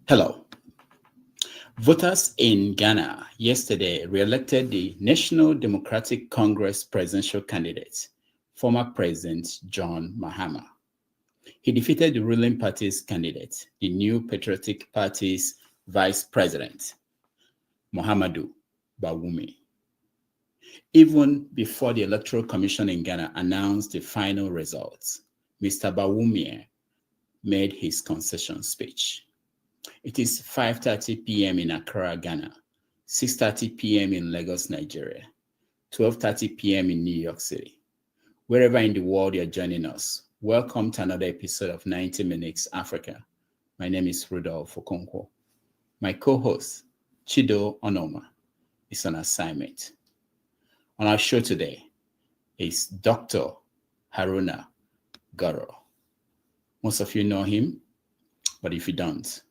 Hello. Voters in Ghana yesterday re-elected the National Democratic Congress presidential candidate, former President John Mahama. He defeated the ruling party's candidate, the New Patriotic Party's vice president, Muhammadu Bawumia. Even before the Electoral Commission in Ghana announced the final results, Mr. Bawumia made his concession speech. It is 5:30 p.m. in Accra, Ghana, 6:30 p.m. in Lagos, Nigeria, 12:30 p.m. in New York City. Wherever in the world you're joining us, welcome to another episode of 90 Minutes Africa. My name is Rudolph Okonkwo. My co-host, Chido Onoma, is on assignment. On our show today is Dr. Haruna Goroh. Most of you know him, but if you don't,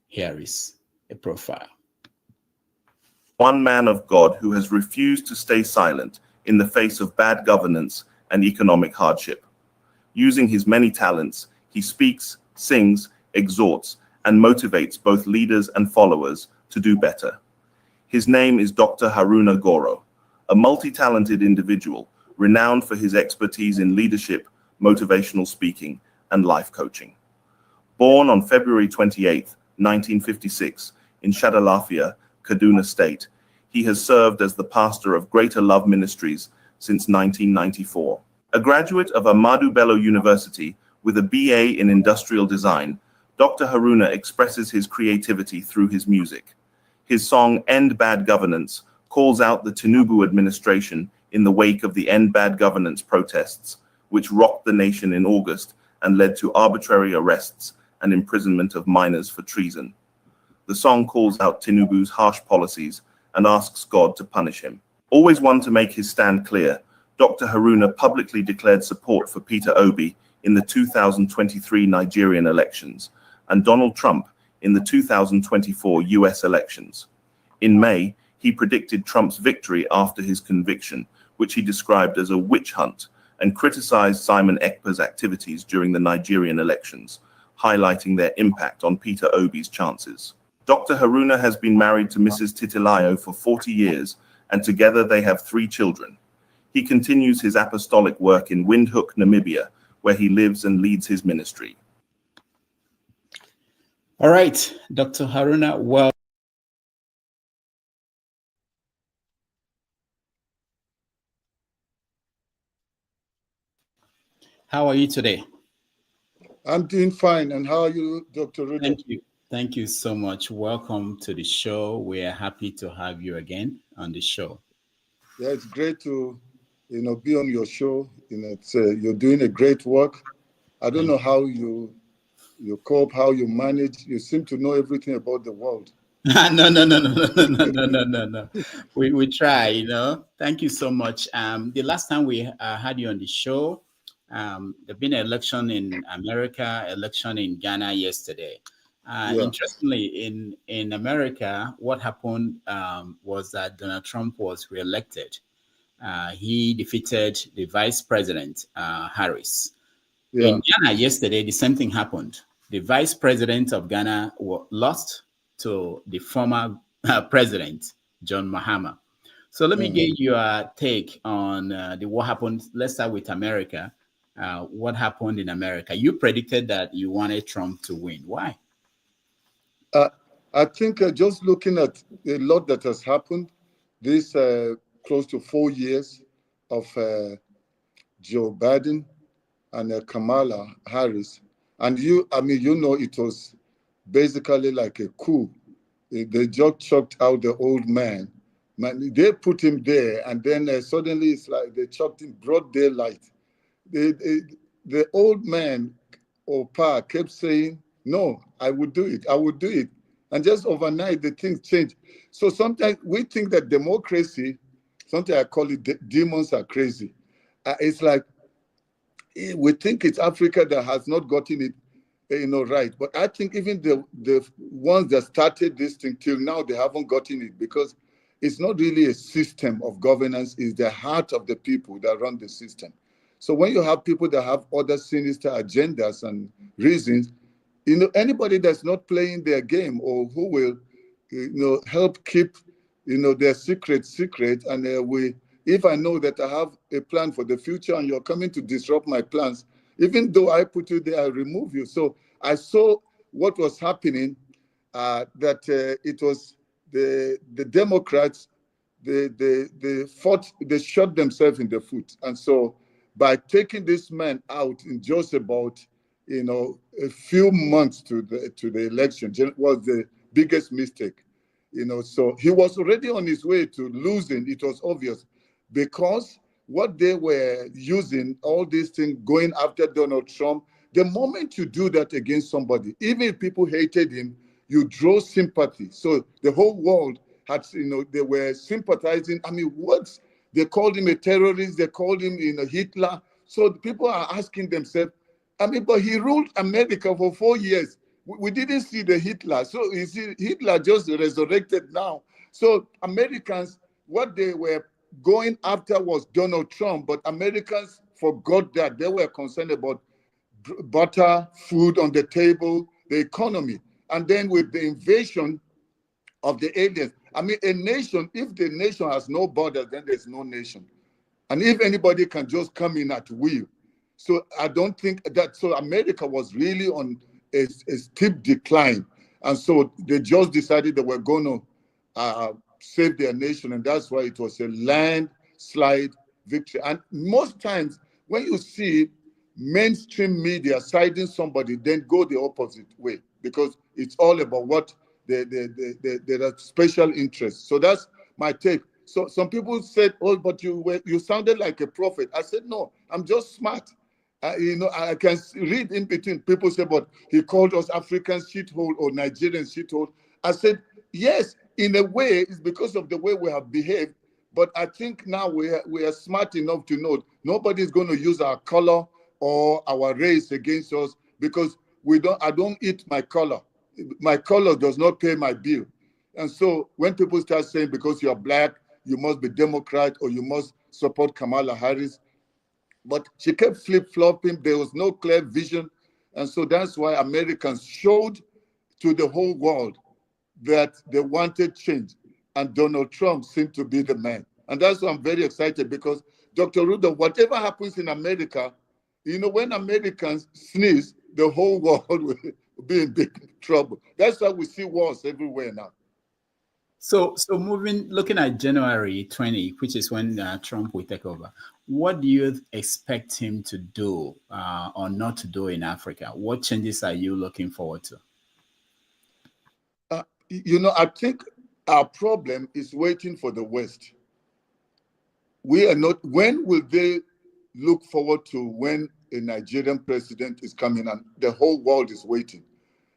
here is a profile. One man of God who has refused to stay silent in the face of bad governance and economic hardship. Using his many talents, he speaks, sings, exhorts, and motivates both leaders and followers to do better. His name is Dr. Haruna Goroh, a multi-talented individual renowned for his expertise in leadership, motivational speaking, and life coaching. Born on February 28, 1956, in Shadalafia, Kaduna State, he has served as the pastor of Greater Love Ministries since 1994. A graduate of Ahmadu Bello University with a BA in Industrial Design, Dr. Haruna expresses his creativity through his music. His song End Bad Governance calls out the Tinubu administration in the wake of the End Bad Governance protests, which rocked the nation in August and led to arbitrary arrests and imprisonment of minors for treason. The song calls out Tinubu's harsh policies and asks God to punish him. Always one to make his stand clear, Dr. Haruna publicly declared support for Peter Obi in the 2023 Nigerian elections and Donald Trump in the 2024 US elections. In May, he predicted Trump's victory after his conviction, which he described as a witch hunt, and criticized Simon Ekpa's activities during the Nigerian elections, highlighting their impact on Peter Obi's chances. Dr. Haruna has been married to Mrs. Titilayo for 40 years, and together they have 3 children. He continues his apostolic work in Windhoek, Namibia, where he lives and leads his ministry. All right, Dr. Haruna, well, how are you today? I'm doing fine. And how are you, Dr. Rudy? Thank you. Thank you so much. Welcome to the show. We are happy to have you again on the show. Yeah, it's great to, be on your show. You're doing a great work. I don't know how you cope, how you manage. You seem to know everything about the world. No. We try, Thank you so much. The last time we had you on the show, there's been an election in America, election in Ghana yesterday. Interestingly, in America, what happened was that Donald Trump was reelected. He defeated the vice president, Harris. In Ghana yesterday, the same thing happened. The vice president of Ghana lost to the former president, John Mahama. So let me get your take on what happened. Let's start with America. What happened in America? You predicted that you wanted Trump to win. Why? I think just looking at a lot that has happened, this close to 4 years of Joe Biden and Kamala Harris, and it was basically like a coup. They just chucked out the old man. They put him there, and then suddenly it's like they chucked him broad daylight. The old man, Opa, kept saying, no, I would do it. And just overnight, the things change. So sometimes we think that democracy, sometimes I call it demons are crazy. It's like we think it's Africa that has not gotten it right. But I think even the ones that started this thing till now, they haven't gotten it because it's not really a system of governance. It's the heart of the people that run the system. So when you have people that have other sinister agendas and reasons, anybody that's not playing their game, or who will, help keep, their secret, and if I know that I have a plan for the future and you're coming to disrupt my plans, even though I put you there, I remove you. So I saw what was happening, that it was the Democrats, they fought, they shot themselves in the foot. And so by taking this man out in just about, a few months to the election, was the biggest mistake. So he was already on his way to losing. It was obvious, because what they were using, all these things, going after Donald Trump, the moment you do that against somebody, even if people hated him, you draw sympathy. So the whole world had, they were sympathizing. I mean, what? They called him a terrorist. They called him, Hitler. So people are asking themselves, I mean, but he ruled America for 4 years. We didn't see the Hitler. So you see, Hitler just resurrected now. So Americans, what they were going after was Donald Trump, but Americans forgot that. They were concerned about butter, food on the table, the economy. And then with the invasion of the aliens, I mean, a nation, if the nation has no borders, then there's no nation. And if anybody can just come in at will. So I don't think that, so America was really on a steep decline. And so they just decided they were going to save their nation. And that's why it was a landslide victory. And most times when you see mainstream media siding somebody, then go the opposite way, because it's all about what the special interests. So that's my take. So some people said, "Oh, but you sounded like a prophet." I said, "No, I'm just smart." I can read in between. People say, "But he called us Africans shithole or Nigerians shithole." I said, "Yes, in a way, it's because of the way we have behaved. But I think now we are smart enough to know nobody's going to use our color or our race against us, because I don't eat my color. My color does not pay my bill." And so when people start saying, because you're black, you must be Democrat or you must support Kamala Harris. But she kept flip-flopping. There was no clear vision. And so that's why Americans showed to the whole world that they wanted change. And Donald Trump seemed to be the man. And that's why I'm very excited, because Dr. Rudolph, whatever happens in America, when Americans sneeze, the whole world will be in big trouble. That's why we see wars everywhere now. So looking at January 20, which is when Trump will take over, what do you expect him to do or not to do in Africa? What changes are you looking forward to? I think our problem is waiting for the West. We are not. When will they look forward to when a Nigerian president is coming and the whole world is waiting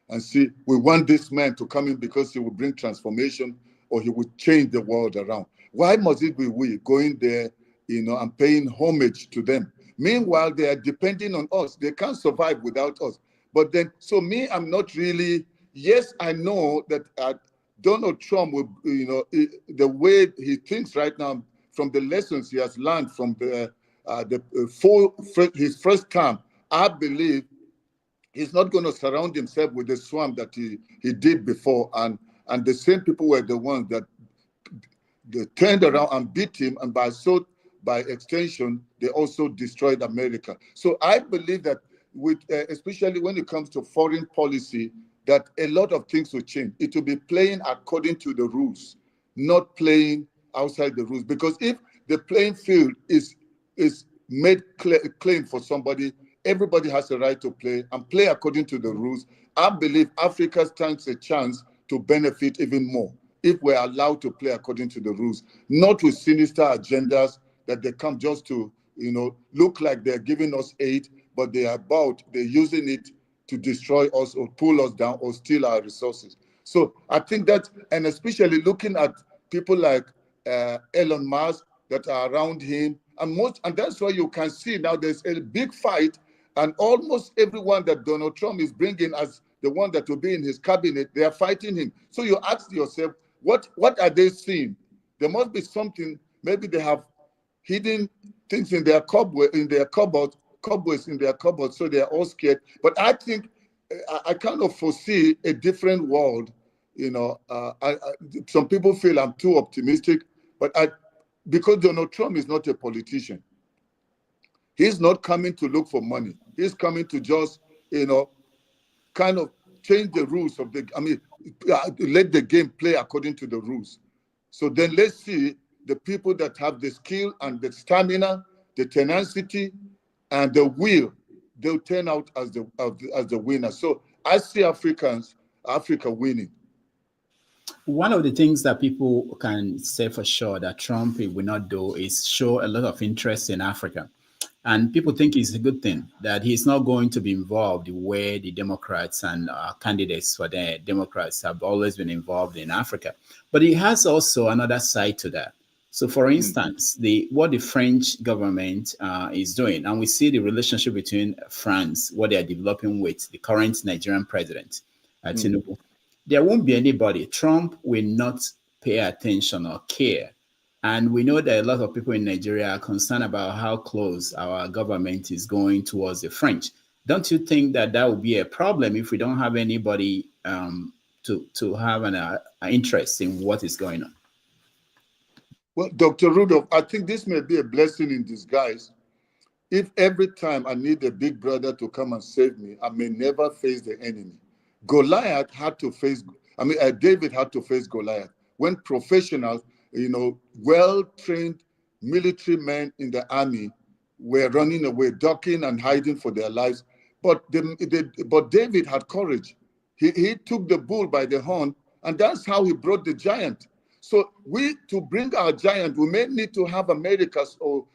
and see, we want this man to come in because he will bring transformation or he will change the world around? Why must it be we going there, and paying homage to them? Meanwhile, they are depending on us. They can't survive without us. But then, so me, I'm not really, yes, I know that Donald Trump will, the way he thinks right now, from the lessons he has learned from his first term, I believe he's not going to surround himself with the swamp that he did before. And the same people were the ones that they turned around and beat him. And by extension, they also destroyed America. So I believe that especially when it comes to foreign policy, that a lot of things will change. It will be playing according to the rules, not playing outside the rules. Because if the playing field is made claim for somebody, everybody has a right to play and play according to the rules. I believe Africa stands a chance to benefit even more if we're allowed to play according to the rules, not with sinister agendas that they come just to, look like they're giving us aid, but they're using it to destroy us or pull us down or steal our resources. So I think that, and especially looking at people like Elon Musk that are around him, and that's why you can see now there's a big fight, and almost everyone that Donald Trump is bringing as the one that will be in his cabinet, they are fighting him. So you ask yourself, what are they seeing? There must be something. Maybe they have hidden things in their cupboards, so they are all scared. But I think I kind of foresee a different world. Some people feel I'm too optimistic, but because Donald Trump is not a politician, he's not coming to look for money. He's coming to just, kind of change the rules of let the game play according to the rules. So then let's see the people that have the skill and the stamina, the tenacity, and the will, they'll turn out as the winner. So I see Africa winning. One of the things that people can say for sure that Trump will not do is show a lot of interest in Africa. And people think it's a good thing that he's not going to be involved where the Democrats and candidates for the Democrats have always been involved in Africa. But he has also another side to that. So, for instance, what the French government is doing, and we see the relationship between France, what they are developing with the current Nigerian president, Tinubu. There won't be anybody. Trump will not pay attention or care. And we know that a lot of people in Nigeria are concerned about how close our government is going towards the French. Don't you think that would be a problem if we don't have anybody to have an interest in what is going on? Well, Dr. Rudolph, I think this may be a blessing in disguise. If every time I need a big brother to come and save me, I may never face the enemy. David had to face Goliath when professionals, well-trained military men in the army were running away, ducking and hiding for their lives. But David had courage. He took the bull by the horn, and that's how he brought the giant. So to bring our giant, we may need to have America's or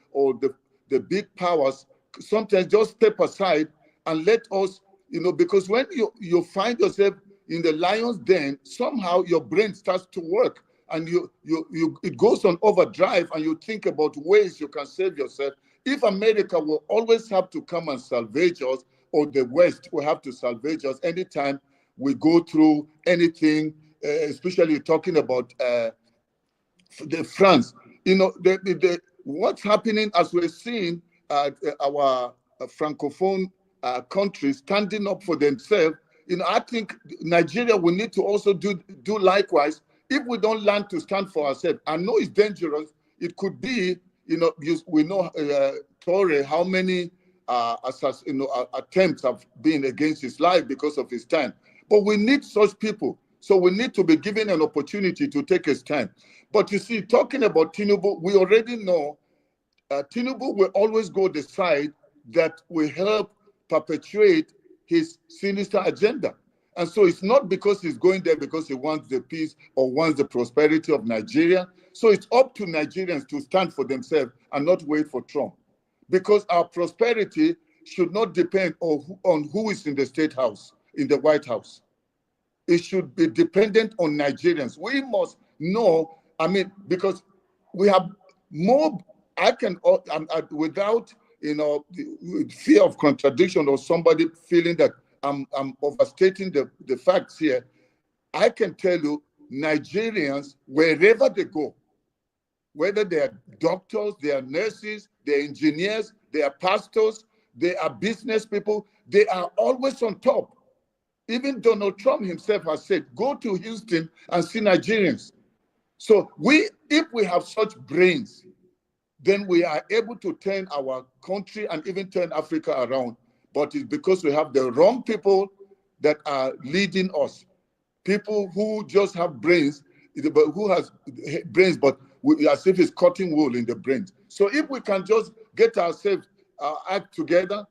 the big powers sometimes just step aside and let us, because when you find yourself in the lion's den, somehow your brain starts to work and it goes on overdrive and you think about ways you can save yourself. If America will always have to come and salvage us, or the West will have to salvage us anytime we go through anything, especially talking about France, what's happening as we're seeing our Francophone countries standing up for themselves. I think Nigeria will need to also do likewise if we don't learn to stand for ourselves. I know it's dangerous. It could be, we know Torre, how many attempts have been against his life because of his stand. But we need such people. So we need to be given an opportunity to take a stand. But you see, talking about Tinubu, we already know Tinubu will always go the side that will help perpetuate his sinister agenda. And so it's not because he's going there because he wants the peace or wants the prosperity of Nigeria. So it's up to Nigerians to stand for themselves and not wait for Trump. Because our prosperity should not depend on who is in the State House, in the White House. It should be dependent on Nigerians. We must know, because we have more, without, fear of contradiction or somebody feeling that I'm overstating the facts here, I can tell you Nigerians, wherever they go, whether they are doctors, they are nurses, they are engineers, they are pastors, they are business people, they are always on top. Even Donald Trump himself has said, go to Houston and see Nigerians. So if we have such brains, then we are able to turn our country and even turn Africa around. But it's because we have the wrong people that are leading us. People who just have brains, who has brains, but as if it's cutting wool in the brains. So if we can just get ourselves act together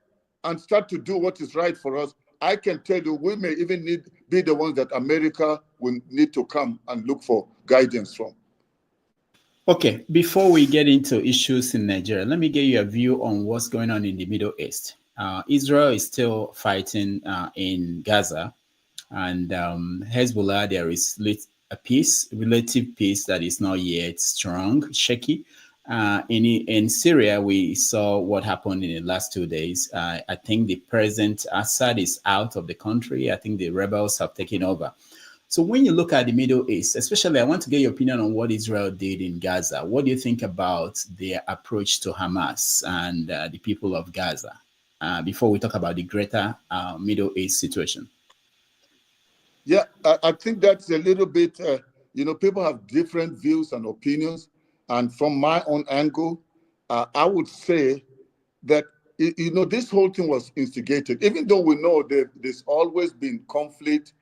and start to do what is right for us, I can tell you we may even be the ones that America will need to come and look for guidance from. Okay, before we get into issues in Nigeria, let me get you a view on what's going on in the Middle East. Israel is still fighting in Gaza, and Hezbollah, there is relative peace that is not yet strong, shaky. In Syria, we saw what happened in the last 2 days. I think the President Assad is out of the country. I think the rebels have taken over. So when you look at the Middle East, especially, I want to get your opinion on what Israel did in Gaza. What do you think about their approach to Hamas and the people of Gaza? before we talk about the greater Middle East situation? Yeah, I think that's a little bit, people have different views and opinions. And from my own angle, I would say that, this whole thing was instigated, even though we know that there's always been conflict.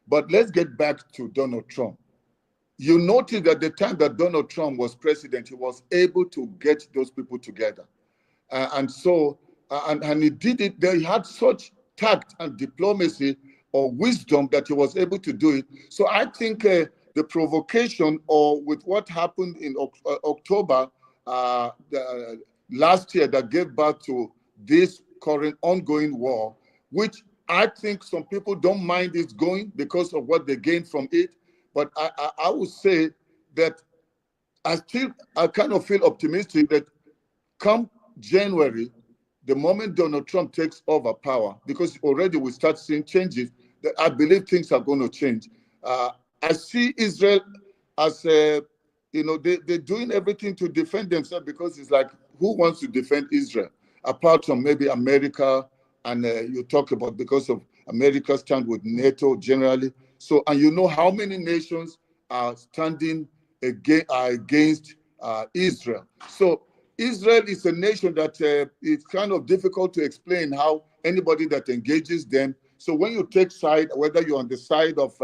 But let's get back to Donald Trump. You notice that the time that Donald Trump was president, he was able to get those people together. And he did it. They had such tact and diplomacy or wisdom that he was able to do it. So I think the provocation, or with what happened in October last year, that gave birth to this current ongoing war, which I think some people don't mind it's going because of what they gain from it. But I would say that I kind of feel optimistic that come January, the moment Donald Trump takes over power, because already we start seeing changes, that I believe things are going to change. I see Israel as, they're doing everything to defend themselves, because it's like, who wants to defend Israel? Apart from maybe America, and you talk about because of America's stand with NATO generally. So, and you know how many nations are standing against Israel. So Israel is a nation that it's kind of difficult to explain how anybody that engages them. So when you take side, whether you're on the side of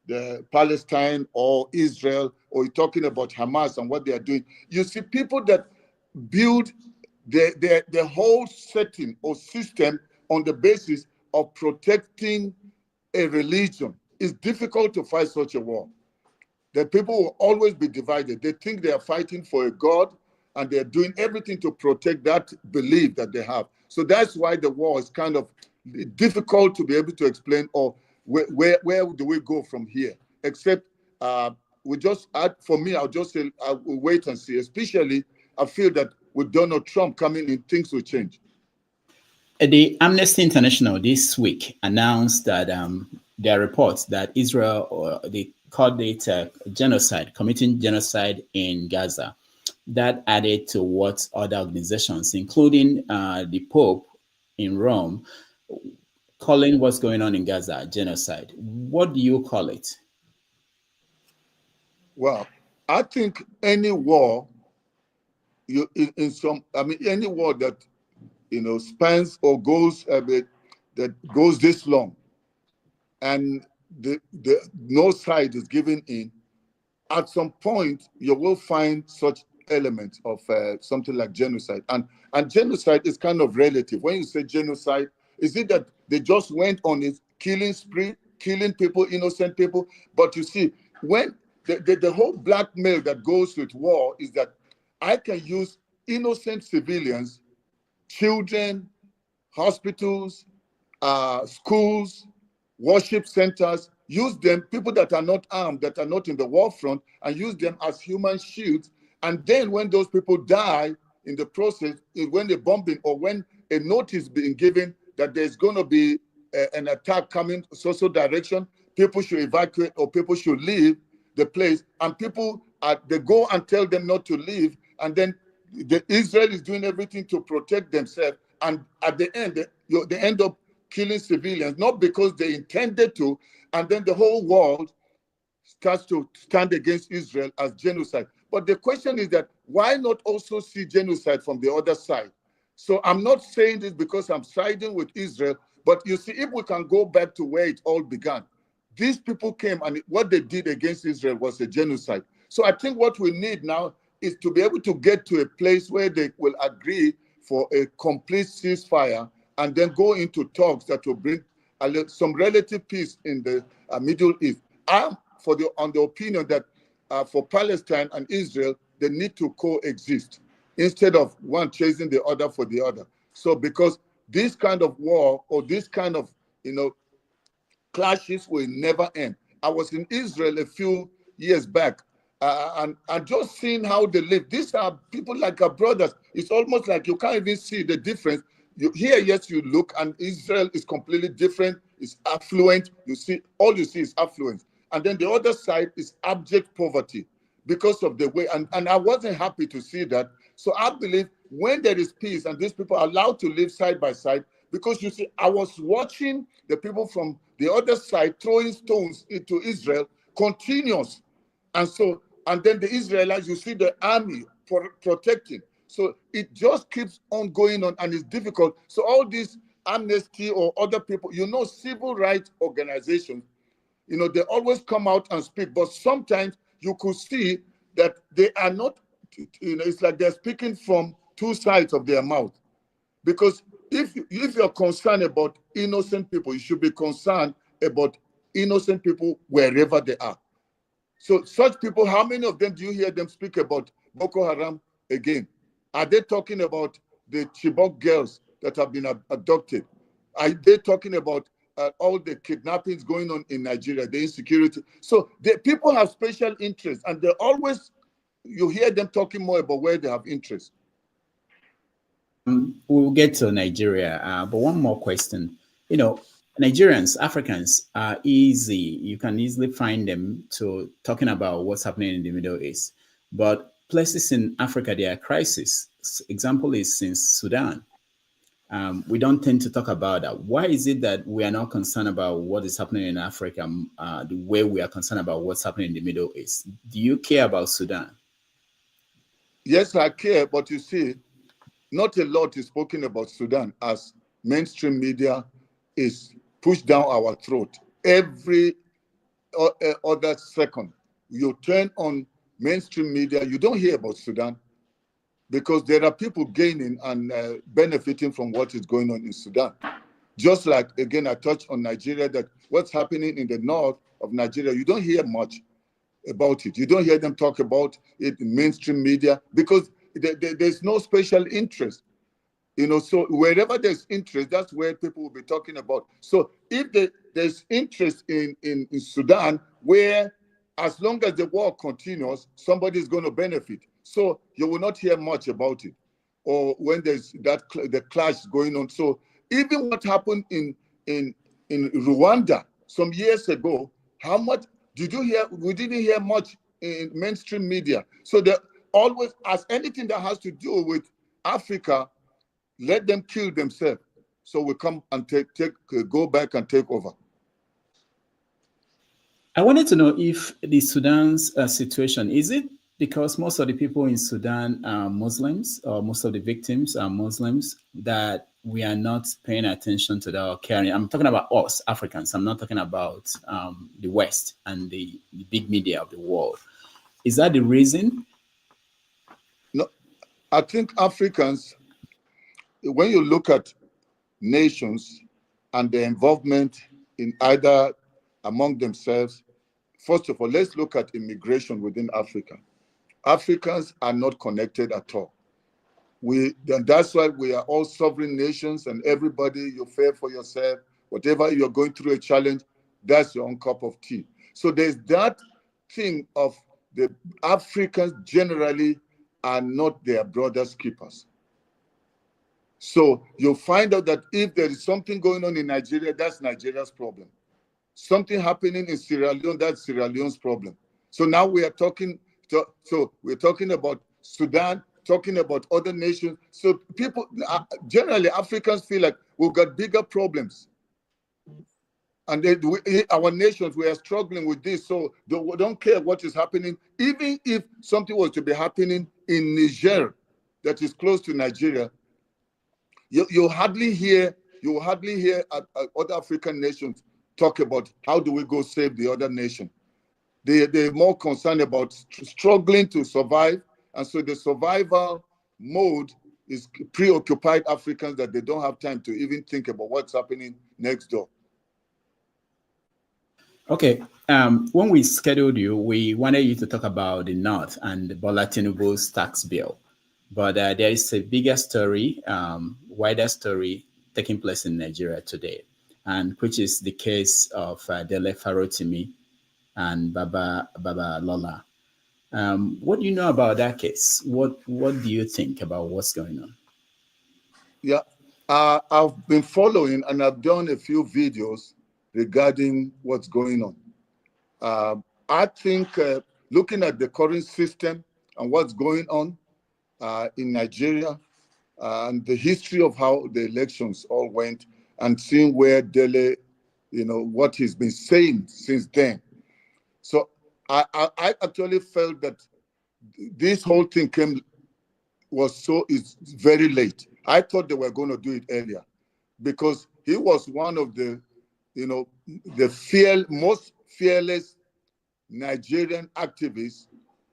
the Palestine or Israel, or you're talking about Hamas and what they are doing, you see people that build the whole setting or system on the basis of protecting a religion. It's difficult to fight such a war. The people will always be divided. They think they are fighting for a God, and they're doing everything to protect that belief that they have. So that's why the war is kind of difficult to be able to explain, or where do we go from here? Except for me, I'll just say I'll wait and see. Especially, I feel that with Donald Trump coming in, things will change. The Amnesty International this week announced that there are reports that Israel, or they called it genocide, committing genocide in Gaza. That added to what other organizations, including the Pope in Rome, calling what's going on in Gaza genocide. What do you call it? Well, I think any war, any war that spans or goes that goes this long, and the no side is giving in, at some point you will find such elements of something like genocide. And genocide is kind of relative. When you say genocide, is it that they just went on a killing spree, killing people, innocent people? But you see, when the whole blackmail that goes with war is that I can use innocent civilians, children, hospitals, schools, worship centers, use them, people that are not armed, that are not in the war front, and use them as human shields. And then when those people die in the process, when the bombing, or when a notice being given that there's going to be an attack coming social direction, people should evacuate, or people should leave the place, and people they go and tell them not to leave, and then Israel is doing everything to protect themselves, and at the end they end up killing civilians, not because they intended to, and then the whole world starts to stand against Israel as genocide. But the question is that, why not also see genocide from the other side? So I'm not saying this because I'm siding with Israel, but you see, if we can go back to where it all began, these people came, and what they did against Israel was a genocide. So I think what we need now is to be able to get to a place where they will agree for a complete ceasefire, and then go into talks that will bring some relative peace in the Middle East. I'm on the opinion that for Palestine and Israel, they need to coexist instead of one chasing the other for the other. So because this kind of war, or this kind of clashes, will never end. I was in Israel a few years back, and just seeing how they live. These are people like our brothers. It's almost like you can't even see the difference. Here, yes, you look, and Israel is completely different. It's affluent. All you see is affluence. And then the other side is abject poverty because of the way. And I wasn't happy to see that. So I believe when there is peace and these people are allowed to live side by side, because you see, I was watching the people from the other side throwing stones into Israel, continuous. And so, and then the Israelites, you see the army protecting. So it just keeps on going on, and it's difficult. So all these Amnesty or other people, civil rights organizations, they always come out and speak, but sometimes you could see that they are not, it's like they're speaking from two sides of their mouth. Because if you're concerned about innocent people, you should be concerned about innocent people wherever they are. So such people, how many of them do you hear them speak about Boko Haram again? Are they talking about the Chibok girls that have been abducted? Are they talking about all the kidnappings going on in Nigeria, the insecurity? So the people have special interests, and you hear them talking more about where they have interest. We'll get to Nigeria, but one more question. Nigerians, Africans are easy. You can easily find them to talking about what's happening in the Middle East. But places in Africa, there are crises. Example is since Sudan. We don't tend to talk about that. Why is it that we are not concerned about what is happening in Africa the way we are concerned about what's happening in the Middle East? Do you care about Sudan? Yes, I care, but you see, not a lot is spoken about Sudan, as mainstream media is pushed down our throat. Every other second, you turn on mainstream media, you don't hear about Sudan, because there are people gaining and benefiting from what is going on in Sudan. Just like, again, I touched on Nigeria, that what's happening in the north of Nigeria, you don't hear much about it. You don't hear them talk about it in mainstream media, because there's no special interest. So wherever there's interest, that's where people will be talking about. So if there's interest in Sudan, where as long as the war continues, somebody's going to benefit. So you will not hear much about it, or when there's the clash going on. So even what happened in Rwanda some years ago, how much did you hear? We didn't hear much in mainstream media. So they always, as anything that has to do with Africa, let them kill themselves. So we come and go back and take over. I wanted to know if the Sudan's situation, is it because most of the people in Sudan are Muslims, or most of the victims are Muslims, that we are not paying attention to that or caring? I'm talking about us, Africans. I'm not talking about the West and the big media of the world. Is that the reason? No, I think Africans, when you look at nations and their involvement in either among themselves, first of all, let's look at immigration within Africa. Africans are not connected at all. That's why we are all sovereign nations, and everybody, you fare for yourself. Whatever you're going through a challenge, that's your own cup of tea. So there's that thing of the Africans generally are not their brother's keepers. So you'll find out that if there is something going on in Nigeria, that's Nigeria's problem. Something happening in Sierra Leone, that's Sierra Leone's problem. So now we are talking, we're talking about Sudan, talking about other nations. So people, generally Africans feel like we've got bigger problems. And our nations, we are struggling with this. So we don't care what is happening. Even if something was to be happening in Niger, that is close to Nigeria, you hardly hear other African nations talk about how do we go save the other nation. They're more concerned about struggling to survive, and so the survival mode is preoccupied Africans, that they don't have time to even think about what's happening next door. Okay. When we scheduled you, we wanted you to talk about the North and Bola Tinubu's tax bill. But there is a bigger story, wider story taking place in Nigeria today, and which is the case of Dele Farotimi and Baba Lola. What do you know about that case? What do you think about what's going on? Yeah, I've been following, and I've done a few videos regarding what's going on. I think looking at the current system and what's going on in Nigeria, and the history of how the elections all went, and seeing where Dele, what he's been saying since then. So I actually felt that this whole thing is very late. I thought they were going to do it earlier, because he was one of the, most fearless Nigerian activists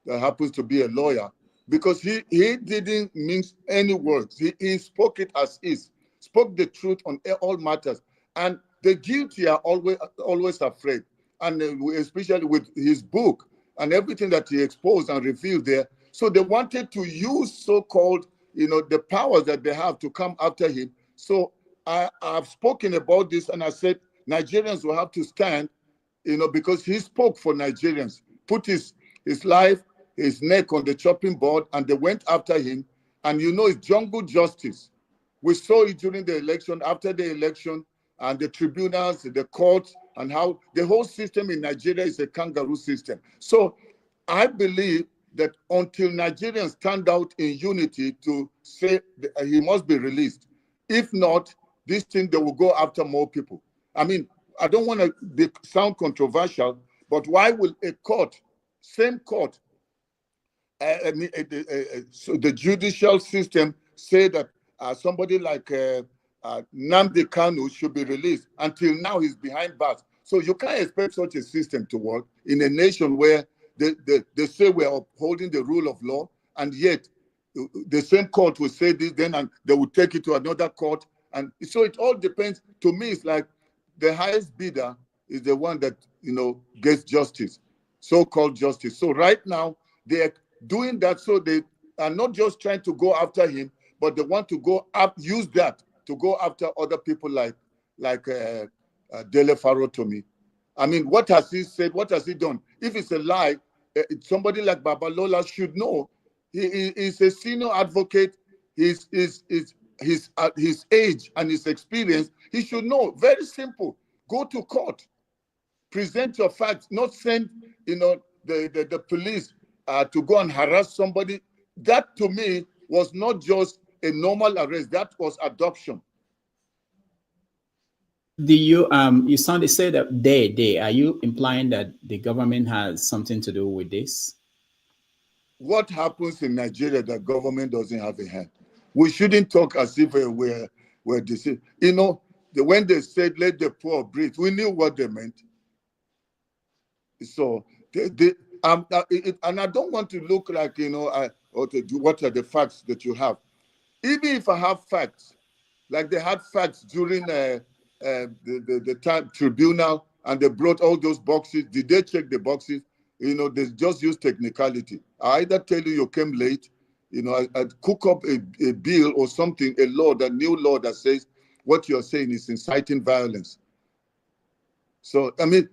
that happens to be a lawyer, because he didn't mince any words. He spoke it as is, spoke the truth on all matters. And the guilty are always afraid. And especially with his book and everything that he exposed and revealed there. So they wanted to use so-called, the powers that they have to come after him. So I've spoken about this, and I said Nigerians will have to stand, because he spoke for Nigerians, put his life, his neck on the chopping board, and they went after him. And it's jungle justice. We saw it during the election, after the election, and the tribunals, the courts, and how the whole system in Nigeria is a kangaroo system. So I believe that until Nigerians stand out in unity to say he must be released, if not, this thing, they will go after more people. I mean, I don't want to sound controversial, but why will a court, same court, so the judicial system say that somebody like Nnamdi Kanu should be released? Until now, he's behind bars. So you can't expect such a system to work in a nation where they say we're upholding the rule of law, and yet the same court will say this, then and they will take it to another court. And so it all depends. To me, it's like the highest bidder is the one that, gets justice, so-called justice. So right now, they're doing that, so they are not just trying to go after him, but they want to go up, use that to go after other people like Dele Farotimi. I mean, what has he said? What has he done? If it's a lie, somebody like Babalola should know. He is a senior advocate. His age and his experience, he should know. Very simple. Go to court, present your facts, not send the police to go and harass somebody. That to me was not just a normal arrest. That was adoption. Do you say that they are you implying that the government has something to do with this? What happens in Nigeria that government doesn't have a hand? We shouldn't talk as if we're deceived. When they said let the poor breathe, we knew what they meant. So and I don't want to look like or to do what are the facts that you have. Even if I have facts, like they had facts during the time tribunal, and they brought all those boxes. Did they check the boxes? They just use technicality. I either tell you came late, I'd cook up a bill or something, a new law that says what you're saying is inciting violence. So, I mean,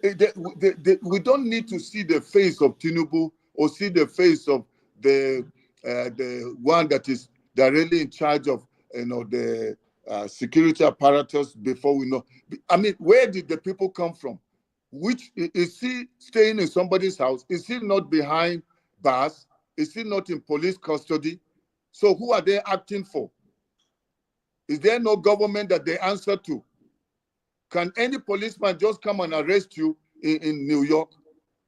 we don't need to see the face of Tinubu or see the face of the one that is directly in charge of, the security apparatus before we know. I mean, where did the people come from? Which is he staying in somebody's house? Is he not behind bars? Is he not in police custody? So who are they acting for? Is there no government that they answer to? Can any policeman just come and arrest you in New York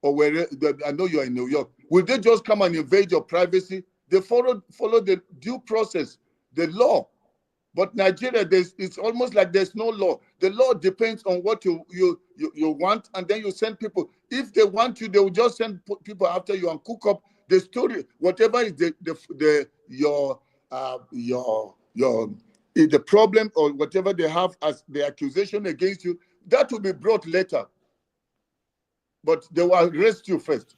or where? I know you're in New York. Will they just come and invade your privacy? They follow the due process, the law. But Nigeria, it's almost like there's no law. The law depends on what you want, and then you send people. If they want you, they will just send people after you and cook up the story. Whatever is the problem or whatever they have as the accusation against you, that will be brought later. But they will arrest you first.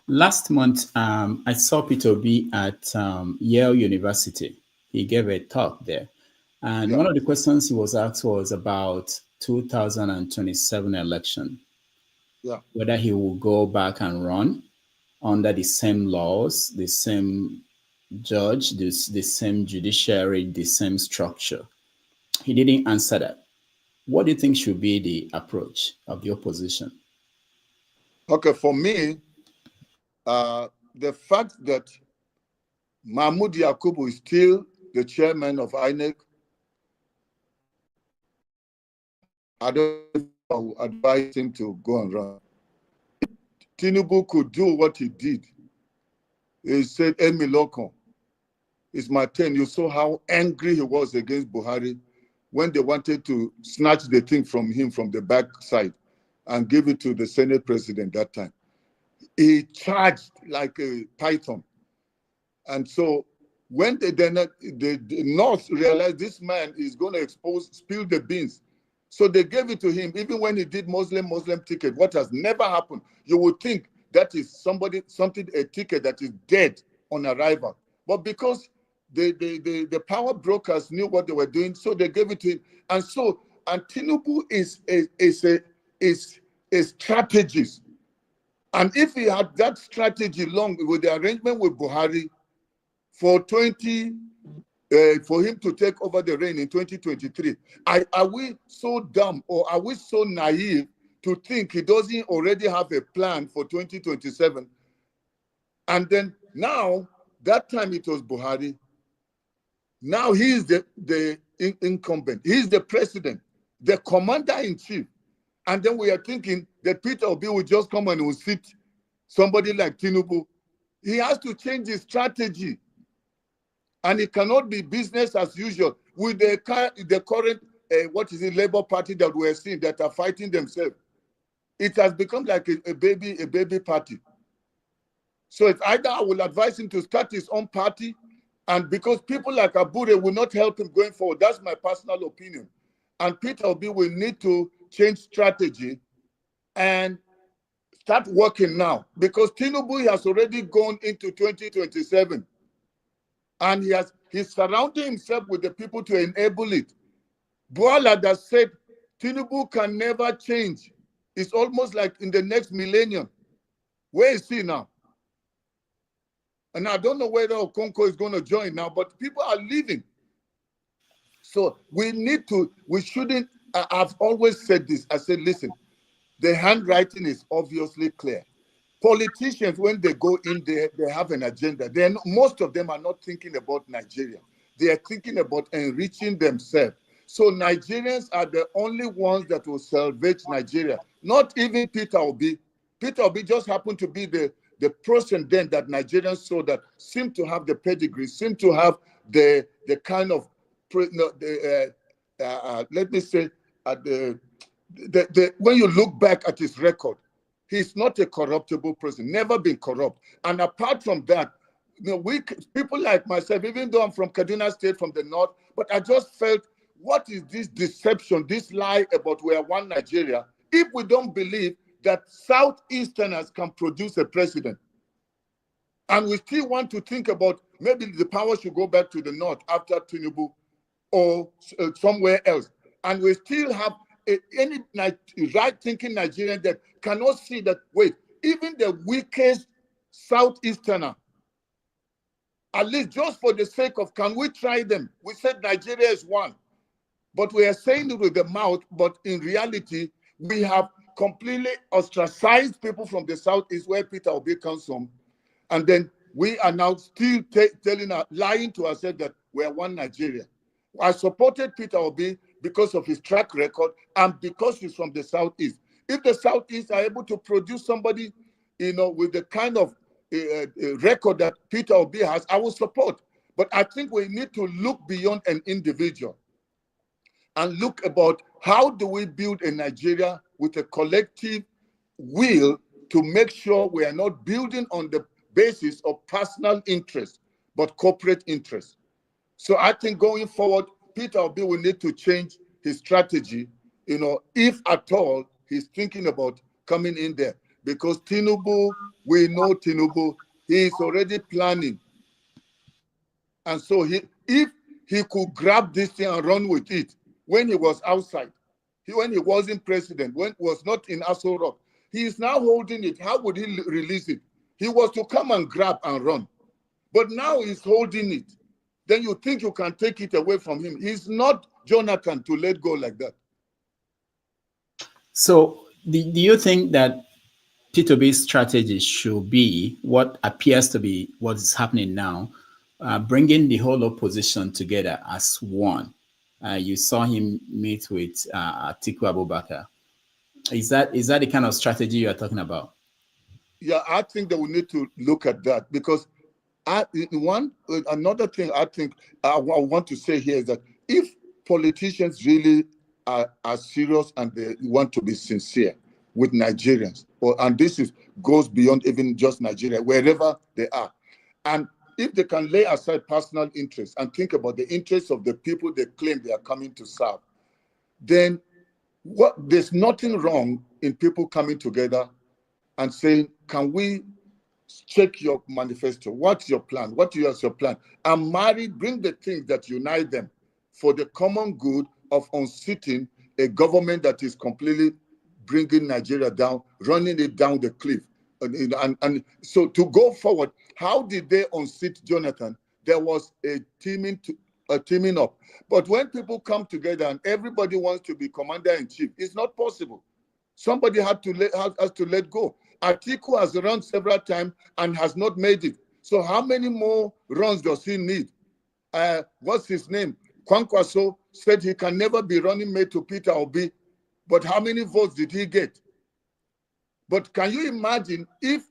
Last month, I saw Peter Obi at Yale University. He gave a talk there. And one of the questions he was asked was about 2027 election. Yeah. Whether he will go back and run under the same laws, the same judge, the same judiciary, the same structure. He didn't answer that. What do you think should be the approach of the opposition? Okay, for me, the fact that Mahmoud Yakubu is still the chairman of INEC. I don't know if I would advise him to go and run. Tinubu could do what he did. He said, Emi Lokon, it's my turn. You saw how angry he was against Buhari when they wanted to snatch the thing from him from the backside and give it to the Senate president that time. He charged like a python. And so when the North realized this man is going to spill the beans, so they gave it to him, even when he did Muslim ticket, what has never happened. You would think that is a ticket that is dead on arrival. But because the power brokers knew what they were doing, so they gave it to him. And Tinubu is a strategist. And if he had that strategy along with the arrangement with Buhari for him to take over the reign in 2023, are we so dumb or are we so naive to think he doesn't already have a plan for 2027? And then now, that time it was Buhari. Now he is the incumbent. He's the president, the commander-in-chief. And then we are thinking that Peter Obi will just come and will sit somebody like Tinubu. He has to change his strategy. And it cannot be business as usual with the current, Labour Party that we're seeing that are fighting themselves. It has become like a baby party. So it's either I will advise him to start his own party, and because people like Abure will not help him going forward, that's my personal opinion. And Peter Obi will need to change strategy and start working now, because Tinubu has already gone into 2027. And he's surrounding himself with the people to enable it. Bola that said Tinubu can never change. It's almost like in the next millennium. Where is he now? And I don't know whether Okonkwo is going to join now, but people are leaving. So we shouldn't, I've always said this. I said, listen, the handwriting is obviously clear. Politicians, when they go in there, they have an agenda. Most of them are not thinking about Nigeria. They are thinking about enriching themselves. So Nigerians are the only ones that will salvage Nigeria. Not even Peter Obi. Peter Obi just happened to be the person then that Nigerians saw that seemed to have the pedigree, seemed to have the kind of, let me say, when you look back at his record, he's not a corruptible person, never been corrupt. And apart from that, people like myself, even though I'm from Kaduna State, from the north, but I just felt, what is this deception, this lie about we are one Nigeria, if we don't believe that Southeasterners can produce a president? And we still want to think about maybe the power should go back to the north after Tinubu or somewhere else. And we still have any right-thinking Nigerian that cannot see that, wait, even the weakest Southeasterner, at least just for the sake of, can we try them? We said Nigeria is one, but we are saying it with the mouth, but in reality, we have completely ostracized people from the Southeast where Peter Obi comes from. And then we are now still lying to ourselves that we are one Nigeria. I supported Peter Obi because of his track record and because he's from the Southeast. If the Southeast are able to produce somebody, with the kind of record that Peter Obi has, I will support. But I think we need to look beyond an individual and look about how do we build a Nigeria with a collective will to make sure we are not building on the basis of personal interest, but corporate interest. So I think going forward, Peter Obi will need to change his strategy, if at all he's thinking about coming in there. Because Tinubu, we know Tinubu, he is already planning. And so if he could grab this thing and run with it when he was outside, when he wasn't president, when he was not in Aso Rock, he is now holding it. How would he release it? He was to come and grab and run. But now he's holding it. Then you think you can take it away from him. He's not Jonathan to let go like that. So do you think that P2B's strategy should be what appears to be what is happening now, bringing the whole opposition together as one. You saw him meet with Atiku Abubakar. Is that the kind of strategy you are talking about? Yeah, I think that we need to look at that, because another thing I think I want to say here is that if politicians really are serious and they want to be sincere with Nigerians, and this goes beyond even just Nigeria, wherever they are, and if they can lay aside personal interests and think about the interests of the people they claim they are coming to serve, then there's nothing wrong in people coming together and saying, can we check your manifesto? What's your plan? What is your plan? And bring the things that unite them for the common good of unseating a government that is completely bringing Nigeria down, running it down the cliff. And so to go forward, how did they unseat Jonathan? There was a teaming up. But when people come together and everybody wants to be commander-in-chief, it's not possible. Somebody has to let go. Atiku has run several times and has not made it. So how many more runs does he need? What's his name? Kwankwaso said he can never be running mate to Peter Obi, but how many votes did he get? But can you imagine if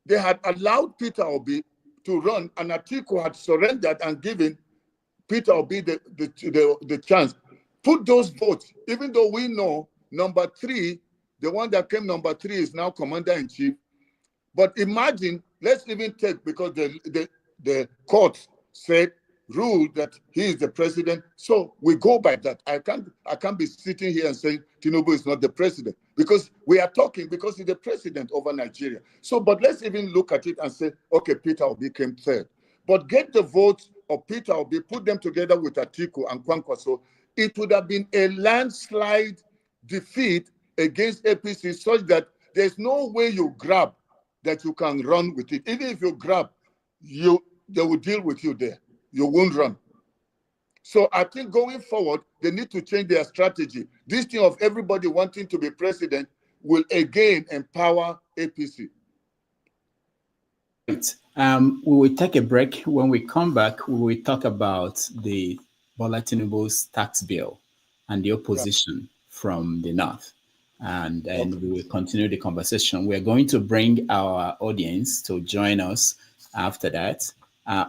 they had allowed Peter Obi to run and Atiku had surrendered and given Peter Obi the chance? Put those votes, even though we know number 3, the one that came number 3 is now commander-in-chief. But imagine, let's even take, because the court ruled that he is the president. So we go by that. I can't be sitting here and saying Tinubu is not the president, because we are talking because he's the president over Nigeria. So, but let's even look at it and say, okay, Peter Obi came 3rd. But get the votes of Peter Obi, put them together with Atiku and Kwankwaso, it would have been a landslide defeat against APC, such that there's no way you grab that you can run with it. Even if you grab, they will deal with you there. You won't run. So I think going forward, they need to change their strategy. This thing of everybody wanting to be president will again empower APC. Right. We will take a break. When we come back, we will talk about the Bola Tinubu's tax bill and the opposition from the north. And then we will continue the conversation. We're going to bring our audience to join us after that.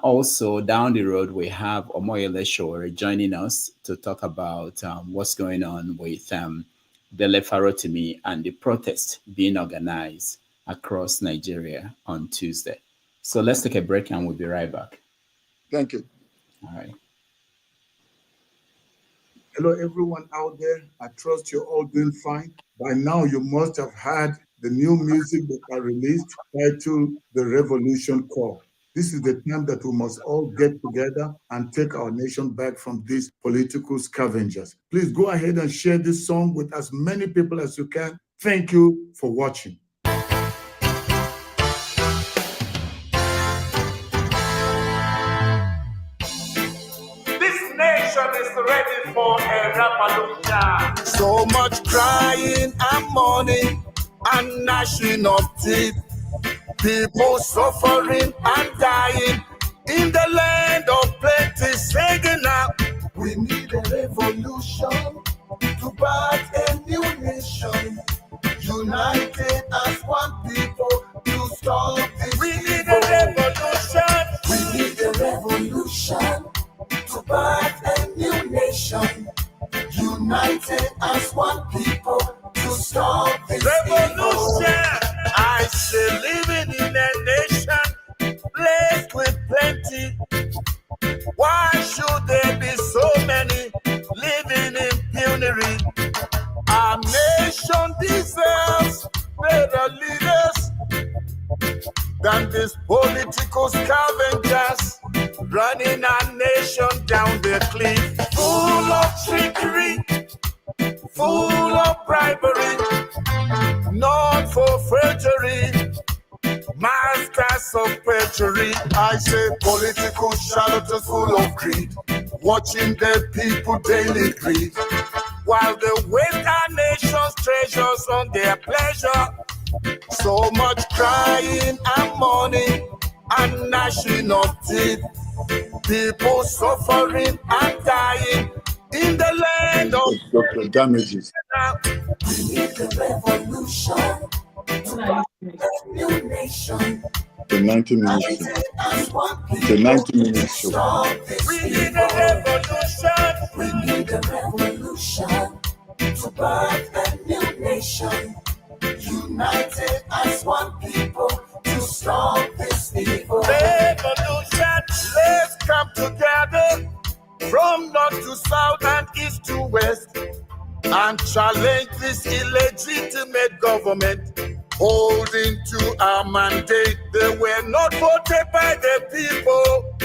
Also, down the road, we have Omoyele Sowore joining us to talk about what's going on with Dele Farotimi and the protest being organized across Nigeria on Tuesday. So let's take a break and we'll be right back. Thank you. All right. Hello, everyone out there. I trust you're all doing fine. By now, you must have heard the new music that I released titled The Revolution Call. This is the time that we must all get together and take our nation back from these political scavengers. Please go ahead and share this song with as many people as you can. Thank you for watching. Is ready for a revolution. So much crying and mourning and gnashing of teeth. People suffering and dying in the land of plenty. Singing out, we need a revolution to birth a new nation. United as one people to stop this. We need a revolution. We need a revolution to birth a new nation, united as one people to stop this revolution. Evil. I say living in a nation blessed with plenty. Why should there be so many living in penury? Our nation deserves better leaders than these political scavengers running our nation down the cliff. Full of trickery, full of bribery, not for forgery, masters of perjury. I say political charlatans full of greed, watching the people daily greed, while they waste our nation's treasures on their pleasure. So much crying and mourning and gnashing of teeth. People suffering and dying in the land of damages. We need a revolution to a new nation. The 90 minutes show. The 90 minutes show. We need a revolution. We need a revolution to birth a new nation. United as one people to stop this evil. Revolution, let's come together from north to south and east to west and challenge this illegitimate government holding to our mandate. They were not voted by the people.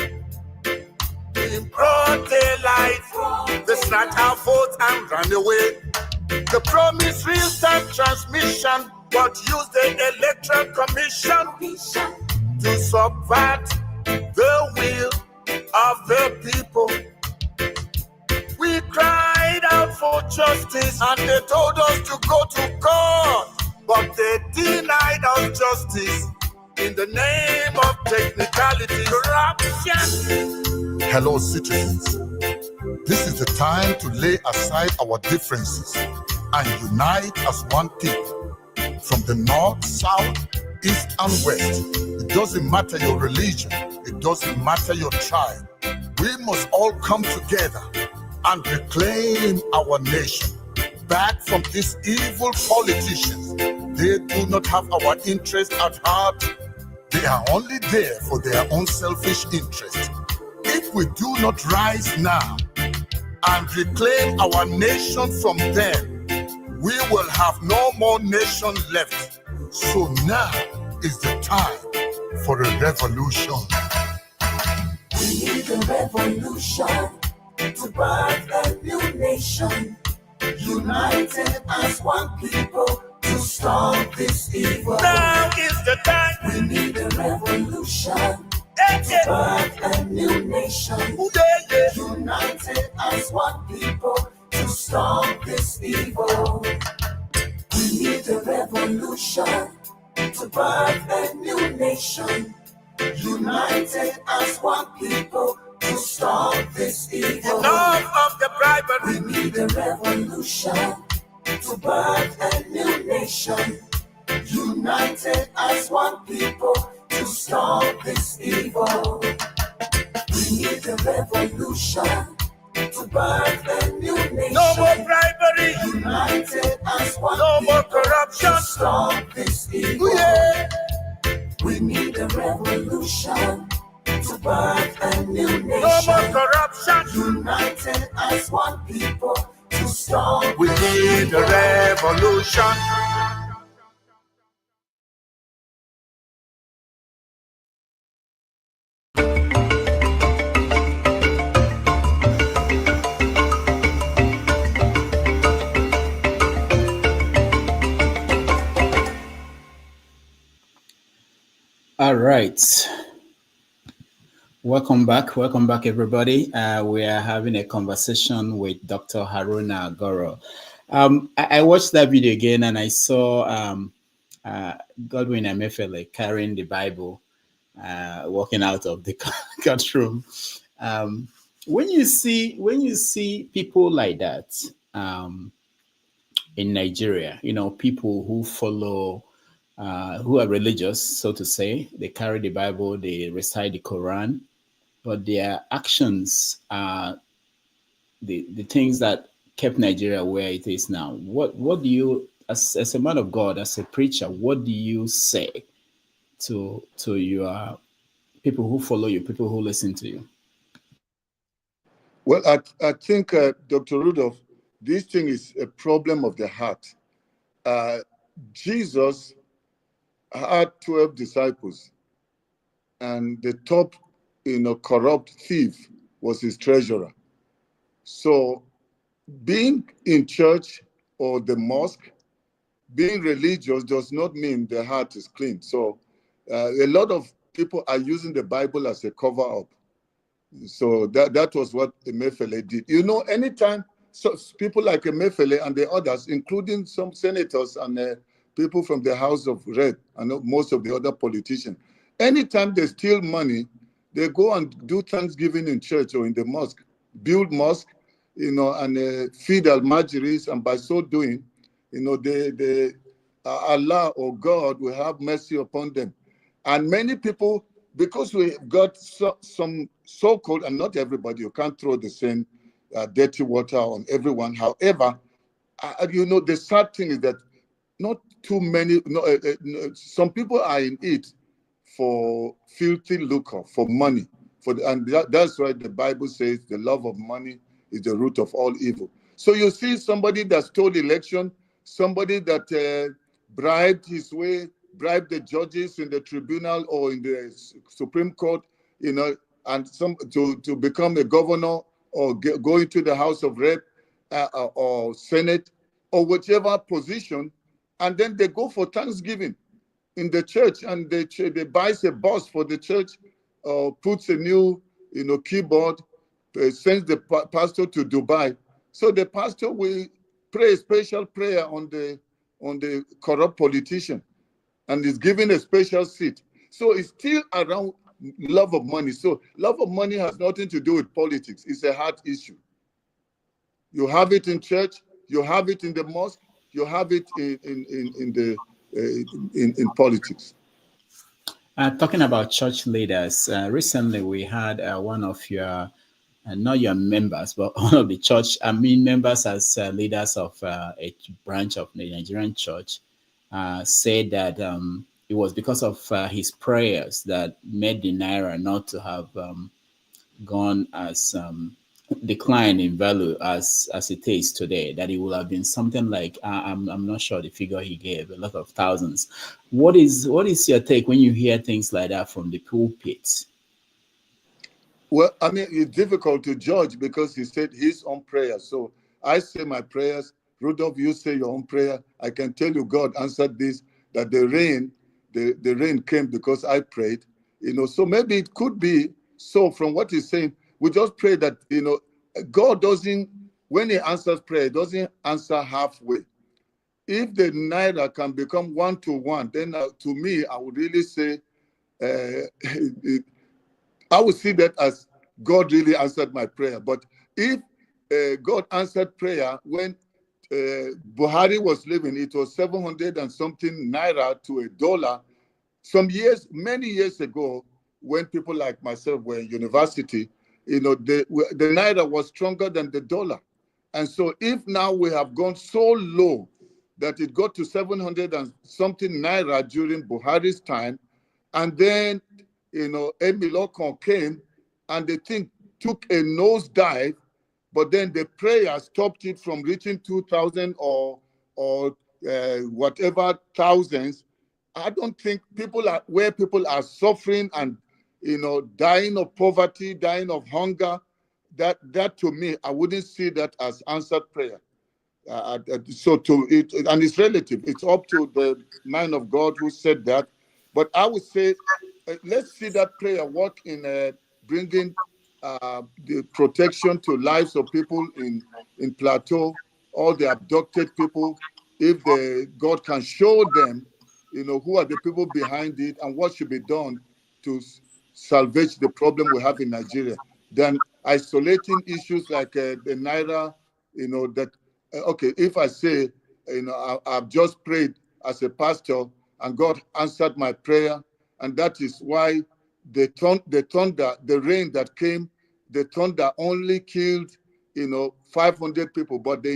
In broad daylight, they snatch our votes and run away. The promise real-time transmission, but use the Electoral Commission to subvert the will of the people. We cried out for justice and they told us to go to court, but they denied us justice in the name of technicality, corruption. Hello, citizens. This is the time to lay aside our differences and unite as one people. From the north, south, east, and west. It doesn't matter your religion. It doesn't matter your tribe. We must all come together and reclaim our nation back from these evil politicians. They do not have our interest at heart. They are only there for their own selfish interest. If we do not rise now and reclaim our nation from them, we will have no more nation left. So now is the time for a revolution. We need a revolution to birth a new nation. United as one people to stop this evil. Now is the time. We need a revolution to birth a new nation. United as one people to stop this evil. We need a revolution to birth a new nation. United as one people to stop this evil. Enough of the bribery. We need a revolution to birth a new nation. United as one people to stop this evil. We need a revolution to birth a new nation. No more bribery. United as one no people more corruption. To stop this evil. Yeah. We need a revolution to birth a new nation. No more corruption. United as one people to stop. We need a revolution. All right. Welcome back, everybody. We are having a conversation with Dr. Haruna Goroh. I watched that video again and I saw Godwin Emefiele carrying the Bible, walking out of the courtroom. When you see people like that in Nigeria, you know, people who follow. Who are religious, so to say, they carry the Bible, they recite the Quran, but their actions are the things that kept Nigeria where it is now. What do you, as a man of God, as a preacher, what do you say to your people who follow you, people who listen to you? Well, I think, Dr. Rudolph, this thing is a problem of the heart. Jesus had 12 disciples, and the top, corrupt thief was his treasurer. So being in church or the mosque, being religious does not mean the heart is clean. So a lot of people are using the Bible as a cover-up. So that was what Emefiele did. You know, anytime people like Emefiele and the others, including some senators and people from the House of Red and most of the other politicians, anytime they steal money, They go and do Thanksgiving in church or in the mosque, build mosque, and feed almajiris, and by so doing, Allah or God will have mercy upon them. And many people, because we got some so-called, and not everybody, you can't throw the same dirty water on everyone. However, the sad thing is that not too many, some people are in it for filthy lucre, for money. And that's why the Bible says the love of money is the root of all evil. So you see somebody that stole election, somebody that bribed the judges in the tribunal or in the Supreme Court, and to become a governor or go into the House of Rep or Senate or whichever position, and then they go for Thanksgiving in the church, and they buys a bus for the church, puts a new keyboard, sends the pastor to Dubai. So the pastor will pray a special prayer on the corrupt politician, and is given a special seat. So it's still around love of money. So love of money has nothing to do with politics. It's a hard issue. You have it in church, you have it in the mosque, you have it in politics. Talking about church leaders, recently we had one of your, not your members, but one of the church, members as leaders of a branch of the Nigerian church, said that it was because of his prayers that made the naira not to have gone as decline in value as it is today, that it would have been something like I'm not sure the figure he gave, a lot of thousands. What is your take when you hear things like that from the pulpit? Well, it's difficult to judge because he said his own prayer. So I say my prayers, Rudolph, you say your own prayer. I can tell you God answered this, that the rain came because I prayed. So maybe it could be so from what he's saying. We just pray that, God doesn't, when he answers prayer, doesn't answer halfway. If the naira can become 1-to-1, then to me, I would really say, I would see that as God really answered my prayer. But if God answered prayer when Buhari was living, it was 700 and something naira to a dollar. Many years ago, when people like myself were in university, the naira was stronger than the dollar. And so if now we have gone so low that it got to 700 and something naira during Buhari's time, and then, Emilokon came and the thing took a nosedive, but then the prayer stopped it from reaching 2,000 or whatever thousands. I don't think people are suffering and dying of poverty, dying of hunger. That to me, I wouldn't see that as answered prayer. So to it, and it's relative. It's up to the man of God who said that. But I would say, let's see that prayer work in bringing the protection to lives of people in Plateau, all the abducted people. If God can show them, who are the people behind it and what should be done to salvage the problem we have in Nigeria, then isolating issues like the naira, okay, if I say, I've just prayed as a pastor and God answered my prayer, and that is why the thunder, the rain that came, the thunder only killed, 500 people, but the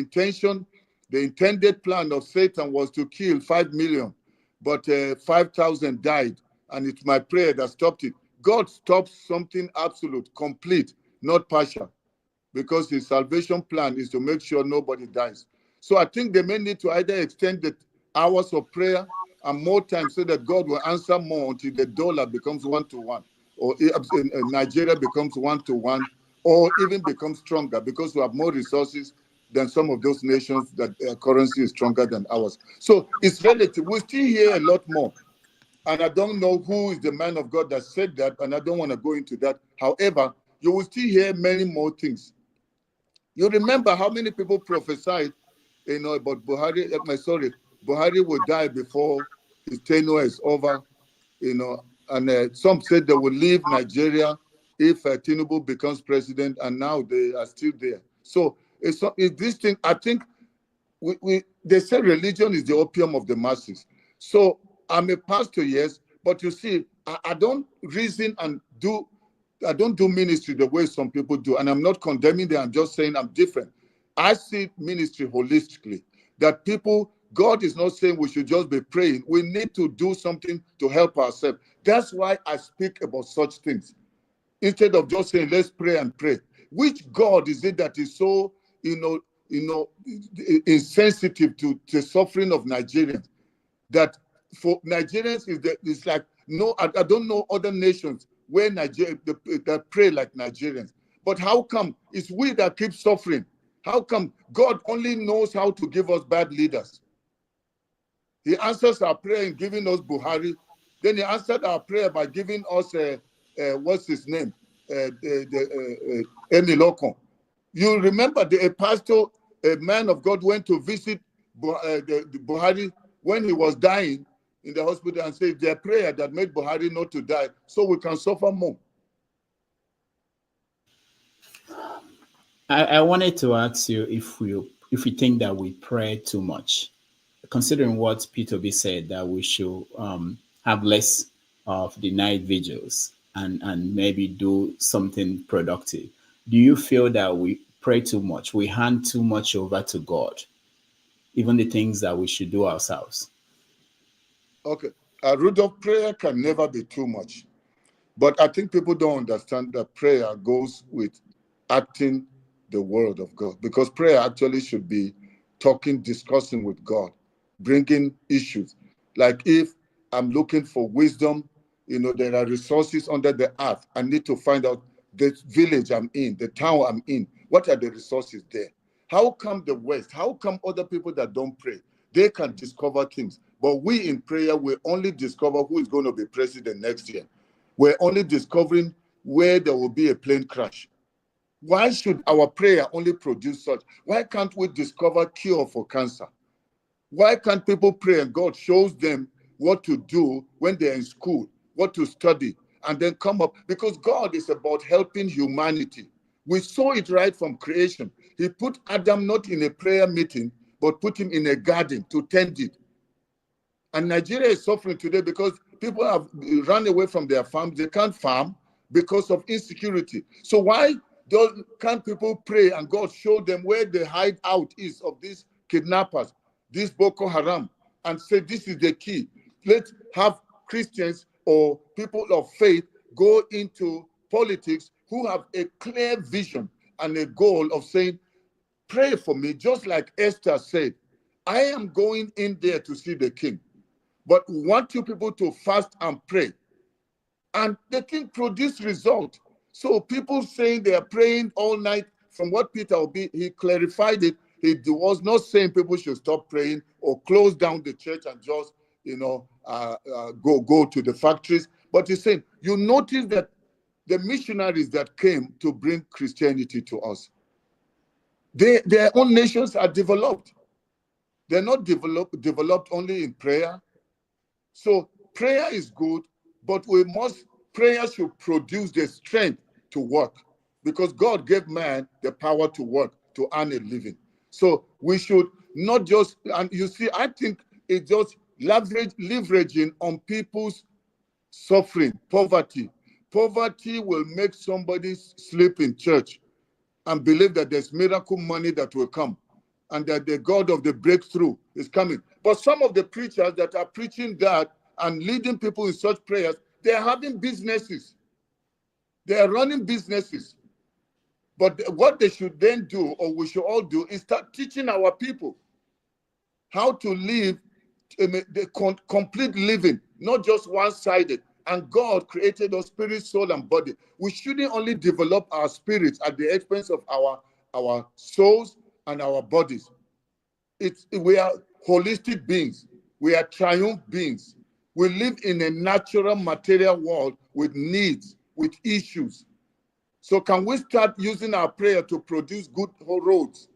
intended plan of Satan was to kill 5 million, but 5,000 died, and it's my prayer that stopped it. God stops something absolute, complete, not partial, because his salvation plan is to make sure nobody dies. So I think they may need to either extend the hours of prayer and more time so that God will answer more until the dollar becomes 1-to-1, or Nigeria becomes 1-to-1, or even becomes stronger because we have more resources than some of those nations that their currency is stronger than ours. So it's relative. We still hear a lot more. And I don't know who is the man of God that said that, and I don't want to go into that. However, you will still hear many more things. You remember how many people prophesied, about Buhari. Buhari will die before his tenure is over, and some said they will leave Nigeria if Tinubu becomes president, and now they are still there. So it's this thing. I think they say religion is the opium of the masses. So I'm a pastor, yes, but you see, I don't reason and do. I don't do ministry the way some people do, and I'm not condemning them. I'm just saying I'm different. I see ministry holistically. That people, God is not saying we should just be praying. We need to do something to help ourselves. That's why I speak about such things. Instead of just saying, let's pray and pray. Which God is it that is so, insensitive to the suffering of Nigerians? That for Nigerians it's like, no, I don't know other nations where Nigeria that pray like Nigerians. But how come it's we that keep suffering? How come God only knows how to give us bad leaders? He answers our prayer in giving us Buhari. Then he answered our prayer by giving us what's his name? Enilokon. You remember a pastor, a man of God, went to visit the Buhari when he was dying in the hospital and said their prayer that made Buhari not to die, so we can suffer more. I wanted to ask you if we think that we pray too much, considering what Peter B said, that we should have less of the night vigils and maybe do something productive. Do you feel that we pray too much? We hand too much over to God, even the things that we should do ourselves? Okay. A Rudolph, prayer can never be too much. But I think people don't understand that prayer goes with acting the word of God. Because prayer actually should be talking, discussing with God, bringing issues. Like if I'm looking for wisdom, there are resources under the earth. I need to find out the village I'm in, the town I'm in. What are the resources there? How come the West? How come other people that don't pray, they can discover things? But we in prayer, we only discover who is going to be president next year. We're only discovering where there will be a plane crash. Why should our prayer only produce such? Why can't we discover cure for cancer? Why can't people pray and God shows them what to do when they're in school, what to study, and then come up? Because God is about helping humanity. We saw it right from creation. He put Adam not in a prayer meeting, but put him in a garden to tend it. And Nigeria is suffering today because people have run away from their farms. They can't farm because of insecurity. So why can't people pray and God show them where the hideout is of these kidnappers, this Boko Haram, and say this is the key? Let's have Christians or people of faith go into politics who have a clear vision and a goal of saying, pray for me, just like Esther said, I am going in there to see the king. But we want you people to fast and pray. And the king produced result. So people saying they are praying all night, from what Peter Obi, he clarified it. He was not saying people should stop praying or close down the church and just, go to the factories. But he's saying, you notice that the missionaries that came to bring Christianity to us, their own nations are developed. They're not developed only in prayer. So prayer is good, but prayer should produce the strength to work, because God gave man the power to work, to earn a living. So we should not just, and you see, I think it's just leveraging on people's suffering, poverty. Poverty will make somebody sleep in church and believe that there's miracle money that will come and that the God of the breakthrough is coming. But some of the preachers that are preaching that and leading people in such prayers, they are having businesses. They are running businesses. But what they should then do, or we should all do, is start teaching our people how to live the complete living, not just one-sided. And God created us spirit, soul, and body. We shouldn't only develop our spirits at the expense of our souls and our bodies. We are holistic beings. We are triumph beings. We live in a natural material world with needs, with issues. So can we start using our prayer to produce good roads,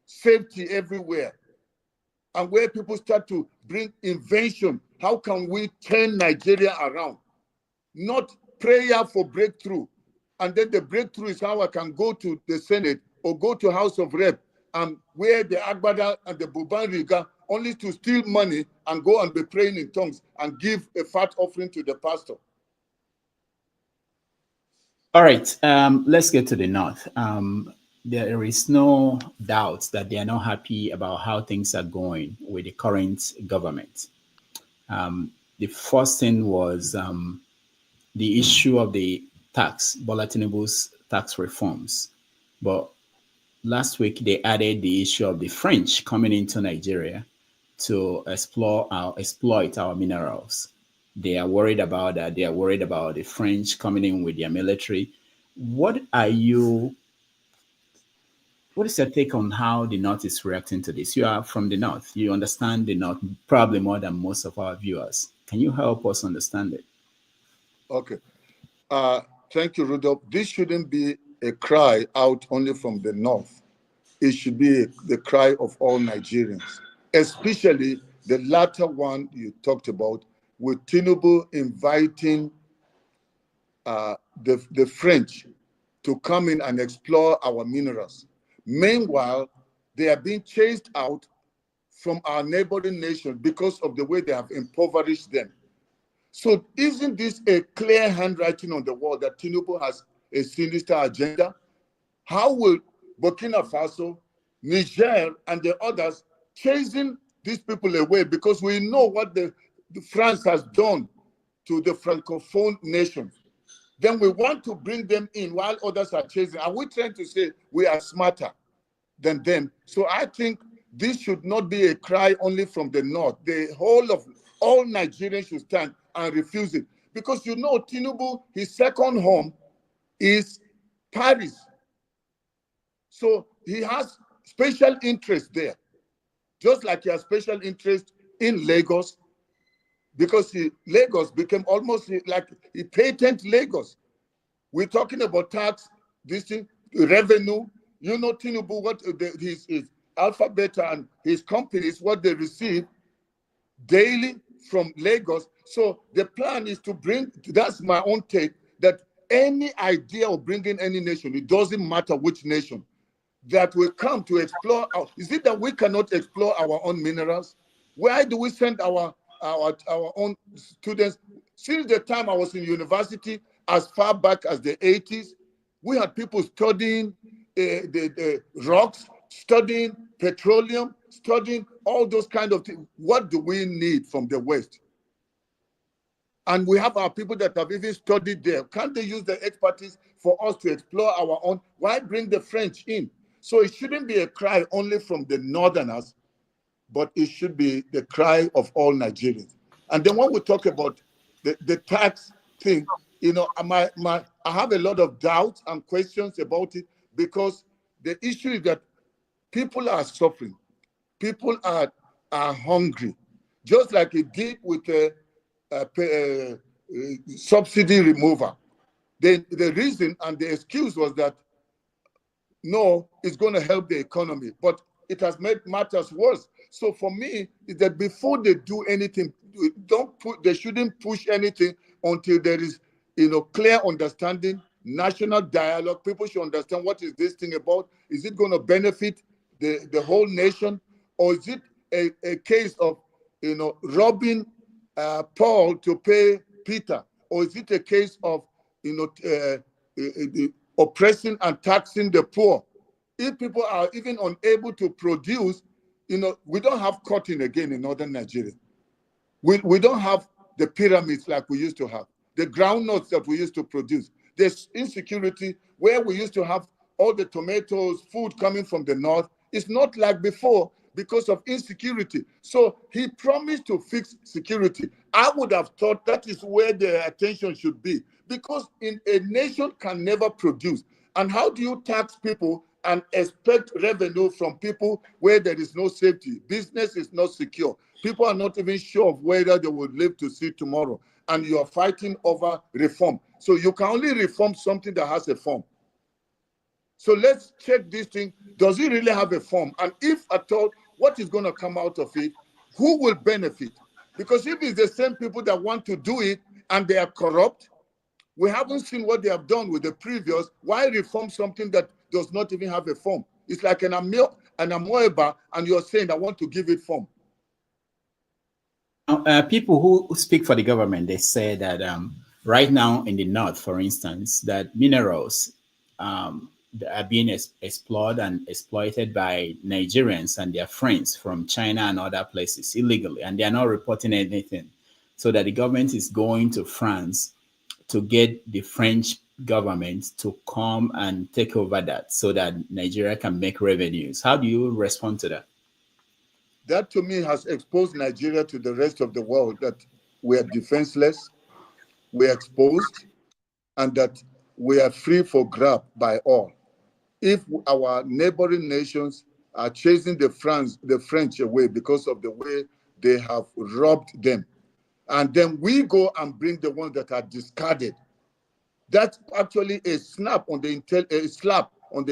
safety everywhere, and where people start to bring invention? How can we turn Nigeria around? Not prayer for breakthrough. And then the breakthrough is how I can go to the Senate or go to House of Rep and wear the Agbada and the Buban Riga only to steal money and go and be praying in tongues and give a fat offering to the pastor. All right, let's get to the North. There is no doubt that they are not happy about how things are going with the current government. The first thing was the issue of the tax, Bola Tinubu's tax reforms. But last week, they added the issue of the French coming into Nigeria to exploit our minerals. They are worried about that. They are worried about the French coming in with their military. What is your take on how the North is reacting to this? You are from the North. You understand the North probably more than most of our viewers. Can you help us understand it? Okay. Thank you, Rudolph. This shouldn't be a cry out only from the North. It should be the cry of all Nigerians, especially the latter one you talked about, with Tinubu inviting the French to come in and explore our minerals. Meanwhile, they are being chased out from our neighboring nations because of the way they have impoverished them. So isn't this a clear handwriting on the wall that Tinubu has a sinister agenda? How will Burkina Faso, Niger, and the others chasing these people away? Because we know what the France has done to the Francophone nations. Then we want to bring them in while others are chasing. Are we trying to say we are smarter than them? So I think this should not be a cry only from the North. The whole of all Nigerians should stand and refuse it. Because you know, Tinubu, his second home is Paris. So he has special interest there. Just like he has special interest in Lagos, because Lagos became almost like he patented Lagos. We're talking about tax, this thing, revenue. You know, Tinubu, what his Alphabet and his companies, what they receive daily from Lagos. So the plan is to bring, that's my own take, that any idea of bringing any nation, it doesn't matter which nation, that will come to explore. Is it that we cannot explore our own minerals? Why do we send our own students? Since the time I was in university, as far back as the 80s, we had people studying the rocks, studying petroleum, studying all those kind of things. What do we need from the West? And we have our people that have even studied there. Can't they use the expertise for us to explore our own? Why bring the French in? So it shouldn't be a cry only from the Northerners, but it should be the cry of all Nigerians. And then when we talk about the tax thing, you know, I have a lot of doubts and questions about it, because the issue is that people are suffering. People are hungry. Just like it did with subsidy removal. The reason and the excuse was that, no, it's going to help the economy, but it has made matters worse. So for me, is that before they do anything, they shouldn't push anything until there is, you know, clear understanding, national dialogue. People should understand, what is this thing about? Is it going to benefit the whole nation, or is it a case of, you know, robbing Paul to pay Peter, or is it a case of, you know, oppressing and taxing the poor? If people are even unable to produce, you know, we don't have cotton again in northern Nigeria. We don't have the pyramids like we used to have, the groundnuts that we used to produce. There's insecurity where we used to have all the tomatoes, food coming from the north. It's not like before because of insecurity. So he promised to fix security. I would have thought that is where the attention should be, because a nation can never produce. And how do you tax people and expect revenue from people where there is no safety? Business is not secure. People are not even sure of whether they will live to see tomorrow. And you are fighting over reform. So you can only reform something that has a form. So let's check this thing. Does it really have a form? And if at all, what is going to come out of it? Who will benefit? Because if it's the same people that want to do it and they are corrupt, We haven't seen what they have done with the previous. Why reform something that does not even have a form? It's like an amoeba, and you're saying, I want to give it form. People who speak for the government, they say that right now in the north, for instance, that minerals are being explored and exploited by Nigerians and their friends from China and other places illegally, and they are not reporting anything. So that the government is going to France to get the French government to come and take over that so that Nigeria can make revenues. How do you respond to that? That to me has exposed Nigeria to the rest of the world, that we are defenseless, we are exposed, and that we are free for grab by all. If our neighboring nations are chasing the French away because of the way they have robbed them, and then we go and bring the ones that are discarded, that's actually a slap on the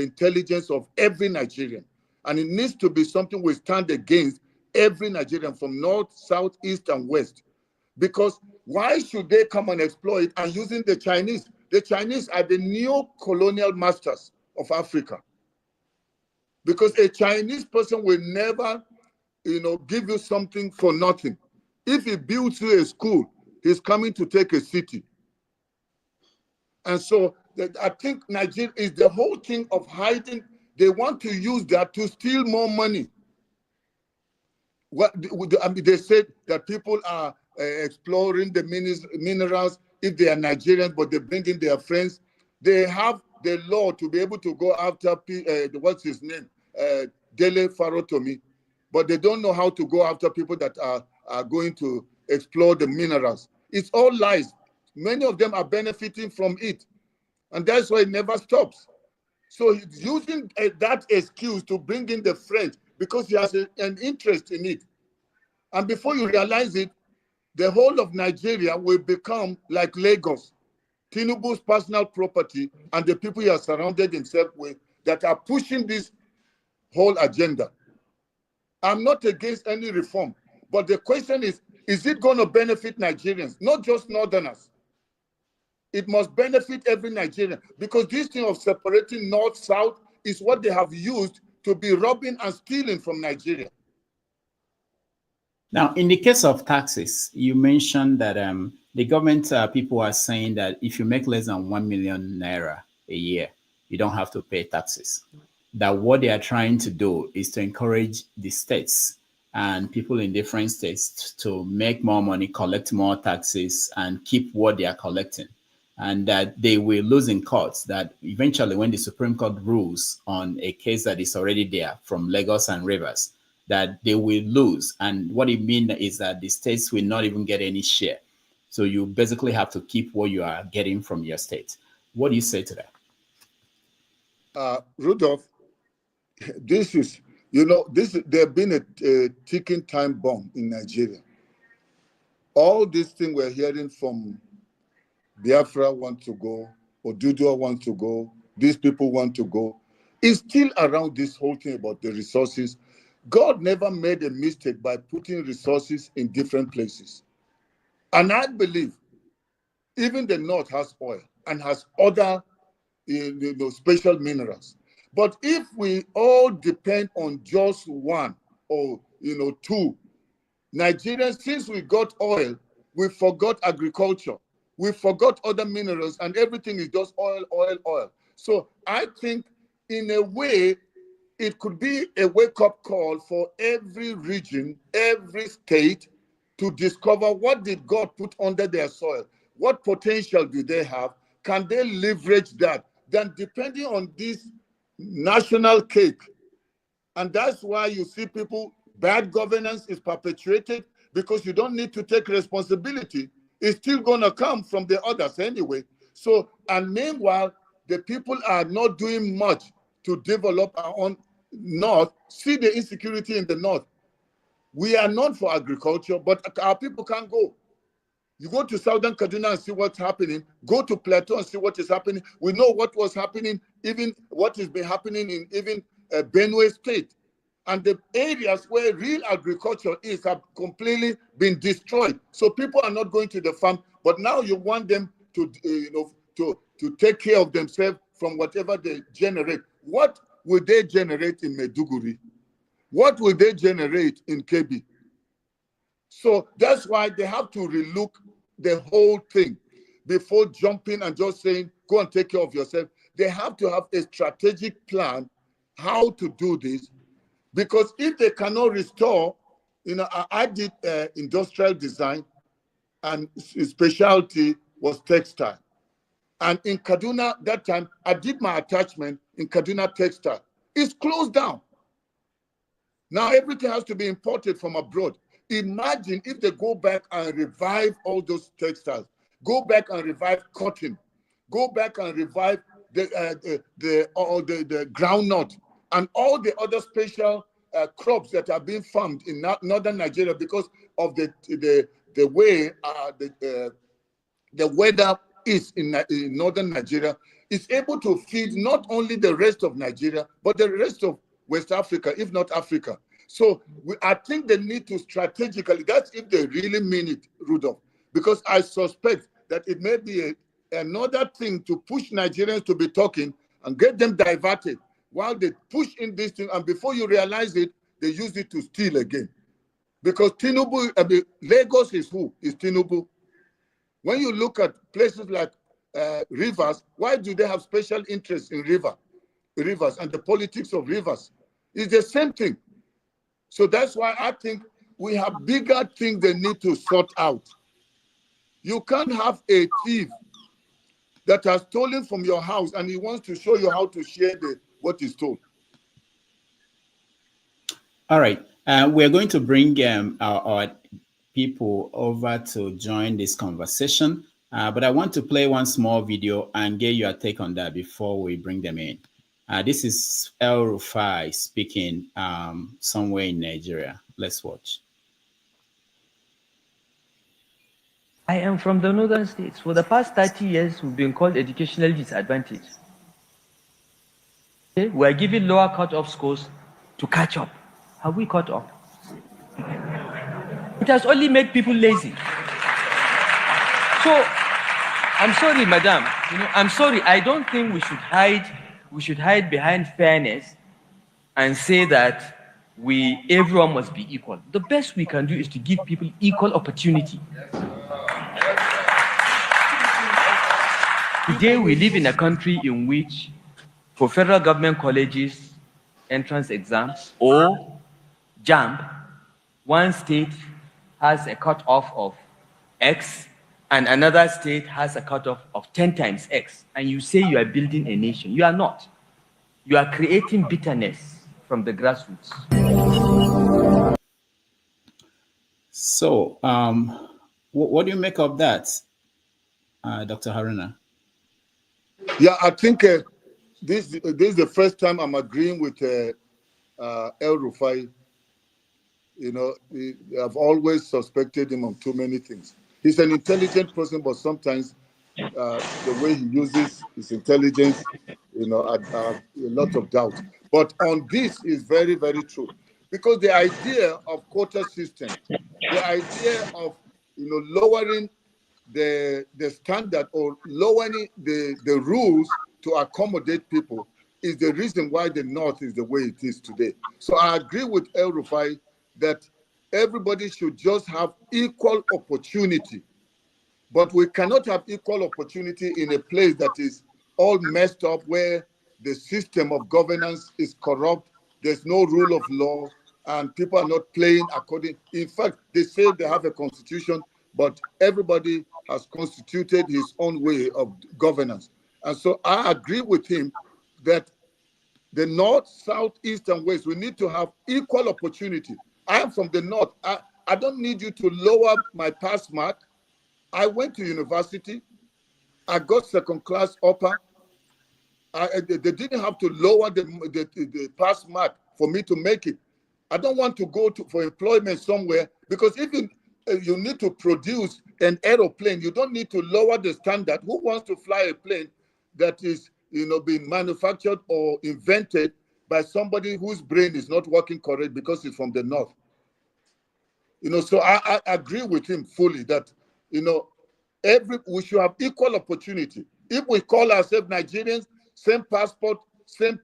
intelligence of every Nigerian. And it needs to be something we stand against every Nigerian from north, south, east, and west. Because why should they come and exploit and using the Chinese? The Chinese are the neo-colonial masters of Africa. Because a Chinese person will never, give you something for nothing. If he builds you a school, he's coming to take a city. And so I think Nigeria is the whole thing of hiding. They want to use that to steal more money. They said that people are exploring the minerals if they are Nigerians, but they bring in their friends. They have the law to be able to go after, what's his name? Dele Farotimi, but they don't know how to go after people that are going to explore the minerals. It's all lies. Many of them are benefiting from it, and that's why it never stops. So he's using that excuse to bring in the French because he has an interest in it. And before you realize it, the whole of Nigeria will become like Lagos, Tinubu's personal property, and the people he has surrounded himself with that are pushing this whole agenda. I'm not against any reform, but the question is it going to benefit Nigerians, not just Northerners? It must benefit every Nigerian, because this thing of separating North, South is what they have used to be robbing and stealing from Nigeria. Now, in the case of taxes, you mentioned that the government people are saying that if you make less than 1 million naira a year, you don't have to pay taxes. That what they are trying to do is to encourage the states and people in different states to make more money, collect more taxes, and keep what they are collecting. And that they will lose in courts, that eventually when the Supreme Court rules on a case that is already there from Lagos and Rivers, that they will lose. And what it means is that the states will not even get any share. So you basically have to keep what you are getting from your state. What do you say to that? Rudolph, this is, there's been a ticking time bomb in Nigeria. All this thing we're hearing from Biafra want to go, Oduduwa want to go, these people want to go, is still around this whole thing about the resources. God never made a mistake by putting resources in different places. And I believe even the North has oil and has other special minerals. But if we all depend on just one or two, Nigerians, since we got oil, we forgot agriculture. We forgot other minerals, and everything is just oil, oil, oil. So I think in a way, it could be a wake-up call for every region, every state to discover what did God put under their soil? What potential do they have? Can they leverage that? Then depending on this national cake. And that's why you see people, bad governance is perpetuated because you don't need to take responsibility. It's still going to come from the others anyway. So, and meanwhile, the people are not doing much to develop our own North. See the insecurity in the North. We are known for agriculture, but our people can't go. You go to Southern Kaduna and see what's happening. Go to Plateau and see what is happening. We know what was happening, even what has been happening in even Benue State. And the areas where real agriculture is have completely been destroyed. So people are not going to the farm, but now you want them to take care of themselves from whatever they generate. What will they generate in Maiduguri? What will they generate in Kebbi? So that's why they have to relook the whole thing before jumping and just saying, go and take care of yourself. They have to have a strategic plan how to do this, because if they cannot restore, I did industrial design, and specialty was textile. And in Kaduna, that time, I did my attachment in Kaduna textile. It's closed down. Now everything has to be imported from abroad. Imagine if they go back and revive all those textiles, go back and revive cotton, go back and revive the groundnut and all the other special crops that are being farmed in northern Nigeria because of the way the weather is in northern Nigeria. Is able to feed not only the rest of Nigeria, but the rest of West Africa, if not Africa. So I think they need to strategically, that's if they really mean it, Rudolph, because I suspect that it may be another thing to push Nigerians to be talking and get them diverted while they push in this thing, and before you realize it, they use it to steal again. Because Tinubu, Lagos is who? Is Tinubu. When you look at places like rivers, why do they have special interest in rivers and the politics of rivers? It's the same thing. So that's why I think we have bigger things they need to sort out. You can't have a thief that has stolen from your house and he wants to show you how to share what he stole. All right. We're going to bring our people over to join this conversation. But I want to play one small video and get your take on that before we bring them in. This is El Rufai speaking somewhere in Nigeria. Let's watch. I am from the northern states. For the past 30 years, we've been called educationally disadvantaged. Okay? We are given lower cut-off scores to catch up. Have we caught up? It has only made people lazy. So, I'm sorry, madam. I'm sorry. I don't think we should hide behind fairness and say that everyone must be equal. The best we can do is to give people equal opportunity. Today, we live in a country in which, for federal government colleges, entrance exams, or JAMB, one state has a cutoff of X, and another state has a cutoff of 10 times X, and you say you are building a nation. You are not. You are creating bitterness from the grassroots. So, what do you make of that, Dr. Haruna? Yeah, I think this is the first time I'm agreeing with El Rufai. I've always suspected him of too many things. He's an intelligent person, but sometimes the way he uses his intelligence, I have a lot of doubt. But on this is very, very true. Because the idea of quota system, the idea of lowering the standard or lowering the rules to accommodate people is the reason why the North is the way it is today. So I agree with El Rufai that everybody should just have equal opportunity. But we cannot have equal opportunity in a place that is all messed up, where the system of governance is corrupt, there's no rule of law, and people are not playing according. In fact, they say they have a constitution, but everybody has constituted his own way of governance. And so I agree with him that the North, South, East, and West, we need to have equal opportunity. I am from the North. I don't need you to lower my pass mark. I went to university. I got second class upper. They didn't have to lower the pass mark for me to make it. I don't want to go for employment somewhere, because if you need to produce an aeroplane, you don't need to lower the standard. Who wants to fly a plane that is being manufactured or invented by somebody whose brain is not working correct because it's from the North? So I agree with him fully that We should have equal opportunity. If we call ourselves Nigerians, same passport, same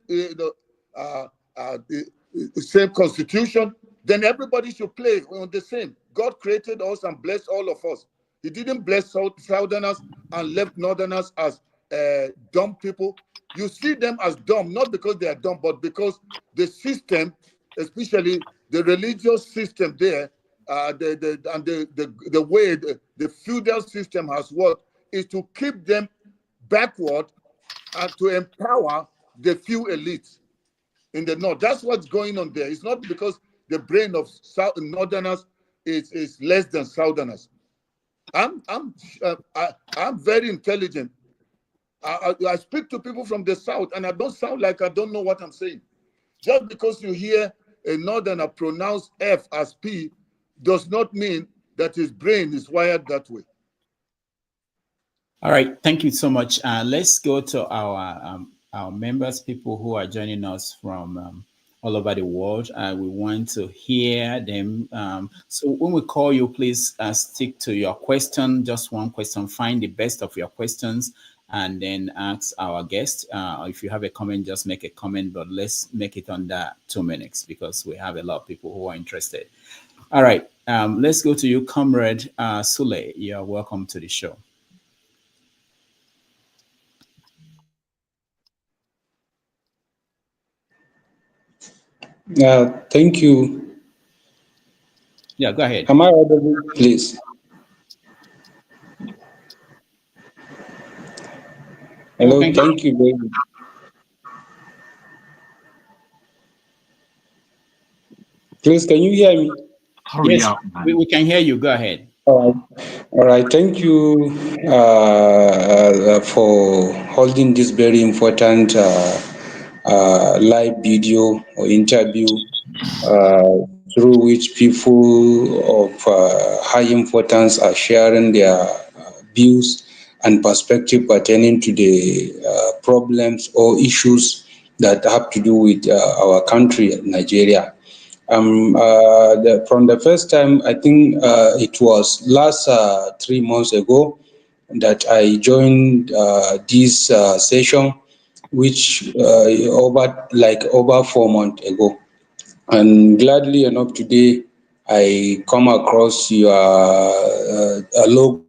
same constitution, then everybody should play on the same. God created us and blessed all of us. He didn't bless Southerners and left Northerners as dumb people. You see them as dumb, not because they are dumb, but because the system, especially the religious system there, the way the feudal system has worked, is to keep them backward and to empower the few elites in the north. That's what's going on there. It's not because the brain of northerners is less than southerners. I'm very intelligent. I speak to people from the south, and I don't sound like I don't know what I'm saying. Just because you hear a northerner pronounce F as P does not mean that his brain is wired that way. All right, thank you so much. Let's go to our members, people who are joining us from all over the world. We want to hear them. So when we call you, please stick to your question, just one question. Find the best of your questions and then ask our guest. If you have a comment, just make a comment, but let's make it under 2 minutes because we have a lot of people who are interested. All right, let's go to you, Comrade Sule. You're welcome to the show. Thank you. Yeah, go ahead. Am I audible, please? Hello, thank you very much. Please, can you hear me? Yes, we can hear you. Go ahead. All right. Thank you for holding this very important live video or interview through which people of high importance are sharing their views and perspective pertaining to the problems or issues that have to do with our country, Nigeria. From the first time, I think it was last 3 months ago that I joined this session, which over 4 months ago. And gladly enough, today I come across your logo.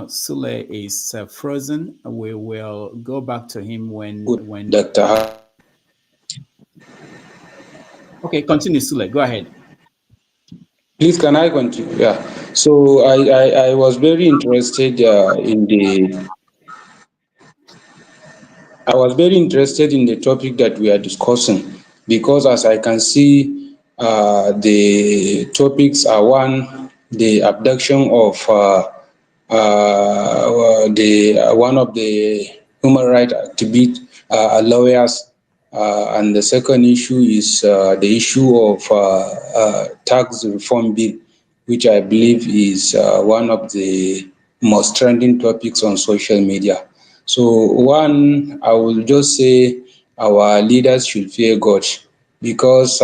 Sule is frozen. We will go back to him when Dr. Okay, continue, Sule. Go ahead. Please, can I continue? Yeah. So I was very interested in the. I was very interested in the topic that we are discussing because, as I can see, the topics are one, the abduction of one of the human rights activists, lawyers, and the second issue is the issue of tax reform bill, which I believe is one of the most trending topics on social media. So one, I will just say our leaders should fear God because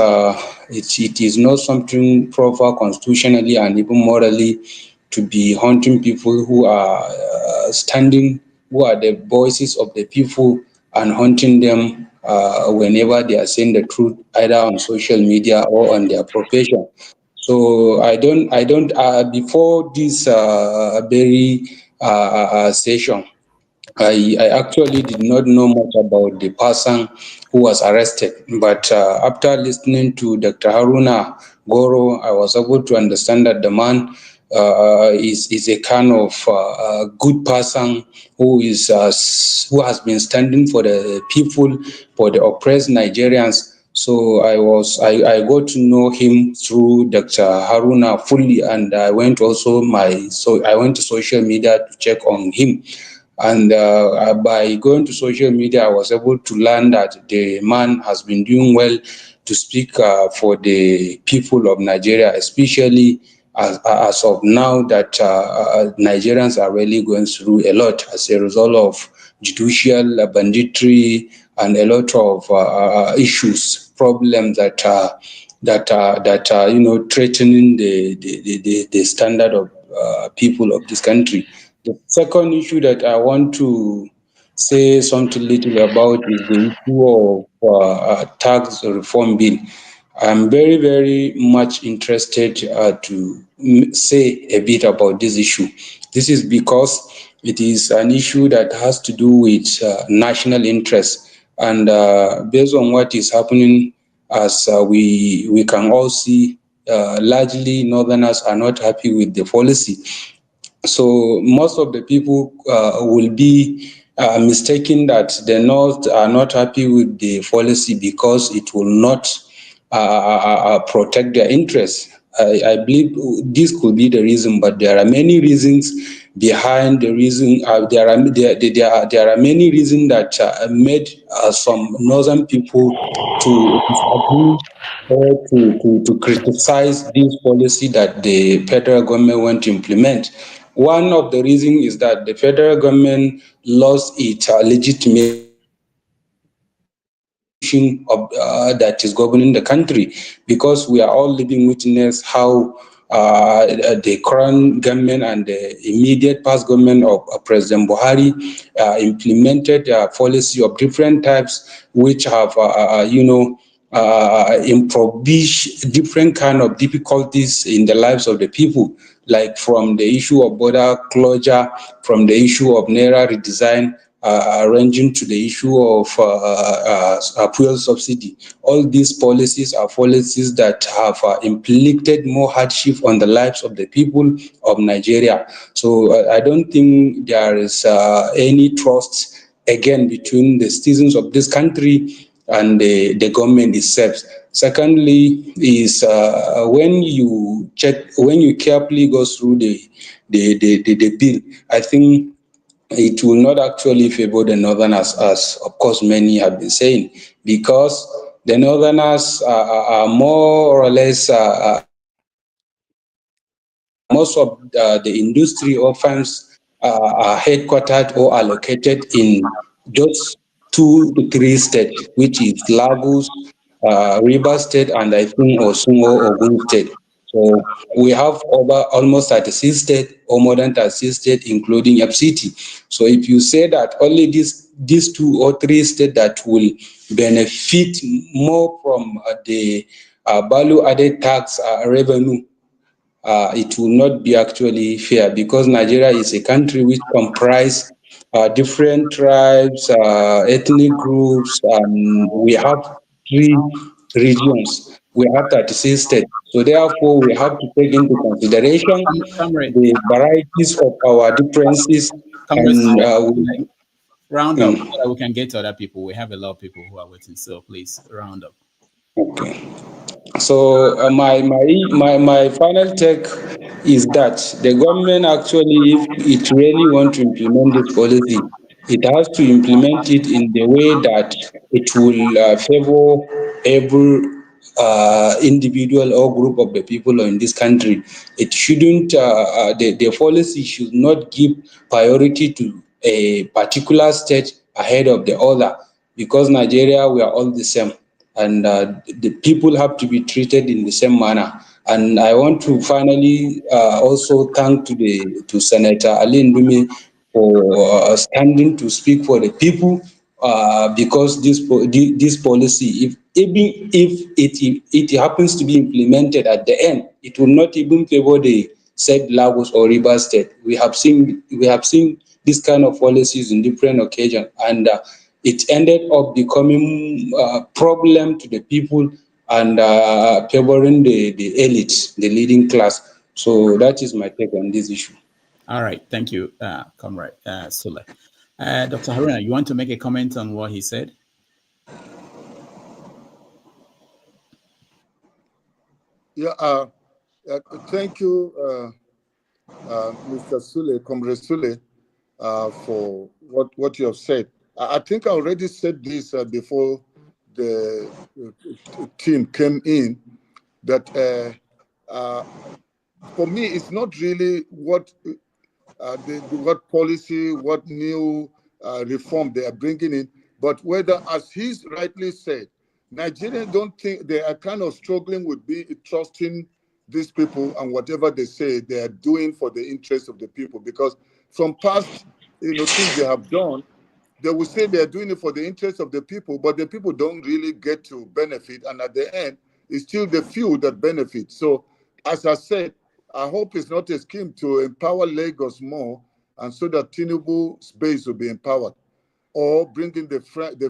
it is not something proper constitutionally and even morally to be hunting people who are who are the voices of the people and hunting them whenever they are saying the truth, either on social media or on their profession. So I don't, before this very session, I actually did not know much about the person who was arrested, but after listening to Dr. Haruna Goroh, I was able to understand that the man is a kind of good person who has been standing for the people, for the oppressed Nigerians. So I got to know him through Dr. Haruna fully, and I went to social media to check on him. And by going to social media, I was able to learn that the man has been doing well to speak for the people of Nigeria, especially as of now that Nigerians are really going through a lot as a result of judicial banditry and a lot of issues problems that are threatening the standard of people of this country. The second issue that I want to say something little about is the issue of tax reform bill. I'm very, very much interested to say a bit about this issue. This is because it is an issue that has to do with national interest, and based on what is happening, as we can all see, largely Northerners are not happy with the policy. So most of the people will be mistaken that the North are not happy with the policy because it will not protect their interests. I believe this could be the reason, but there are many reasons behind the reason. There are many reasons that made some northern people to disagree or to criticize this policy that the federal government want to implement. One of the reasons is that the federal government lost its legitimacy of that is governing the country, because we are all living witness how the current government and the immediate past government of President Buhari implemented a policy of different types, which have improvised different kind of difficulties in the lives of the people, like from the issue of border closure, from the issue of Naira redesign, ranging to the issue of fuel subsidy. All these policies are policies that have inflicted more hardship on the lives of the people of Nigeria. So I don't think there is any trust again between the citizens of this country and the government itself. Secondly, is when you carefully go through the bill, I think it will not actually favor the Northerners, as of course many have been saying, because the Northerners are more or less most of the industry or firms are headquartered or allocated in just 2 to 3 states, which is Lagos, Rivers State, and I think Osun or Ogun State. So we have over almost 36 states or more than 36 states, including FCT. So if you say that only these 2 or 3 states that will benefit more from the value-added tax revenue, it will not be actually fair, because Nigeria is a country which comprises different tribes, ethnic groups, and we have 3 regions. We have 36 states. So therefore, we have to take into consideration Comrade, the varieties of our differences, Comrade, and round up so that we can get to other people. We have a lot of people who are waiting, so please round up. okay. So my final take is that the government actually, if it really want to implement this policy, it has to implement it in the way that it will favor every individual or group of the people in this country. It shouldn't, the policy should not give priority to a particular state ahead of the other, because Nigeria, we are all the same, and the people have to be treated in the same manner. And I want to finally also thank to Senator Ali Ndume for standing to speak for the people, because this policy, even if it happens to be implemented at the end, it will not even favor the said Lagos or Rivers State. We have seen this kind of policies in different occasions, and it ended up becoming a problem to the people and favoring the elite, the leading class. So that is my take on this issue. All right, thank you, Comrade Sule. Dr. Haruna, you want to make a comment on what he said? Yeah, thank you, Mr. Sule, Comrade Sule, for what you have said. I think I already said this before the team came in, that for me, it's not really what policy, what new reform they are bringing in, but whether, as he's rightly said, Nigerians don't think, they are kind of struggling with trusting these people and whatever they say they are doing for the interest of the people, because from past things they have done, they will say they are doing it for the interest of the people, but the people don't really get to benefit, and at the end it's still the few that benefit. So as I said, I hope it's not a scheme to empower Lagos more, and so that Tinubu's base will be empowered, or bringing the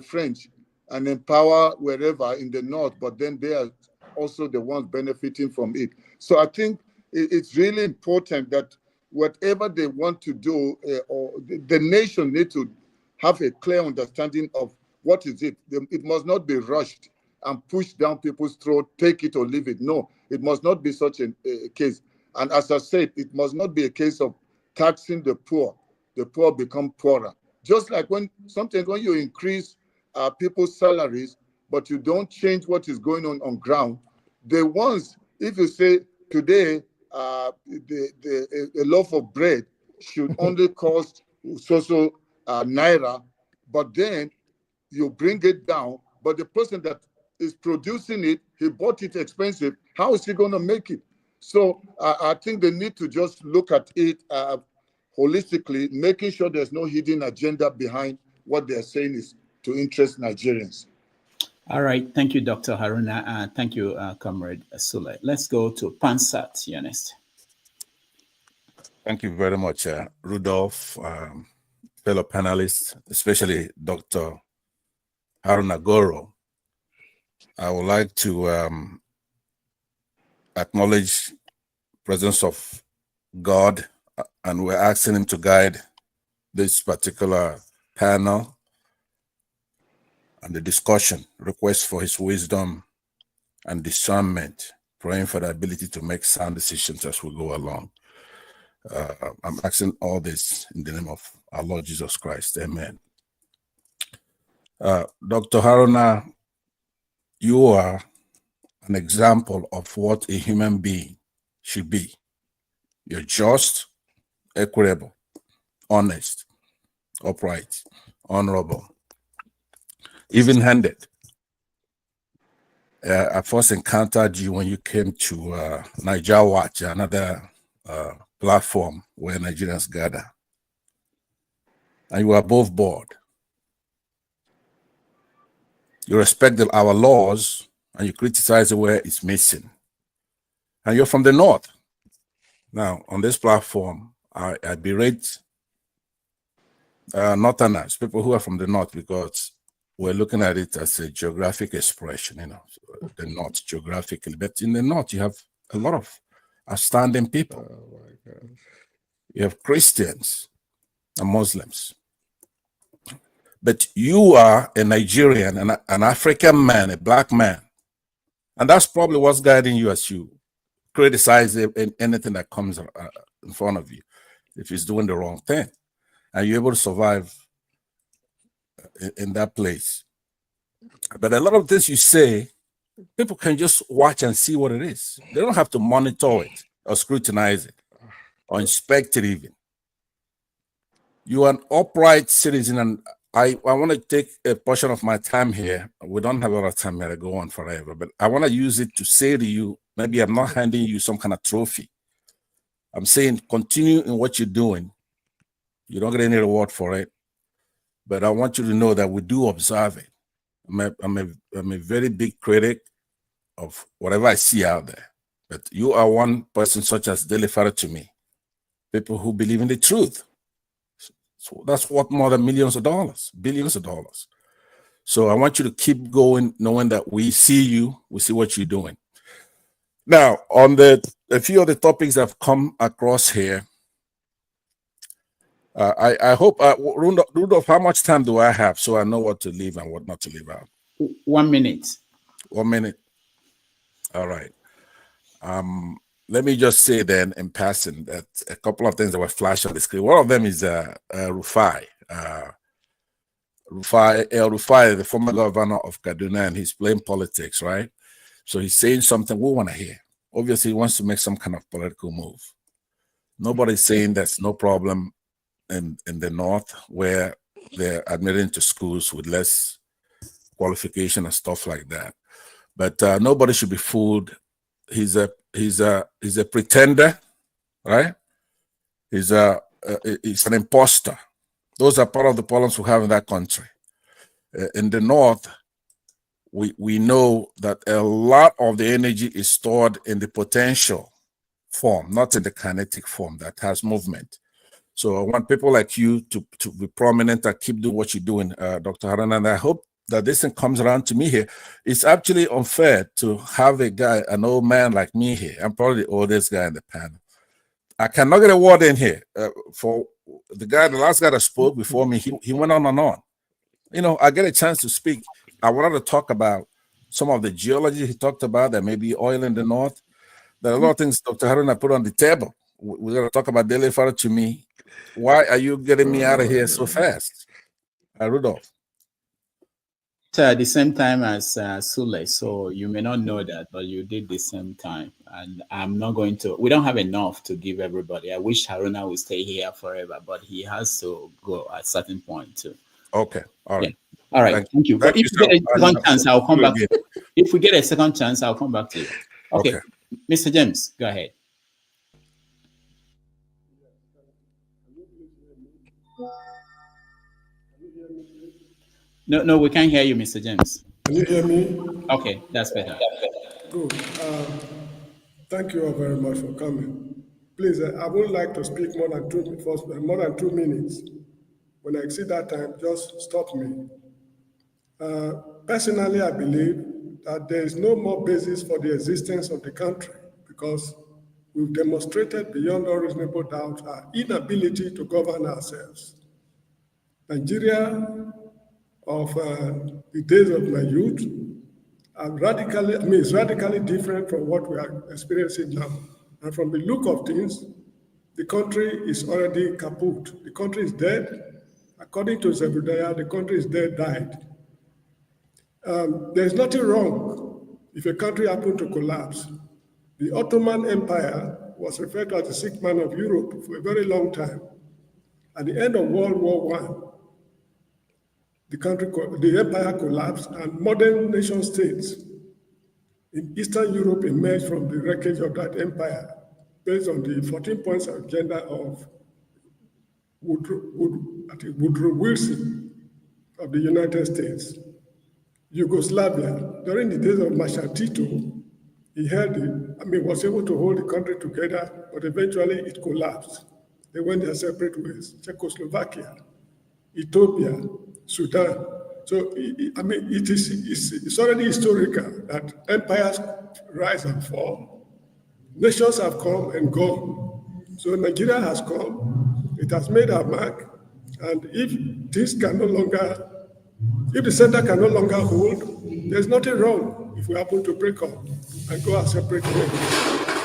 French and empower wherever in the north, but then they are also the ones benefiting from it. So I think it's really important that whatever they want to do, or the nation need to have a clear understanding of what is it. It must not be rushed and pushed down people's throat, take it or leave it. No, it must not be such a case. And as I said, it must not be a case of taxing the poor become poorer. Just like sometimes when you increase people's salaries, but you don't change what is going on ground, the ones, if you say today a loaf of bread should only cost so naira, but then you bring it down, but the person that is producing it, he bought it expensive, how is he going to make it? So I think they need to just look at it holistically, making sure there's no hidden agenda behind what they're saying is to interest Nigerians. All right. Thank you, Dr. Haruna. Thank you, Comrade Sule. Let's go to Pansat, Ernest. Thank you very much, Rudolph, fellow panelists, especially Dr. Haruna Goroh. I would like to acknowledge the presence of God, and we're asking him to guide this particular panel and the discussion, request for his wisdom and discernment, praying for the ability to make sound decisions as we go along. I'm asking all this in the name of our Lord Jesus Christ. Amen. Dr. Haruna, you are an example of what a human being should be. You're just, equitable, honest, upright, honorable, even-handed. I first encountered you when you came to Niger Watch, another platform where Nigerians gather. And you were above board. You respect our laws, and you criticize where it's missing. And you're from the north. Now, on this platform, I berate Northerners, people who are from the north, because we're looking at it as a geographic expression, the north geographically. But in the north, you have a lot of outstanding people. Oh my God. You have Christians and Muslims. But you are a Nigerian, an African man, a black man. And that's probably what's guiding you as you criticize anything that comes in front of you, if it's doing the wrong thing. And you're able to survive in that place. But a lot of things you say, people can just watch and see what it is. They don't have to monitor it or scrutinize it or inspect it even. You are an upright citizen, and I want to take a portion of my time here. We don't have a lot of time here to go on forever, but I want to use it to say to you, maybe I'm not handing you some kind of trophy. I'm saying continue in what you're doing. You don't get any reward for it, but I want you to know that we do observe it. I'm a very big critic of whatever I see out there. But you are one person such as Dele Farotimi, people who believe in the truth. So that's worth more than millions of dollars, billions of dollars. So I want you to keep going, knowing that we see you, we see what you're doing. Now, on a few of the topics that have come across here, I hope, Rudolph, how much time do I have so I know what to leave and what not to leave out? 1 minute. 1 minute. All right. Let me just say then in passing that a couple of things that were flashed on the screen. One of them is Rufai. Rufai, the former governor of Kaduna, and he's playing politics, right? So he's saying something we want to hear. Obviously, he wants to make some kind of political move. Nobody's saying there's no problem in the north where they're admitting to schools with less qualification and stuff like that. But nobody should be fooled. He's a pretender, right? He's an imposter. Those are part of the problems we have in that country. In the North, we know that a lot of the energy is stored in the potential form, not in the kinetic form that has movement. So I want people like you to be prominent and keep doing what you're doing, Dr. Haruna, and I hope that this thing comes around to me here. It's actually unfair to have an old man like me here. I'm probably the oldest guy in the panel. I cannot get a word in here. For the last guy that spoke before me, he went on and on. You know, I get a chance to speak. I wanted to talk about some of the geology he talked about, that may be oil in the North. There are a lot of things Dr. Haruna put on the table. We're going to talk about Dele Farotimi. Why are you getting me out of here so fast? Rudolph. At the same time as Sule, so you may not know that, but you did the same time. And I'm not going to, we don't have enough to give everybody. I wish Haruna would stay here forever, but he has to go at a certain point too. Okay, all right. Yeah. All right, thank you. But if we get a second chance, I'll come back. If we get a second chance, I'll come back to you. Okay. Mr. James, go ahead. No, we can't hear you, Mr. James. Can you hear me? Okay, that's better. Good. Thank you all very much for coming. Please, I would like to speak more than 2 minutes. When I exceed that time, just stop me. Personally, I believe that there is no more basis for the existence of the country because we've demonstrated beyond all reasonable doubt our inability to govern ourselves. Nigeria of the days of my youth is radically different from what we are experiencing now. And from the look of things, the country is already kaput. The country is dead. According to Zebediah, the country is dead, died. There's nothing wrong if a country happened to collapse. The Ottoman Empire was referred to as the sick man of Europe for a very long time. At the end of World War I, the empire collapsed and modern nation states in Eastern Europe emerged from the wreckage of that empire based on the 14 points agenda of Woodrow Wilson of the United States. Yugoslavia, during the days of Marshal Tito, was able to hold the country together, but eventually it collapsed. They went their separate ways. Czechoslovakia, Ethiopia, Sudan. So, it's already historical that empires rise and fall. Nations have come and gone. So Nigeria has come, it has made our mark, and if the center can no longer hold, there's nothing wrong if we happen to break up and go our separate ways.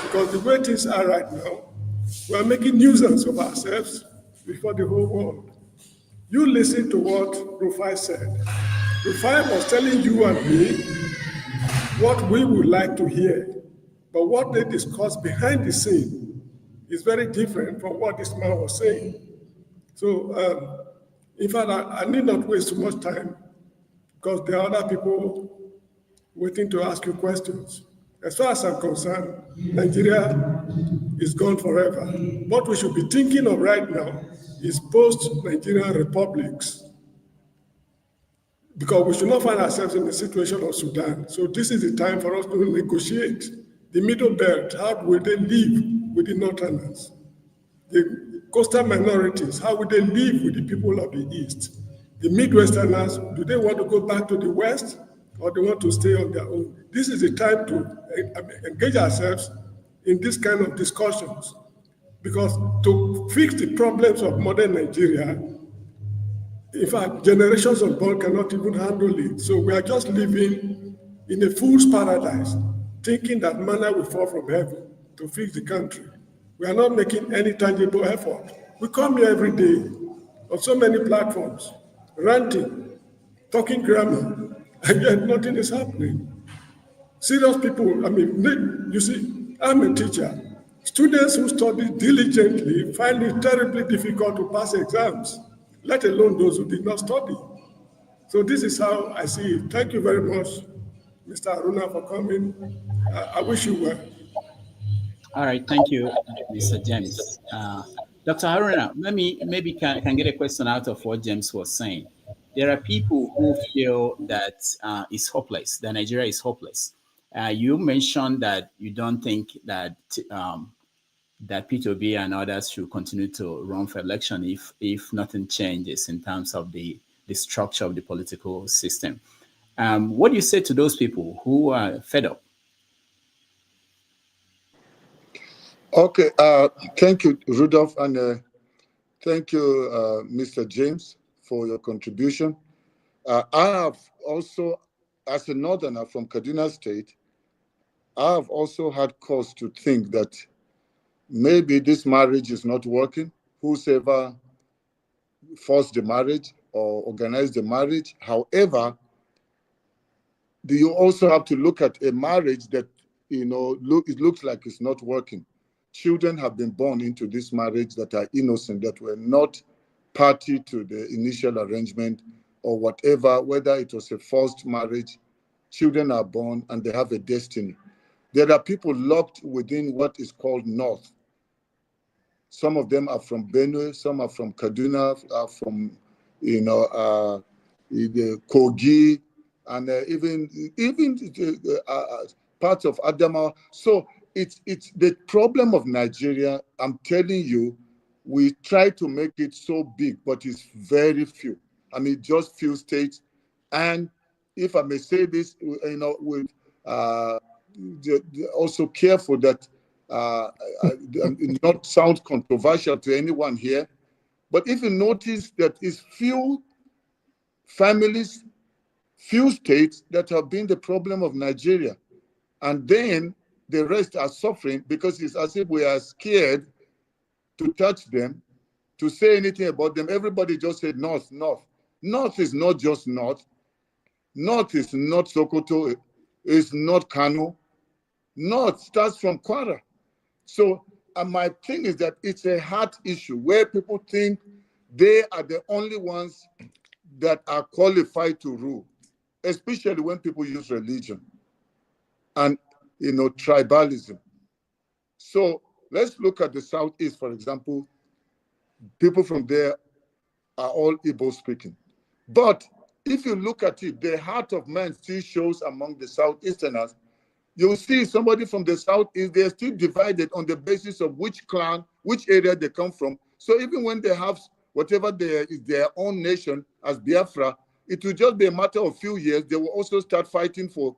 Because the way things are right now, we are making nuisance of ourselves before the whole world. You listen to what Rufai said. Rufai was telling you and me what we would like to hear, but what they discussed behind the scene is very different from what this man was saying. So, in fact, I need not waste too much time because there are other people waiting to ask you questions. As far as I'm concerned, Nigeria is gone forever. What we should be thinking of right now is post-Nigerian republics, because we should not find ourselves in the situation of Sudan. So this is the time for us to negotiate. The Middle Belt, how will they live with the Northerners? The coastal minorities, how will they live with the people of the East? The Midwesterners, do they want to go back to the West or they want to stay on their own? This is the time to engage ourselves in this kind of discussions, because to fix the problems of modern Nigeria, in fact, generations unborn cannot even handle it. So we are just living in a fool's paradise, thinking that manna will fall from heaven to fix the country. We are not making any tangible effort. We come here every day on so many platforms, ranting, talking grammar, and yet nothing is happening. Serious people, you see, I'm a teacher. Students who study diligently find it terribly difficult to pass exams, let alone those who did not study. So this is how I see it. Thank you very much, Mr. Haruna, for coming. I wish you well. All right, thank you, Mr. James. Dr. Haruna, let me maybe can get a question out of what James was saying. There are people who feel that it's hopeless, that Nigeria is hopeless. You mentioned that you don't think that that P2B and others should continue to run for election if nothing changes in terms of the structure of the political system. What do you say to those people who are fed up? Okay, thank you, Rudolph, and thank you, Mr. James, for your contribution. I have also, as a northerner from Kaduna State, I have also had cause to think that maybe this marriage is not working. Whosoever forced the marriage or organized the marriage. However, do you also have to look at a marriage that, it looks like it's not working? Children have been born into this marriage that are innocent, that were not party to the initial arrangement or whatever, whether it was a forced marriage. Children are born and they have a destiny. There are people locked within what is called North. Some of them are from Benue, some are from Kaduna, are from, Kogi, and even parts of Adamawa. So it's the problem of Nigeria. I'm telling you, we try to make it so big, but it's very few. I mean, just few states. And if I may say this, with also careful that not sound controversial to anyone here, but if you notice that it's few families, few states that have been the problem of Nigeria, and then the rest are suffering because it's as if we are scared to touch them, to say anything about them. Everybody just said North, North. North is not just North. North is not Sokoto, it's not Kano. North starts from Kwara. So my thing is that it's a heart issue where people think they are the only ones that are qualified to rule, especially when people use religion and tribalism. So let's look at the Southeast, for example. People from there are all Igbo speaking. But if you look at it, the heart of man still shows among the Southeasterners. You'll see somebody from the Southeast, they're still divided on the basis of which clan, which area they come from. So even when they have whatever is their own nation as Biafra, it will just be a matter of few years. They will also start fighting for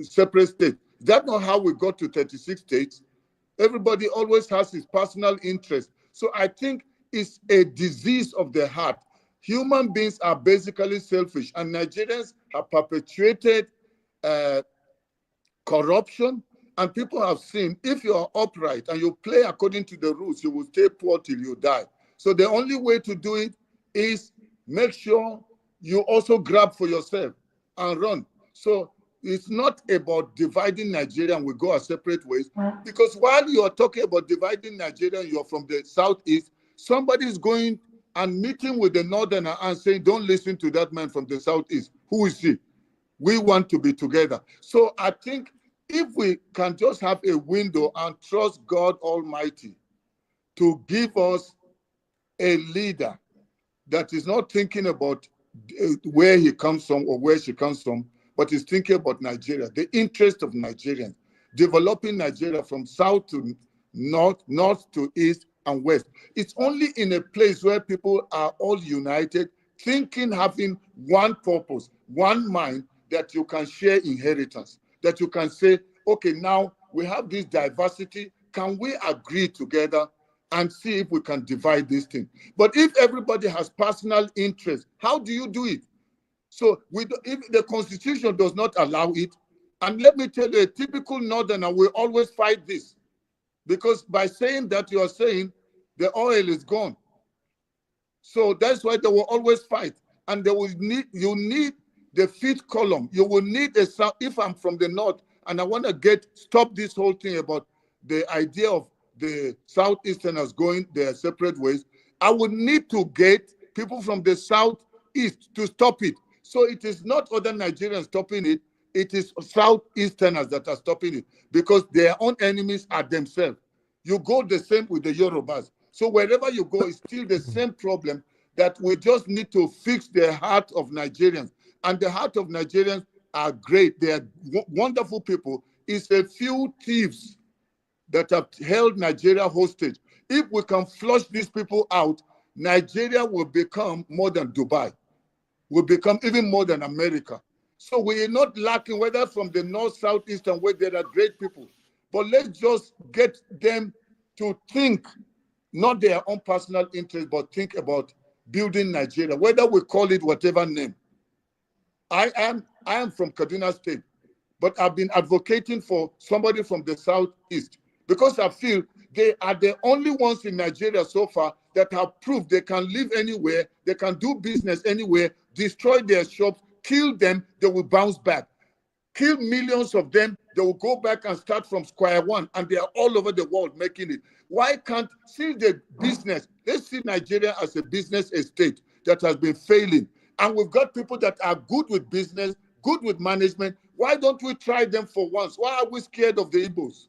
separate states. That's not how we got to 36 states. Everybody always has his personal interest. So I think it's a disease of the heart. Human beings are basically selfish, and Nigerians have perpetuated corruption, and people have seen if you are upright and you play according to the rules, you will stay poor till you die. So the only way to do it is make sure you also grab for yourself and run. So it's not about dividing Nigeria and we go our separate ways, because while you are talking about dividing Nigeria, you're from the Southeast, somebody is going and meeting with the Northerner and saying, don't listen to that man from the Southeast. Who is he? We want to be together. So I think if we can just have a window and trust God Almighty to give us a leader that is not thinking about where he comes from or where she comes from, but is thinking about Nigeria, the interest of Nigerians, developing Nigeria from south to north, north to east and west. It's only in a place where people are all united, thinking, having one purpose, one mind, that you can share inheritance, that you can say, okay, now we have this diversity. Can we agree together and see if we can divide this thing? But if everybody has personal interest, how do you do it? So if the Constitution does not allow it, and let me tell you, a typical Northerner will always fight this, because by saying that, you are saying the oil is gone. So that's why they will always fight. And you need the fifth column. You will need if I'm from the north and I want to stop this whole thing about the idea of the Southeasterners going their separate ways, I would need to get people from the Southeast to stop it. So it is not other Nigerians stopping it. It is Southeasterners that are stopping it because their own enemies are themselves. You go the same with the Yorubas. So wherever you go, it's still the same problem that we just need to fix the heart of Nigerians. And the heart of Nigerians are great. They are wonderful people. It's a few thieves that have held Nigeria hostage. If we can flush these people out, Nigeria will become more than Dubai, will become even more than America. So we are not lacking, whether from the north, south, east, and west, there are great people. But let's just get them to think, not their own personal interest, but think about building Nigeria, whether we call it whatever name. I am from Kaduna State, but I've been advocating for somebody from the southeast because I feel they are the only ones in Nigeria so far that have proved they can live anywhere, they can do business anywhere, destroy their shops, kill them, they will bounce back. Kill millions of them, they will go back and start from square one, and they are all over the world making it. Why can't, see the business, let's see Nigeria as a business estate that has been failing. And we've got people that are good with business, good with management. Why don't we try them for once? Why are we scared of the Igbos?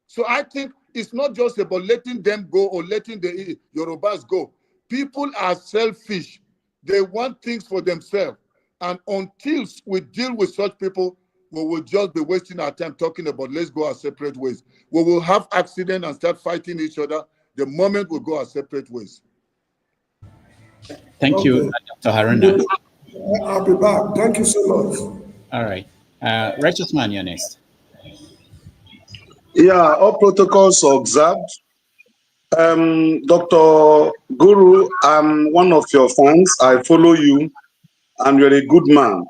So I think it's not just about letting them go or letting the Yorubas go. People are selfish. They want things for themselves. And until we deal with such people, we will just be wasting our time talking about let's go our separate ways. We will have accidents and start fighting each other the moment we go our separate ways. Thank you, Dr. Haruna. I'll be back. Thank you so much. All right. Righteous Man, you're next. Yeah, all protocols are observed. Dr. Guru, I'm one of your fans. I follow you, and you're a good man.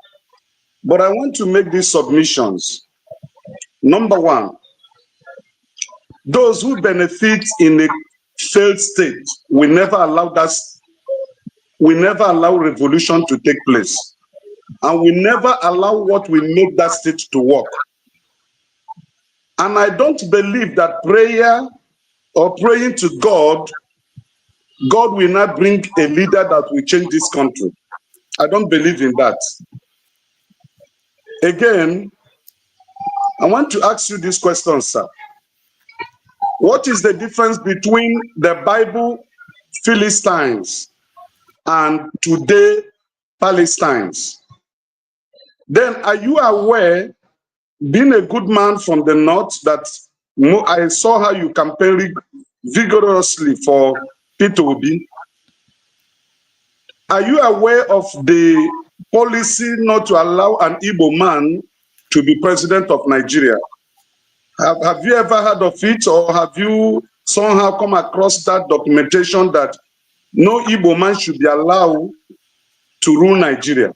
But I want to make these submissions. Number one, those who benefit in a failed state will never allow that. We never allow revolution to take place, and we never allow what will make that state to work. And I don't believe that prayer or praying to God will not bring a leader that will change this country. I don't believe in that. Again, I want to ask you this question, sir. What is the difference between the Bible Philistines and today Palestines? Then are you aware, being a good man from the north, that I saw how you campaigned vigorously for Peter Obi? Are you aware of the policy not to allow an Igbo man to be president of Nigeria? Have you ever heard of it, or have you somehow come across that documentation that no Igbo man should be allowed to rule Nigeria?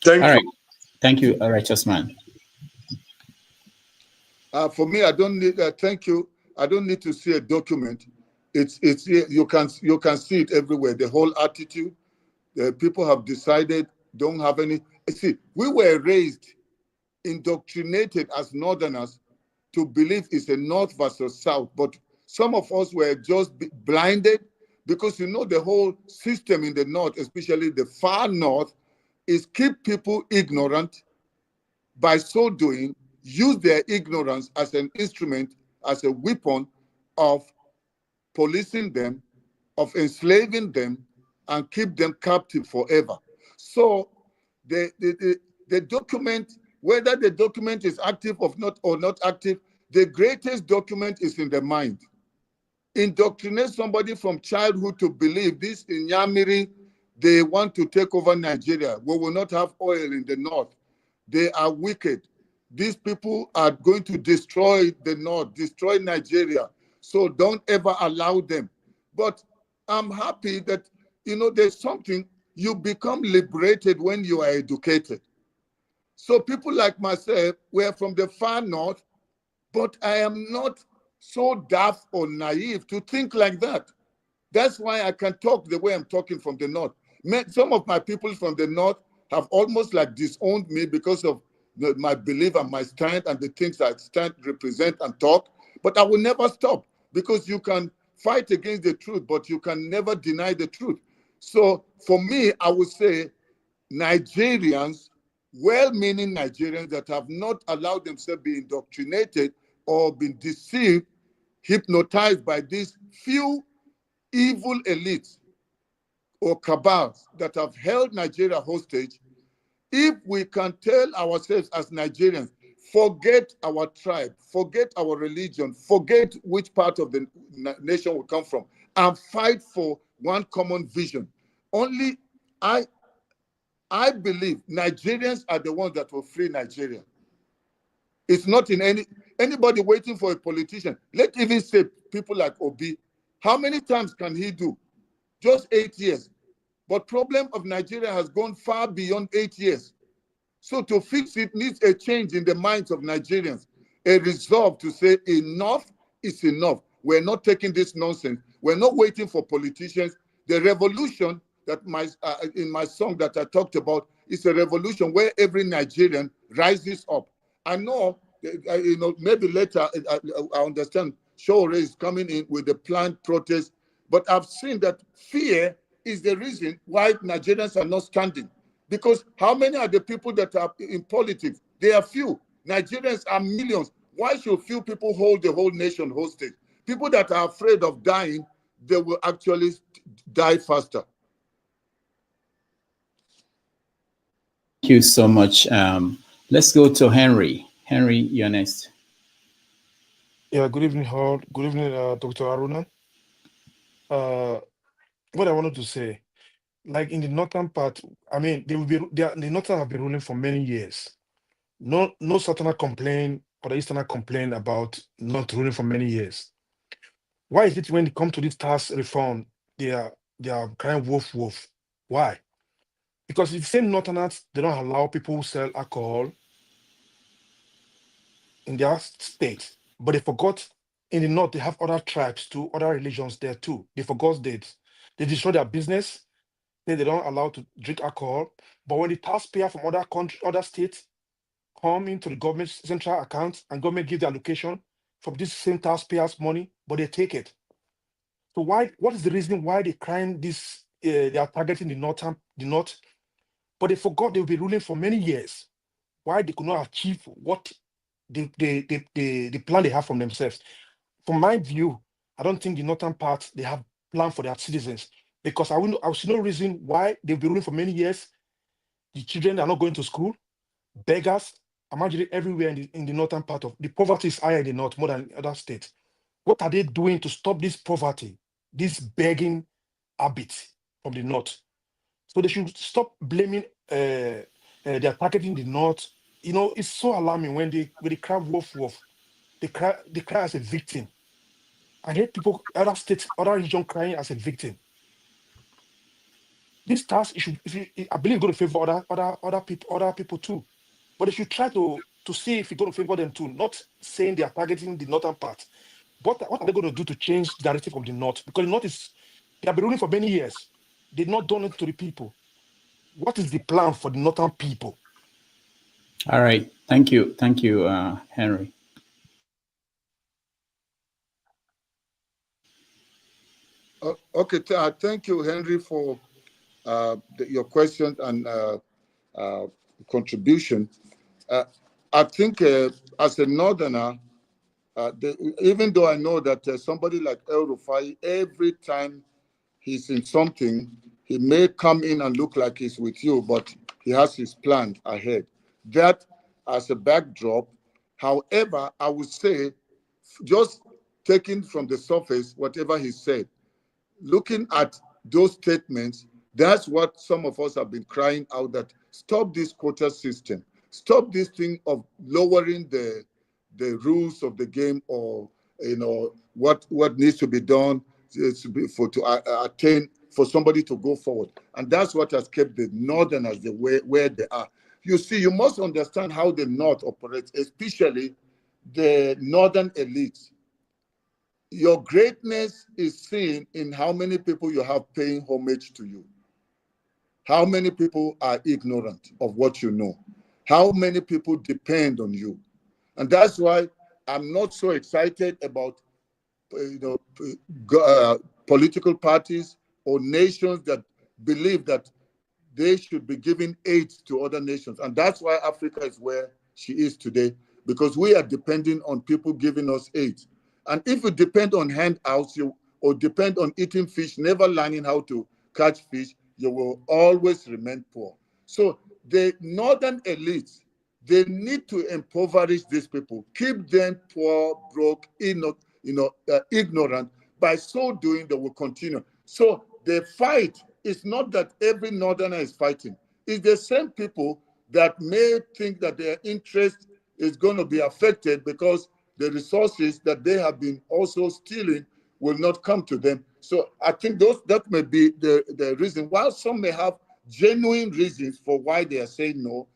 Thank you. Thank you, Righteous Man. For me, I don't need. Thank you. I don't need to see a document. It's you can see it everywhere. The whole attitude. The people have decided don't have any. See, we were raised, indoctrinated as Northerners to believe it's a North versus South. But some of us were just blinded because you know the whole system in the North, especially the far North, is keep people ignorant. By so doing, use their ignorance as an instrument, as a weapon of policing them, of enslaving them, and keep them captive forever. So the document, whether the document is active or not active, the greatest document is in the mind. Indoctrinate somebody from childhood to believe this in Yamiri, they want to take over Nigeria. We will not have oil in the north. They are wicked. These people are going to destroy the north, destroy Nigeria. So don't ever allow them. But I'm happy that, you know, there's something, you become liberated when you are educated. So people like myself, we're from the far north, but I am not so daft or naive to think like that. That's why I can talk the way I'm talking from the north. Some of my people from the north have almost like disowned me because of my belief and my stand and the things I stand, represent, and talk. But I will never stop, because you can fight against the truth, but you can never deny the truth. So for me, I would say Nigerians, well-meaning Nigerians that have not allowed themselves to be indoctrinated or been deceived, hypnotized by these few evil elites or cabals that have held Nigeria hostage. If we can tell ourselves as Nigerians, forget our tribe, forget our religion, forget which part of the nation we come from, and fight for one common vision. Only I believe Nigerians are the ones that will free Nigeria. It's not in anybody waiting for a politician. Let's even say people like Obi. How many times can he do? Just 8 years. But problem of Nigeria has gone far beyond 8 years. So to fix it needs a change in the minds of Nigerians, a resolve to say enough is enough. We're not taking this nonsense. We're not waiting for politicians. The revolution that in my song that I talked about is a revolution where every Nigerian rises up. I know, maybe later I understand Shore is coming in with the planned protest, but I've seen that fear is the reason why Nigerians are not standing. Because how many are the people that are in politics? They are few. Nigerians are millions. Why should few people hold the whole nation hostage? People that are afraid of dying, they will actually die faster. Thank you so much. Let's go to Henry. Henry, you're next. Yeah, good evening, all. Good evening, Dr. Haruna. What I wanted to say, like in the northern part, I mean, the northern have been ruling for many years. No southerner complain or the easterner complain about not ruling for many years. Why is it when it comes to this tax reform, they are crying wolf wolf? Why? Because the same northerners, they don't allow people who sell alcohol in their state, but they forgot in the north they have other tribes too, other religions there too. They forgot that they destroy their business. Then they don't allow to drink alcohol. But when the taxpayer from other states come into the government's central account and government give the allocation from this same taxpayers' money, but they take it. So what is the reason why they crying this? They are targeting the north, but they forgot they'll be ruling for many years. Why they could not achieve what the plan they have from themselves? From my view, I don't think the northern part they have plan for their citizens, because I see no reason why they've been ruling for many years. The children are not going to school, beggars are marginally everywhere in the northern part of the poverty is higher in the north more than other states. What are they doing to stop this poverty, this begging habit from the north? So they should stop blaming. They are targeting the north. It's so alarming when they cry wolf wolf. They cry as a victim. I hate people, other states, other region crying as a victim. This task, I believe, going to favor other people too. But they should try to see if it's going to favor them too. Not saying they are targeting the northern part. What are they going to do to change the narrative of the north? Because the north they have been ruling for many years. They've not done it to the people. What is the plan for the northern people? All right. Thank you, Henry. Okay, thank you, Henry, for your question and contribution. I think as a northerner, even though I know that somebody like El Rufai, every time he's in something, he may come in and look like he's with you, but he has his plan ahead. That as a backdrop. However, I would say, just taking from the surface whatever he said, looking at those statements, that's what some of us have been crying out, that stop this quota system, stop this thing of lowering the rules of the game, or what needs to be done to attain for somebody to go forward. And that's what has kept the northerners where they are. You see, you must understand how the north operates, especially the northern elites. Your greatness is seen in how many people you have paying homage to you. How many people are ignorant of what you know? How many people depend on you? And that's why I'm not so excited about political parties or nations that believe that they should be giving aid to other nations. And that's why Africa is where she is today, because we are depending on people giving us aid. And if you depend on handouts or depend on eating fish, never learning how to catch fish, you will always remain poor. So the northern elites, they need to impoverish these people, keep them poor, broke, ignorant. By so doing, they will continue. So the fight is not that every northerner is fighting. It's the same people that may think that their interest is going to be affected because the resources that they have been also stealing will not come to them. So I think that may be the reason. While some may have genuine reasons for why they are saying no,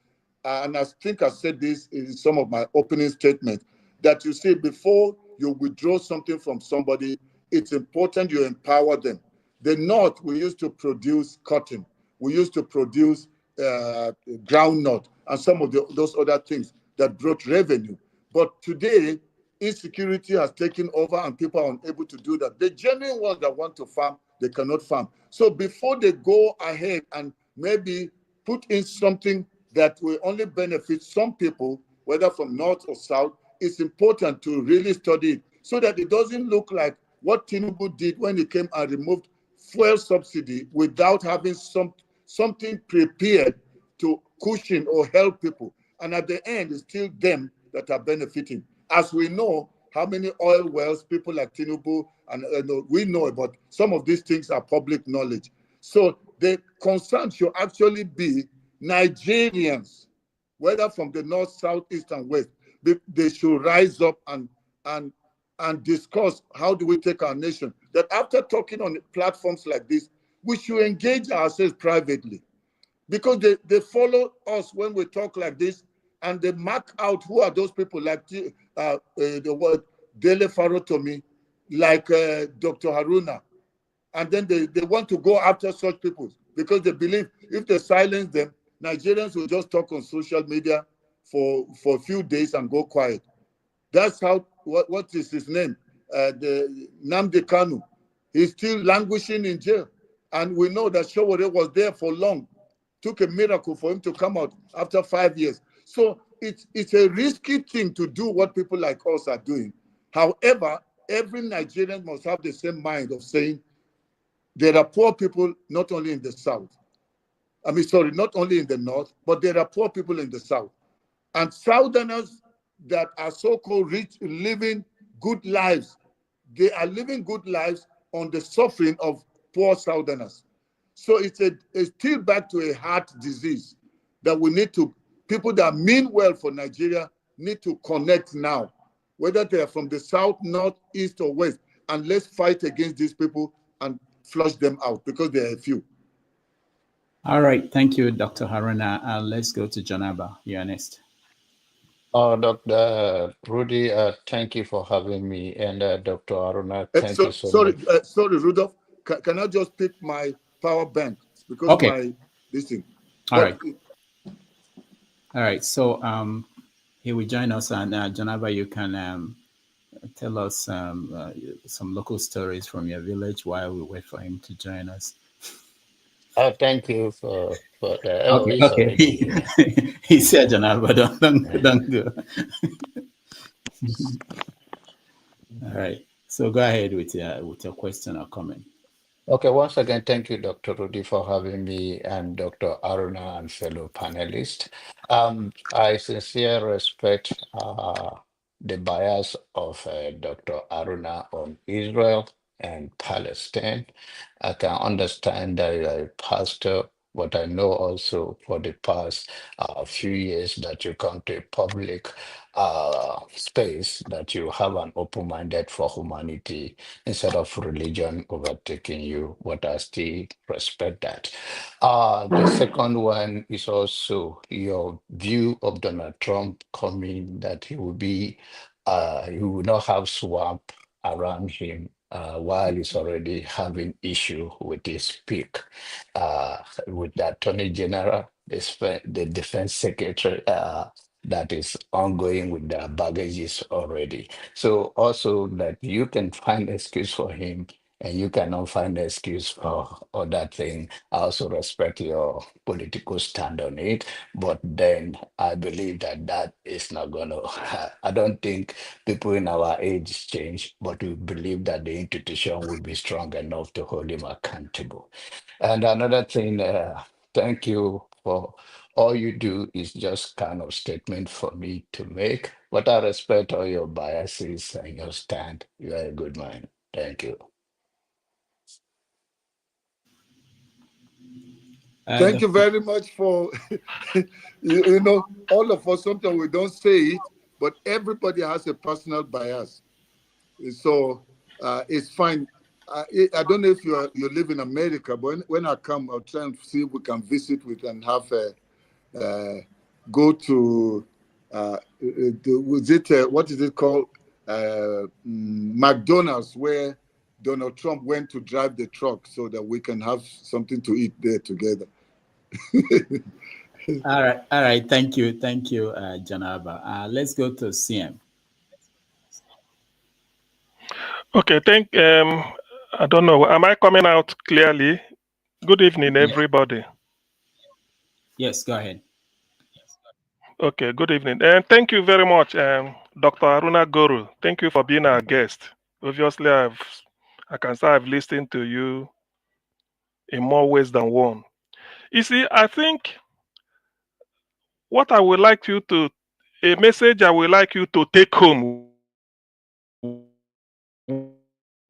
and I think I said this in some of my opening statements, that you see, before you withdraw something from somebody, it's important you empower them. The North, we used to produce cotton. We used to produce groundnut and some of those other things that brought revenue. But today, insecurity has taken over and people are unable to do that. The genuine ones that want to farm, they cannot farm. So before they go ahead and maybe put in something that will only benefit some people, whether from North or South, it's important to really study it so that it doesn't look like what Tinubu did when he came and removed fuel subsidy without having something prepared to cushion or help people. And at the end, it's still them that are benefiting. As we know, how many oil wells people like Tinubu, and we know about some of these things are public knowledge. So the concern should actually be Nigerians, whether from the north, south, east, and west. They should rise up and discuss how do we take our nation. That after talking on platforms like this, we should engage ourselves privately, because they follow us when we talk like this, and they mark out who are those people, like the word Dele Farotimi, like Dr. Haruna. And then they want to go after such people because they believe if they silence them, Nigerians will just talk on social media for a few days and go quiet. That's how, what is his name? The Nnamdi Kanu. He's still languishing in jail. And we know that Showore was there for long. Took a miracle for him to come out after 5 years. So it's a risky thing to do what people like us are doing. However, every Nigerian must have the same mind of saying there are poor people not only in the South. Not only in the North, but there are poor people in the South. And Southerners that are so-called rich, living good lives, they are living good lives on the suffering of poor Southerners. So it's still back to a heart disease that we need to, people that mean well for Nigeria need to connect now, whether they are from the South, North, East, or West, and let's fight against these people and flush them out because there are a few. All right. Thank you, Dr. Haruna. Let's go to Janaba. You're next. Dr. Rudy, thank you for having me. And Dr. Haruna, thank you so sorry, much. Sorry, Rudolph. Can I just pick my power bank? Because okay. This thing. All right. All right. So he will join us, and Janaba, you can tell us some local stories from your village while we wait for him to join us. Thank you for that. Okay. He said, Janaba, don't go. All right. So go ahead with your question or comment. Okay, once again, thank you, Dr. Rudy, for having me, and Dr. Haruna and fellow panelists. I sincerely respect the bias of Dr. Haruna on Israel and Palestine. I can understand that you're a pastor, but I know also for the past few years that you come to a public space that you have an open-minded for humanity instead of religion overtaking you, but I still respect that. The second one is also your view of Donald Trump coming that he will not have swamp around him while he's already having issue with his pick, with the Attorney General, the Defense Secretary, that is ongoing with the baggages already. So also that you can find excuse for him and you cannot find an excuse for other thing. I also respect your political stand on it, but then I believe that that is not going to, I don't think people in our age change, but we believe that the institution will be strong enough to hold him accountable. And another thing, thank you for all you do is just kind of statement for me to make, but I respect all your biases and your stand. You are a good man. Thank you. Thank you very much for, you know, all of us, sometimes we don't say it, but everybody has a personal bias. So it's fine. I don't know if you live in America, but when I come, I'll try and see if we can visit with and have go to what is it called? McDonald's, where Donald Trump went to drive the truck so that we can have something to eat there together. All right. Thank you, Janaba. Let's go to CM. Okay, I don't know. Am I coming out clearly? Good evening, everybody. Yes, go ahead. Okay, good evening. And thank you very much, Dr. Haruna Goroh. Thank you for being our guest. Obviously, I can say I've listened to you in more ways than one. You see, I think what I would like you to, a message I would like you to take home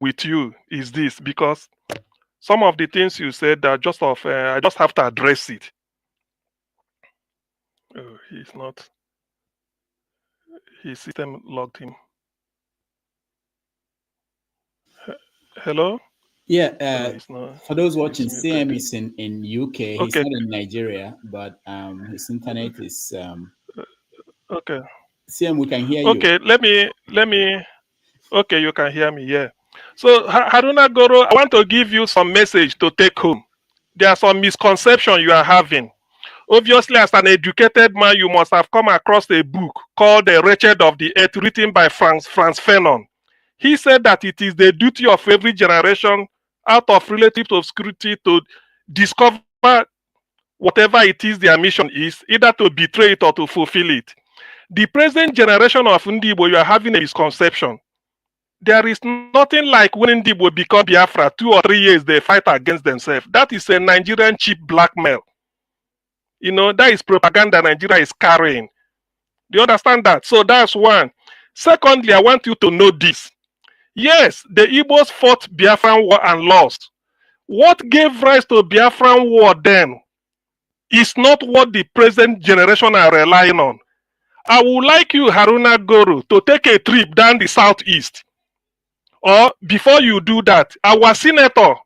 with you is this, because some of the things you said are just I just have to address it. Oh, he's not. His system logged him. Hello? Yeah, for those watching, muted. CM is in UK. He's Okay. not in Nigeria, but his internet is Okay. CM, we can hear you. Okay, let me. Okay, you can hear me. Yeah. So Haruna Goroh, I want to give you some message to take home. There are some misconceptions you are having. Obviously, as an educated man, you must have come across a book called The Wretched of the Earth, written by Franz Fanon. He said that it is the duty of every generation, out of relative obscurity, to discover whatever it is their mission is, either to betray it or to fulfill it. The present generation of Ndibo, you are having a misconception. There is nothing like when Ndibo become Biafra, 2 or 3 years they fight against themselves. That is a Nigerian cheap blackmail. You know, that is propaganda Nigeria is carrying. Do you understand that? So that's one. Secondly, I want you to know this. Yes, the Igbos fought Biafran war and lost. What gave rise to Biafran war then is not what the present generation are relying on. I would like you, Haruna Goroh, to take a trip down the southeast. Or before you do that, our Senator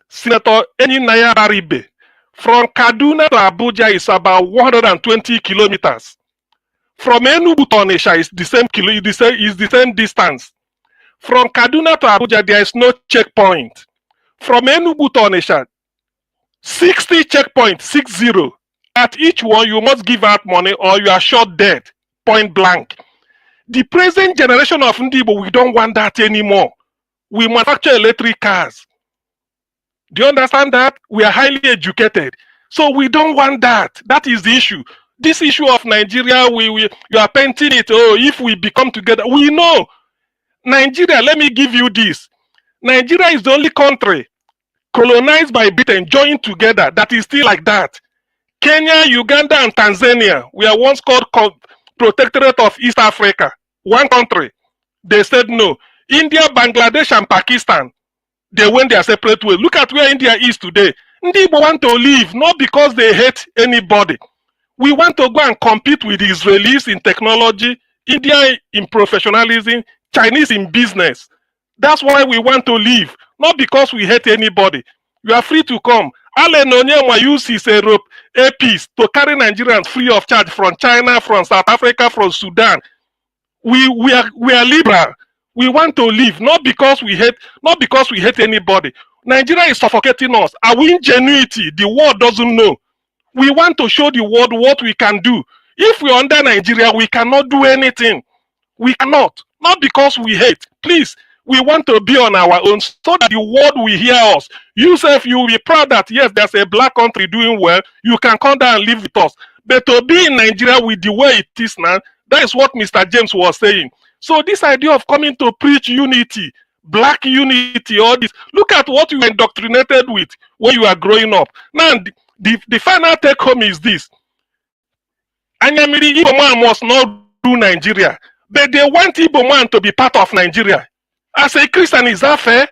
Eninaya Baribe, from Kaduna to Abuja is about 120 kilometers. From Enugu to Onitsha is the same distance. From Kaduna to Abuja, there is no checkpoint. From Enugu to Onitsha, 60 checkpoints, 60. At each one, you must give out money or you are shot dead, point blank. The present generation of Ndibo, we don't want that anymore. We manufacture electric cars. Do you understand that? We are highly educated. So we don't want that. That is the issue. This issue of Nigeria, you are painting it. Oh, if we become together, we know. Nigeria, let me give you this. Nigeria is the only country colonized by Britain, joined together, that is still like that. Kenya, Uganda, and Tanzania were once called Protectorate of East Africa. One country. They said no. India, Bangladesh, and Pakistan, they went their separate way. Look at where India is today. Ndibo want to leave, not because they hate anybody. We want to go and compete with the Israelis in technology, India in professionalism, Chinese in business. That's why we want to leave, not because we hate anybody. You are free to come. Allen Onyema use his APs to carry Nigerians free of charge from China, from South Africa, from Sudan. We are liberal. We want to leave, not because we hate anybody. Nigeria is suffocating us. Our ingenuity, the world doesn't know. We want to show the world what we can do. If we are under Nigeria, we cannot do anything. We cannot. Not because we hate. Please, We want to be on our own so that the world will hear us. You self, you will be proud that yes, there's a black country doing well. You can come down and live with us. But to be in Nigeria with the way it is now, that is what Mr. James was saying. So this idea of coming to preach unity, black unity, all this, look at what you were indoctrinated with when you are growing up. Now, the final take home is this. Anyamiri Igbo man must not do Nigeria, but they want Igbo man to be part of Nigeria. As a Christian, is that fair?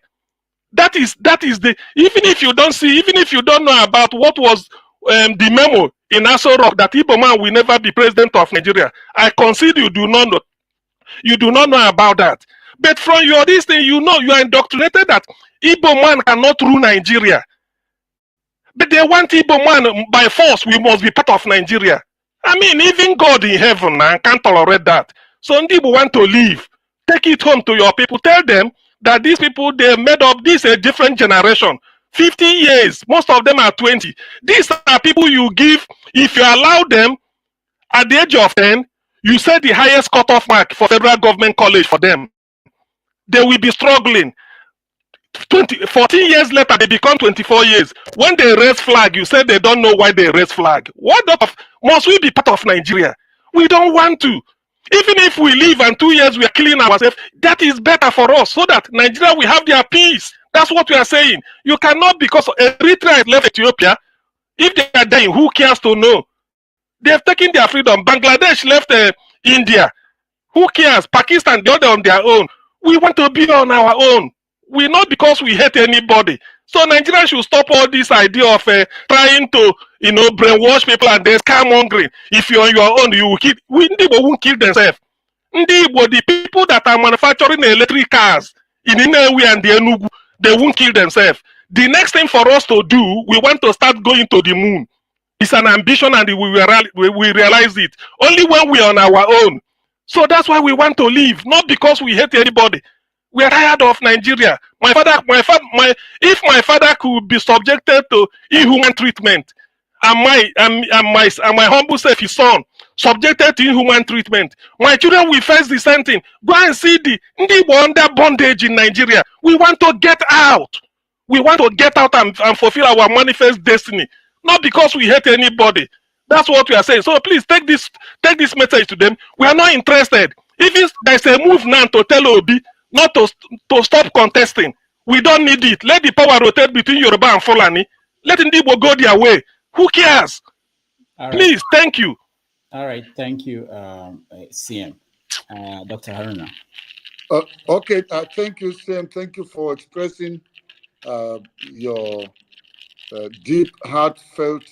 That is the, even if you don't see, even if you don't know about what was the memo in Aso Rock that Igbo man will never be president of Nigeria, I concede you do not know. You do not know about that. But from your this thing, you know, you are indoctrinated that Igbo man cannot rule Nigeria. But they want Igbo man by force. We must be part of Nigeria. I mean, even God in heaven can't tolerate that. So Igbo want to leave. Take it home to your people. Tell them that these people, they made up this a different generation. 50 years. Most of them are 20. These are people you give, if you allow them at the age of 10, you set the highest cutoff mark for federal government college for them. They will be struggling. 14 years later, they become 24 years. When they raise flag, you say they don't know why they raise flag. What must we be part of Nigeria? We don't want to. Even if we leave and 2 years we are killing ourselves, that is better for us so that Nigeria will have their peace. That's what we are saying. You cannot, because Eritrea left Ethiopia. If they are dying, who cares to know? They have taken their freedom. Bangladesh left India. Who cares? Pakistan, the other on their own. We want to be on our own. We not because we hate anybody. So Nigeria should stop all this idea of trying to, brainwash people and then scaremongering. If you're on your own, you will kill. Ndibo won't kill themselves. Ndibo, the people that are manufacturing electric cars in Inewi and the Enugu, they won't kill themselves. The next thing for us to do, we want to start going to the moon. It's an ambition, and we realize it only when we are on our own. So that's why we want to leave, not because we hate anybody. We are tired of Nigeria. If my father could be subjected to inhuman treatment, and my humble self, his son, subjected to inhuman treatment, my children will face the same thing. Go and see the under bondage in Nigeria. We want to get out. We want to get out and fulfill our manifest destiny, not because we hate anybody. That's what we are saying. So please take this message to them. We are not interested. If there's a move now to tell Obi not to stop contesting, we don't need it. Let the power rotate between Yoruba and Fulani. Let Ndibo go their way. Who cares? Right. Please, thank you. All right, thank you, CM. Dr. Haruna. Okay, thank you, CM. Thank you for expressing your deep, heartfelt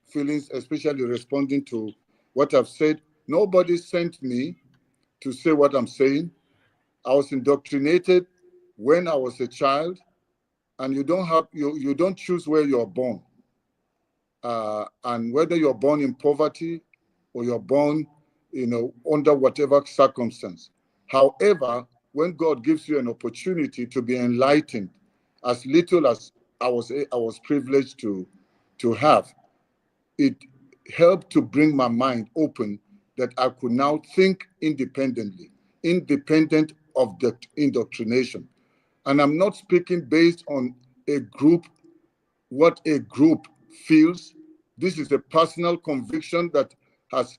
feelings, especially responding to what I've said. Nobody sent me to say what I'm saying. I was indoctrinated when I was a child, and you don't choose where you're born, and whether you're born in poverty or you're born, under whatever circumstance. However, when God gives you an opportunity to be enlightened, as little as I was privileged to have, it helped to bring my mind open that I could now think independently, independent of the indoctrination. And I'm not speaking based on a group, what a group feels. This is a personal conviction that has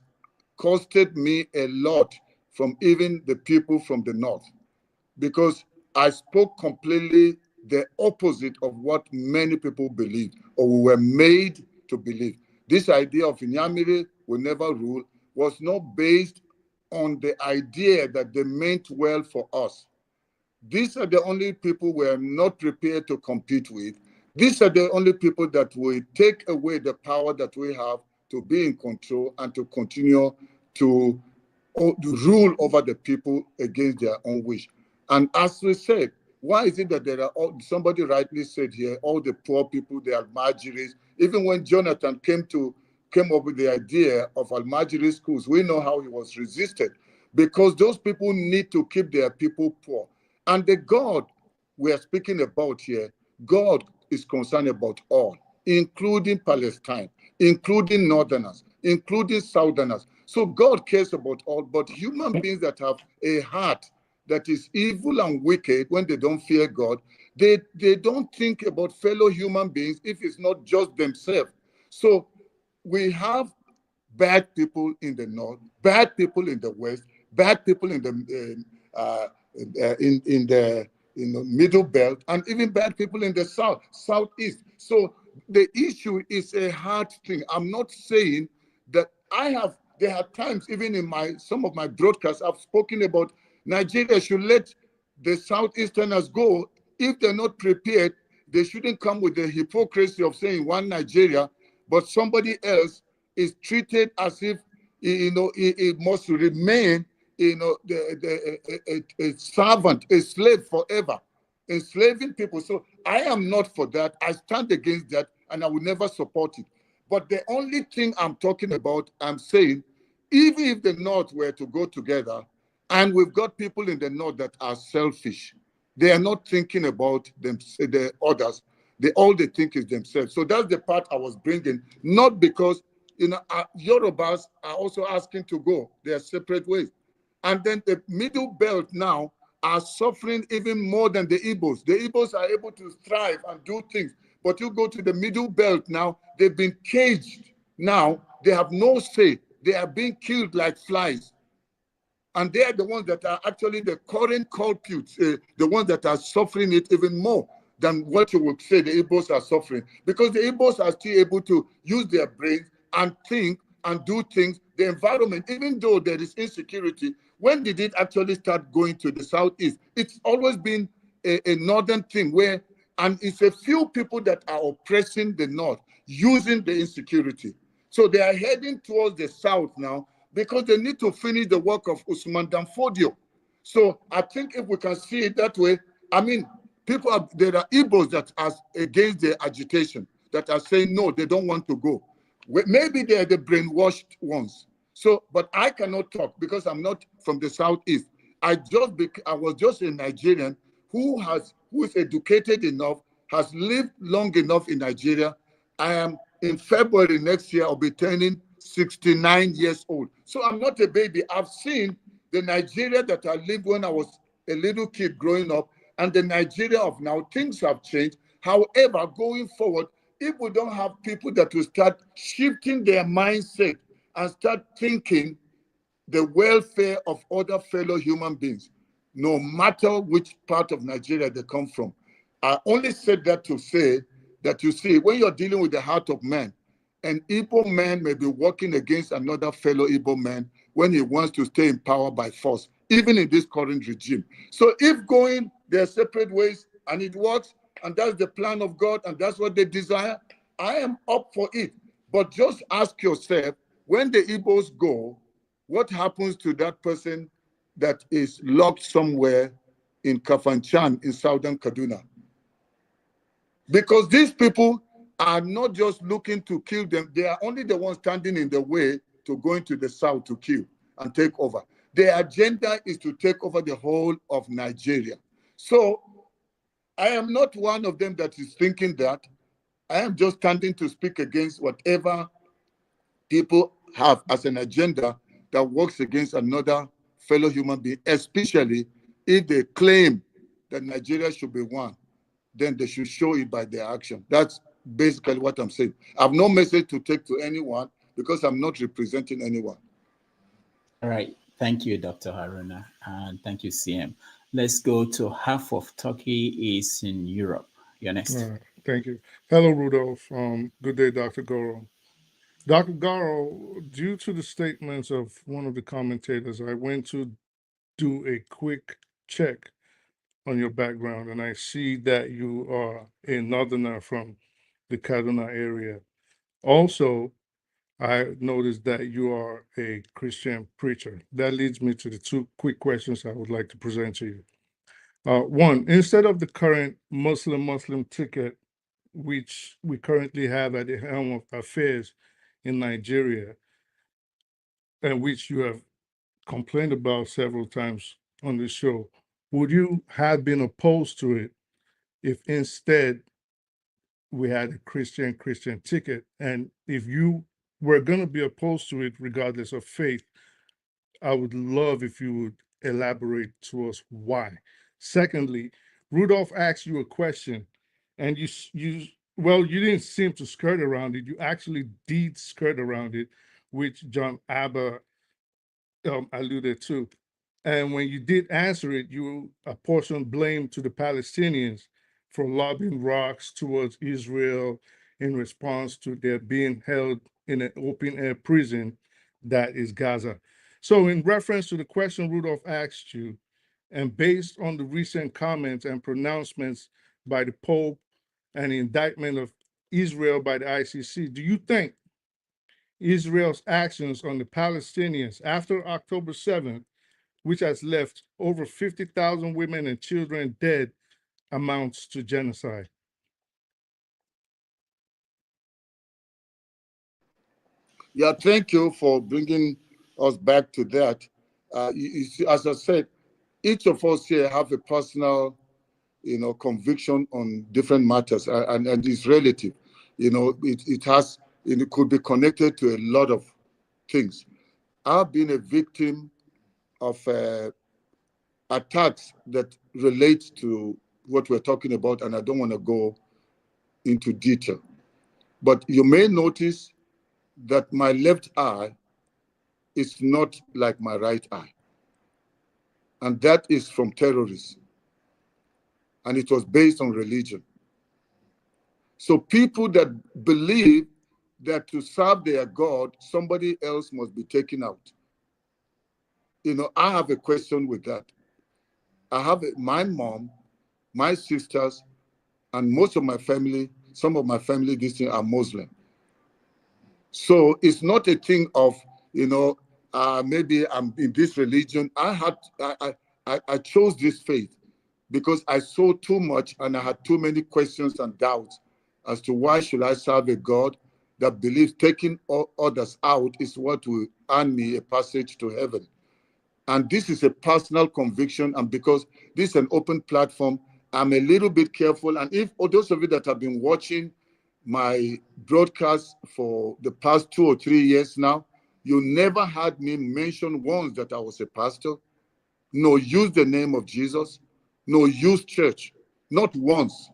costed me a lot from even the people from the north, because I spoke completely the opposite of what many people believe, or we were made to believe. This idea of Inyamiri will never rule was not based on the idea that they meant well for us. These are the only people we are not prepared to compete with. These are the only people that will take away the power that we have to be in control and to continue to rule over the people against their own wish. And as we said, why is it that there are somebody rightly said here, all the poor people, the Almajiris, even when Jonathan came up with the idea of Almajiri schools, we know how he was resisted, because those people need to keep their people poor. And the God we are speaking about here, God is concerned about all, including Palestine, including Northerners, including Southerners. So God cares about all, but human beings that have a heart that is evil and wicked, when they don't fear God, they don't think about fellow human beings if it's not just themselves. So we have bad people in the north, bad people in the west, bad people in the in the middle belt, and even bad people in the southeast. So the issue is a hard thing. I'm not saying that there are times, even in some of my broadcasts, I've spoken about Nigeria should let the Southeasterners go. If they're not prepared, they shouldn't come with the hypocrisy of saying one Nigeria, but somebody else is treated as if it must remain a servant, a slave forever, enslaving people. So I am not for that. I stand against that, and I will never support it. But the only thing I'm talking about, I'm saying, even if the North were to go together, and we've got people in the North that are selfish, they are not thinking about the others. All they think is themselves. So that's the part I was bringing, not because Yorubas are also asking to go their separate ways. And then the middle belt now are suffering even more than the Igbos. The Igbos are able to thrive and do things. But you go to the middle belt now, they've been caged. Now they have no say. They are being killed like flies. And they are the ones that are actually the current culprits, the ones that are suffering it even more than what you would say the Igbos are suffering. Because the Igbos are still able to use their brains and think and do things. The environment, even though there is insecurity, when did it actually start going to the southeast? It's always been a northern thing and it's a few people that are oppressing the north, using the insecurity. So they are heading towards the south now because they need to finish the work of Usman Danfodio. So I think if we can see it that way, I mean, there are Igbos that are against the agitation, that are saying no, they don't want to go. Maybe they're the brainwashed ones. So, but I cannot talk because I'm not from the southeast. I was just a Nigerian who is educated enough, has lived long enough in Nigeria. I am in February next year, I'll be turning 69 years old. So I'm not a baby. I've seen the Nigeria that I lived when I was a little kid growing up and the Nigeria of now. Things have changed. However, going forward, if we don't have people that will start shifting their mindset and start thinking the welfare of other fellow human beings, no matter which part of Nigeria they come from. I only said that to say that, you see, when you're dealing with the heart of man, an Igbo man may be working against another fellow Igbo man when he wants to stay in power by force, even in this current regime. So if going their separate ways and it works, and that's the plan of God, and that's what they desire, I am up for it. But just ask yourself, when the Igbos go, what happens to that person that is locked somewhere in Kafanchan in southern Kaduna? Because these people are not just looking to kill them, they are only the ones standing in the way to going to the south to kill and take over. Their agenda is to take over the whole of Nigeria. So I am not one of them that is thinking that. I am just standing to speak against whatever people have as an agenda that works against another fellow human being, especially if they claim that Nigeria should be one, then they should show it by their action. That's basically what I'm saying. I have no message to take to anyone because I'm not representing anyone. All right. Thank you, Dr. Haruna. And thank you, CM. Let's go to half of Turkey is in Europe. You're next. Thank you. Hello, Rudolph. Good day, Dr. Goroh. Dr. Goroh, due to the statements of one of the commentators, I went to do a quick check on your background, and I see that you are a northerner from the Kaduna area. Also, I noticed that you are a Christian preacher. That leads me to the two quick questions I would like to present to you. One, instead of the current Muslim ticket, which we currently have at the helm of affairs in Nigeria, and which you have complained about several times on the show, would you have been opposed to it if instead we had a Christian ticket? And if you were going to be opposed to it, regardless of faith, I would love if you would elaborate to us why? Secondly, Rudolph asked you a question, and you didn't seem to skirt around it. You actually did skirt around it, which John Abba alluded to. And when you did answer it, you apportioned blame to the Palestinians for lobbing rocks towards Israel in response to their being held in an open air prison that is Gaza. So, in reference to the question Rudolph asked you, and based on the recent comments and pronouncements by the Pope and the indictment of Israel by the ICC, do you think Israel's actions on the Palestinians after October 7th, which has left over 50,000 women and children dead, amounts to genocide? Yeah, thank you for bringing us back to that. You see, as I said, each of us here have a personal, conviction on different matters, and it's relative. It could be connected to a lot of things. I've been a victim of attacks that relate to what we're talking about, and I don't want to go into detail. But you may notice that my left eye is not like my right eye. And that is from terrorists. And it was based on religion. So people that believe that to serve their God, somebody else must be taken out. I have a question with that. I have my mom, my sisters, and most of my family, some of my family, this thing, are Muslim. So it's not a thing of, maybe I'm in this religion. I chose this faith because I saw too much and I had too many questions and doubts as to why should I serve a God that believes taking others out is what will earn me a passage to heaven. And this is a personal conviction, and because this is an open platform, I'm a little bit careful. And if those of you that have been watching my broadcast for the past 2 or 3 years now, you never had me mention once that I was a pastor, nor use the name of Jesus, nor use church, not once.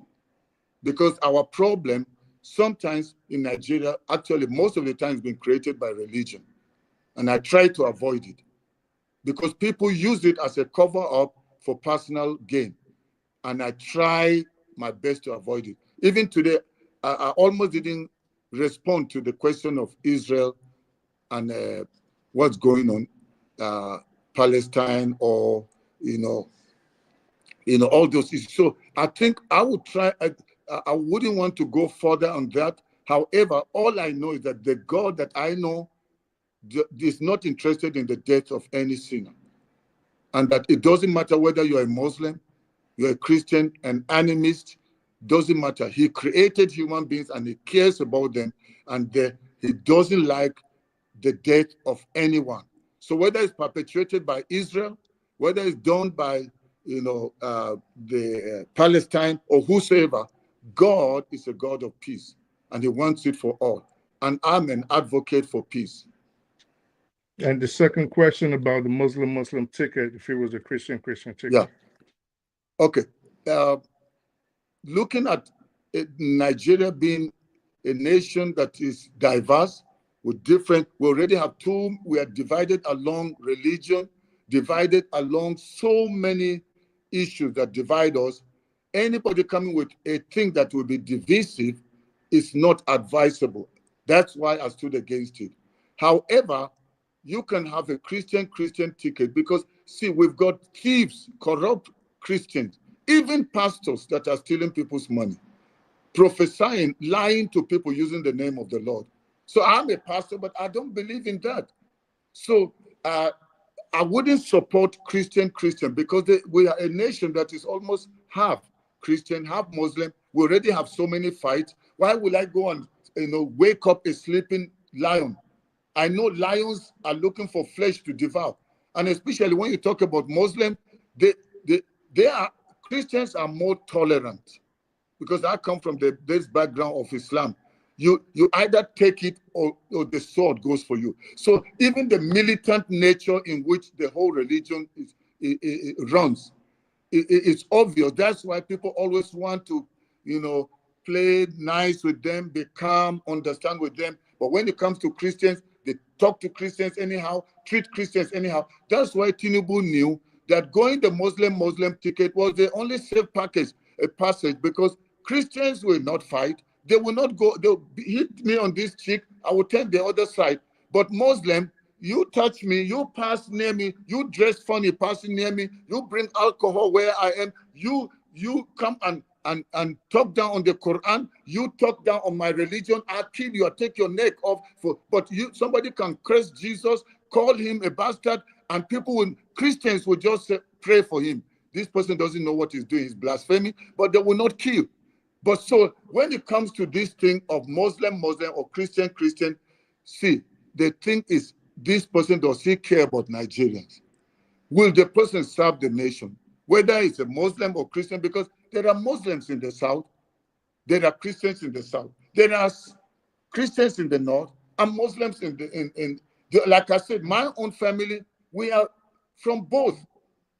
Because our problem sometimes in Nigeria, actually most of the time, has been created by religion. And I try to avoid it because people use it as a cover up for personal gain. And I try my best to avoid it. Even today, I almost didn't respond to the question of Israel and what's going on, Palestine, or all those issues. So I think I would try. I wouldn't want to go further on that. However, all I know is that the God that I know is not interested in the death of any sinner, and that it doesn't matter whether you're a Muslim, you're a Christian, an animist. Doesn't matter. He created human beings and he cares about them, and he doesn't like the death of anyone. So whether it's perpetuated by Israel, whether it's done by the Palestine or whosoever, God is a God of peace, and he wants it for all. And I'm an advocate for peace. And the second question about the Muslim ticket, if it was a Christian ticket. Yeah. Okay. Looking at Nigeria being a nation that is diverse with different, we already have we are divided along religion, divided along so many issues that divide us. Anybody coming with a thing that will be divisive is not advisable. That's why I stood against it. However, you can have a Christian ticket because, see, we've got thieves, corrupt Christians, even pastors that are stealing people's money, prophesying, lying to people using the name of the Lord. So I'm a pastor, but I don't believe in that. So I wouldn't support Christian because we are a nation that is almost half Christian, half Muslim. We already have so many fights. Why would I go and wake up a sleeping lion? I know lions are looking for flesh to devour, and especially when you talk about Muslim, Christians are more tolerant, because I come from this background of Islam. You either take it or the sword goes for you. So even the militant nature in which the whole religion runs. It's obvious. That's why people always want to, play nice with them, be calm, understand with them. But when it comes to Christians, they talk to Christians anyhow, treat Christians anyhow. That's why Tinubu knew that going the Muslim ticket was the only safe passage, because Christians will not fight. They will not go, they'll hit me on this cheek, I will turn the other side. But Muslim, you touch me, you pass near me, you dress funny passing near me, you bring alcohol where I am, you come and talk down on the Quran, you talk down on my religion, I'll kill you, I'll take your neck off. But somebody can curse Jesus, call him a bastard, and Christians will just pray for him. This person doesn't know what he's doing, he's blaspheming, but they will not kill. But so when it comes to this thing of Muslim or Christian, see, the thing is, this person, does he care about Nigerians? Will the person serve the nation? Whether it's a Muslim or Christian, because there are Muslims in the South, there are Christians in the South, there are Christians in the North, and Muslims like I said, my own family, we are from both.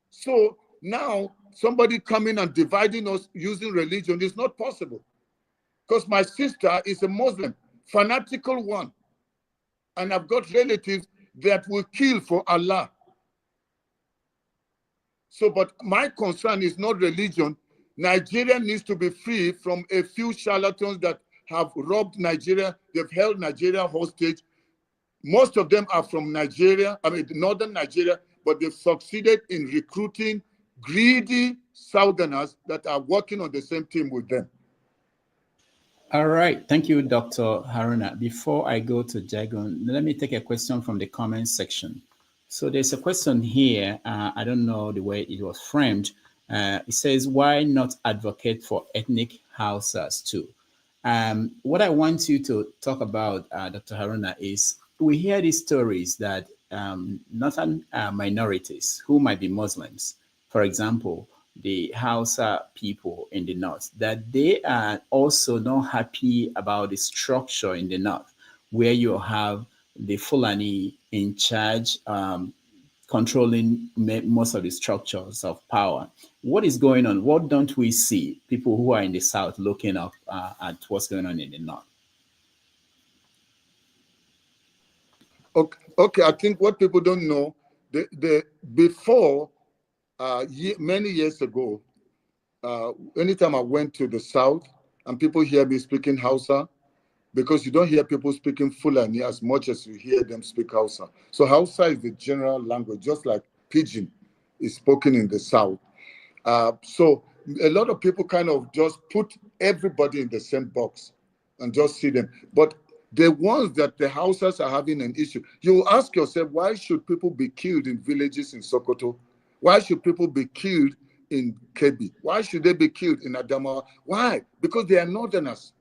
So now somebody coming and dividing us using religion is not possible. Because my sister is a Muslim, fanatical one. And I've got relatives that will kill for Allah. So, but my concern is not religion. Nigeria needs to be free from a few charlatans that have robbed Nigeria. They've held Nigeria hostage. Most of them are from Nigeria, northern Nigeria, but they've succeeded in recruiting greedy Southerners that are working on the same team with them. All right. Thank you, Dr. Haruna. Before I go to Jagon, let me take a question from the comments section. So there's a question here. I don't know the way it was framed. It says, why not advocate for ethnic Hausas too? What I want you to talk about, Dr. Haruna, is we hear these stories that northern minorities who might be Muslims, for example, the Hausa people in the north, that they are also not happy about the structure in the north, where you have the Fulani in charge, controlling most of the structures of power. What is going on? What don't we see? People who are in the south looking up at what's going on in the north. Okay, I think what people don't know, before, many years ago, anytime I went to the south and people hear me speaking Hausa, because you don't hear people speaking Fulani as much as you hear them speak Hausa. So Hausa is the general language, just like Pidgin is spoken in the south. So a lot of people kind of just put everybody in the same box and just see them. But the ones that the Hausas are having an issue, you ask yourself, why should people be killed in villages in Sokoto? Why should people be killed in Kebbi? Why should they be killed in Adamawa? Why? Because they are northerners.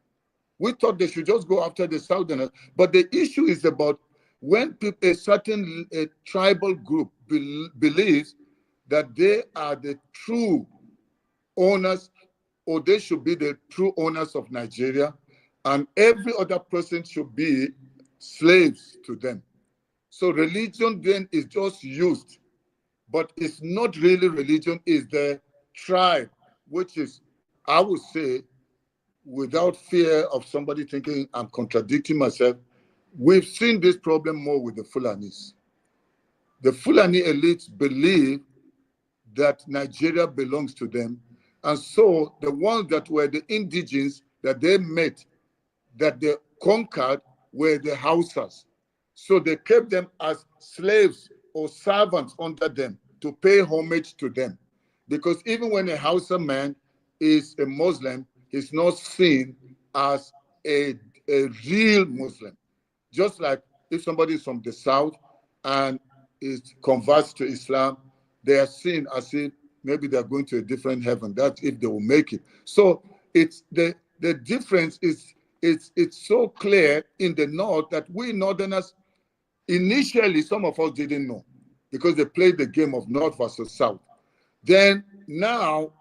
We thought they should just go after the southerners. But the issue is about when a certain tribal group believes that they are the true owners, or they should be the true owners of Nigeria, and every other person should be slaves to them. So religion then is just used, but it's not really religion, it's the tribe, which is, I would say, without fear of somebody thinking I'm contradicting myself, we've seen this problem more with the Fulanis. The Fulani elites believe that Nigeria belongs to them. And so the ones that were the indigenes that they met, that they conquered, were the Hausas. So they kept them as slaves or servants under them to pay homage to them. Because even when a Hausa man is a Muslim, he's not seen as a real Muslim. Just like if somebody is from the South and is converts to Islam, they are seen as if maybe they're going to a different heaven. That's if they will make it. So it's the difference is it's so clear in the North that we Northerners, initially, some of us didn't know because they played the game of North versus South. Then now,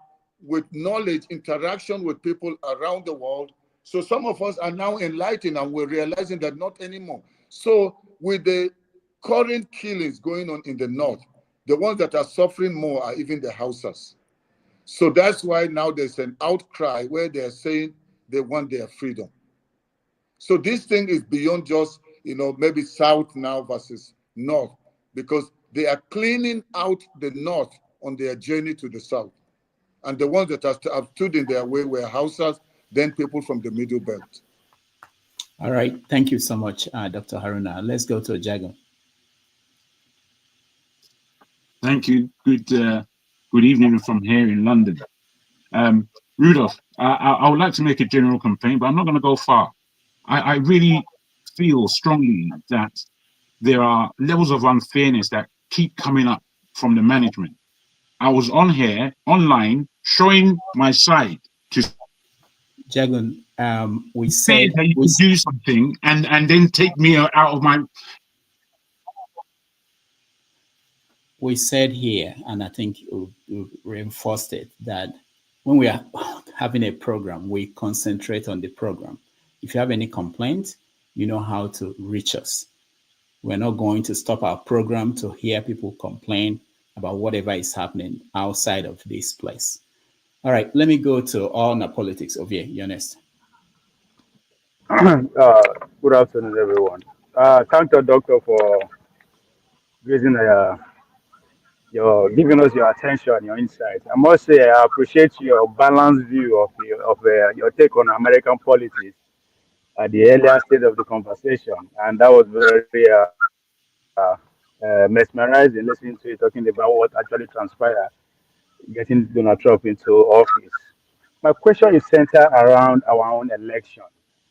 with knowledge, interaction with people around the world, so some of us are now enlightened and we're realizing that not anymore. So with the current killings going on in the North, the ones that are suffering more are even the Hausas. So that's why now there's an outcry where they're saying they want their freedom. So this thing is beyond just, maybe South now versus North, because they are cleaning out the North on their journey to the South. And the ones that have stood in their way were Hausas, then people from the Middle Belt. All right. Thank you so much, Dr. Haruna. Let's go to Jago. Thank you. Good evening from here in London. Rudolph, I would like to make a general complaint, but I'm not going to go far. I really feel strongly that there are levels of unfairness that keep coming up from the management. I was on here, online, showing my side to Jagun, we said that you could do something and then take me out of my... We said here, and I think we reinforced it, that when we are having a program, we concentrate on the program. If you have any complaints, you know how to reach us. We're not going to stop our program to hear people complain about whatever is happening outside of this place. All right, let me go to All Na Politics. Ovie, you're next. Good afternoon, everyone. Thank the doctor for giving your giving us your attention, your insight. I must say, I appreciate your balanced view of your take on American politics at the earlier stage of the conversation, and that was very mesmerizing listening to you talking about what actually transpired getting Donald Trump into office. My question is centered around our own election,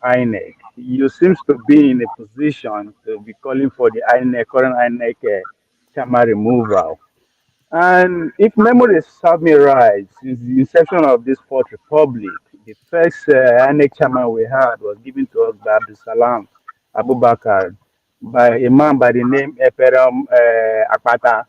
INEC. You seems to be in a position to be calling for the INEC, current INEC chairman removal. And if memory serves me right, since the inception of this Fourth Republic, the first INEC chairman we had was given to us by Abdul Salam Abubakar, by a man by the name Eperam Akpata,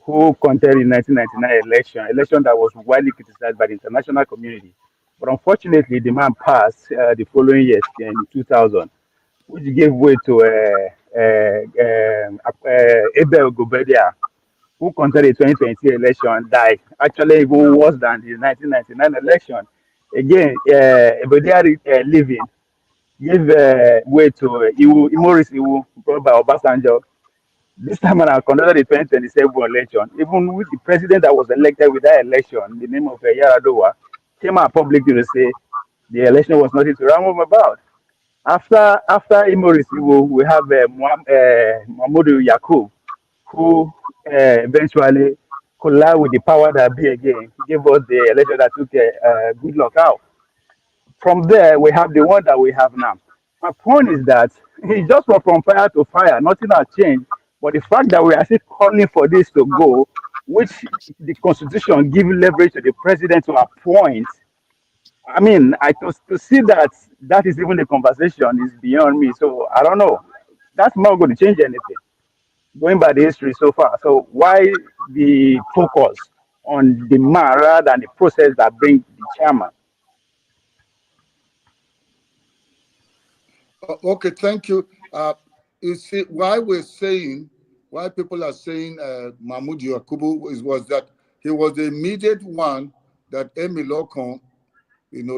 who contested in 1999 election that was widely criticized by the international community. But unfortunately, the man passed the following year, in 2000, which gave way to Abel Gobedia, who contested the 2020 election, died. Actually, even worse than the 1999 election. Again, Gobedia living gave way to Maurice Iwu, brought by Obasanjo. This time around, conducted the 2027 election, even with the president that was elected with that election, the name of Yaradowa, came out publicly to say the election was nothing to run about. After Imoris, we have Mahmoud Yakub, who eventually collided with the power that be again. He gave us the election that took good luck out. From there, we have the one that we have now. My point is that it's just from fire to fire, nothing has changed. But the fact that we are still calling for this to go, which the Constitution gives leverage to the president to appoint, I mean, to see that is even the conversation is beyond me. So I don't know. That's not going to change anything, going by the history so far. So why the focus on the man rather than the process that brings the chairman? Okay, thank you. You see, why people are saying Mahmoud Yakubu was that he was the immediate one that Emil Okon,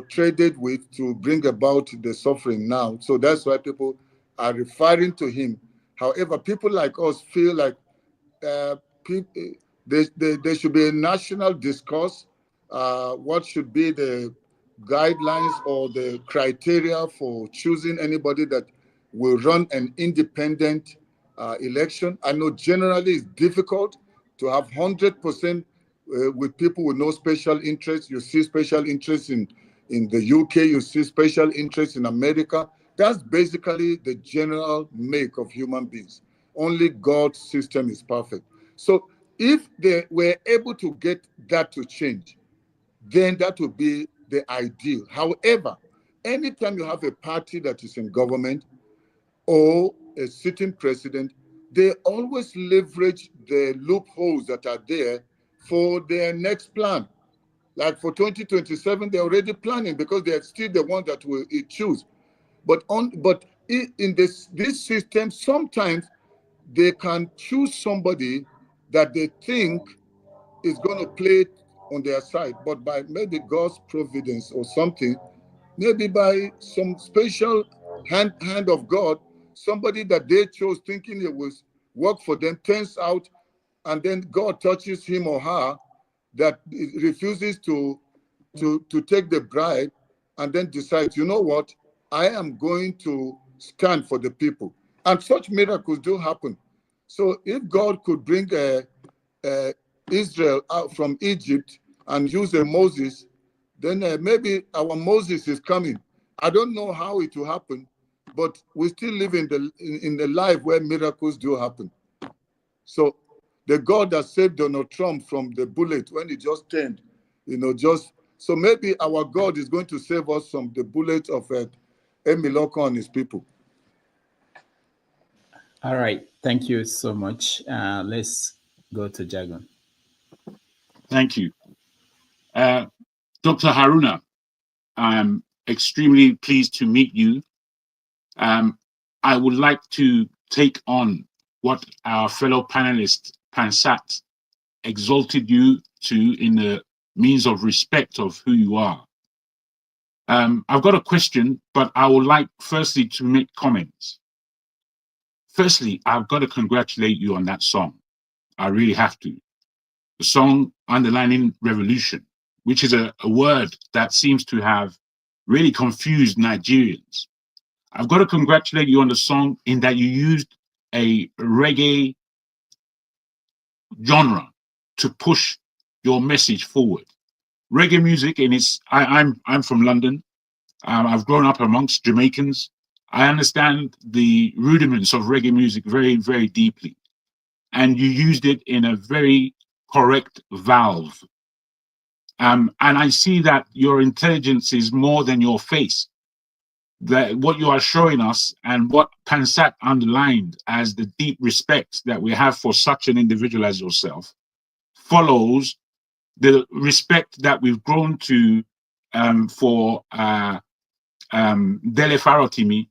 traded with to bring about the suffering now. So that's why people are referring to him. However, people like us feel like there should be a national discourse. What should be the guidelines or the criteria for choosing anybody that will run an independent election? I know generally it's difficult to have 100% with people with no special interest. You see special interests in the UK, you see special interests in America. That's basically the general make of human beings. Only God's system is perfect. So if they were able to get that to change, then that would be the ideal. However, anytime you have a party that is in government or a sitting president, they always leverage the loopholes that are there for their next plan. Like for 2027, they're already planning because they're still the ones that will choose. But in this system, sometimes they can choose somebody that they think is going to play on their side, but by maybe God's providence or something, maybe by some special hand of God, somebody that they chose thinking it was work for them turns out, and then God touches him or her that refuses to take the bribe, and then decides, you know what, I am going to stand for the people. And such miracles do happen. So if God could bring Israel out from Egypt and use a Moses, then maybe our Moses is coming. I don't know how it will happen, but we still live in the life where miracles do happen. So the God that saved Donald Trump from the bullet when he just turned, so maybe our God is going to save us from the bullet of Emiloko and his people. All right. Thank you so much. Let's go to Jagan. Thank you. Dr. Haruna, I'm extremely pleased to meet you. I would like to take on what our fellow panelist, Pansat, exalted you to in the means of respect of who you are. I've got a question, but I would like firstly to make comments. Firstly, I've got to congratulate you on that song. I really have to. The song Underlining Revolution, which is a word that seems to have really confused Nigerians. I've got to congratulate you on the song in that you used a reggae genre to push your message forward. Reggae music, and I'm from London. I've grown up amongst Jamaicans. I understand the rudiments of reggae music very, very deeply. And you used it in a very correct valve. And I see that your intelligence is more than your face. That what you are showing us and what Pansat underlined as the deep respect that we have for such an individual as yourself follows the respect that we've grown to for Dele Farotimi.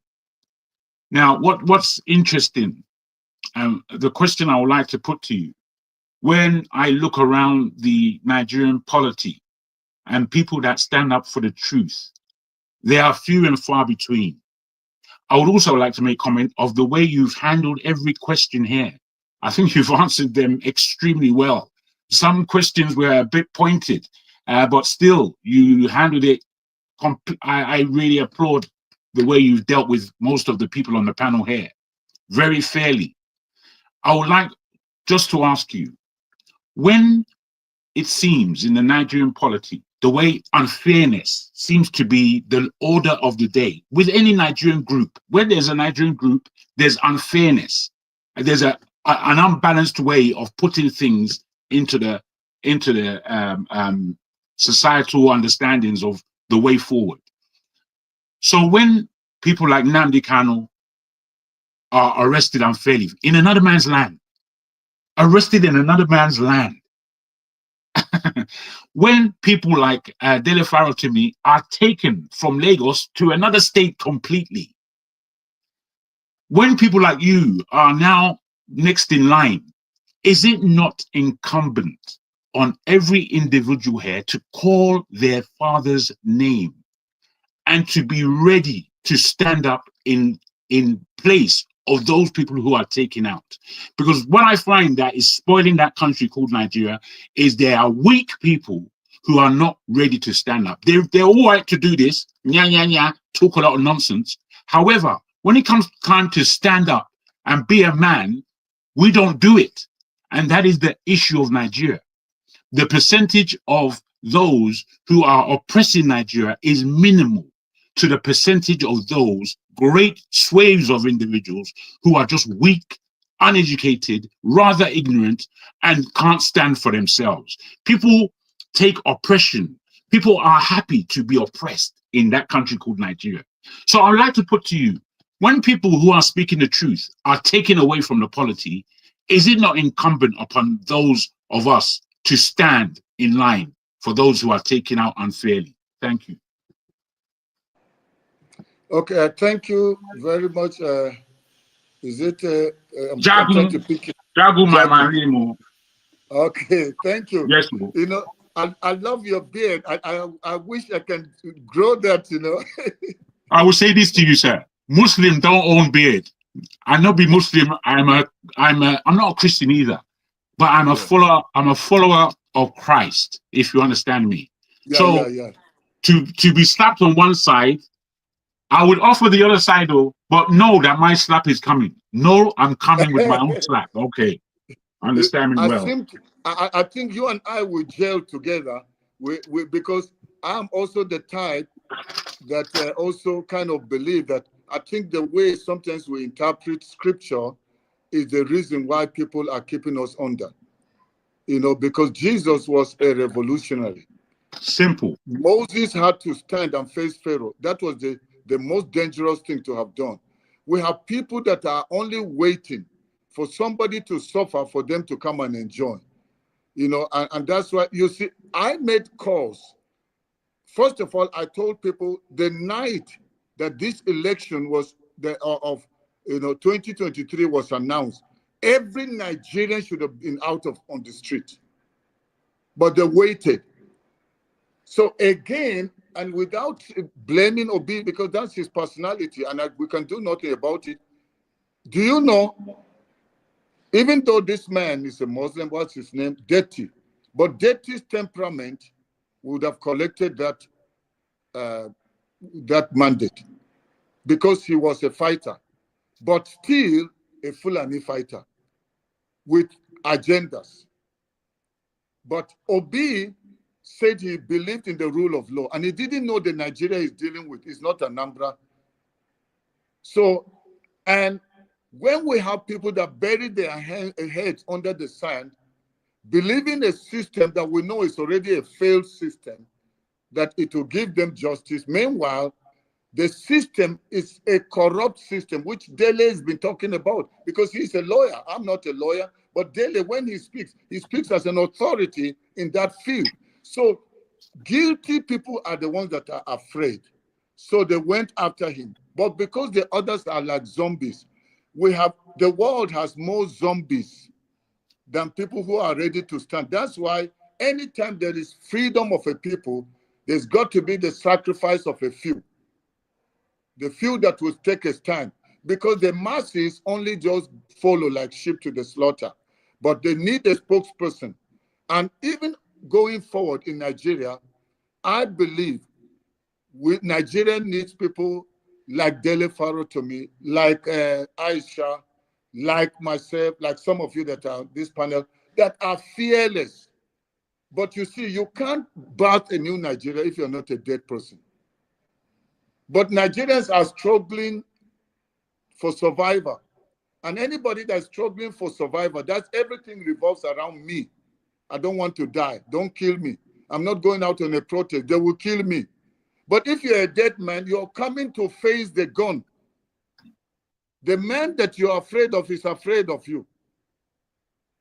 Now, what's interesting, the question I would like to put to you, when I look around the Nigerian polity and people that stand up for the truth, they are few and far between. I would also like to make comment of the way you've handled every question here. I think you've answered them extremely well. Some questions were a bit pointed, but still you handled it. I really applaud the way you've dealt with most of the people on the panel here, very fairly. I would like just to ask you, when it seems in the Nigerian polity, the way unfairness seems to be the order of the day with any Nigerian group. When there's a Nigerian group, there's unfairness. There's an unbalanced way of putting things into the societal understandings of the way forward. So when people like Nnamdi Kanu are arrested unfairly in another man's land, arrested in another man's land, when people like Dele Farotimi are taken from Lagos to another state completely, when people like you are now next in line, is it not incumbent on every individual here to call their father's name and to be ready to stand up in place of those people who are taken out? Because what I find that is spoiling that country called Nigeria is there are weak people who are not ready to stand up. They're all right to do this, talk a lot of nonsense. However, when it comes time to stand up and be a man, we don't do it. And that is the issue of Nigeria. The percentage of those who are oppressing Nigeria is minimal to the percentage of those great swathes of individuals who are just weak, uneducated, rather ignorant, and can't stand for themselves. People take oppression. People are happy to be oppressed in that country called Nigeria. So I'd like to put to you, when people who are speaking the truth are taken away from the polity, is it not incumbent upon those of us to stand in line for those who are taken out unfairly? Thank you. Okay, thank you very much. Is it? I'm trying to pick it. Jagu, my marimo. Okay, thank you. Yes, Lord. You know, I love your beard. I wish I can grow that, you know. I will say this to you, sir. Muslims don't own beard. I not be Muslim. I'm not a Christian either, but I'm a follower of Christ, if you understand me. Yeah. To be slapped on one side, I would offer the other side though, but know that my slap is coming. No, I'm coming with my own slap. Okay. Understand me well. I think you and I will gel together because I'm also the type that also kind of believe that I think the way sometimes we interpret scripture is the reason why people are keeping us under. You know, because Jesus was a revolutionary. Simple. Moses had to stand and face Pharaoh. That was the most dangerous thing to have done. We have people that are only waiting for somebody to suffer for them to come and enjoy. You know, and that's why you see, I made calls. First of all, I told people the night that this election was of 2023 was announced, every Nigerian should have been out on the street, but they waited. So again, and without blaming Obi, because that's his personality, and we can do nothing about it. Do you know? Even though this man is a Muslim, what's his name? Dirty, but Dirty's temperament would have collected that mandate because he was a fighter, but still a Fulani fighter with agendas. But Obi said he believed in the rule of law, and he didn't know the Nigeria he's dealing with is not Anambra. So, and when we have people that bury their heads under the sand, believing a system that we know is already a failed system, that it will give them justice. Meanwhile, the system is a corrupt system, which Dele has been talking about, because he's a lawyer. I'm not a lawyer, but Dele, when he speaks as an authority in that field. So guilty people are the ones that are afraid. So they went after him. But because the others are like zombies, the world has more zombies than people who are ready to stand. That's why anytime there is freedom of a people, there's got to be the sacrifice of a few. The few that will take a stand, because the masses only just follow like sheep to the slaughter. But they need a spokesperson. And even going forward in Nigeria, I believe Nigeria needs people like Dele Farotimi, like Aisha, like myself, like some of you that are on this panel, that are fearless. But you see, you can't birth a new Nigeria if you're not a dead person. But Nigerians are struggling for survival. And anybody that's struggling for survival, that's everything revolves around me. I don't want to die. Don't kill me. I'm not going out on a protest. They will kill me. But if you're a dead man, you're coming to face the gun. The man that you're afraid of is afraid of you.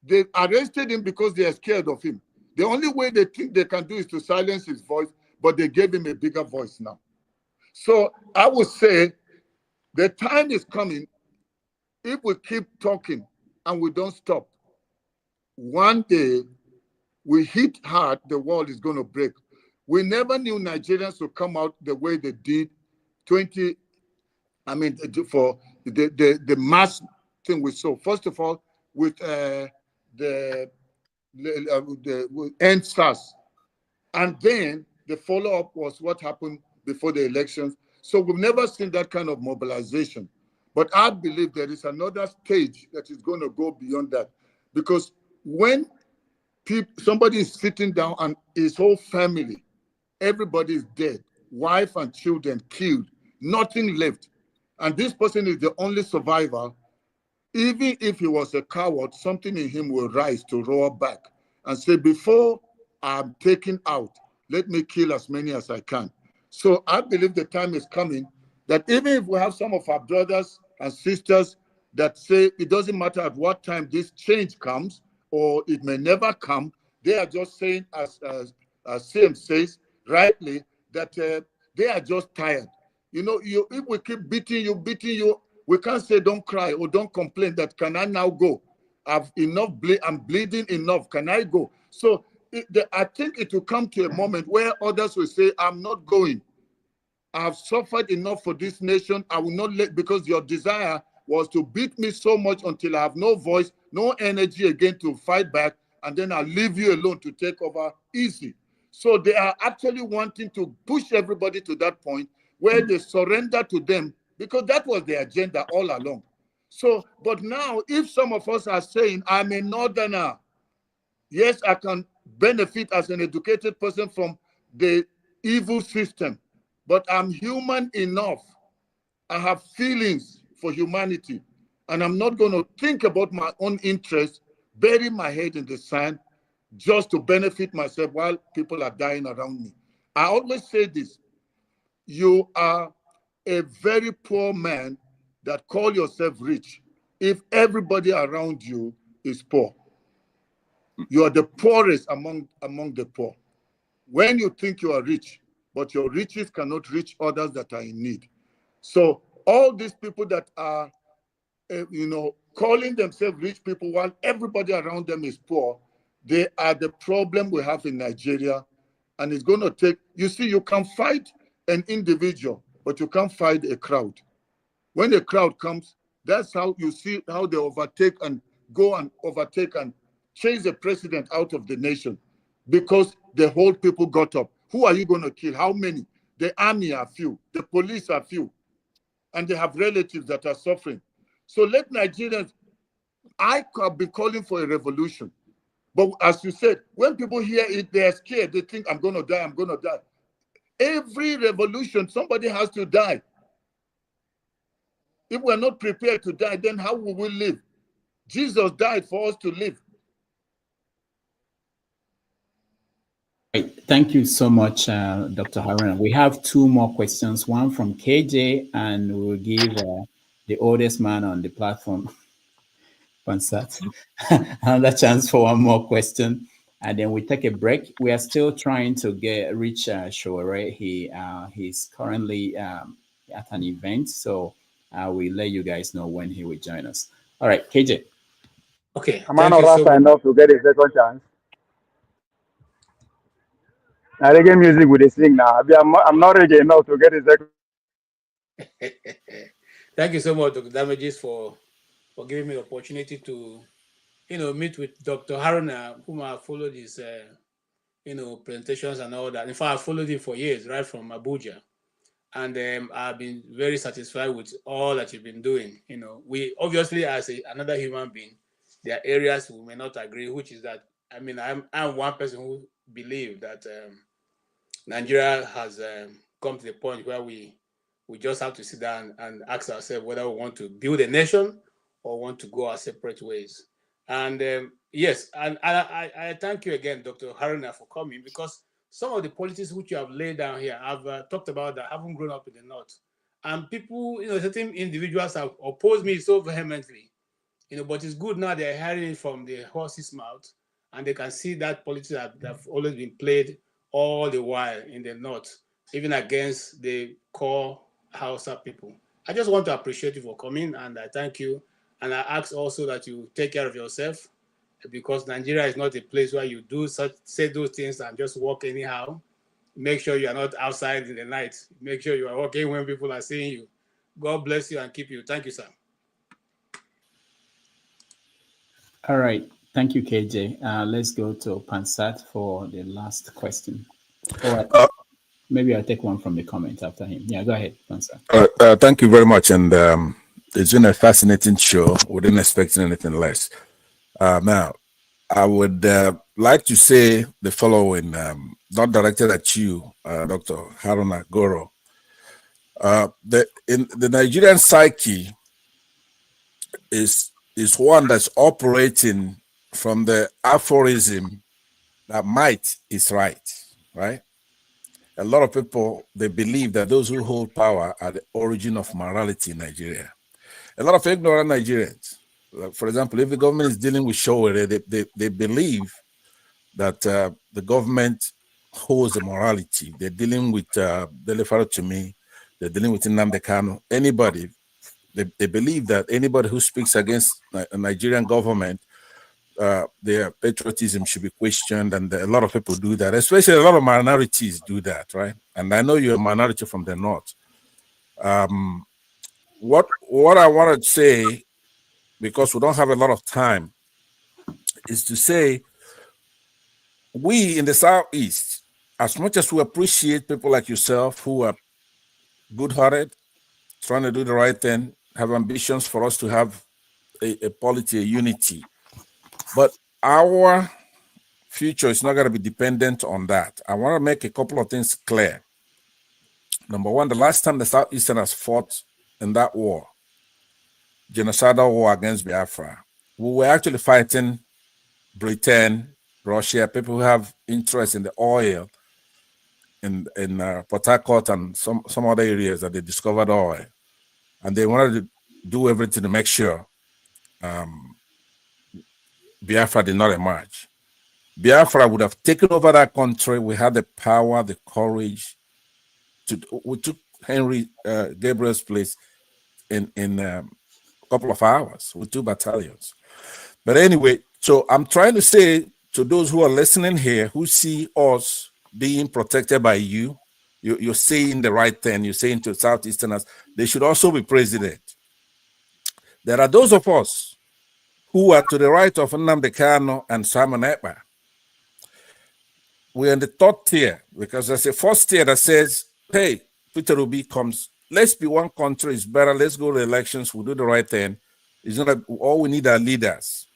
They arrested him because they are scared of him. The only way they think they can do is to silence his voice, but they gave him a bigger voice now. So I would say the time is coming. If we keep talking and we don't stop, one day we hit hard, the world is going to break. We never knew Nigerians would come out the way they did for the mass thing we saw. First of all, with the end SARS. And then the follow-up was what happened before the elections. So we've never seen that kind of mobilization. But I believe there is another stage that is going to go beyond that. Because when somebody is sitting down and his whole family, everybody is dead, wife and children killed, nothing left, and this person is the only survivor, even if he was a coward, something in him will rise to roar back and say, before I'm taken out, let me kill as many as I can. So I believe the time is coming that even if we have some of our brothers and sisters that say it doesn't matter at what time this change comes, or it may never come, they are just saying, as Sam says rightly, that they are just tired. You know, if we keep beating you, we can't say don't cry or don't complain that can I now go? I've enough I'm bleeding enough. Can I go? So I think it will come to a moment where others will say, I'm not going. I've suffered enough for this nation. I will not let, because your desire was to beat me so much until I have no voice, no energy again to fight back, and then I'll leave you alone to take over easy. So they are actually wanting to push everybody to that point where they surrender to them, because that was the agenda all along. So, but now, if some of us are saying, I'm a northerner, yes, I can benefit as an educated person from the evil system, but I'm human enough. I have feelings for humanity, and I'm not going to think about my own interests, bury my head in the sand just to benefit myself while people are dying around me. I always say this: you are a very poor man that call yourself rich if everybody around you is poor. You are the poorest among the poor. When you think you are rich, but your riches cannot reach others that are in need. So all these people that are, calling themselves rich people while everybody around them is poor, they are the problem we have in Nigeria. And it's going to take, you see, you can fight an individual, but you can't fight a crowd. When a crowd comes, that's how you see how they overtake and go and overtake and chase the president out of the nation, because the whole people got up. Who are you going to kill? How many? The army are few. The police are few. And they have relatives that are suffering. So let Nigerians, I could be calling for a revolution. But as you said, when people hear it, they are scared. They think, I'm going to die, I'm going to die. Every revolution, somebody has to die. If we're not prepared to die, then how will we live? Jesus died for us to live. Right. Thank you so much, Dr. Haruna. We have two more questions, one from KJ, and we'll give the oldest man on the platform, Pansat, another chance for one more question, and then we take a break. We are still trying to reach Shore. He's currently at an event, so we'll let you guys know when he will join us. All right, KJ. Okay. Am I not Rasta enough to get a second chance? Now reggae music with the sing now. I'm not reggae enough to get a second. Thank you so much, Dr. Damages, for giving me the opportunity to, meet with Dr. Haruna, whom I followed his, presentations and all that. In fact, I followed him for years, right from Abuja. And I've been very satisfied with all that you've been doing. We obviously, as another human being, there are areas we may not agree, which is that, I'm one person who believes that Nigeria has come to the point where we just have to sit down and ask ourselves whether we want to build a nation or want to go our separate ways. And yes, and I thank you again, Dr. Haruna, for coming, because some of the policies which you have laid down here, I've talked about that, haven't grown up in the North. And people, certain individuals have opposed me so vehemently, but it's good now they're hearing it from the horse's mouth, and they can see that politics that have always been played all the while in the North, even against the core Hausa people. I just want to appreciate you for coming, and I thank you. And I ask also that you take care of yourself, because Nigeria is not a place where you say those things and just walk anyhow. Make sure you are not outside in the night. Make sure you are walking when people are seeing you. God bless you and keep you. Thank you, sir. All right. Thank you, KJ. Let's go to Pansat for the last question. Or maybe I'll take one from the comment after him. Yeah, go ahead, Pansat. Thank you very much. And it's been a fascinating show. We didn't expect anything less. Now, I would like to say the following, not directed at you, Dr. Haruna Goroh. In the Nigerian psyche is one that's operating from the aphorism that might is right, right? A lot of people, they believe that those who hold power are the origin of morality in Nigeria. A lot of ignorant Nigerians, for example, if the government is dealing with Showere, they believe that the government holds the morality. They're dealing with Dele Farotimi, they're dealing with Nnamdi Kanu, anybody. They believe that anybody who speaks against a Nigerian government their patriotism should be questioned, and a lot of people do that, especially a lot of minorities do that, right? And I know you're a minority from the north. What I want to say, because we don't have a lot of time, is to say we in the Southeast, as much as we appreciate people like yourself who are good-hearted, trying to do the right thing, have ambitions for us to have a polity, a unity, but our future is not going to be dependent on that. I want to make a couple of things clear. Number one, the last time the Southeasterners fought in that war, genocidal war against Biafra, we were actually fighting Britain, Russia, people who have interest in the oil in Port Harcourt and some other areas that they discovered oil. And they wanted to do everything to make sure Biafra did not emerge. Biafra would have taken over that country. We had the power, the courage. We took Henry Gabriel's place in a couple of hours with 2 battalions. But anyway, so I'm trying to say to those who are listening here, who see us being protected by you, you're saying the right thing. You're saying to Southeasterners, they should also be president. There are those of us who are to the right of Nnamdi Kanu and Simon Ekpa. We're in the 3rd tier, because there's a 1st tier that says, hey, Peter Obi comes, let's be one country, it's better, let's go to elections, we'll do the right thing. It's not that all we need are leaders.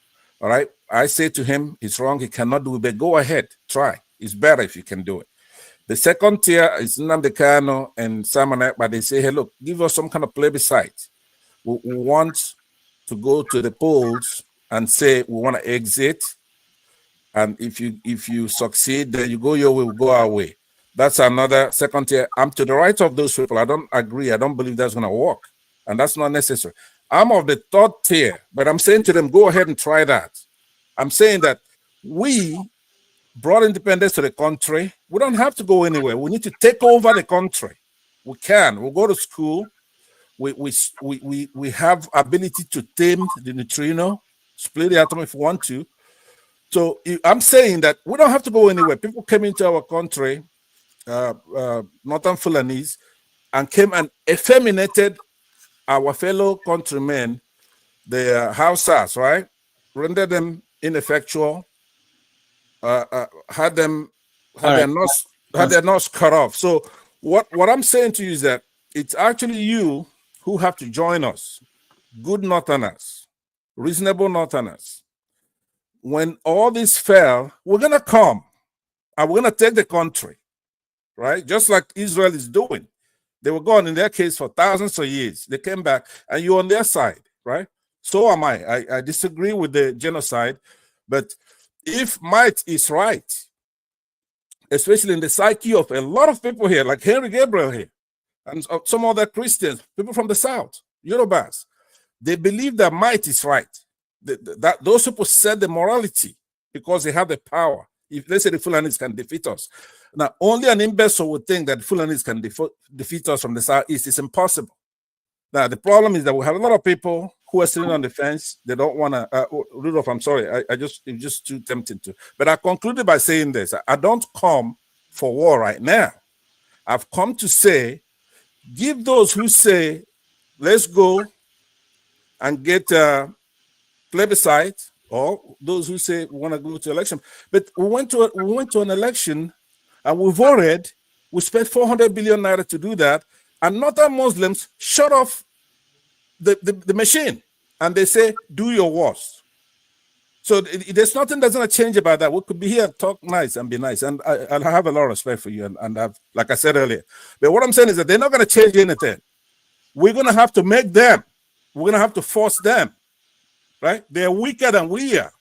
All right. I say to him, it's wrong, he cannot do it, but go ahead, try. It's better if you can do it. The 2nd tier is Nnamdi Kanu and Simon Ekpa. They say, hey, look, give us some kind of plebiscite. We want to go to the polls and say we want to exit. And if you succeed, then you go your way, we'll go our way. That's another 2nd tier. I'm to the right of those people. I don't agree. I don't believe that's going to work. And that's not necessary. I'm of the 3rd tier, but I'm saying to them, go ahead and try that. I'm saying that we brought independence to the country. We don't have to go anywhere. We need to take over the country. We can. We'll go to school. We have ability to tame the neutrino, split the atom if we want to. So I'm saying that we don't have to go anywhere. People came into our country, Northern Fulanese, and came and effeminated our fellow countrymen, the Hausas, right? Rendered them ineffectual, had their nose cut off. So what I'm saying to you is that it's actually you who have to join us, good Northerners, reasonable Northerners. When all this fell, we're going to come and we're going to take the country, right? Just like Israel is doing. They were gone in their case for thousands of years. They came back and you're on their side, right? So am I. I disagree with the genocide, but if might is right, especially in the psyche of a lot of people here, like Henry Gabriel here, and some other Christians, people from the South, Yorubas, they believe that might is right. That those people set the morality because they have the power. If let's say the Fulanis can defeat us, now only an imbecile would think that Fulanis can defeat us from the Southeast. It's impossible. Now the problem is that we have a lot of people who are sitting on the fence. They don't want to. Rudolph, I'm sorry. It's just too tempting to. But I concluded by saying this: I don't come for war right now. I've come to say, give those who say, let's go and get plebiscite, or those who say we want to go to election. But we went to an election and we voted. We spent 400 billion naira to do that, and Northern Muslims shut off the machine and they say, do your worst. So there's nothing that's going to change about that. We could be here, talk nice and be nice, and I have a lot of respect for you, and I've, like I said earlier. But what I'm saying is that they're not going to change anything. We're going to have to make them. We're going to have to force them. Right? They're weaker than we are.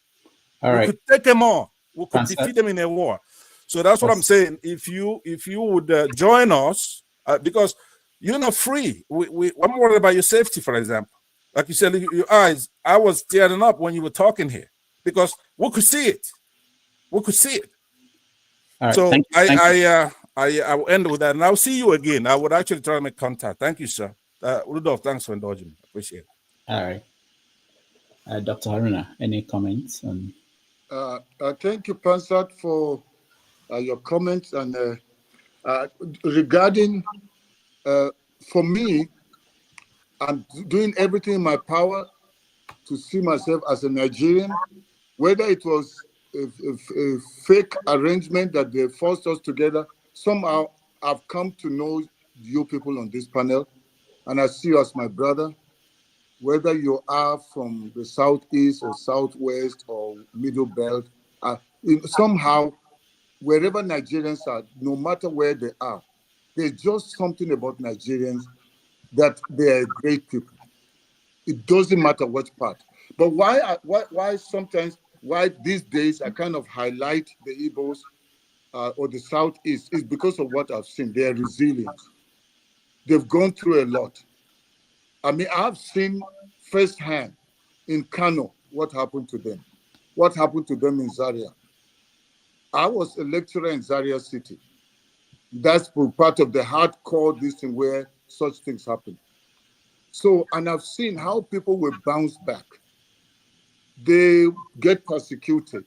We could take them on. We could defeat them in a war. So that's what I'm saying. If you would join us, because you're not free. I'm worried about your safety, for example. Like you said, your eyes. I was tearing up when you were talking here because we could see it. We could see it. All right, so thank you. I will end with that, and I'll see you again. I would actually try to make contact. Thank you, sir. Rudolph, thanks for indulging me. Appreciate it. All right. Dr. Haruna, any comments on? Thank you, Pansat, for your comments. And regarding, for me, I'm doing everything in my power to see myself as a Nigerian, whether it was a fake arrangement that they forced us together. Somehow I've come to know you people on this panel, and I see you as my brother, whether you are from the Southeast or Southwest or Middle Belt. Somehow, wherever Nigerians are, no matter where they are, there's just something about Nigerians that they are great people. It doesn't matter which part. But why sometimes, why these days I kind of highlight the Igbos or the Southeast is because of what I've seen. They are resilient. They've gone through a lot. I mean, I've seen firsthand in Kano what happened to them, what happened to them in Zaria. I was a lecturer in Zaria City. That's part of the hardcore this thing where such things happen. So, and I've seen how people will bounce back. They get persecuted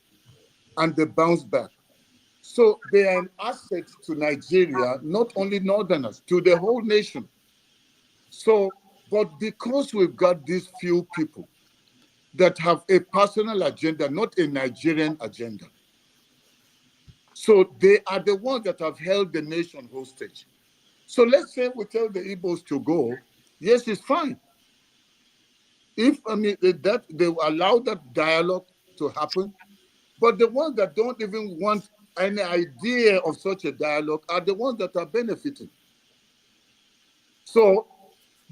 and they bounce back. So they are an asset to Nigeria, not only Northerners, to the whole nation. So, but because we've got these few people that have a personal agenda, not a Nigerian agenda. So they are the ones that have held the nation hostage. So let's say we tell the Igbos to go, yes, it's fine. If, I mean, that they allow that dialogue to happen, but the ones that don't even want any idea of such a dialogue are the ones that are benefiting. So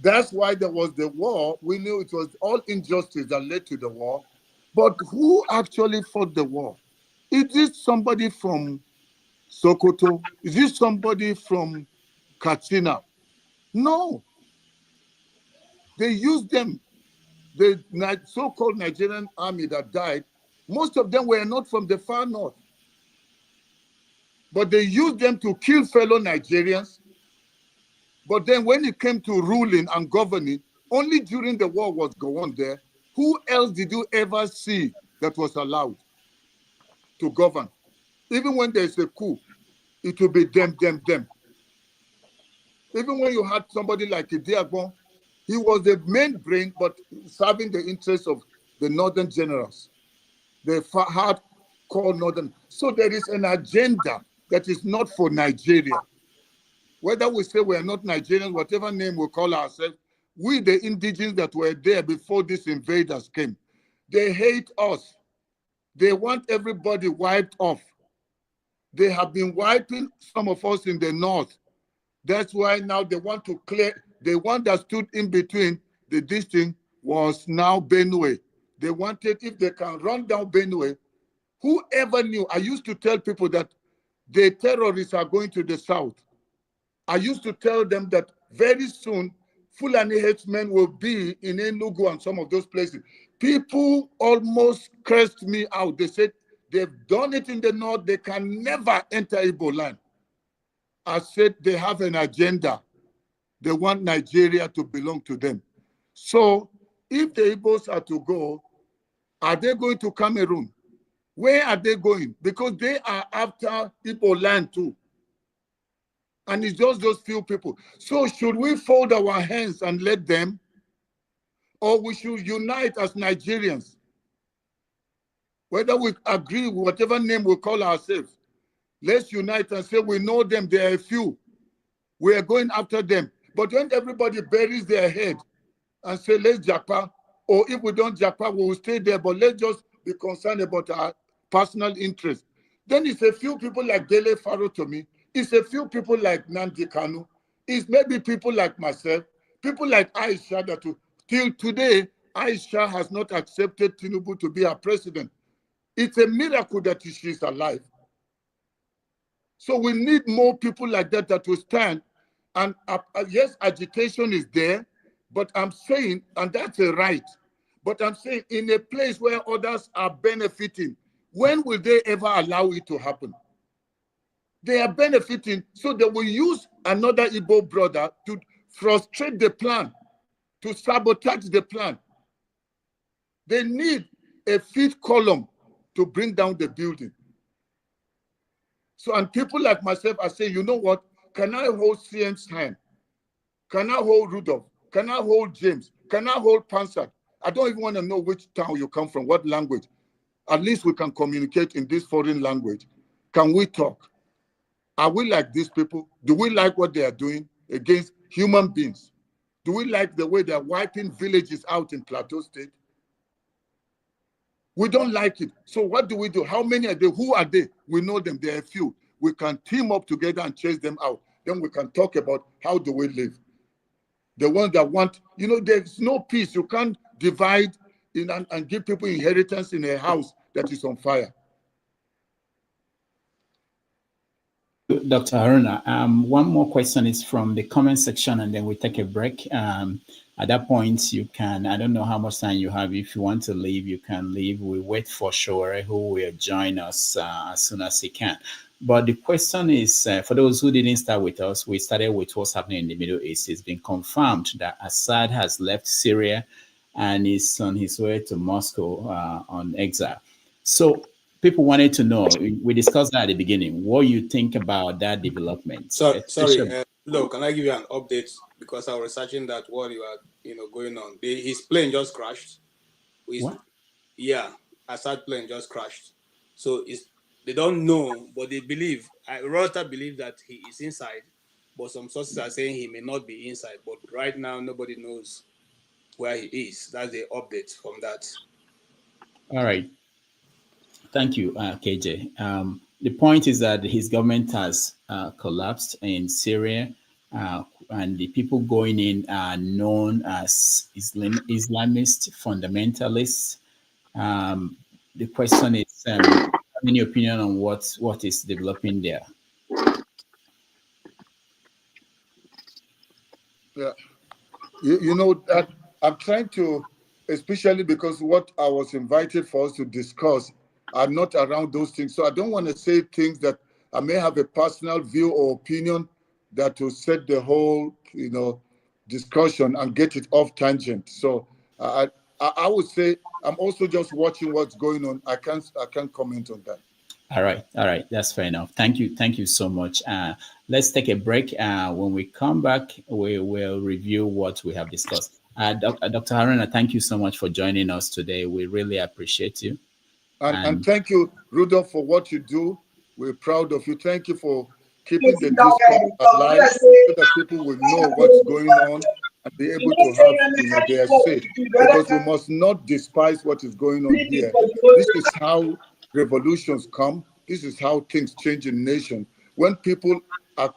that's why there was the war. We knew it was all injustice that led to the war. But who actually fought the war? Is it somebody from Sokoto? Is it somebody from Katsina? No. They used them. The so-called Nigerian army that died, most of them were not from the far north. But they used them to kill fellow Nigerians. But then when it came to ruling and governing, only during the war was going on there. Who else did you ever see that was allowed to govern? Even when there's a coup, it will be them. Even when you had somebody like Idiagbon, he was the main brain, but serving the interests of the northern generals, the hardcore northern. So there is an agenda that is not for Nigeria. Whether we say we are not Nigerians, whatever name we call ourselves, we, the indigenous that were there before these invaders came, they hate us. They want everybody wiped off. They have been wiping some of us in the north. That's why now they want to clear. The one that stood in between the distance was now Benue. They wanted, if they can run down Benue, whoever knew, I used to tell people that the terrorists are going to the south. I used to tell them that very soon, Fulani headsmen will be in Enugu and some of those places. People almost cursed me out. They said they've done it in the north. They can never enter Igbo land. I said they have an agenda. They want Nigeria to belong to them. So if the Igbos are to go, are they going to Cameroon? Where are they going? Because they are after Igbo land too. And it's just those few people. So should we fold our hands and let them? Or we should unite as Nigerians? Whether we agree with whatever name we call ourselves, let's unite and say we know them, they are a few. We are going after them. But when everybody buries their head and say, let's japa, or if we don't japa, we will stay there, but let's just be concerned about our personal interest. Then it's a few people like Dele Farotimi, it's a few people like Nnamdi Kanu, it's maybe people like myself, people like Aisha that till today, Aisha has not accepted Tinubu to be our president. It's a miracle that she's alive. So we need more people like that that will stand. And yes, agitation is there, but I'm saying, and that's a right, but I'm saying in a place where others are benefiting, when will they ever allow it to happen? They are benefiting, so they will use another Igbo brother to frustrate the plan, to sabotage the plan. They need a fifth column to bring down the building. So, and people like myself are saying, you know what? Can I hold CM's hand? Can I hold Rudolph? Can I hold James? Can I hold Pansat? I don't even want to know which town you come from, what language. At least we can communicate in this foreign language. Can we talk? Are we like these people? Do we like what they are doing against human beings? Do we like the way they're wiping villages out in Plateau State? We don't like it. So what do we do? How many are they? Who are they? We know them. There are a few. We can team up together and chase them out. Then we can talk about how do we live. The ones that want, there's no peace. You can't divide and give people inheritance in a house that is on fire. Dr. Haruna, one more question is from the comment section, and then we take a break. At that point, you can, I don't know how much time you have. If you want to leave, you can leave. We wait for Shore, who will join us as soon as he can. But the question is, for those who didn't start with us, we started with what's happening in the Middle East. It's been confirmed that Assad has left Syria and is on his way to Moscow on exile. So people wanted to know, we discussed that at the beginning, what you think about that development. Sorry, look, can I give you an update? Because I was researching that while you are, going on. His plane just crashed. What? Yeah, Assad plane just crashed. So they don't know, but they believe. Reuters believe that he is inside, but some sources are saying he may not be inside. But right now, nobody knows where he is. That's the update from that. All right. Thank you, KJ. The point is that his government has collapsed in Syria, and the people going in are known as Islamist fundamentalists. The question is, any opinion on what is developing there? Yeah, that I'm trying to, especially because what I was invited for us to discuss are not around those things. So I don't want to say things that I may have a personal view or opinion that will set the whole, discussion and get it off tangent. So I would say I'm also just watching what's going on. I can't comment on that. All right. That's fair enough. Thank you so much. Let's take a break. When we come back, we will review what we have discussed. Dr. Haruna, thank you so much for joining us today. We really appreciate you. And thank you, Rudolph, for what you do. We're proud of you. Thank you for keeping the discourse alive so that people will know what's going on and be able to have their say. Because we must not despise what is going on here. This is how revolutions come. This is how things change in nations. When people are,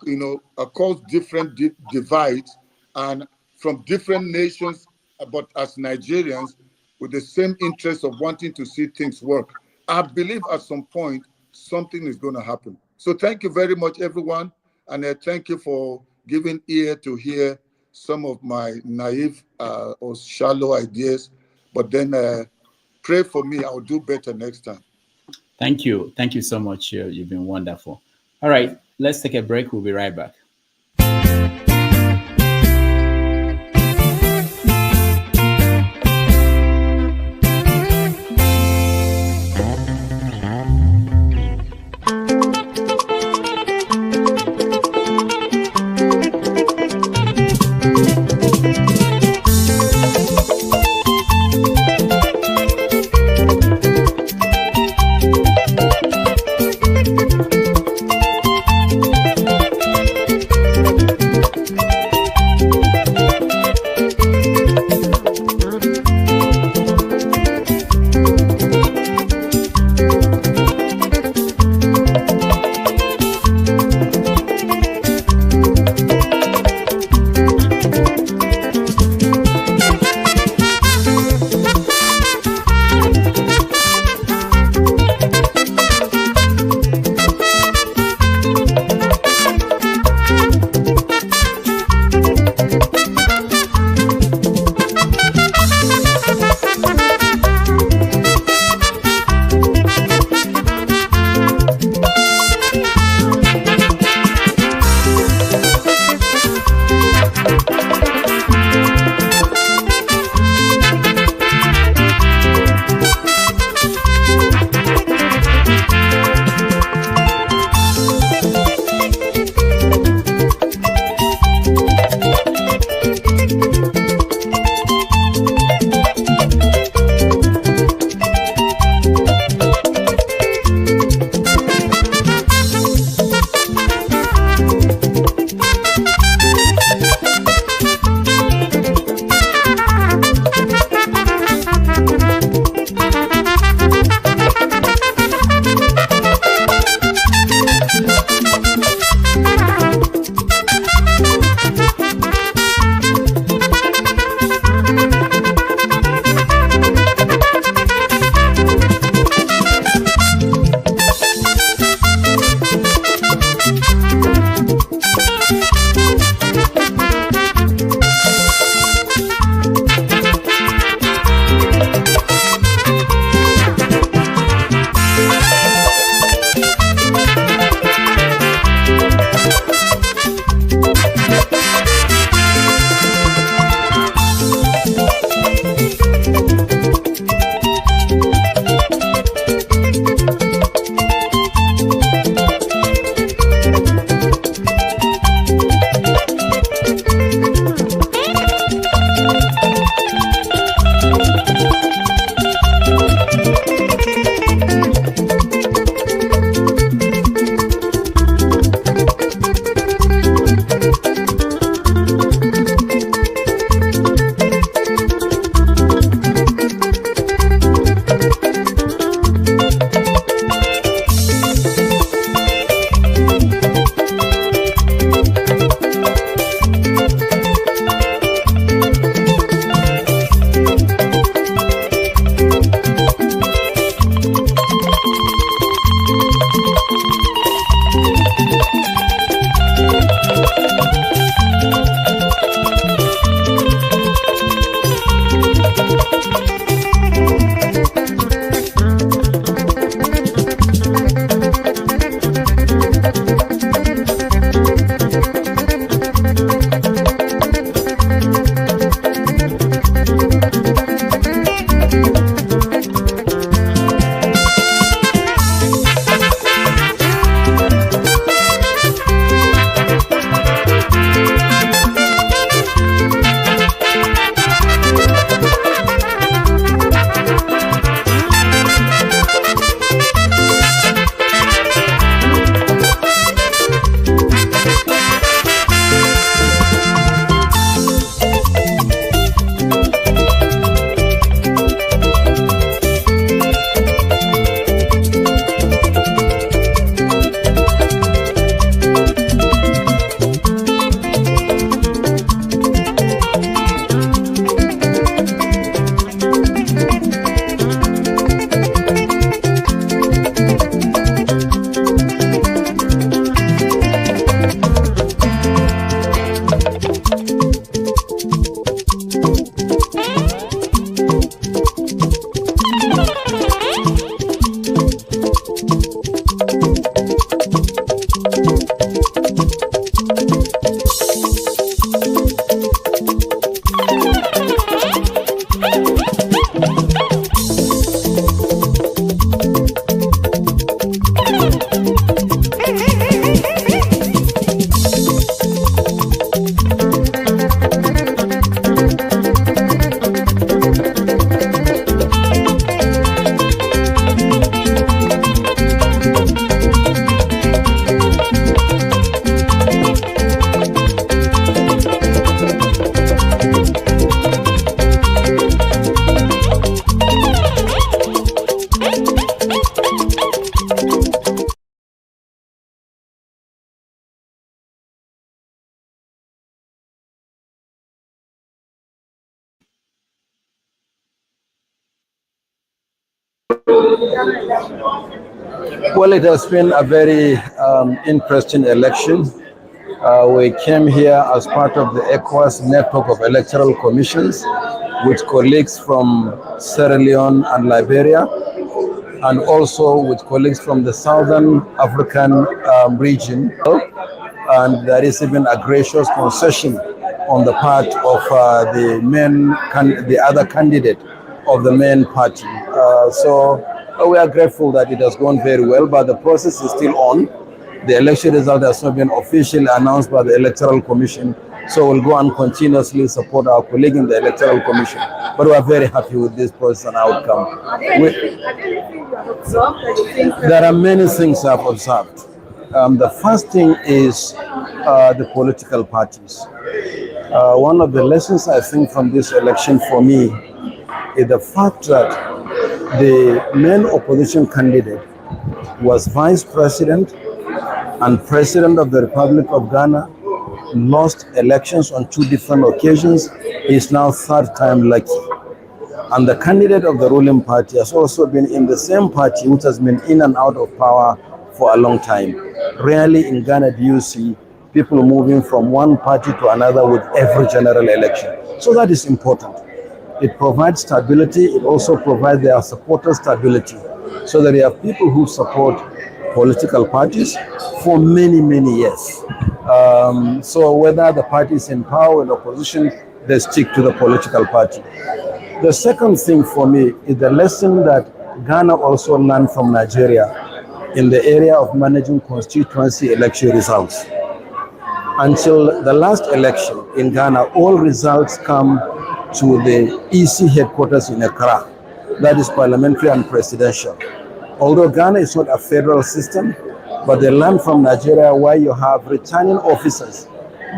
across different divides and from different nations, but as Nigerians, with the same interest of wanting to see things work, I believe at some point, something is going to happen. So thank you very much, everyone. And thank you for giving ear to hear some of my naive or shallow ideas. But then pray for me. I'll do better next time. Thank you. Thank you so much. You've been wonderful. All right, let's take a break. We'll be right back. Well, it has been a very interesting election. We came here as part of the ECOWAS network of electoral commissions with colleagues from Sierra Leone and Liberia, and also with colleagues from the Southern African region. And there is even a gracious concession on the part of the other candidate of the main party. So we are grateful that it has gone very well, but the process is still on. The election result has not been officially announced by the Electoral Commission, so we'll go and continuously support our colleague in the Electoral Commission. But we are very happy with this process and outcome. There are many things I've observed. The first thing is the political parties. One of the lessons I think from this election for me is the fact that the main opposition candidate was vice president and president of the Republic of Ghana, lost elections on 2 different occasions, is now 3rd time lucky. And the candidate of the ruling party has also been in the same party which has been in and out of power for a long time. Rarely in Ghana do you see people moving from one party to another with every general election. So that is important. It provides stability. It also provides their supporters stability, so that you have people who support political parties for many, many years. So whether the party is in power or in opposition, they stick to the political party. The second thing for me is the lesson that Ghana also learned from Nigeria in the area of managing constituency election results. Until the last election in Ghana, all results come to the EC headquarters in Accra. That is parliamentary and presidential. Although Ghana is not a federal system, but they learn from Nigeria where you have returning officers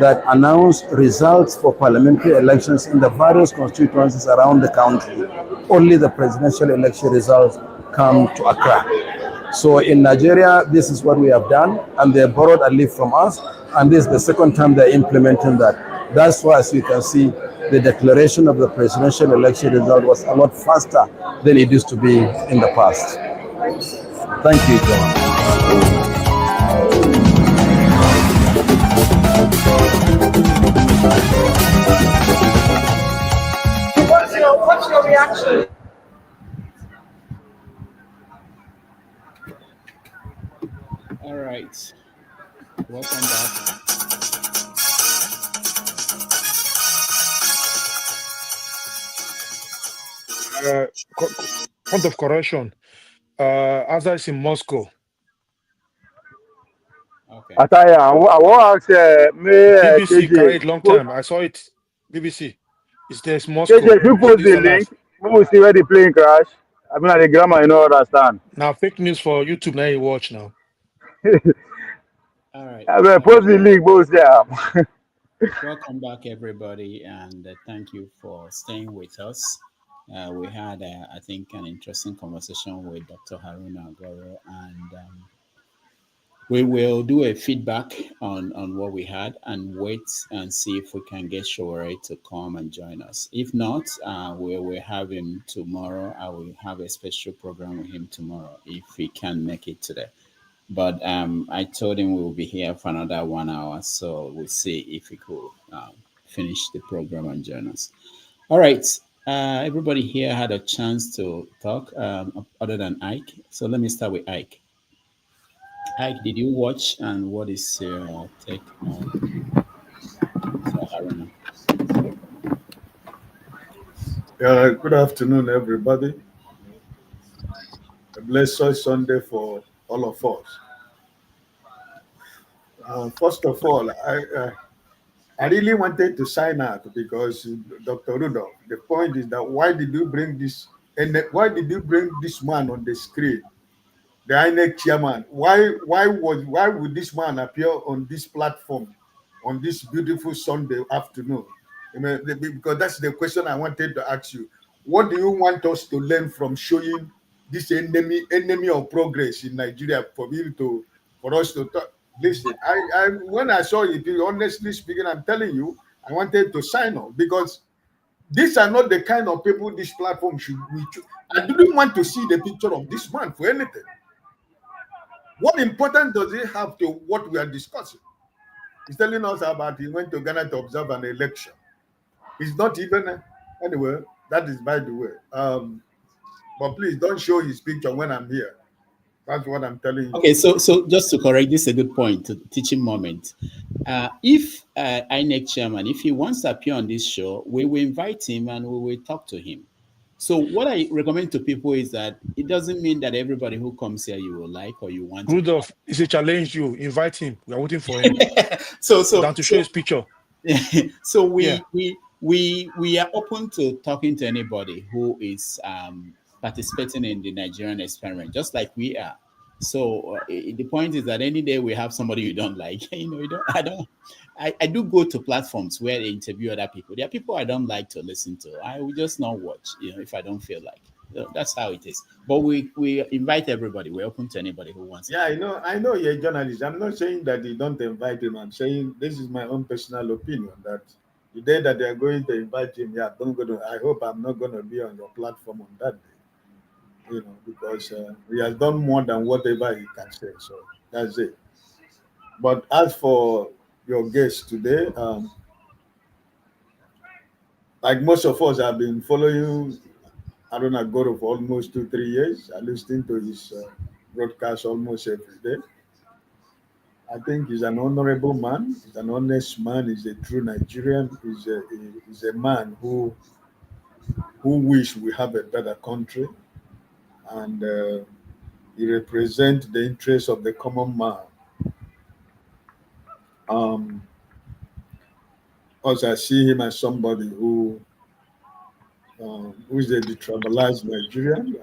that announce results for parliamentary elections in the various constituencies around the country. Only the presidential election results come to Accra. So in Nigeria, this is what we have done, and they borrowed a leaf from us, and this is the second time they're implementing that. That's why, as you can see, the declaration of the presidential election result was a lot faster than it used to be in the past. Thank you, John. What's your reaction? All right. Welcome back. Point of correction. Answer is in Moscow. Okay. Ataya, I want to ask BBC KJ. carried long time. I saw it. BBC. There's Moscow. KJ, if you post the link, we will see where the plane crash. I mean, the grammar, you know, understand. Now, fake news for YouTube. Now you watch now. All right. I mean, post the link, both there. Welcome back, everybody, and thank you for staying with us. We had, I think, an interesting conversation with Dr. Haruna Goroh, and we will do a feedback on what we had and wait and see if we can get Shore to come and join us. If not, we will have him tomorrow. I will have a special program with him tomorrow if he can make it today. But I told him we will be here for another 1 hour, so we'll see if he could finish the program and join us. All right. Everybody here had a chance to talk, other than Ike. So let me start with Ike. Ike, did you watch, and what is your take on Mr. Haruna? Good afternoon, everybody. A blessed Sunday for all of us. First of all, I really wanted to sign out because Dr. Rudolph. The point is that why did you bring this, and why did you bring this man on the screen, the INEC chairman? Why would this man appear on this platform on this beautiful Sunday afternoon? Because that's the question I wanted to ask you. What do you want us to learn from showing this enemy of progress in Nigeria for us to talk? Listen, I when I saw it, honestly speaking, I'm telling you, I wanted to sign on because these are not the kind of people this platform should we. I didn't want to see the picture of this man for anything. What importance does it have to what we are discussing? He's telling us about he went to Ghana to observe an election. It's not even anyway. That is by the way. But please don't show his picture when I'm here. That's what I'm telling you. Okay, so just to correct, this is a good point, teaching moment. If INEC chairman, if he wants to appear on this show, we will invite him and we will talk to him. So what I recommend to people is that it doesn't mean that everybody who comes here you will like or you want. Rudolph, it's a challenge. You invite him. We are waiting for him. so down to show his picture. So we are open to talking to anybody who is participating in the Nigerian experiment, just like we are. So the point is that any day we have somebody you don't like, I do go to platforms where they interview other people. There are people I don't like to listen to. I will just not watch, if I don't feel like. That's how it is. But we invite everybody. We're open to anybody who wants. Yeah, I know you're a journalist. I'm not saying that you don't invite him. I'm saying this is my own personal opinion that the day that they're going to invite him, I hope I'm not going to be on your platform on that day. Because he has done more than whatever he can say. So that's it. But as for your guest today, like most of us have been following Haruna Goroh for almost 2-3 years. I listen to his broadcast almost every day. I think he's an honorable man. He's an honest man. He's a true Nigerian. He's a man who wish we have a better country, and he represents the interests of the common man. Also, I see him as somebody who is a detribalized Nigerian,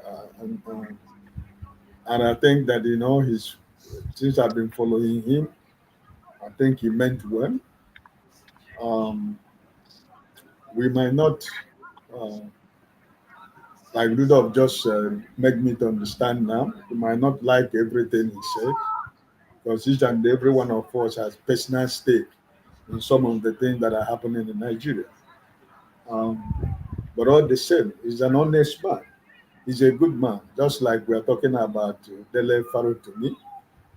and I think that since I've been following him, I think he meant well. We might not, like Rudolph just made me to understand now, we might not like everything he said, because each and every one of us has personal stake in some of the things that are happening in Nigeria. But all the same, he's an honest man. He's a good man, just like we are talking about Dele Farotimi.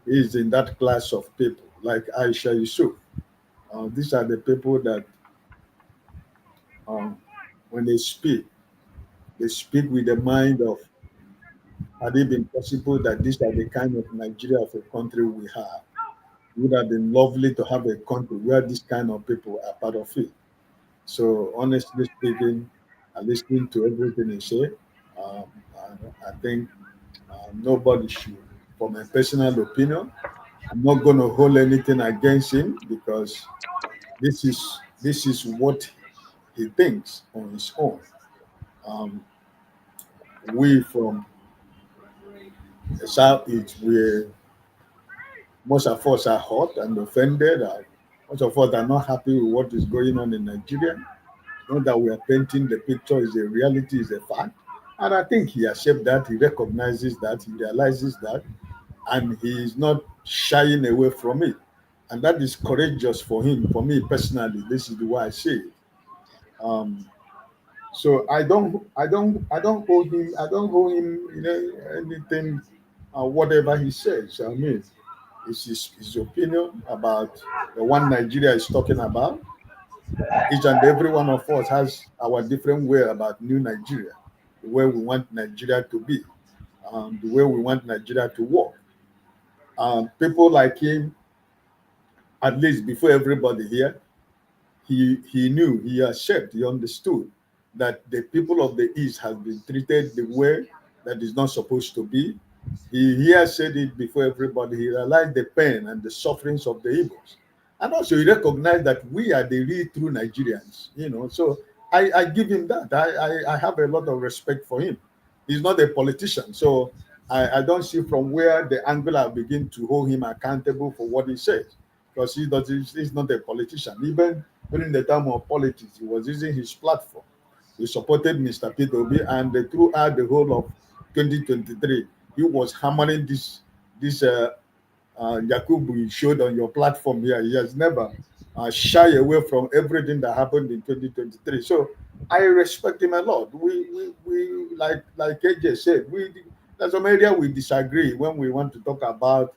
He's in that class of people, like Aisha Yusuf. These are the people that, when they speak with the mind of, had it been possible that these are the kind of Nigeria of a country we have, it would have been lovely to have a country where these kind of people are part of it. So honestly speaking, listening to everything he said, I think nobody should, for my personal opinion, I'm not going to hold anything against him because this is what he thinks on his own. We from the Southeast, most of us are hurt and offended. Most of us are not happy with what is going on in Nigeria. Not that we are painting the picture is a reality, is a fact. And I think he accepts that, he recognizes that, he realizes that, and he is not shying away from it. And that is courageous for him. For me personally, this is the way I see it. So I don't hold him anything, whatever he says. I mean, it's his opinion about the one Nigeria is talking about. Each and every one of us has our different way about new Nigeria, the way we want Nigeria to be, the way we want Nigeria to work. People like him, at least before everybody here, he knew, he accepted, he understood that the people of the East have been treated the way that is not supposed to be. He has said it before everybody. He realized the pain and the sufferings of the Igbos. And also he recognized that we are the real true Nigerians, you know. So I give him that. I have a lot of respect for him. He's not a politician. So I don't see from where the angle I begin to hold him accountable for what he says. Because he's not a politician. Even during the time of politics, he was using his platform. He supported Mr. Peter Obi, and throughout the whole of 2023, he was hammering this Yakubu you showed on your platform here. He has never shy away from everything that happened in 2023. So I respect him a lot. We like AJ said, there's some area we disagree when we want to talk about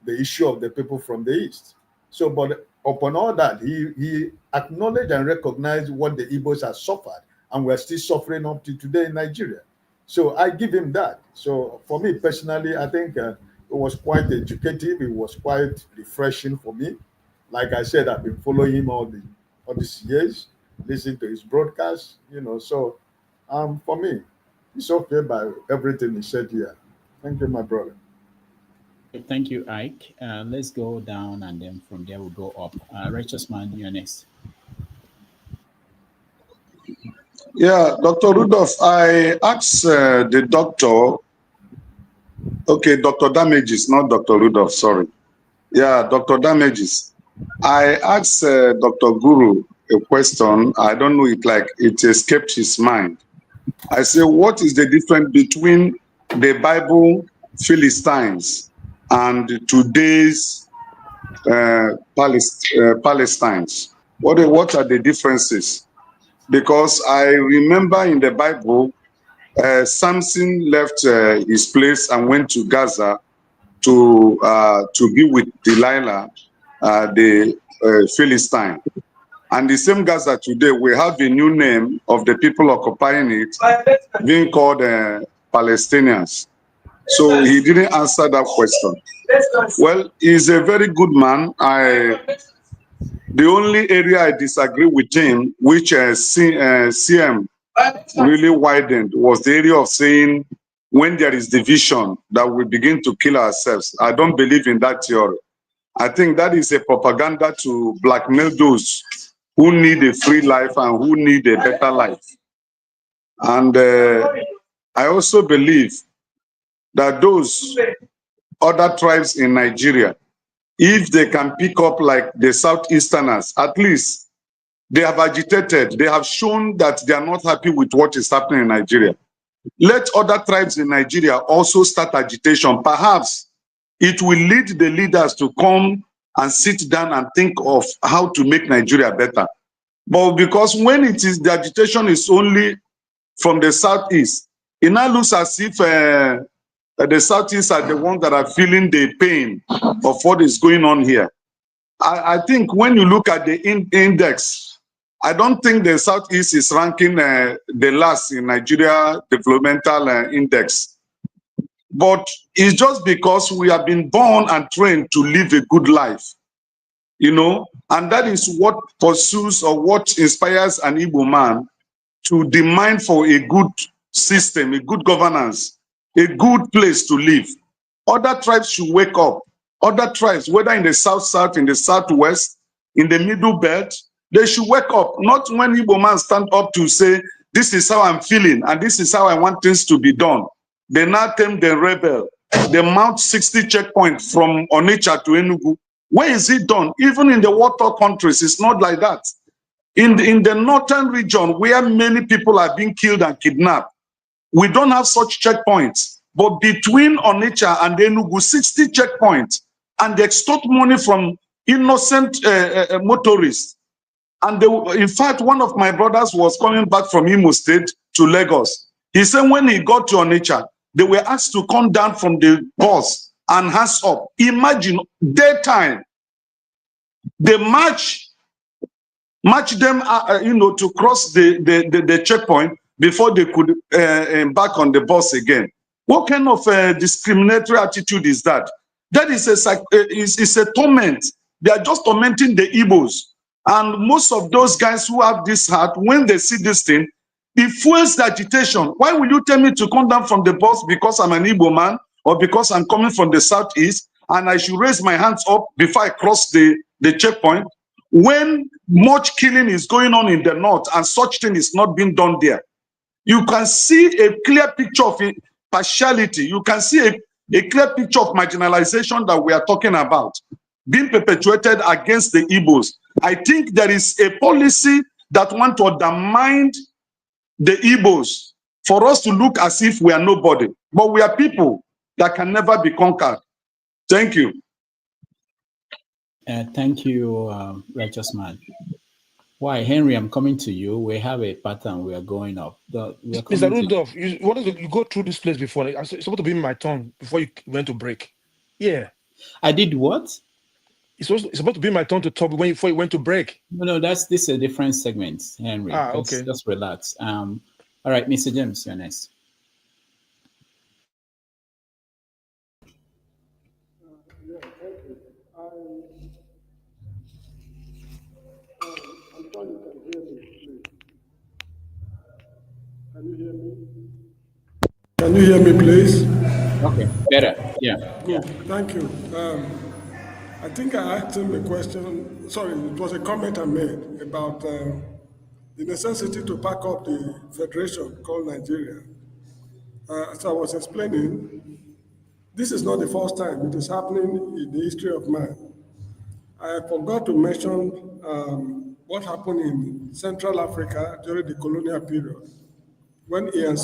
the issue of the people from the East. So, but upon all that, he acknowledged and recognized what the Igbos have suffered, and we're still suffering up to today in Nigeria. So I give him that. So for me personally, I think it was quite educative. It was quite refreshing for me. Like I said, I've been following him all these years, listening to his broadcasts, you know. So for me, it's okay by everything he said here. Thank you, my brother. Thank you, Ike. Let's go down, and then from there we'll go up. Righteous Man, you're next. Yeah, Dr. Rudolph, I asked the doctor, okay, Dr. Damages, not Dr. Rudolph, sorry. Yeah, Dr. Damages. I asked Dr. Guru a question. I don't know it, like it escaped his mind. I said, what is the difference between the Bible Philistines and today's Palestines? What are the differences? Because I remember in the Bible, Samson left his place and went to Gaza to be with Delilah, the Philistine. And the same Gaza today, we have a new name of the people occupying it, being called Palestinians. So he didn't answer that question. Well, he's a very good man. The only area I disagree with him, which CM really widened, was the area of saying when there is division that we begin to kill ourselves. I don't believe in that theory. I think that is a propaganda to blackmail those who need a free life and who need a better life. And I also believe that those other tribes in Nigeria, if they can pick up like the Southeasterners, at least they have agitated, they have shown that they are not happy with what is happening in Nigeria. Let other tribes in Nigeria also start agitation. Perhaps it will lead the leaders to come and sit down and think of how to make Nigeria better. But because when it is, the agitation is only from the Southeast, it now looks as if the Southeast are the ones that are feeling the pain of what is going on here. I think when you look at the index, I don't think the Southeast is ranking the last in Nigeria developmental index. But it's just because we have been born and trained to live a good life, you know, and that is what pursues or what inspires an Igbo man to demand for a good system, a good governance, a good place to live. Other tribes should wake up. Other tribes, whether in the south, in the southwest, in the middle belt, they should wake up. Not when Igbo man stand up to say, this is how I'm feeling and this is how I want things to be done. They now tame the rebel. They mount 60 checkpoints from Onitsha to Enugu. Where is it done? Even in the water countries, it's not like that. In the northern region, where many people are being killed and kidnapped, we don't have such checkpoints. But between Onitsha and Enugu, 60 checkpoints, and they extort money from innocent motorists. And they, in fact, one of my brothers was coming back from Imo State to Lagos. He said when he got to Onitsha, they were asked to come down from the bus and hands up. Imagine daytime, they march march them, to cross the checkpoint before they could embark on the bus again. What kind of discriminatory attitude is that? That is a torment. They are just tormenting the Igbos. And most of those guys who have this heart, when they see this thing, it fuels the agitation. Why will you tell me to come down from the bus because I'm an Igbo man or because I'm coming from the southeast and I should raise my hands up before I cross the checkpoint? When much killing is going on in the north and such thing is not being done there, you can see a clear picture of partiality. You can see a clear picture of marginalization that we are talking about being perpetuated against the Igbos. I think there is a policy that want to undermine the Igbos for us to look as if we are nobody. But we are people that can never be conquered. Thank you. Thank you, righteous man. Why, Henry, I'm coming to you. We have a pattern. We are going up. Mr. Rudolph, you go through this place before. It's supposed to be my turn before you went to break. Yeah. I did what? It's supposed to be my turn to talk before you went to break. No, this is a different segment, Henry. Okay. Just relax. All right, Mr. James, you're next. Can you hear me? Can you hear me, please? Okay, better. Yeah. Good. Thank you. I think I asked him a question. Sorry, it was a comment I made about the necessity to pack up the federation called Nigeria. As I was explaining, this is not the first time it is happening in the history of man. I forgot to mention what happened in Central Africa during the colonial period, when Ian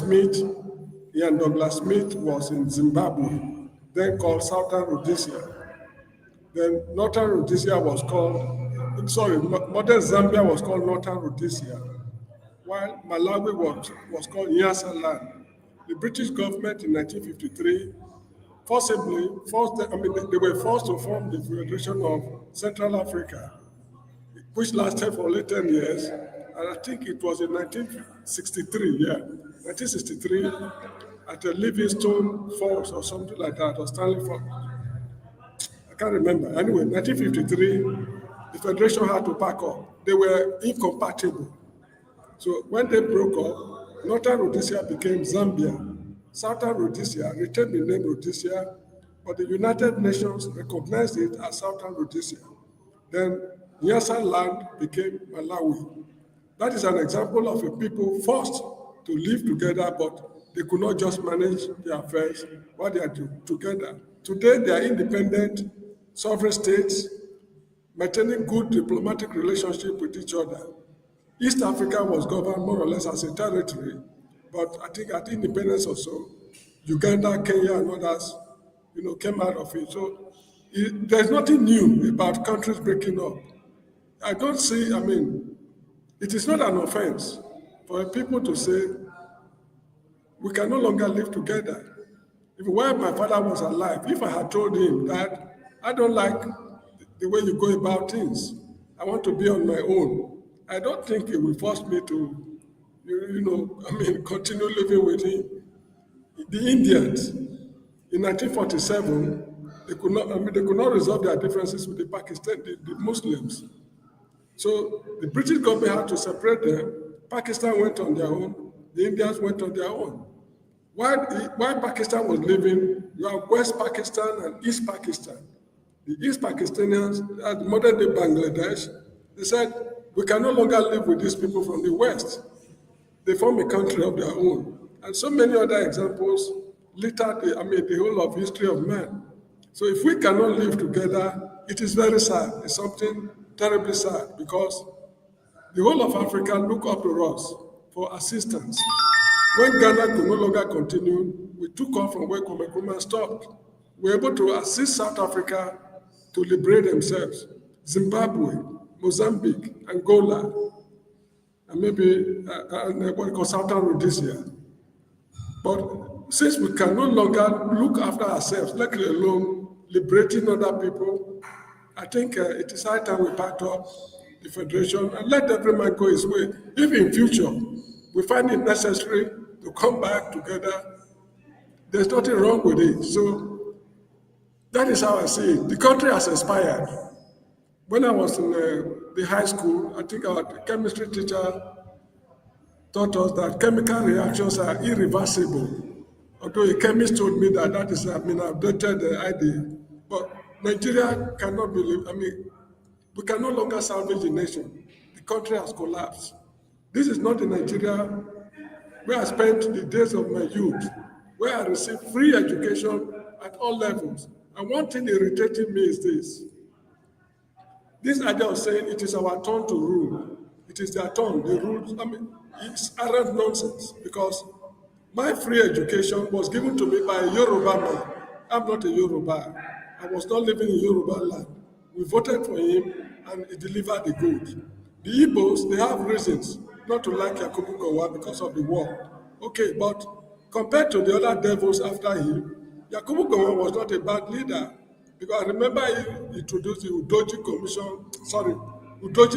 Douglas Smith was in Zimbabwe, then called Southern Rhodesia. Then Northern Rhodesia was called, modern Zambia was called Northern Rhodesia, while Malawi was called Nyasa land. The British government in 1953 they were forced to form the Federation of Central Africa, which lasted for only 10 years. And I think it was in 1963, 1963, at a Livingstone Falls or something like that, or Stanley Falls. I can't remember. Anyway, 1953, the Federation had to pack up. They were incompatible. So when they broke up, Northern Rhodesia became Zambia. Southern Rhodesia retained the name Rhodesia, but the United Nations recognized it as Southern Rhodesia. Then Nyasa land became Malawi. That is an example of a people forced to live together, but they could not just manage their affairs while they are together. Today, they are independent, sovereign states, maintaining good diplomatic relationship with each other. East Africa was governed more or less as a territory, but I think at independence or so, Uganda, Kenya, and others, came out of it. So there's nothing new about countries breaking up. I don't see, it is not an offense for people to say, we can no longer live together. Even while my father was alive, if I had told him that I don't like the way you go about things, I want to be on my own, I don't think it will force me to, continue living with him. The Indians, in 1947, they could not resolve their differences with the the Muslims. So the British government had to separate them. Pakistan went on their own, the Indians went on their own. While Pakistan was living, you have West Pakistan and East Pakistan. The East Pakistanians, at modern-day Bangladesh, they said, we can no longer live with these people from the West. They form a country of their own. And so many other examples litter the whole of history of man. So if we cannot live together, it is very sad. It's something terribly sad, because the whole of Africa look up to us for assistance. When Ghana could no longer continue, we took off from where Nkrumah stopped. We were able to assist South Africa to liberate themselves. Zimbabwe, Mozambique, Angola, and maybe what we call Southern Rhodesia. But since we can no longer look after ourselves, let alone liberating other people, I think it is high time we packed up the federation, and let every man go his way. If in future we find it necessary to come back together, there's nothing wrong with it. So that is how I see it. The country has expired. When I was in the high school, I think our chemistry teacher taught us that chemical reactions are irreversible. Although a chemist told me that that is an outdated idea. But Nigeria cannot believe, we can no longer salvage the nation. The country has collapsed. This is not the Nigeria where I spent the days of my youth, where I received free education at all levels. And one thing irritating me is this idea of saying it is our turn to rule. It is their turn, the rules. It's arrant nonsense because my free education was given to me by a Yoruba man. I'm not a Yoruba. I was not living in Yoruba land. We voted for him and he delivered the goods. The Igbos, they have reasons not to like Yakubu Gowon because of the war. Okay, but compared to the other devils after him, Yakubu Gowon was not a bad leader. Because I remember he introduced the Udoji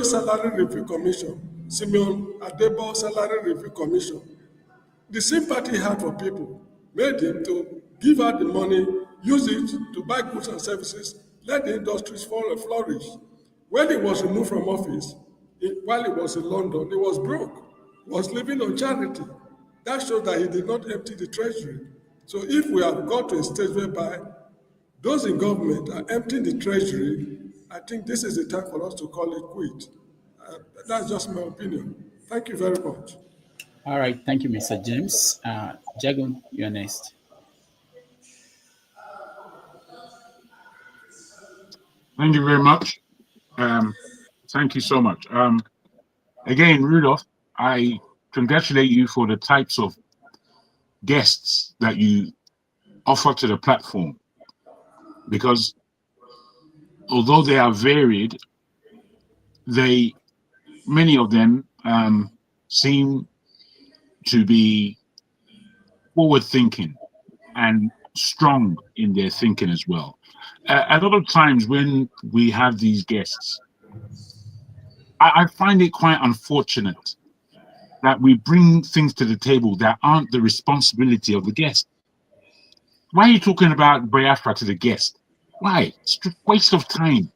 Salary Review Commission, Simeon Adebo Salary Review Commission. The sympathy he had for people made him to give out the money, use it to buy goods and services, let the industries flourish. When he was removed from office, while he was in London, he was broke, was living on charity. That shows that he did not empty the treasury. So if we have got to a stage whereby those in government are emptying the treasury, I think this is the time for us to call it quit. That's just my opinion. Thank you very much. All right, thank you, Mr. James. Jagun, you're next. Thank you very much. Thank you so much. Again, Rudolph, I congratulate you for the types of guests that you offer to the platform, because although they are varied, many of them seem to be forward-thinking and strong in their thinking as well. A lot of times when we have these guests, I find it quite unfortunate that we bring things to the table that aren't the responsibility of the guest. Why are you talking about Biafra to the guest? Why? It's just a waste of time.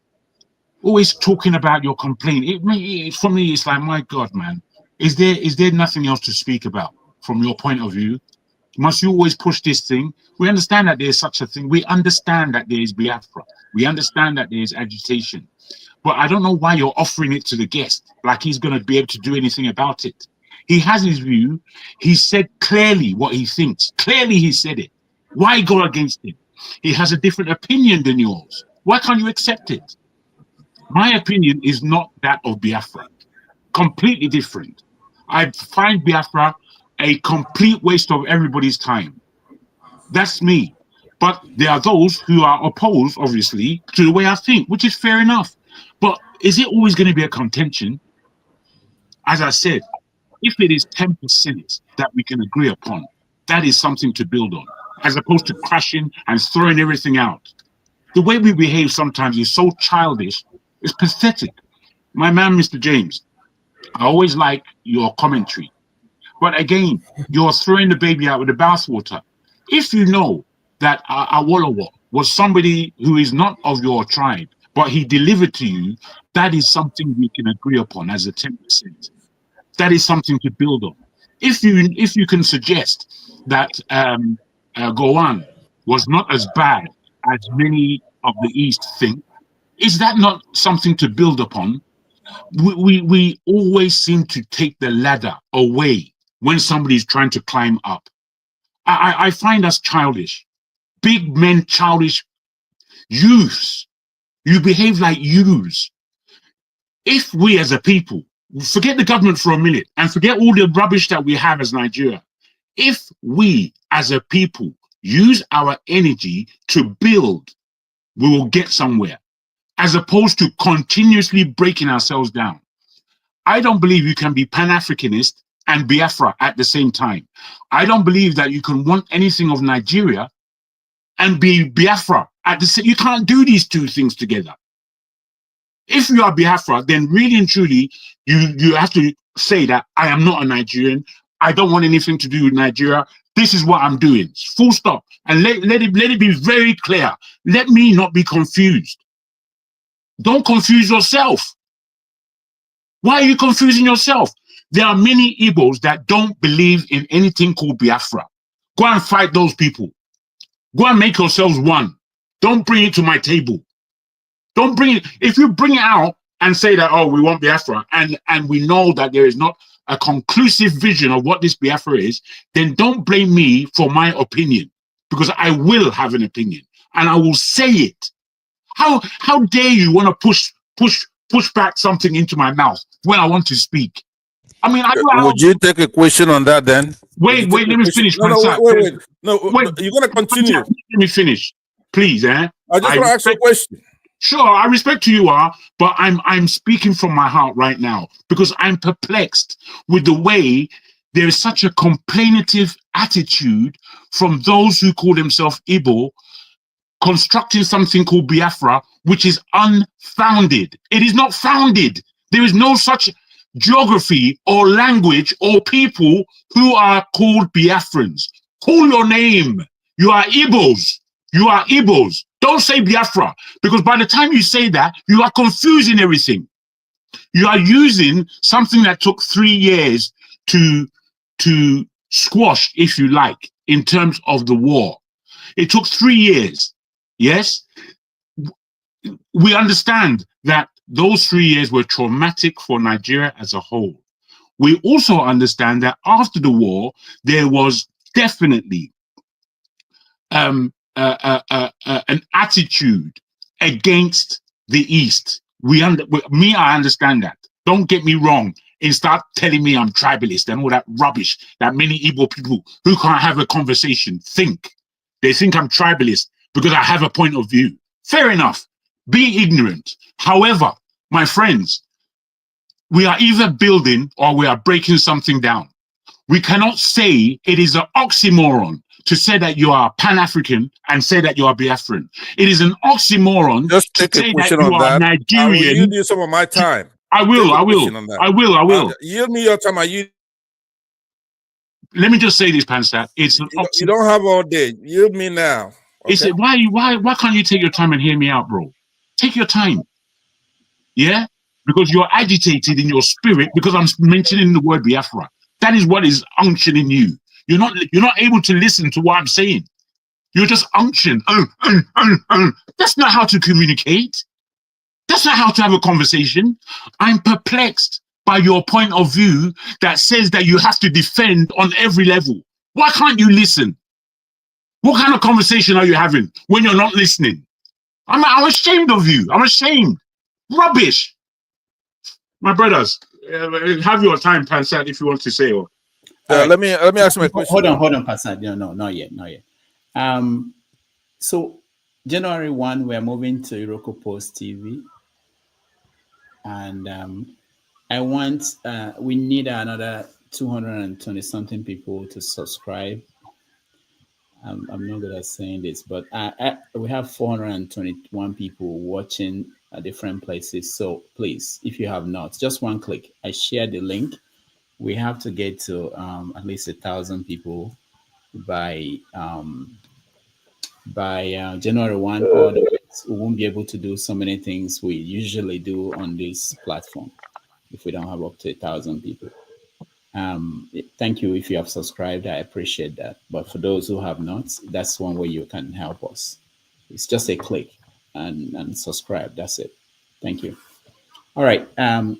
Always talking about your complaint. For me, it's like, my God, man, is there nothing else to speak about from your point of view? Must you always push this thing? We understand that there's such a thing. We understand that there is Biafra. We understand that there is agitation. But I don't know why you're offering it to the guest like he's going to be able to do anything about it. He has his view. He said clearly what he thinks. Clearly he said it. Why go against him? He has a different opinion than yours. Why can't you accept it? My opinion is not that of Biafra. Completely different. I find Biafra a complete waste of everybody's time. That's me. But there are those who are opposed, obviously, to the way I think, which is fair enough. But is it always going to be a contention? As I said, if it is 10% that we can agree upon, that is something to build on, as opposed to crashing and throwing everything out. The way we behave sometimes is so childish, it's pathetic. My man, Mr. James, I always like your commentary. But again, you're throwing the baby out with the bathwater. If you know that Awolowo was somebody who is not of your tribe, but he delivered to you, that is something we can agree upon as a 10%. That is something to build on. If you can suggest that Gowon was not as bad as many of the East think, is that not something to build upon? We always seem to take the ladder away when somebody is trying to climb up. I find us childish. Big men, childish youths. You behave like youths. If we as a people, forget the government for a minute and forget all the rubbish that we have as Nigeria. If we as a people use our energy to build, we will get somewhere, as opposed to continuously breaking ourselves down. I don't believe you can be Pan-Africanist and Biafra at the same time. I don't believe that you can want anything of Nigeria and be Biafra at the same. You can't do these two things together. If you are Biafra, then really and truly, you have to say that I am not a Nigerian. I don't want anything to do with Nigeria. This is what I'm doing. Full stop. And let it be very clear. Let me not be confused. Don't confuse yourself. Why are you confusing yourself? There are many Igbos that don't believe in anything called Biafra. Go and fight those people. Go and make yourselves one. Don't bring it to my table. Don't bring it. If you bring it out and say that, oh, we want Biafra, and we know that there is not a conclusive vision of what this Biafra is, then don't blame me for my opinion, because I will have an opinion and I will say it. How dare you want to push back something into my mouth when I want to speak? I mean, would you take a question on that then? Wait, let me finish. No, wait. No, you're gonna continue. Let me finish, please. I just want to ask you a question. Sure, I respect who you are, but I'm speaking from my heart right now because I'm perplexed with the way there is such a complainative attitude from those who call themselves Igbo, constructing something called Biafra, which is unfounded. It is not founded. There is no such geography or language or people who are called Biafrans. Call your name. You are Igbos. You are Igbos. Don't say Biafra, because by the time you say that, you are confusing everything. You are using something that took 3 years to squash, if you like, in terms of the war. It took 3 years. Yes? We understand that those 3 years were traumatic for Nigeria as a whole. We also understand that after the war, there was definitely an attitude against the East. I understand that. Don't get me wrong and start telling me I'm tribalist and all that rubbish that many Igbo people who can't have a conversation think. They think I'm tribalist because I have a point of view. Fair enough. Be ignorant. However, my friends, we are either building or we are breaking something down. We cannot say it is an oxymoron to say that you are Pan-African and say that you are Biafran. It is an oxymoron just to take a say question that you on are that. Nigerian. I will yield you some of my time. I will. Yield me your time. Let me just say this, Pansat. It's an oxymoron. You don't have all day. Yield me now. Okay? Why can't you take your time and hear me out, bro? Take your time. Yeah? Because you're agitated in your spirit because I'm mentioning the word Biafra. That is what is unctioning you. You're not able to listen to what I'm saying. You're just unction. That's not how to communicate. That's not how to have a conversation. I'm perplexed by your point of view that says that you have to defend on every level. Why can't you listen? What kind of conversation are you having when you're not listening? I'm ashamed of you. I'm ashamed. Rubbish. My brothers, have your time, Pansat, if you want to say. Let me ask my question. Hold on, Pansat. No, not yet. So January 1, we're moving to Iroko Post TV. And we need another 220 something people to subscribe. I'm not good at saying this, but we have 421 people watching at different places. So please, if you have not, just one click. I shared the link. We have to get to at least 1,000 people by January 1. Otherwise, we won't be able to do so many things we usually do on this platform if we don't have up to 1,000 people. Thank you if you have subscribed. I appreciate that. But for those who have not, that's one way you can help us. It's just a click and subscribe. That's it. Thank you. All right.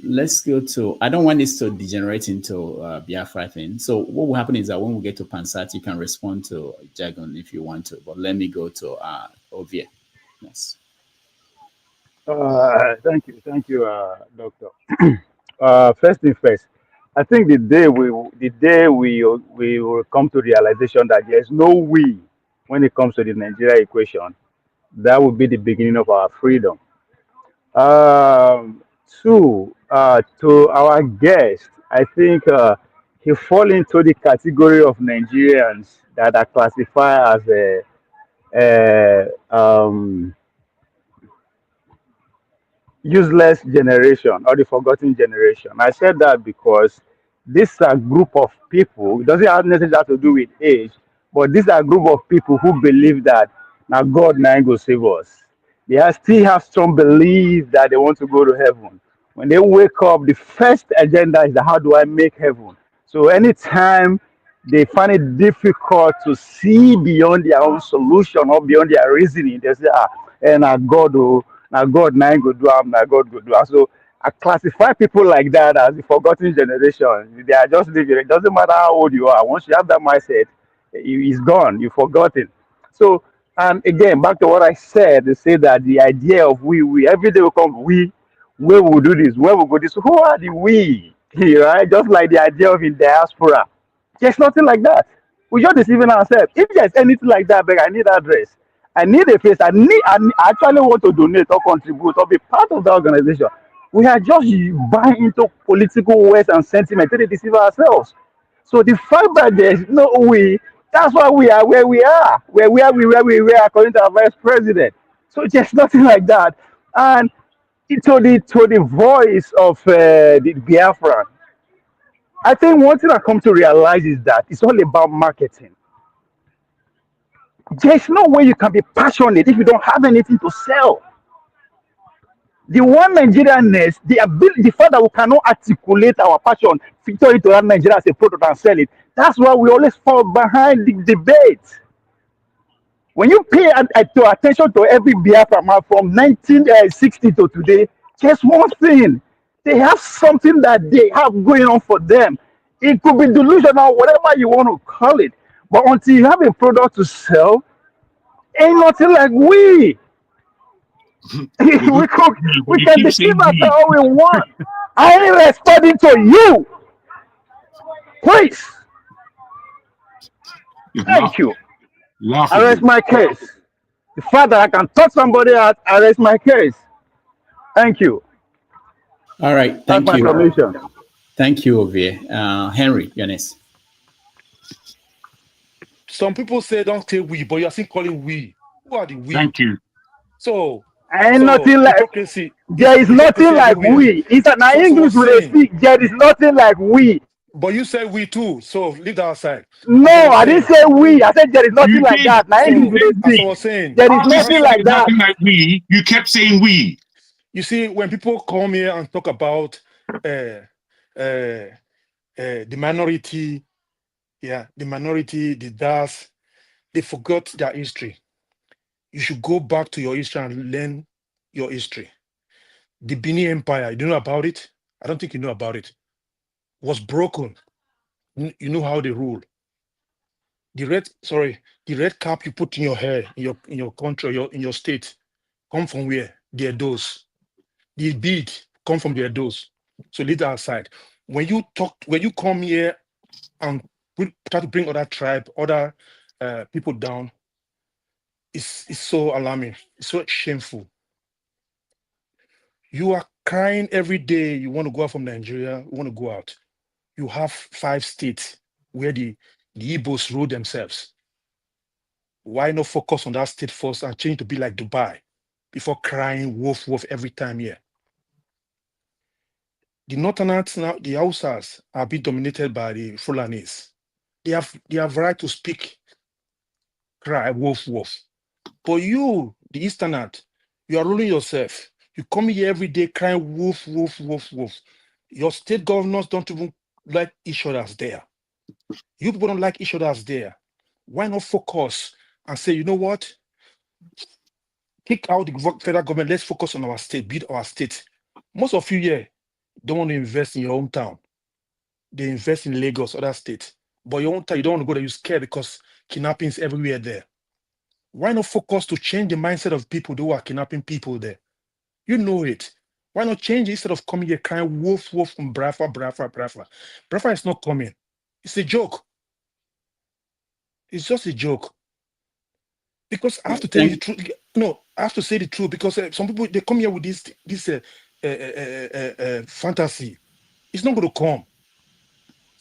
Let's go to, I don't want this to degenerate into Biafra thing. So what will happen is that when we get to Pansat, you can respond to Jagon if you want to. But let me go to Ovia. Yes. Thank you, Doctor. First thing first, I think the day we will come to realization that there is no we when it comes to the Nigeria equation, that will be the beginning of our freedom. Two, to our guest, I think he fall into the category of Nigerians that are classified as useless generation or the forgotten generation. I said that because this are group of people. It doesn't have necessarily have to do with age, but these are group of people who believe that now God now go save us. Still have strong belief that they want to go to heaven. When they wake up, the first agenda is how do I make heaven? So anytime they find it difficult to see beyond their own solution or beyond their reasoning, they say, and now God now go do now God go do am. So I classify people like that as the forgotten generation. They are just living. It doesn't matter how old you are. Once you have that mindset, it's gone. You've forgotten. So, and again, back to what I said, they say that the idea of we, every day will come, where we will do this, where we will go this. Who are the we? Right? Just like the idea of in diaspora. There's nothing like that. We're just deceiving ourselves. If there's anything like that, I need address. I need a face. I actually want to donate or contribute or be part of the organization. We are just buying into political words and sentiment to deceive ourselves. So the fact that there's no we, that's why we are where we are, where we were according to our vice president. So there's nothing like that. And to the voice of the Biafran, I think one thing I come to realize is that it's all about marketing. There's no way you can be passionate if you don't have anything to sell. The one Nigerianness, the fact that we cannot articulate our passion, feature it to have Nigeria as a product and sell it. That's why we always fall behind the debate. When you pay attention to every Biafra man from 1960 to today, just one thing. They have something that they have going on for them. It could be delusional, whatever you want to call it. But until you have a product to sell, ain't nothing like we. we can deceive ourselves all we want. I ain't responding to you. Please. Thank you. I rest my case. The fact that I can touch somebody out, I rest my case. Thank you. All right. That's Thank my you. submission. Thank you, Ovie. Henry, Yanis. Some people say don't say we, but you're still calling we. Who are the we? Thank you. So, Ain't nothing like hypocrisy. there is Hypocrisy nothing like everywhere. we. It's an So English what we I'm saying. speak. There is nothing like we. But you said we too, so leave that aside. No, I didn't say we. I said there is nothing You like did. that. Now So, English we as I speak. was saying, There is After nothing saying like there's that. nothing like we, you kept saying we. You see, when people come here and talk about the minority, the DAS, they forgot their history. You should go back to your history and learn your history. The Benin Empire, you know about it? I don't think you know about it. Was broken. You know how they rule. The red cap you put in your hair, in your country, in your state, come from where? The Edos. The bead come from the Edos. So leave that aside. When you come here and try to bring other tribe, other people down, it's so alarming. It's so shameful. You are crying every day. You want to go out from Nigeria. You want to go out. You have 5 states where the Igbos rule themselves. Why not focus on that state first and change to be like Dubai before crying wolf every time here? The Northerners now, the Hausas are being dominated by the Fulanis. They have right to speak, cry wolf. But you, the Easterners, you are ruling yourself. You come here every day crying wolf. Your state governors don't even like each other as there. You people don't like each other as there. Why not focus and say, you know what? Kick out the federal government. Let's focus on our state, build our state. Most of you here don't want to invest in your hometown. They invest in Lagos, other states. But your hometown, you don't want to go there. You're scared because kidnapping is everywhere there. Why not focus to change the mindset of people who are kidnapping people there? You know it. Why not change it instead of coming here crying wolf from Brafa? Brafa is not coming. It's a joke. It's just a joke. Because I have to tell you the truth. No, I have to say the truth because some people, they come here with this fantasy. It's not going to come.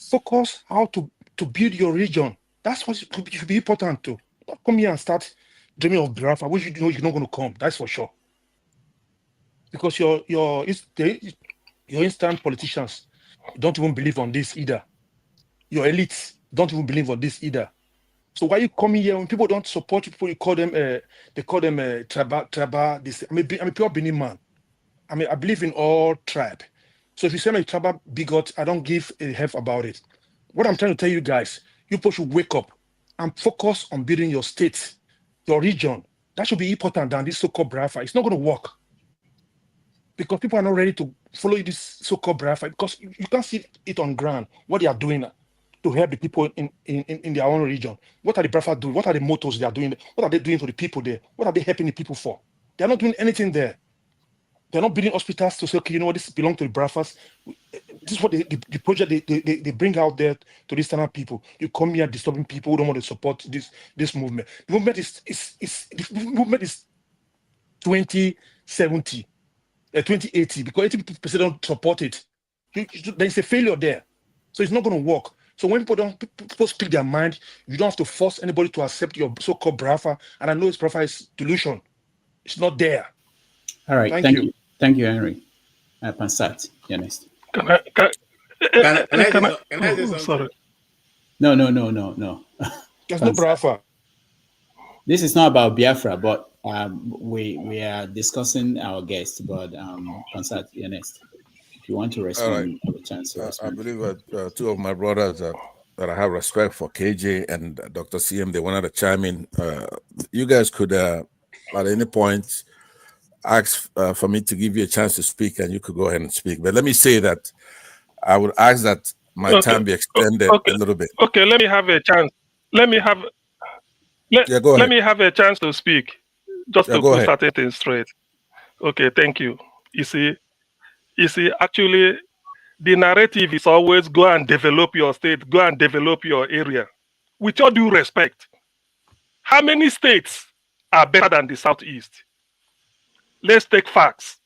Focus how to build your region. That's what should be important to. Don't come here and start dreaming of Biafra, which you know you're not going to come. That's for sure. because your instant politicians don't even believe on this either. Your elites don't even believe on this either. So why you coming here when people don't support you? People you call them tribal. This I'm a pure Benin man. I believe in all tribe. So if you say I'm a tribal bigot, I don't give a F about it. What I'm trying to tell you guys, you people should wake up and focus on building your state, your region. That should be important than this so-called Biafra. It's not going to work because people are not ready to follow this so-called Biafra because you can't see it on ground what they are doing to help the people in their own region. What are the Biafra doing? What are the mottos they are doing? What are they doing to the people there? What are they helping the people for? They are not doing anything there. They're not building hospitals to say, okay, you know what, this belongs to the Biafras. This is what the project they bring out there to these standard people. You come here disturbing people who don't want to support this movement. The movement is 2070, 2080 because 80% don't support it. There's a failure there, so it's not going to work. So when people speak their mind, you don't have to force anybody to accept your so-called Biafra. And I know it's Biafra is delusion. It's not there. All right, thank you. Thank you, Henry. Pansat, you're next. Can I say something? Sorry. No. There's no Biafra. This is not about Biafra, but we are discussing our guest. But Pansat, you're next. If you want to respond, have a chance to respond. I believe that two of my brothers that I have respect for, KJ and Dr. CM, they wanted to chime in. You guys could, at any point, ask for me to give you a chance to speak, and you could go ahead and speak. But let me say that I would ask that my time be extended a little bit. Okay, let me have a chance. Let me have a chance to speak, just to put certain things straight. Okay, thank you. You see, actually, the narrative is always go and develop your state, go and develop your area. With all due respect, how many states are better than the Southeast? Let's take facts.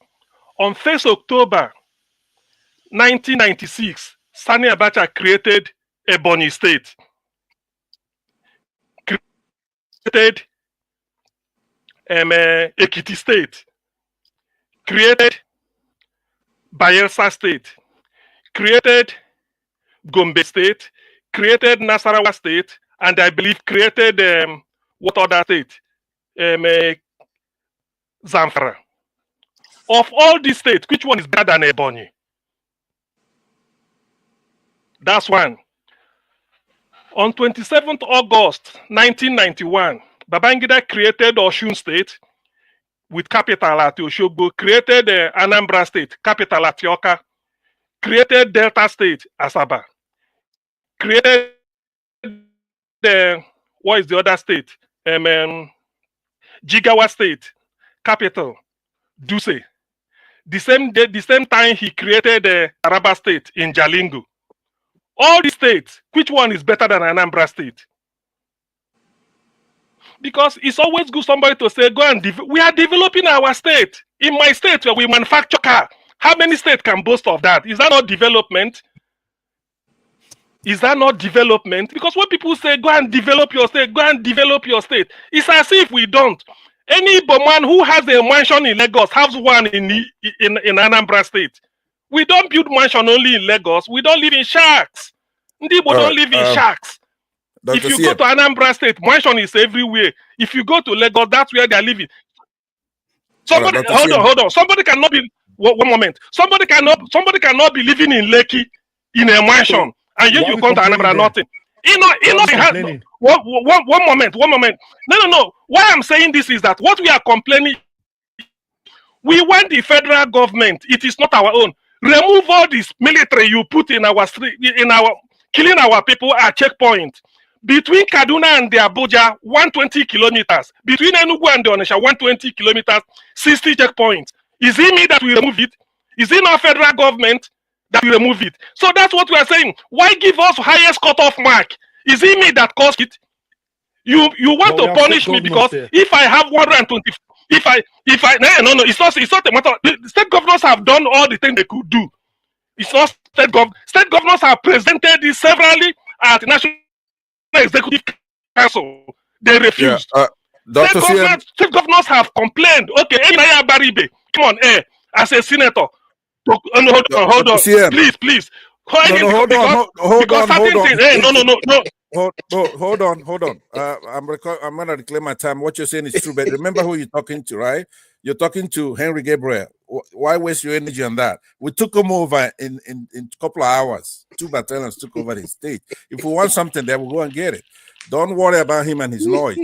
On 1st October 1996, Sani Abacha created Ebonyi State, created Ekiti State, created Bayelsa State, created Gombe State, created Nasarawa State, and I believe created what other state? Zamfara. Of all these states, which one is better than Ebonyi? That's one. On 27th August 1991, Babangida created Osun State with capital at Oshogbo, created Anambra State, capital at Yoka, created Delta State, Asaba, created what is the other state? Jigawa State, capital, Duse. The same time he created Taraba State in Jalingo. All the states, which one is better than Anambra State? Because it's always good somebody to say, go and we are developing our state. In my state where we manufacture car, how many states can boast of that? Is that not development? Is that not development? Because when people say, go and develop your state, go and develop your state, it's as if we don't. Any Igbo man who has a mansion in Lagos has one in Anambra State. We don't build mansion only in Lagos. We don't live in shacks. People don't live in shacks. If you go to Anambra State, mansion is everywhere. If you go to Lagos, that's where they're living. Somebody, hold on. Somebody cannot be. One moment. Somebody cannot be living in Lekki in a mansion, and yet you come to Anambra, nothing. One moment. No. Why I'm saying this is that what we are complaining, we want the federal government. It is not our own. Remove all this military you put in our street, killing our people at checkpoint. Between Kaduna and the Abuja, 120 kilometers. Between Enugu and the Onitsha, 120 kilometers, 60 checkpoints. Is it me that will remove it? Is it not federal government that will remove it? So that's what we are saying. Why give us highest cutoff mark? Is it me that caused it? You want to punish me because if I have 120, no, it's not a matter. The state governors have done all the things they could do. It's not state governors have presented this severally at the National Executive Council. They refused. Dr. State governors have complained. Okay, come on, as a senator. Hold on. CM. Please. No, hold on. Because certain things. Hey, no. Hold on. I'm gonna reclaim my time. What you're saying is true, but remember who you're talking to, right? You're talking to Henry Gabriel. Why waste your energy on that? We took him over in a couple of hours. 2 battalions took over his state. If we want something there, we'll go and get it. Don't worry about him and his noise.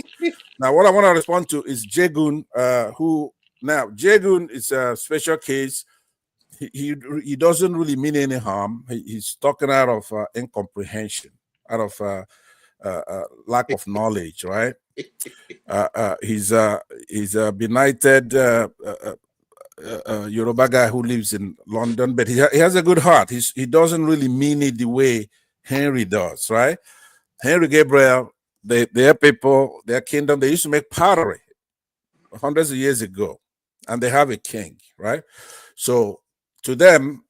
Now, what I want to respond to is Jegun, who now Jegun is a special case. He doesn't really mean any harm. He's talking out of incomprehension, out of lack of knowledge, right? He's a benighted Yoruba guy who lives in London, but he has a good heart. He doesn't really mean it the way Henry does, right? Henry Gabriel, their people, their kingdom, they used to make pottery hundreds of years ago, and they have a king, right? So to them,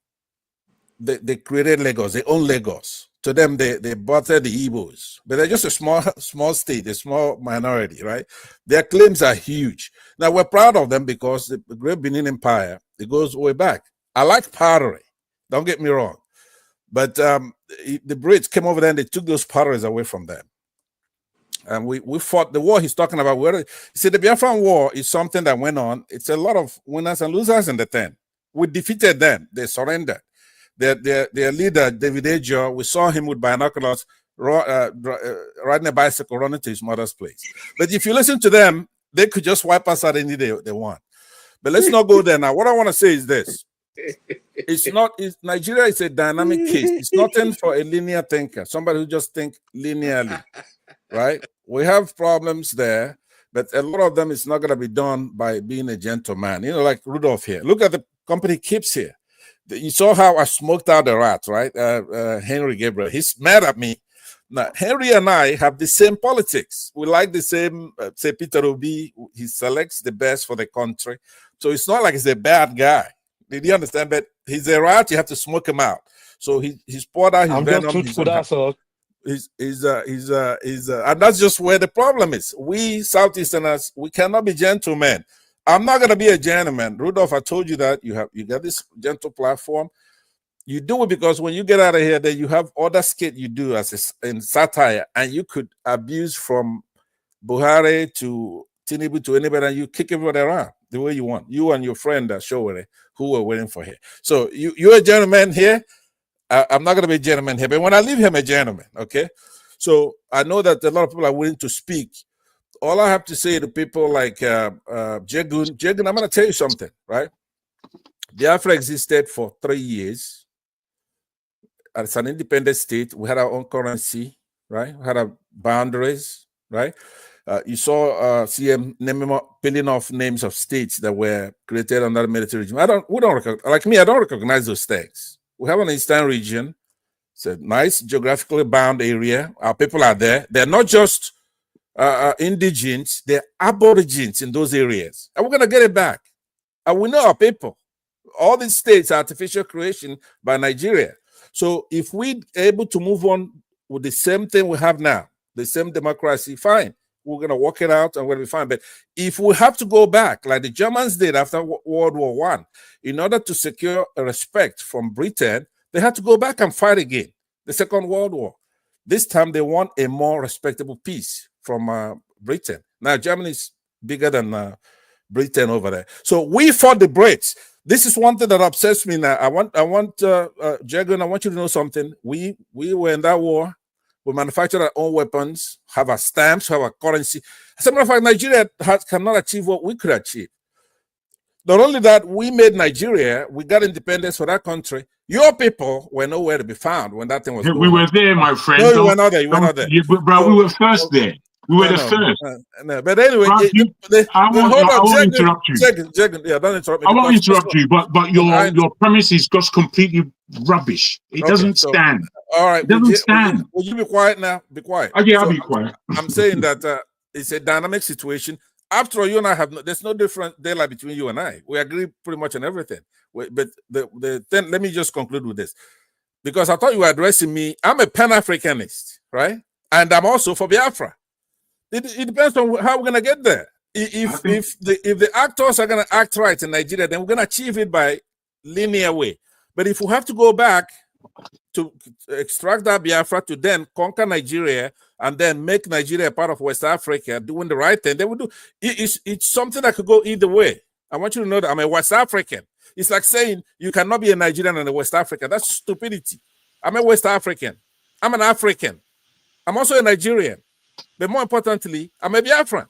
they created Lagos. They own Lagos. To them, they butted the Igbos, but they're just a small state, a small minority, right? Their claims are huge. Now, we're proud of them because the Great Benin Empire, it goes way back. I like pottery. Don't get me wrong. But the Brits came over there and they took those potteries away from them. And we fought the war he's talking about. See, the Biafran War is something that went on. It's a lot of winners and losers in the 10. We defeated them. They surrendered. Their leader, David Ajo, we saw him with binoculars riding a bicycle, running to his mother's place. But if you listen to them, they could just wipe us out any day they want. But let's not go there now. What I want to say is this. Nigeria is a dynamic case. It's nothing for a linear thinker, somebody who just thinks linearly, right? We have problems there, but a lot of them is not going to be done by being a gentleman. You know, like Rudolph here. Look at the company keeps here. You saw how I smoked out the rat, right? Henry Gabriel. He's mad at me. Now, Henry and I have the same politics. We like the same, say, Peter Obi. He selects the best for the country. So it's not like he's a bad guy. Did you understand? But he's a rat. You have to smoke him out. So he's poured out his venom. And that's just where the problem is. We Southeasterners, we cannot be gentlemen. I'm not going to be a gentleman. Rudolph, I told you that you got this gentle platform. You do it because when you get out of here, then you have other skit you do in satire, and you could abuse from Buhari to Tinubu to anybody, and you kick everybody around the way you want. You and your friend Showere, who we're waiting for here. So you're a gentleman here. I'm not going to be a gentleman here, but when I leave here, I'm a gentleman, okay? So I know that a lot of people are willing to speak. All I have to say to people like Jegun, I'm going to tell you something, right? Biafra existed for 3 years. As an independent state, we had our own currency, right? We had our boundaries, right? You saw CM peeling off names of states that were created under the military regime. I don't recognize those things. We have an eastern region. It's a nice geographically bound area. Our people are there. They're not just indigenes, they're aborigines in those areas. And we're going to get it back. And we know our people. All these states are artificial creation by Nigeria. So if we're able to move on with the same thing we have now, the same democracy, fine. We're going to work it out and we're going to be fine. But if we have to go back, like the Germans did after World War I, in order to secure respect from Britain, they had to go back and fight again, the Second World War. This time they want a more respectable peace from Britain. Now, Germany is bigger than Britain over there. So we fought the Brits. This is one thing that upsets me now. I want Jegun, I want you to know something. We were in that war. We manufactured our own weapons, have our stamps, have our currency. As a matter of fact, Nigeria cannot achieve what we could achieve. Not only that, we made Nigeria, we got independence for that country. Your people were nowhere to be found when that thing was going on. We were there, my friend. No, you were not there. You were not there. Bro, we were first there. We were the first. No. But anyway, I won't interrupt you. Yeah, don't interrupt me. I won't interrupt you, but your premise is just completely rubbish. It doesn't stand. All right. It doesn't stand. Will you be quiet now? Be quiet. Yeah, I'll be quiet. I'm saying that it's a dynamic situation. After all, you and I there's no different daylight between you and I. We agree pretty much on everything. But then let me just conclude with this. Because I thought you were addressing me. I'm a Pan-Africanist, right? And I'm also for Biafra. It depends on how we're going to get there. if the actors are going to act right in Nigeria, then we're going to achieve it by linear way. But if we have to go back to extract that Biafra to then conquer Nigeria and then make Nigeria part of West Africa, doing the right thing, they will do. It's something that could go either way. I want you to know that I'm a West African. It's like saying you cannot be a Nigerian and a West African. That's stupidity. I'm a West African. I'm an African. I'm also a Nigerian. But more importantly, I'm a Biafran.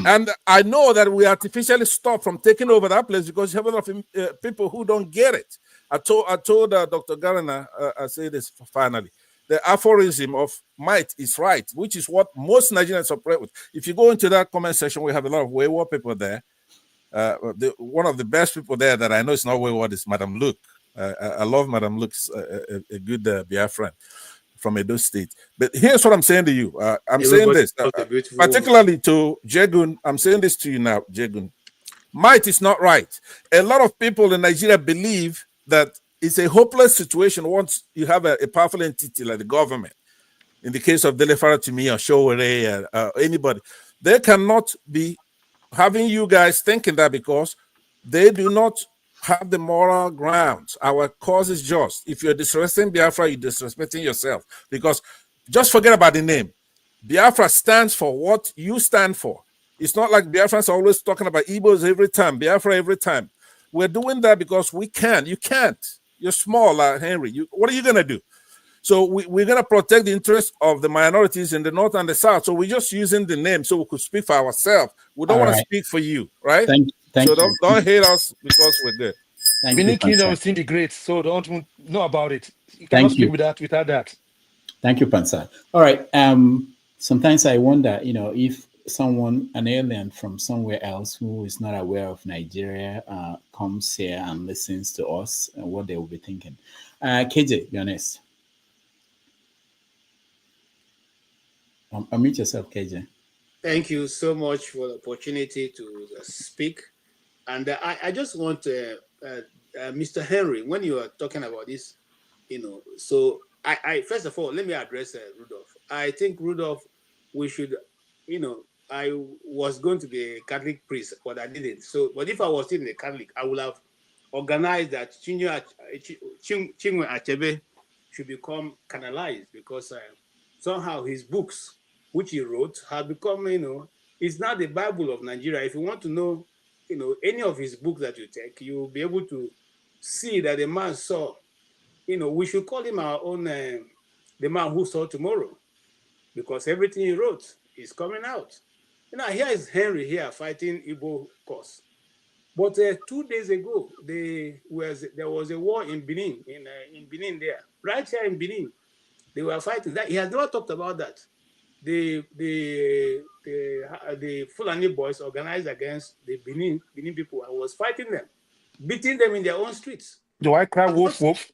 And I know that we artificially stop from taking over that place because you have a lot of people who don't get it. I told Dr. Garner, I say this finally, the aphorism of might is right, which is what most Nigerians operate with. If you go into that comment section, we have a lot of wayward people there. One of the best people there that I know is not wayward is Madam Luke. I love Madam Luke's a good Biafran from Edo State. But here's what I'm saying to you. I'm saying this, particularly to Jegun. I'm saying this to you now, Jegun. Might is not right. A lot of people in Nigeria believe that it's a hopeless situation once you have a powerful entity like the government. In the case of Dele Farotimi or Showore, anybody, they cannot be having you guys thinking that because they do not have the moral grounds. Our cause is just. If you're disrespecting Biafra, you're disrespecting yourself. Because just forget about the name. Biafra stands for what you stand for. It's not like Biafrans are always talking about Igbos every time, Biafra every time. We're doing that because we can. You can't. You're small, Henry. What are you going to do? So we're going to protect the interests of the minorities in the north and the south. So we're just using the name so we could speak for ourselves. We don't want to speak for you, right? Thank so you. Don't hate us because we're good. Benin Kingdom is still the great, so don't know about it. You cannot Thank speak you. without that. Thank you, Pansa. All right. Sometimes I wonder, if someone, an alien from somewhere else who is not aware of Nigeria, comes here and listens to us, and what they will be thinking. KJ, be honest. Unmute yourself, KJ. Thank you so much for the opportunity to speak. And I just want Mr. Henry, when you are talking about this, so I first of all, let me address Rudolph. I think Rudolph, we should, I was going to be a Catholic priest, but I didn't. So, but if I was still in the Catholic, I would have organized that Chinwe Achebe should become canonized because somehow his books, which he wrote, have become, it's not the Bible of Nigeria. If you want to know, any of his books that you take, you'll be able to see that the man saw, we should call him our own, the man who saw tomorrow, because everything he wrote is coming out. Here is Henry here fighting Igbo cause. But 2 days ago, there was a war in Benin, in Benin there, right here in Benin. They were fighting. That he has never talked about that. The Fulani boys organized against the Benin people and was fighting them, beating them in their own streets. Do I cry wolf wolf?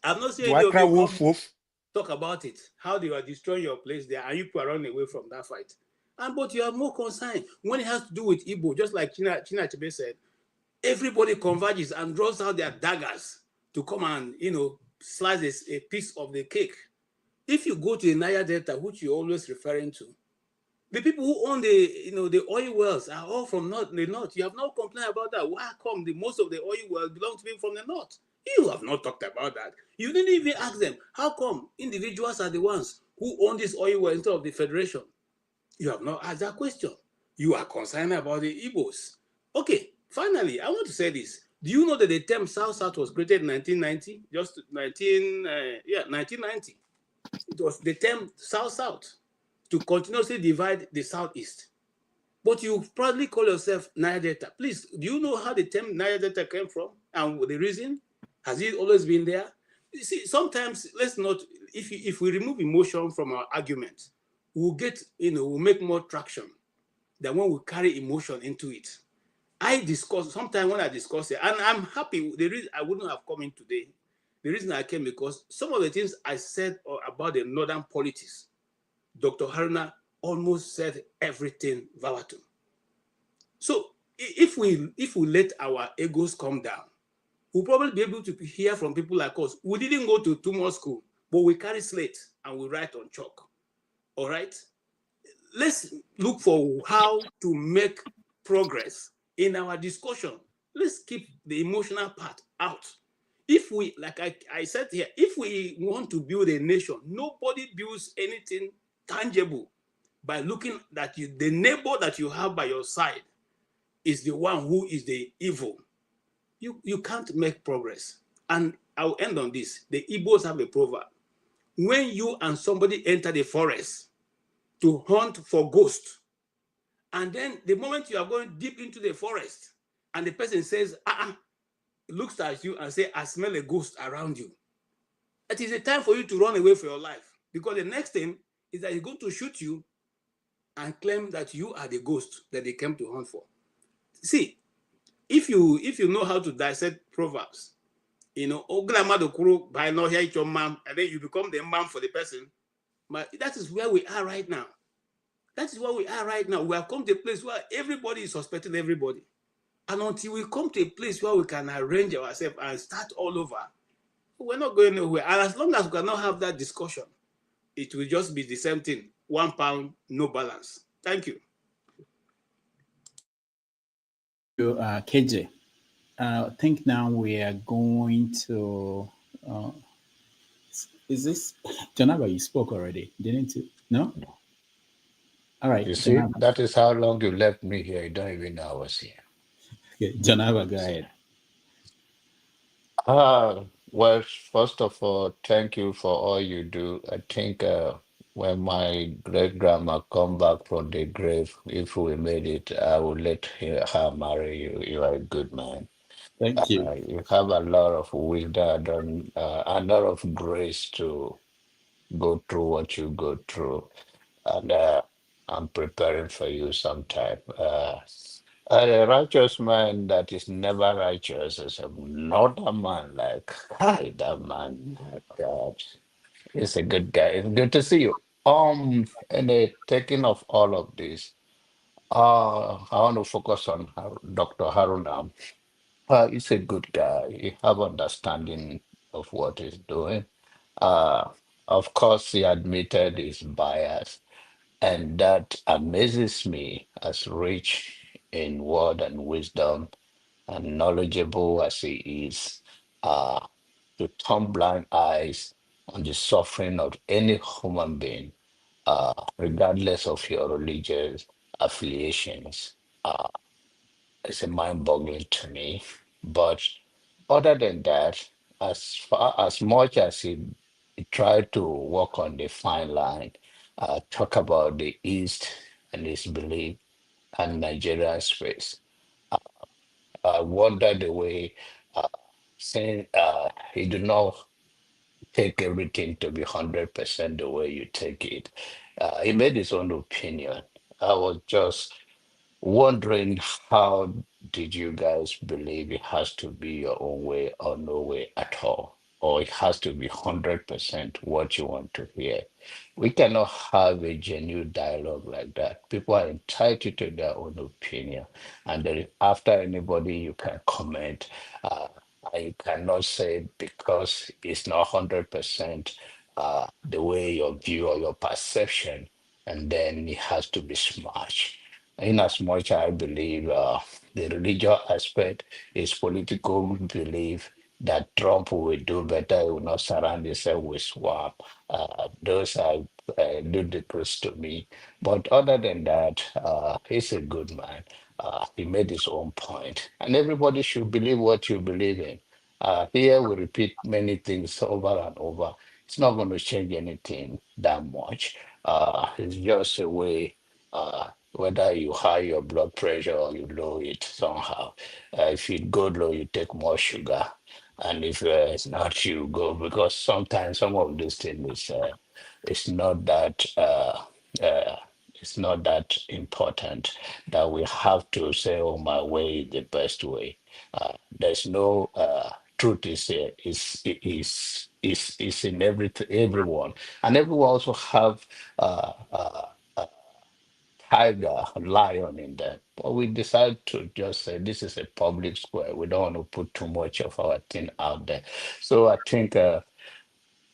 I'm not saying Do I cry wolf wolf? Talk about it, how they were destroying your place there, and you are running away from that fight. But you are more concerned when it has to do with Igbo, just like China Achebe said, everybody converges and draws out their daggers to come and, slice a piece of the cake. If you go to the Niger Delta, which you're always referring to, the people who own the oil wells are all from the north. You have no complaint about that. Why come most of the oil wells belong to people from the north? You have not talked about that. You didn't even ask them, how come individuals are the ones who own this oil well instead of the federation? You have not asked that question. You are concerned about the Igbos. Okay, finally, I want to say this. Do you know that the term South-South was created in 1990? 1990. It was the term South-South to continuously divide the Southeast. But you probably call yourself Niger Delta. Please, do you know how the term Niger Delta came from and the reason? Has it always been there? You see, sometimes let's not, if we remove emotion from our argument, we'll get, we'll make more traction than when we carry emotion into it. Sometimes when I discuss it, and I'm happy, the reason I wouldn't have come in today, the reason I came because some of the things I said about the northern politics, Dr. Haruna almost said everything verbatim. So if we let our egos come down, we'll probably be able to hear from people like us. We didn't go to too much school, but we carry slate and we write on chalk. All right? let's look for how to make progress in our discussion. Let's keep the emotional part out. If we, like I said here, if we want to build a nation, nobody builds anything tangible by looking that the neighbor that you have by your side is the one who is the evil. You can't make progress. And I'll end on this. The Igbos have a proverb. When you and somebody enter the forest to hunt for ghosts, and then the moment you are going deep into the forest, and the person says, looks at you and say, I smell a ghost around you. It is a time for you to run away for your life, because the next thing is that he's going to shoot you and claim that you are the ghost that they came to hunt for. See, if you know how to dissect proverbs, and then you become the man for the person. But that is where we are right now. That is where we are right now. We have come to a place where everybody is suspecting everybody. And until we come to a place where we can arrange ourselves and start all over, we're not going nowhere. And as long as we cannot have that discussion, it will just be the same thing. 1 pound, no balance. Thank you. KJ, I think now we are going to... is this... Janaba, you spoke already, didn't you? No? All right. You see, that is how long you left me here. You don't even know I was here. Okay, Janaba, go ahead. Well, first of all, thank you for all you do. I think when my great grandma come back from the grave, if we made it, I will let her marry you. You are a good man. Thank you. You have a lot of wisdom, a lot of grace to go through what you go through, and I'm preparing for you sometime. A righteous man that is never righteous is not a man like that man. God, he's a good guy. It's good to see you. And taking of all of this, I want to focus on Dr. Haruna. He's a good guy. He have understanding of what he's doing. Uh, of course, he admitted his bias, and that amazes me, as rich in word and wisdom and knowledgeable as he is, to turn blind eyes on the suffering of any human being, regardless of your religious affiliations. It's a mind-boggling to me. But other than that, as much as he tried to walk on the fine line, talk about the East and his belief and Nigeria's face, I wonder the way saying he do not take everything to be 100% the way you take it. He made his own opinion. I was just wondering, how did you guys believe it has to be your own way or no way at all? Or it has to be 100% what you want to hear? We cannot have a genuine dialogue like that. People are entitled to their own opinion. And then after anybody, you can comment. And you cannot say because it's not 100% the way your view or your perception, and then it has to be smashed. In as much I believe the religious aspect is political belief that Trump will do better, he will not surround himself with swamp. Those are ludicrous to me. But other than that, he's a good man. He made his own point, and everybody should believe what you believe in. Here we repeat many things over and over. It's not going to change anything that much. It's just a way, whether you high your blood pressure or you low it somehow. If you go low, you take more sugar. And if it's not, you go, because sometimes some of these things it's not that uh, it's not that important that we have to say, "Oh, my way is the best way." There's no truth is in everyone, and everyone also have tiger, lion in there. But we decide to just say this is a public square. We don't want to put too much of our thing out there. So I think,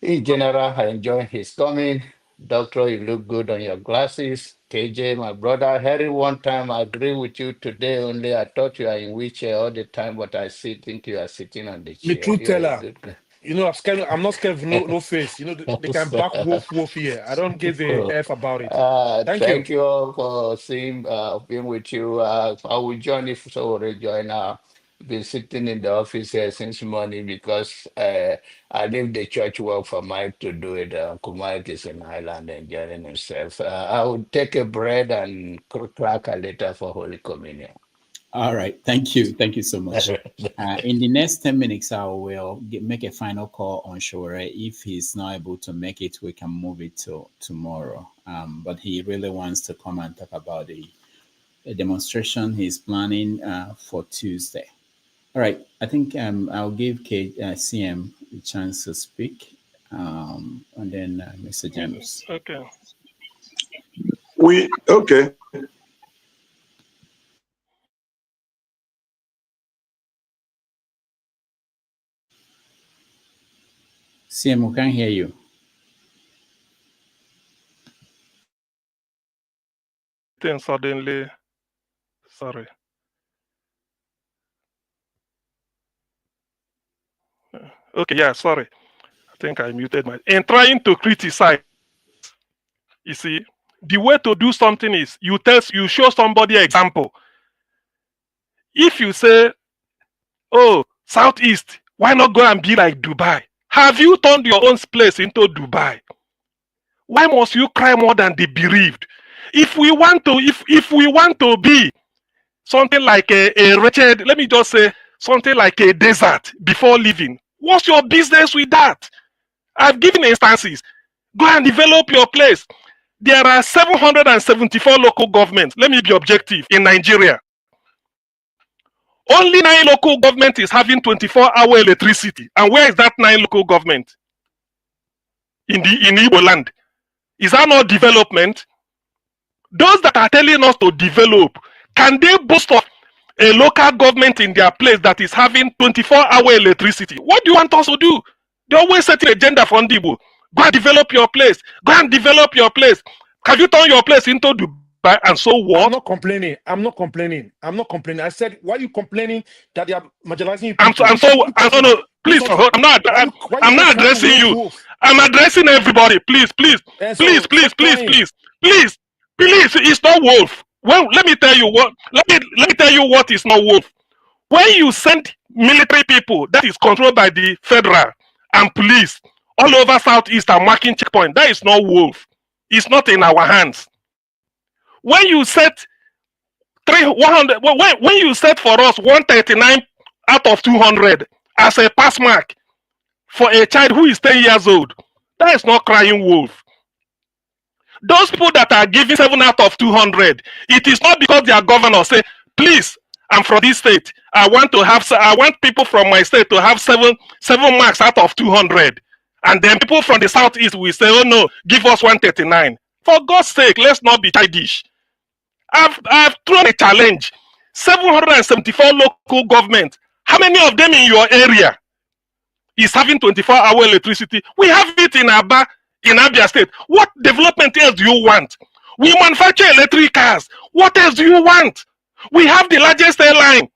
in general, I enjoy his coming. Doctor, you look good on your glasses. KJ, my brother, I heard it one time. I agree with you today only. I thought you are in wheelchair all the time, but I think you are sitting on the Me chair. true You are a teller. good guy. You know, I'm not scared of no face. You know, they can back wolf here. I don't give a F about it. Thank you. Thank you all for being with you. I will join if so will join. Been sitting in the office here since morning because I leave the church work for Mike to do it. Mike is in Ireland enjoying himself. I will take a bread and crack a later for Holy Communion. All right. Thank you. Thank you so much. In the next 10 minutes, I will make a final call on Shore. If he's not able to make it, we can move it to tomorrow. But he really wants to come and talk about the demonstration he's planning for Tuesday. All right. I think I'll give CM a chance to speak. And then Mr. James. Okay. Okay. CM, we can't hear you. Then suddenly, sorry. Okay, yeah, sorry. I think I muted my. In trying to criticize, you see, the way to do something is you show somebody an example. If you say, "Oh, Southeast, why not go and be like Dubai?" Have you turned your own place into Dubai? Why must you cry more than the bereaved? If we want to be something like a wretched, let me just say something like a desert before leaving, what's your business with that? I've given instances. Go and develop your place. There are 774 local governments. Let me be objective in Nigeria. Only 9 local government is having 24-hour electricity. And where is that 9 local government? In Igbo land. Is that not development? Those that are telling us to develop, can they boast of a local government in their place that is having 24-hour electricity? What do you want us to do? They always set an agenda from Igbo. Go and develop your place. Go and develop your place. Have you turned your place into Dubai? And so what? I'm not complaining. I said, why are you complaining that they are marginalizing you? No. Please, I'm not addressing you. I'm addressing everybody. Please. It's not wolf. Well, let me tell you what. Let me tell you what is not wolf. When you send military people that is controlled by the federal and police all over Southeast and marking checkpoint, that is not wolf. It's not in our hands. When you set 100, when you set for us 139 out of 200 as a pass mark for a child who is 10 years old, that is not crying wolf. Those people that are giving 7 out of 200, it is not because their governor say, please, I'm from this state. I want people from my state to have 7 marks out of 200. And then people from the Southeast will say, oh no, give us 139. For God's sake, let's not be childish. I've thrown a challenge. 774 local government. How many of them in your area is having 24-hour electricity? We have it in Aba, in Abia State. What development else do you want? We manufacture electric cars. What else do you want? We have the largest airline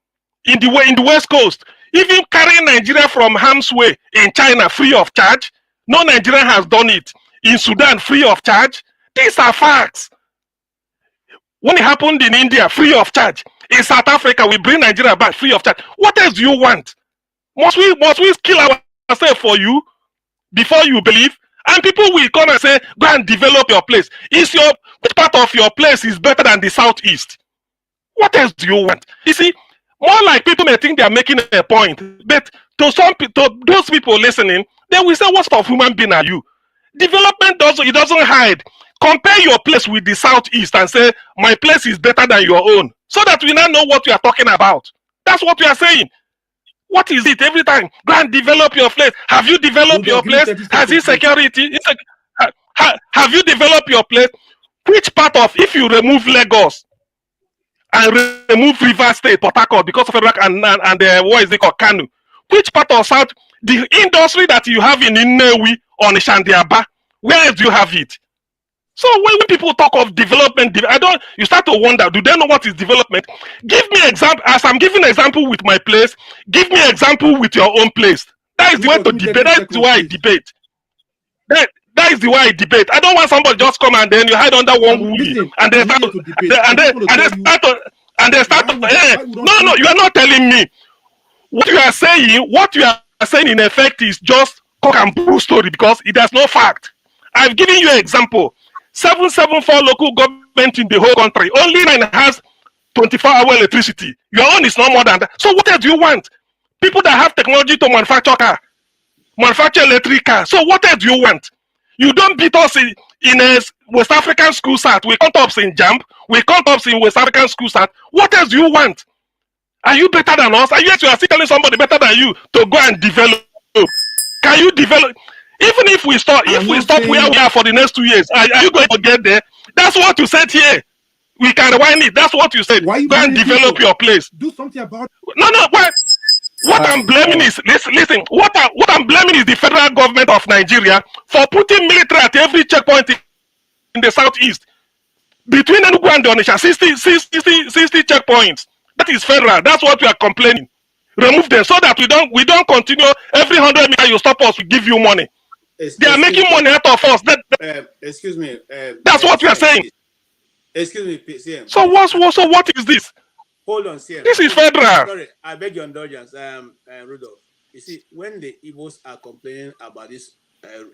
in the West Coast. Even carrying Nigeria from Ham's Way in China free of charge. No Nigerian has done it. In Sudan, free of charge. These are facts. When it happened in India, free of charge. In South Africa, we bring Nigeria back free of charge. What else do you want? Must we kill ourselves for you before you believe? And people will come and say, go and develop your place. Which part of your place is better than the Southeast? What else do you want? You see, more like people may think they are making a point, but to those people listening, they will say, what sort of human being are you? Development doesn't hide. Compare your place with the Southeast and say, my place is better than your own. So that we now know what we are talking about. That's what we are saying. What is it every time? Go and develop your place. Have you developed your place? Has it security? Have you developed your place? Which part of, if you remove Lagos and remove River State, Port Harcourt, because of Iraq and what is it called, Kanu, which part of South, the industry that you have in Nnewi or Nishandiaba, where else do you have it? So when people talk of development, you start to wonder, do they know what is development? Give me example, as I'm giving example with my place, give me example with your own place. That is the way to debate. That is the way I debate. That is the way I debate. I don't want somebody just come and then you hide under one woolly and they start no, you are not telling me. What you are saying in effect is just cock and bull story because it has no fact. I've given you an example. 774 local government in the whole country. Only 9 has 24-hour electricity. Your own is not more than that. So what else do you want? People that have technology to manufacture electric car. So what else do you want? You don't beat us in a West African school sat. We can't up in JAMB. We can't up in West African school sat. What else do you want? Are you better than us? You are still telling somebody better than you to go and develop. Can you develop? Even if we stop, where we are for the next 2 years, are you going to get there? That's what you said here. We can rewind it. That's what you said. Go and develop your place. Do something about it. No. What I'm blaming is listen. What I'm blaming is the federal government of Nigeria for putting military at every checkpoint in the southeast. Between Enugu and Onitsha, 60 checkpoints. That is federal. That's what we are complaining. Remove them so that we don't continue. Every 100 meters you stop us, we give you money. They are making money out of us. Excuse me. That's what we are saying. Excuse me, CM. So what is this? Hold on, CM. This is federal. Sorry, I beg your indulgence, Rudolph. You see, when the Igbos are complaining about these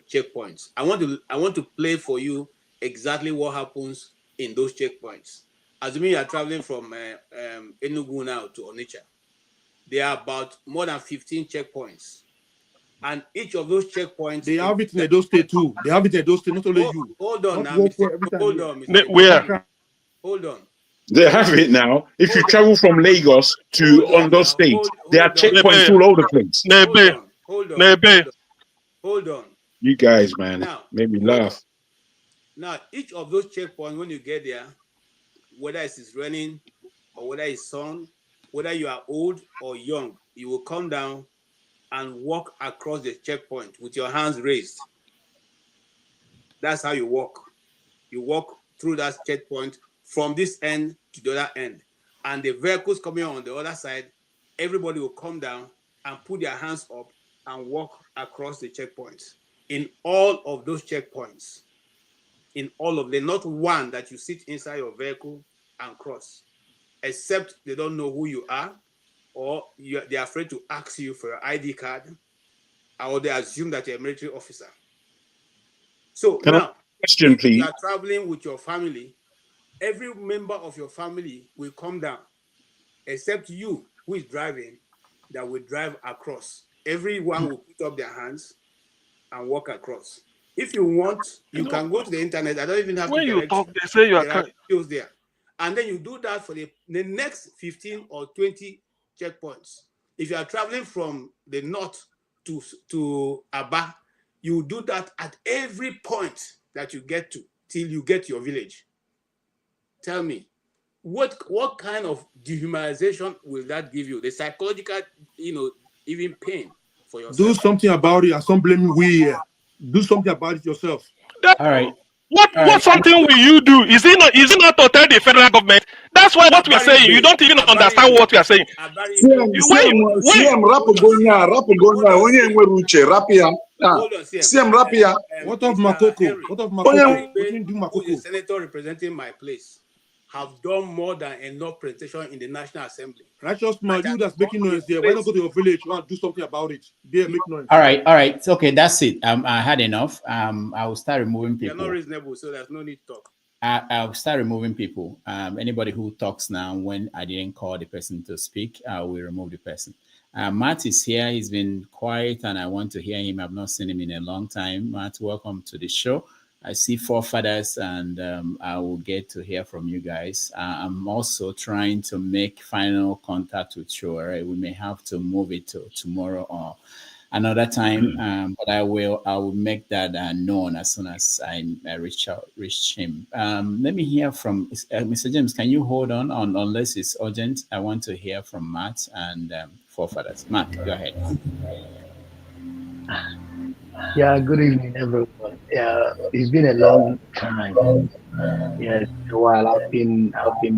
checkpoints, I want to play for you exactly what happens in those checkpoints. Assuming you are traveling from Enugu now to Onitsha, there are about more than 15 checkpoints. And each of those checkpoints... They have it in Edo State too. They have it in Edo State, not only you. Hold on now, Hold on. They have it now. If you travel from Lagos to Ondo State, there are checkpoints all over the place. Hold on. You guys, man, made me laugh. Now, each of those checkpoints, when you get there, whether it's raining or whether it's sun, whether you are old or young, you will come down and walk across the checkpoint with your hands raised. That's how you walk. You walk through that checkpoint from this end to the other end. And the vehicles coming on the other side, everybody will come down and put their hands up and walk across the checkpoints. In all of those checkpoints, in all of them, not one that you sit inside your vehicle and cross, except they don't know who you are, or they're afraid to ask you for your ID card, or they assume that you're a military officer. So now, question, if please. you are traveling with your family, every member of your family will come down, except you who is driving, that will drive across. Everyone will put up their hands and walk across. If you want, you can go to the internet. I don't even have to direct you. They say you are videos there. And then you do that for the next 15 or 20 checkpoints. If you are traveling from the north to Aba, you do that at every point that you get to till you get to your village. Tell me, what kind of dehumanization will that give you? The psychological, even pain for yourself. Do something about it and don't blame we here. Do something about it yourself. All right. What something will you do? Is it not to tell the federal government? That's why what we are saying, you don't even understand what we are saying. What of Makoko? What of Makoko? What do Makoko? The senator representing my place have done more than enough presentation in the National Assembly. Righteous man, you that's making noise there. Why not go to your village and do something about it? There, make noise. All right. It's okay. That's it. I had enough. I will start removing people. You're not reasonable, so there's no need to talk. I'll start removing people. Anybody who talks now when I didn't call the person to speak, I will remove the person. Matt is here. He's been quiet, and I want to hear him. I've not seen him in a long time. Matt, welcome to the show. I see forefathers, and I will get to hear from you guys. I'm also trying to make final contact with you. Right? We may have to move it to tomorrow or another time, but I will make that known as soon as I reach him. Let me hear from Mr. James. Can you hold on unless it's urgent? I want to hear from Matt and forefathers. Matt, go ahead. Yeah, good evening, everyone. Yeah, it's been a long time. Yeah, it's been a while. I've been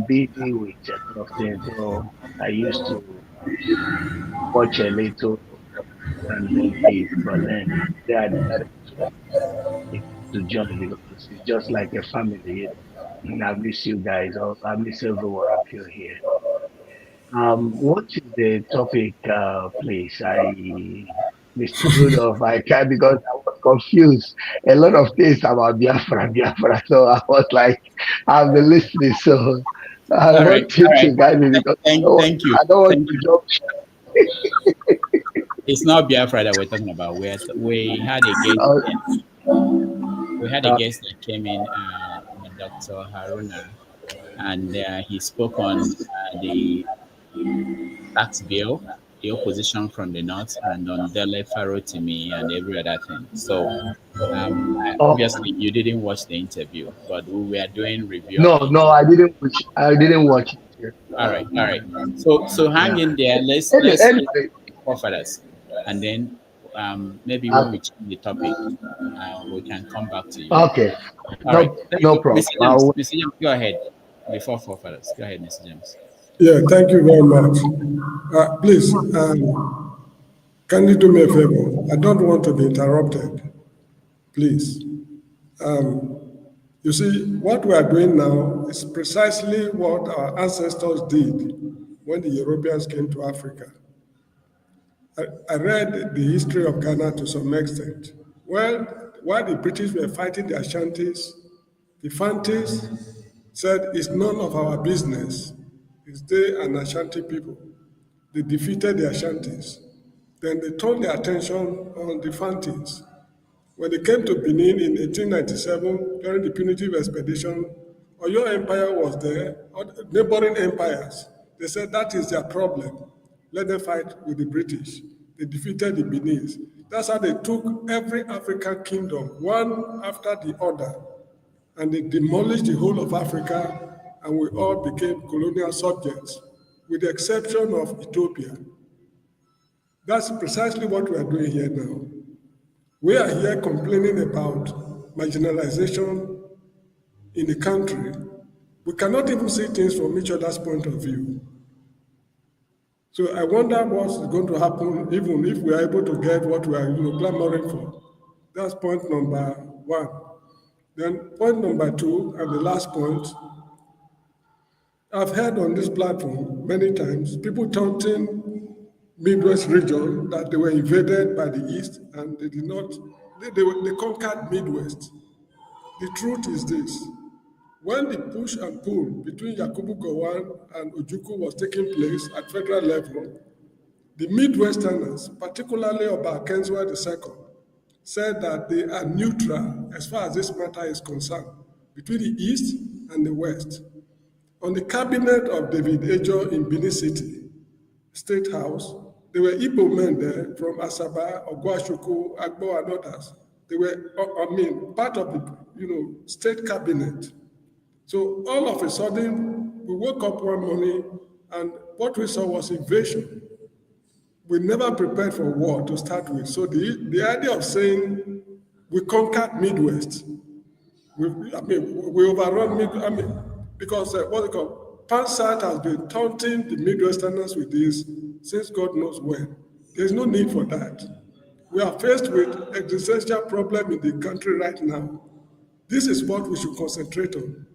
busy with a lot of things. I used to watch a little and then leave, but then today I decided to join because it's just like a family. And I miss you guys. I miss everyone of you here. What is the topic, please? Mr. Rudolph, I can't because I was confused. A lot of things about Biafra. So I was like, I've been listening. So I All right, want you all right. to guide me because Thank you, I don't want thank to you. jump. It's not Biafra that we're talking about. We had a guest. Uh, We had a uh, guest that came in, Dr. Haruna, and he spoke on the tax bill, the opposition from the north, and on Dele Farotimi and every other thing. So, oh, obviously, you didn't watch the interview, but we were doing review of no, the no, interview. I didn't watch it here. All right, all right. So hang Yeah. in there. Let's Anyway, forefathers, and then maybe when uh, we change the topic, we can come back to you. okay, All right. Let me no go, problem. Mr. James. Mr. James, go ahead before forefathers. Go ahead, Mr. James. Yeah, thank you very much. Please, can you do me a favor? I don't want to be interrupted. Please. You see, what we are doing now is precisely what our ancestors did when the Europeans came to Africa. I read the history of Ghana to some extent. Well, while the British were fighting the Ashantis, the Fantis said it's none of our business. It's they and Ashanti people. They defeated the Ashantis. Then they turned their attention on the Fantis. When they came to Benin in 1897, during the punitive expedition, Oyo Empire was there, neighboring empires. They said that is their problem. Let them fight with the British. They defeated the Benin. That's how they took every African kingdom, one after the other, and they demolished the whole of Africa, and we all became colonial subjects, with the exception of Ethiopia. That's precisely what we are doing here now. We are here complaining about marginalization in the country. We cannot even see things from each other's point of view. So I wonder what's going to happen even if we are able to get what we are clamoring for. That's point number one. Then point number two, and the last point, I've heard on this platform many times people taunting Midwest region that they were invaded by the East and they did not, they conquered Midwest. The truth is this: when the push and pull between Yakubu Gowon and Ojukwu was taking place at federal level, the Midwesterners, particularly Oba Kenzwa II, said that they are neutral as far as this matter is concerned between the East and the West. On the cabinet of David Ejo in Benin City, State House, there were Igbo men there from Asaba, Ogwashuku, Agbo, and others. They were, part of the, state cabinet. So all of a sudden, we woke up one morning and what we saw was invasion. We never prepared for war to start with. So the idea of saying we conquered Midwest, we overrun because what they call Pansat has been taunting the Midwesterners with this since God knows when. There's no need for that. We are faced with existential problem in the country right now. This is what we should concentrate on.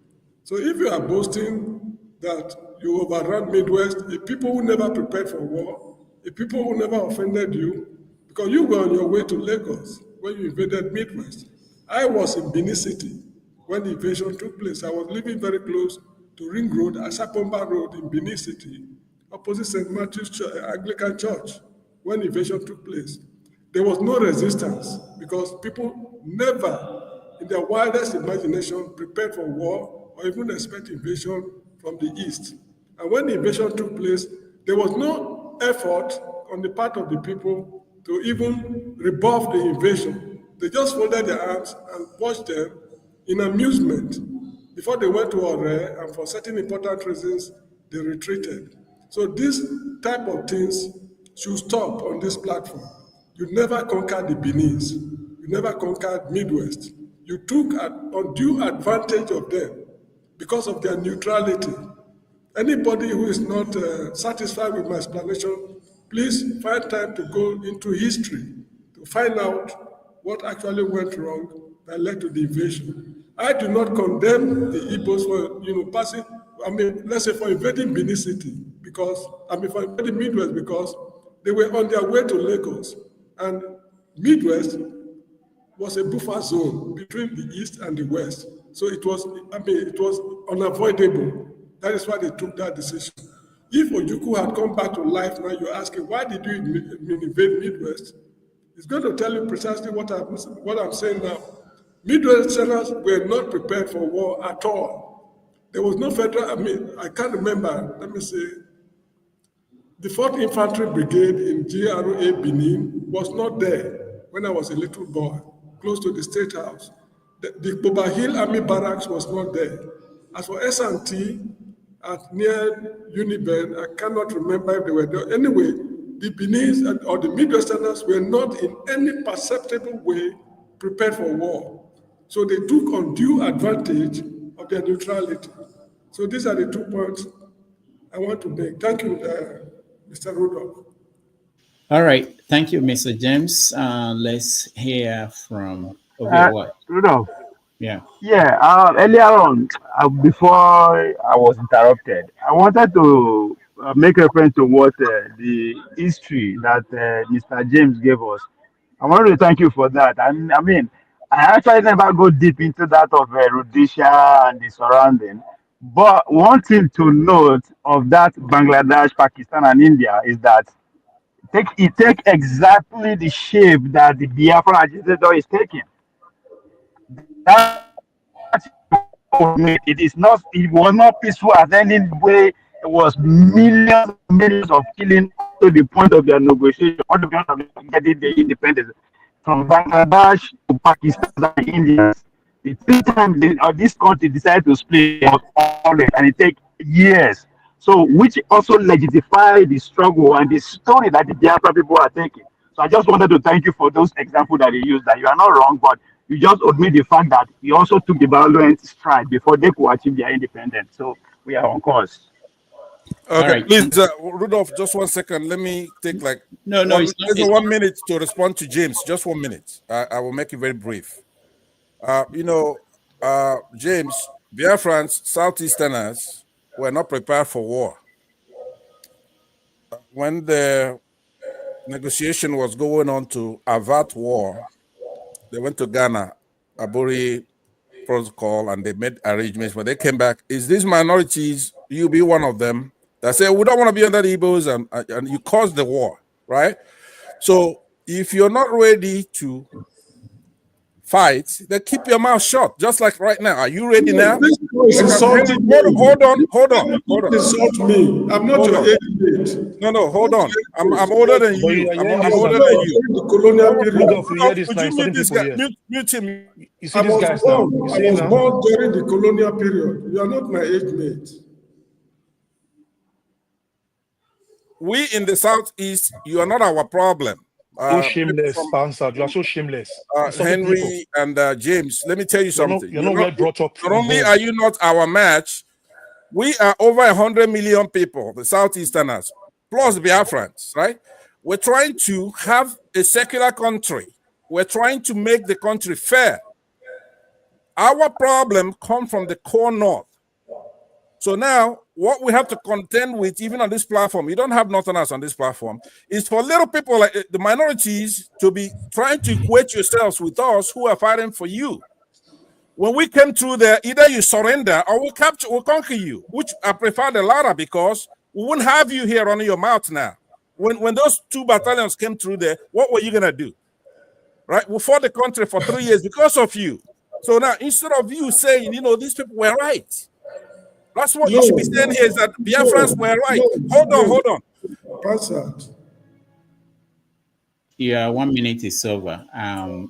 So if you are boasting that you overrun Midwest, a people who never prepared for war, a people who never offended you, because you were on your way to Lagos when you invaded Midwest. I was in Benin City when the invasion took place. I was living very close to Ring Road, Asapomba Road in Benin City, opposite St. Matthew's Church, Anglican Church, when the invasion took place. There was no resistance because people never, in their wildest imagination, prepared for war or even expect invasion from the East. And when the invasion took place, there was no effort on the part of the people to even rebuff the invasion. They just folded their arms and watched them in amusement before they went to Ore, and for certain important reasons, they retreated. So this type of things should stop on this platform. You never conquer the Benin's. You never conquered Midwest. You took undue advantage of them because of their neutrality. Anybody who is not satisfied with my explanation, please find time to go into history to find out what actually went wrong that led to the invasion. I do not condemn the Igbos for passing. I mean, let's say for invading Benin City for invading Midwest because they were on their way to Lagos, and Midwest was a buffer zone between the East and the West. So it was unavoidable. That is why they took that decision. If Ojukwu had come back to life now, you're asking, why did you invade Midwest? It's going to tell you precisely what I'm saying now. Midwesterners were not prepared for war at all. There was no federal, I can't remember, the 4th Infantry Brigade in GRA Benin was not there when I was a little boy, close to the State House. The Boba Hill Army Barracks was not there. As for S&T, near Unibed, I cannot remember if they were there. Anyway, the Benin or the Midwesterners were not in any perceptible way prepared for war. So they took undue advantage of their neutrality. So these are the 2 points I want to make. Thank you, Mr. Rudolph. All right. Thank you, Mr. James. Let's hear from Rudolph. Yeah. Yeah, earlier on, before I was interrupted, I wanted to make reference to what the history that Mr. James gave us. I wanted to thank you for that. I mean, I actually never go deep into that of Rhodesia and the surrounding. But one thing to note of that Bangladesh, Pakistan, and India is that it take exactly the shape that the Biafra agitator is taking. That's it was not peaceful at any way. It was millions of killing to the point of their negotiation, on the point of getting the independence from Bangladesh to Pakistan and India. The 3 times this country decided to split, and it takes years. So, which also legitified the struggle and the story that the Biafra people are taking. So, I just wanted to thank you for those examples that you used. That you are not wrong, but you just admit the fact that you also took the violent stride before they could achieve their independence. So, we are on course. Okay, right. Please, Rudolph, just 1 second. Let me take it's 1 minute to respond to James. Just 1 minute. I will make it very brief. James, Biafrans, Southeasterners were not prepared for war. When the negotiation was going on to avert war, they went to Ghana, Aburi Protocol, and they made arrangements. When they came back, is these minorities, you be one of them, that say, we don't want to be under the Igbos, and you caused the war, right? So if you're not ready to fight, then keep your mouth shut, just like right now. Are you ready now? Hold on. Insult me. I'm not your age mate. No, hold on. I'm older than you. I'm older than you. The colonial period. Could you mute this guy? Mute him. You see these guys now? I was born during the colonial period. You are not my age mate. We in the Southeast, you are not our problem. So shameless, Pansa. You are so shameless. Henry and James, let me tell you something. You're not well brought up. Not only are you not our match, we are over 100 million people, the Southeasterners, plus Biafrans, right? We're trying to have a secular country. We're trying to make the country fair. Our problem comes from the core North. So now, what we have to contend with, even on this platform, you don't have Northerners on this platform, is for little people like the minorities to be trying to equate yourselves with us who are fighting for you. When we came through there, either you surrender or we'll conquer you, which I prefer the latter because we wouldn't have you here running your mouth now. When those 2 battalions came through there, what were you going to do? Right? We fought the country for 3 years because of you. So now, instead of you saying, these people were right, that's what you should be saying here is that Biafrans were right. Hold on. Yeah, 1 minute is over. I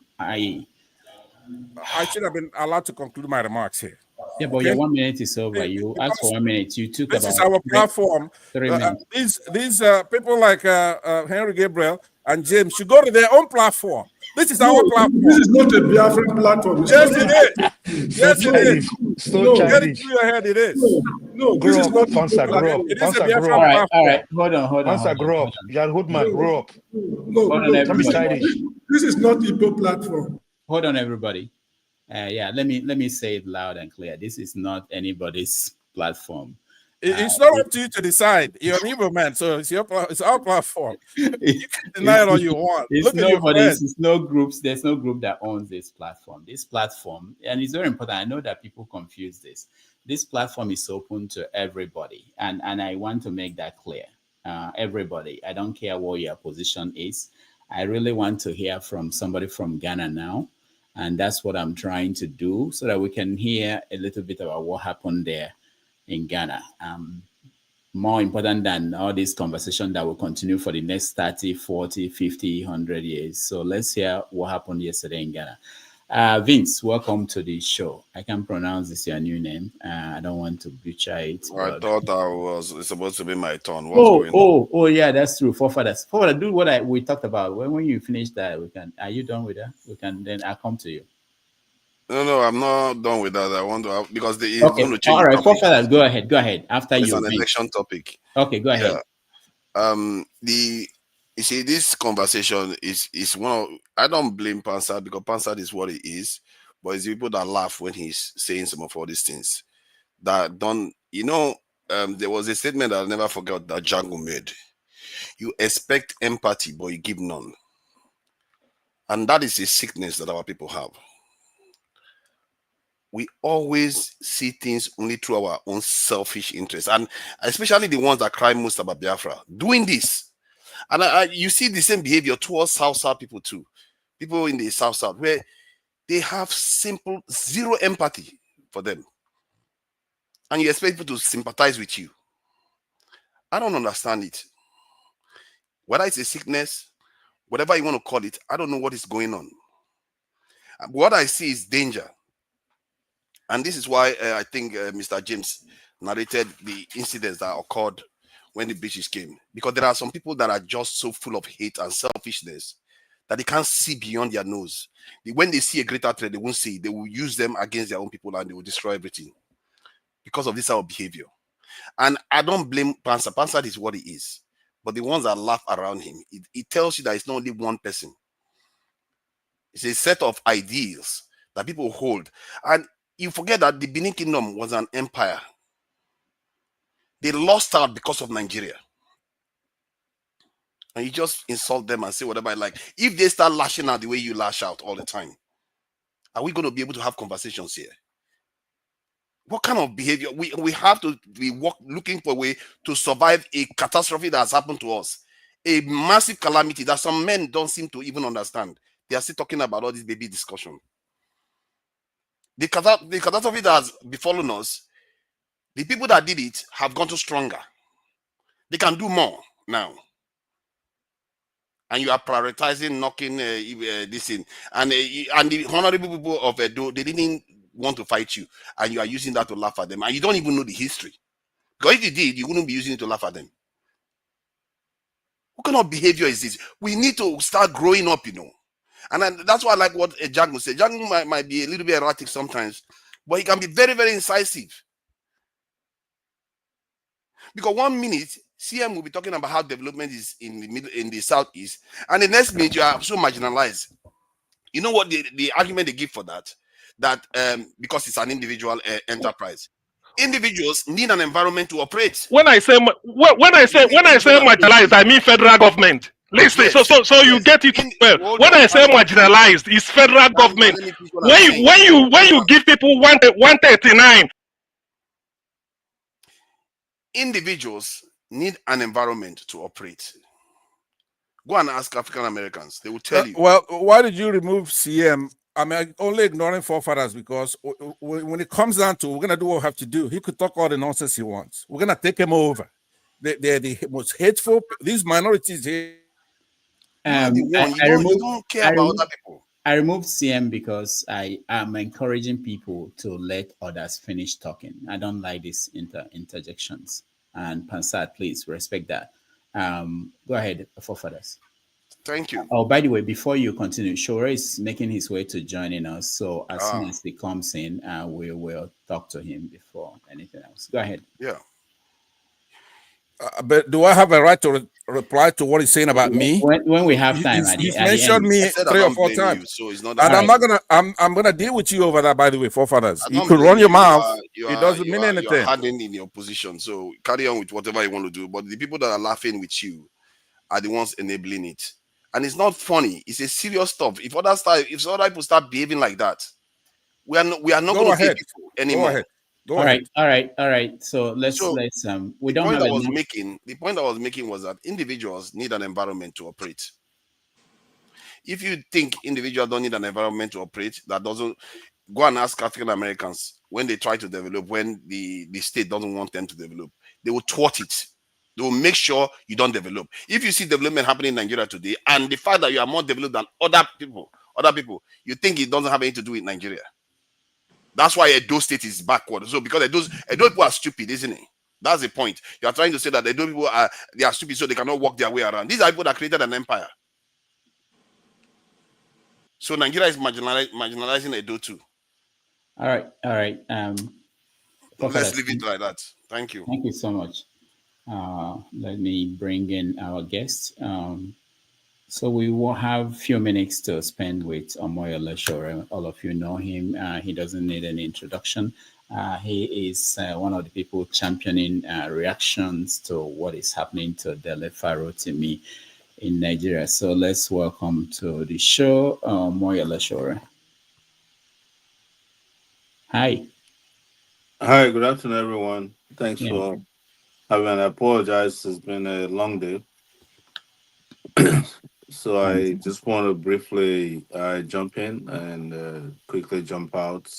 should have been allowed to conclude my remarks here. Yeah, but your 1 minute is over. You asked for 1 minute. You took this about is our platform. 3 minutes. These people like Henry Gabriel and James should go to their own platform This is our platform. This is not a Biafran platform. Yes, it is. Yes, it is. So Get it childish. through your head, it is. No, Grow this is up, not Pansa, grow up. It is a Pansa, grow Biafran up. All right. platform. Hold on. Pansa, grow up. You're Hoodman, grow up. No, Hold on, Don't be everybody. childish. this is not Igbo platform. Hold on, everybody. Yeah, let me say it loud and clear. This is not anybody's platform. It's not up to you to decide. You're an evil man, so it's our platform. You can deny it all you want. It's Look at your friends. It's no groups. There's no group that owns this platform. This platform, and it's very important. I know that people confuse this. This platform is open to everybody, and I want to make that clear. Everybody. I don't care what your position is. I really want to hear from somebody from Ghana now, and that's what I'm trying to do so that we can hear a little bit about what happened there in Ghana. More important than all this conversation that will continue for the next 30, 40, 50, 100 years. So let's hear what happened yesterday in Ghana. Vince, welcome to the show. I can pronounce this your new name. I don't want to butcher it. I thought it's supposed to be my turn. What's going on? Oh, yeah, that's true. Forefathers, do what we talked about. When you finish that, we can. Are you done with that? We can. Then I'll come to you. No, I'm not done with that. I want to because it's Okay. going to change. All right, forefathers, go ahead. After it's you. It's an election topic. Okay, go ahead. Yeah. You see, this conversation is one of, I don't blame Pansad because Pansad is what he is, but it's people that laugh when he's saying some of all these things that don't, there was a statement that I'll never forget that Django made. You expect empathy, but you give none. And that is a sickness that our people have. We always see things only through our own selfish interests, and especially the ones that cry most about Biafra doing this. And you see the same behavior towards South people too. People in the South where they have simple zero empathy for them. And you expect people to sympathize with you. I don't understand it. Whether it's a sickness, whatever you want to call it, I don't know what is going on. What I see is danger. And this is why I think Mr. James narrated the incidents that occurred when the British came. Because there are some people that are just so full of hate and selfishness that they can't see beyond their nose. When they see a greater threat, they won't see it. They will use them against their own people and they will destroy everything because of this type of behavior. And I don't blame Pansa. Pansa is what he is. But the ones that laugh around him, it tells you that it's not only one person. It's a set of ideals that people hold. And you forget that the Benin Kingdom was an empire. They lost out because of Nigeria. And you just insult them and say whatever I like. If they start lashing out the way you lash out all the time, are we going to be able to have conversations here? What kind of behavior? We have to be looking for a way to survive a catastrophe that has happened to us. A massive calamity that some men don't seem to even understand. They are still talking about all this baby discussion. The catastrophe that has befallen us, the people that did it have gotten stronger. They can do more now. And you are prioritizing knocking this in. And the honorable people of Edo, they didn't want to fight you. And you are using that to laugh at them. And you don't even know the history. Because if you did, you wouldn't be using it to laugh at them. What kind of behavior is this? We need to start growing up, And that's why I like what Jagmo said. Jagmo might be a little bit erratic sometimes, but he can be very, very incisive. Because 1 minute, CM will be talking about how development is in the southeast, and the next minute you are so marginalized. You know what the argument they give for that? That because it's an individual enterprise, individuals need an environment to operate. When I say marginalized, I mean federal government. Listen, yes, so you get it well. When I say marginalized, it's federal government. When you give people 139. Individuals need an environment to operate. Go and ask African Americans; they will tell you. Well, why did you remove CM? I mean, only ignoring forefathers because when it comes down to, we're gonna do what we have to do. He could talk all the nonsense he wants. We're gonna take him over. They're the most hateful. These minorities here. I don't care about other people. I removed CM because I am encouraging people to let others finish talking. I don't like these interjections. And Pansat, please respect that. Go ahead, forefathers. Thank you. Oh, by the way, before you continue, Shore is making his way to joining us. So as soon as he comes in, we will talk to him before anything else. Go ahead. Yeah. But do I have a right to reply to what he's saying about me? When we have time He's at the mentioned end. me I said I 3 or don't 4 blame you, times, so it's not and that. I'm not gonna. I'm gonna deal with you over that. By the way, forefathers, I you don't could blame run your you. mouth. You It are doesn't mean you are anything. hardened in your position. So carry on with whatever you want to do. But the people that are laughing with you are the ones enabling it. And it's not funny. It's a serious stuff. If other people start behaving like that, we are not Go going to pay ahead. people Go anymore. ahead. Go All ahead. right, all right. So let's So we the don't point have I was enough. making, was that individuals need an environment to operate. If you think individuals don't need an environment to operate, that doesn't, go and ask African Americans when they try to develop, when the state doesn't want them to develop, they will thwart it. They will make sure you don't develop. If you see development happening in Nigeria today, and the fact that you are more developed than other people, you think it doesn't have anything to do with Nigeria. That's why Edo State is backward. So because Edo people are stupid, isn't it? That's the point. You are trying to say that Edo people are stupid, so they cannot walk their way around. These are people that created an empire. So Nigeria is marginalizing Edo too. All right. Let's leave it like that. Thank you. Thank you so much. Let me bring in our guest. So we will have a few minutes to spend with Omoyole Shore. All of you know him. He doesn't need any introduction. He is one of the people championing reactions to what is happening to Dele Farotimi in Nigeria. So let's welcome to the show, Omoyole Shore. Hi. Hi, good afternoon, everyone. Thanks Yeah. for having. I apologize. It's been a long day, so I just want to briefly jump in and quickly jump out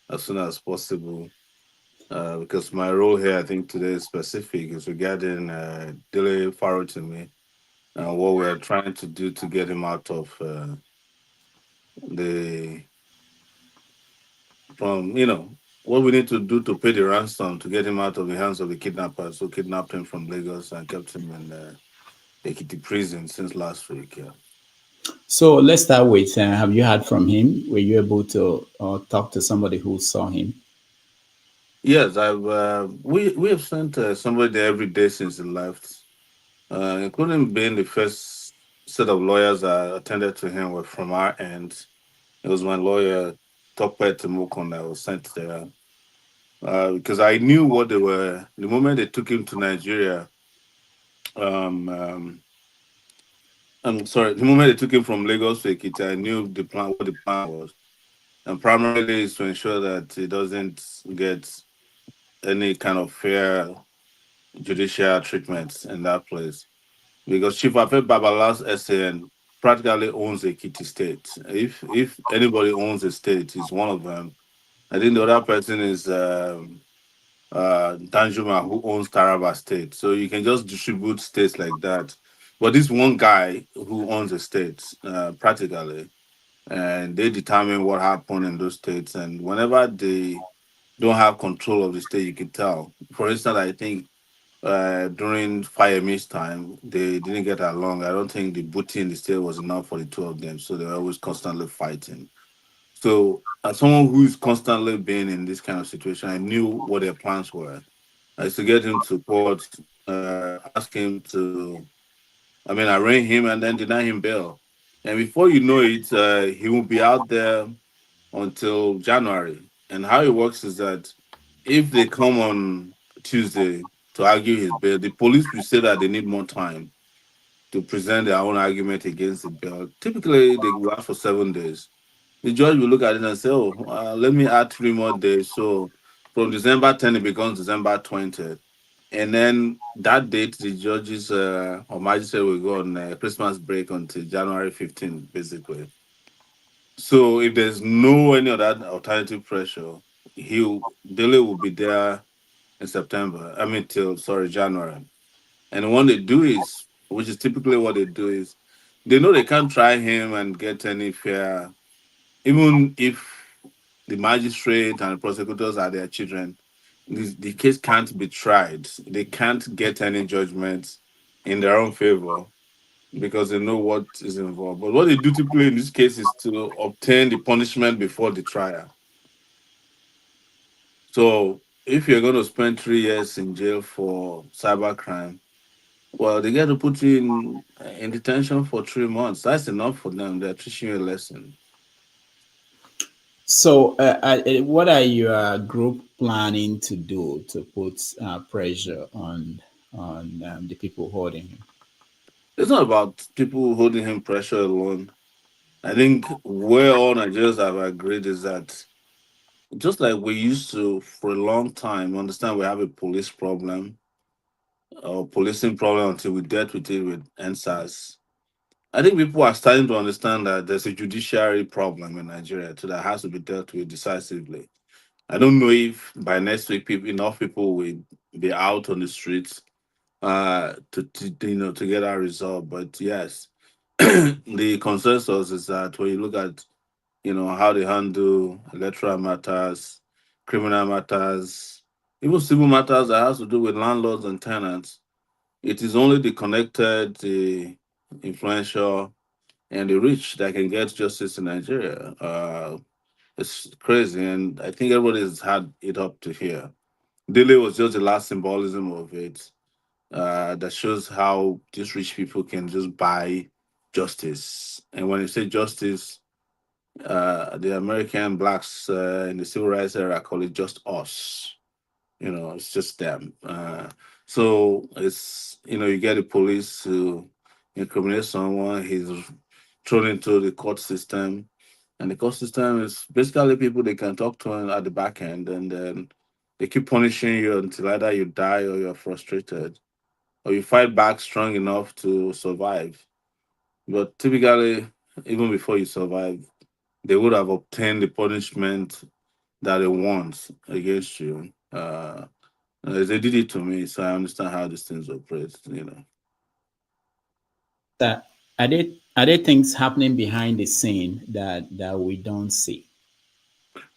as soon as possible. Because my role here, I think today is specific, is regarding Dele Farotimi and what we're trying to do to get him out of the from what we need to do to pay the ransom to get him out of the hands of the kidnappers who kidnapped him from Lagos and kept him in Ekiti prison since last week. Yeah. So let's start with have you heard from him? Were you able to talk to somebody who saw him? Yes, I've we have sent somebody there every day since he left, including being the first set of lawyers that attended to him were from our end. It was my lawyer, Tope Temukon, that was sent there. Because I knew what they were the moment they took him to Nigeria. Um, um, I'm sorry, the moment they took him from Lagos to Ekiti, I knew what the plan was, and primarily is to ensure that he doesn't get any kind of fair judicial treatment in that place. Because Chief Afet Babala's SAN practically owns Ekiti State. If anybody owns a state, he's one of them. I think the other person is Danjuma, who owns Taraba State. So you can just distribute states like that. But this one guy who owns the states, practically, and they determine what happened in those states. And whenever they don't have control of the state, you can tell. For instance, I think during Fire time, they didn't get along. I don't think the booty in the state was enough for the two of them. So they were always constantly fighting. So, as someone who's constantly been in this kind of situation, I knew what their plans were. I used to get him to court, ask him to, arraign him and then deny him bail. And before you know it, he will be out there until January. And how it works is that if they come on Tuesday to argue his bail, the police will say that they need more time to present their own argument against the bail. Typically, they will ask for 7 days. The judge will look at it and say, "Oh, let me add 3 more days." So from December 10, it becomes December 20th. And then that date, the judges or magistrate will go on Christmas break until January 15th, basically. So if there's no any other alternative pressure, Dele will be there in September. Till January. And what they do is, which is typically what they do is, they know they can't try him and get any fair, even if the magistrate and the prosecutors are their children. The case can't be tried. They can't get any judgment in their own favor because they know what is involved. But what they do typically in this case is to obtain the punishment before the trial. So if you're going to spend 3 years in jail for cybercrime, well, they get to put you in detention for 3 months. That's enough for them. They're teaching you a lesson. So, what are your group planning to do to put pressure on the people holding him? It's not about people holding him pressure alone. I think where all Nigerians have agreed is that just like we used to for a long time, understand we have a police problem or policing problem until we dealt with it with NSAS. I think people are starting to understand that there's a judiciary problem in Nigeria too that has to be dealt with decisively. I don't know if by next week enough people will be out on the streets to get that resolved. But yes, the consensus is that when you look at how they handle electoral matters, criminal matters, even civil matters that has to do with landlords and tenants, it is only the connected, the influential, and the rich that can get justice in Nigeria. It's crazy, and I think everybody's had it up to here. Dele was just the last symbolism of it that shows how these rich people can just buy justice. And when you say justice, the American blacks in the civil rights era call it just us. It's just them. So it's you get the police to incriminate someone, he's thrown into the court system, and the court system is basically people they can talk to at the back end, and then they keep punishing you until either you die or you're frustrated or you fight back strong enough to survive. But typically, even before you survive, they would have obtained the punishment that they want against you. They did it to me, so I understand how these things operate. That are there things happening behind the scene that we don't see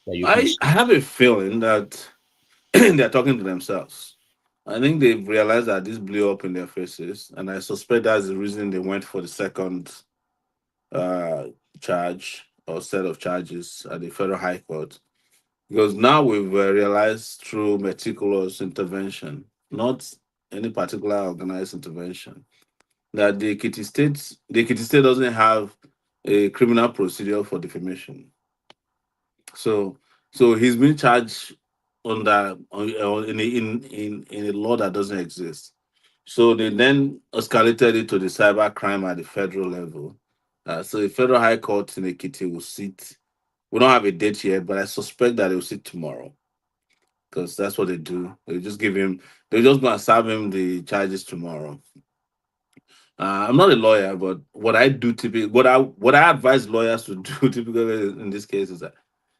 that you can I share? have a feeling that they're talking to themselves. I think they've realized that this blew up in their faces, and I suspect that's the reason they went for the second uh, charge or set of charges at the federal high court. Because now we've realized through meticulous intervention, not any particular organized intervention, that the Ekiti State doesn't have a criminal procedure for defamation. So he's been charged in a law that doesn't exist. So they then escalated it to the cyber crime at the federal level. So the federal high court in Ekiti will sit. We don't have a date yet, but I suspect that they will sit tomorrow because that's what they do. They just gonna serve him the charges tomorrow. I'm not a lawyer, but what I do typically, what I advise lawyers to do typically in this case is that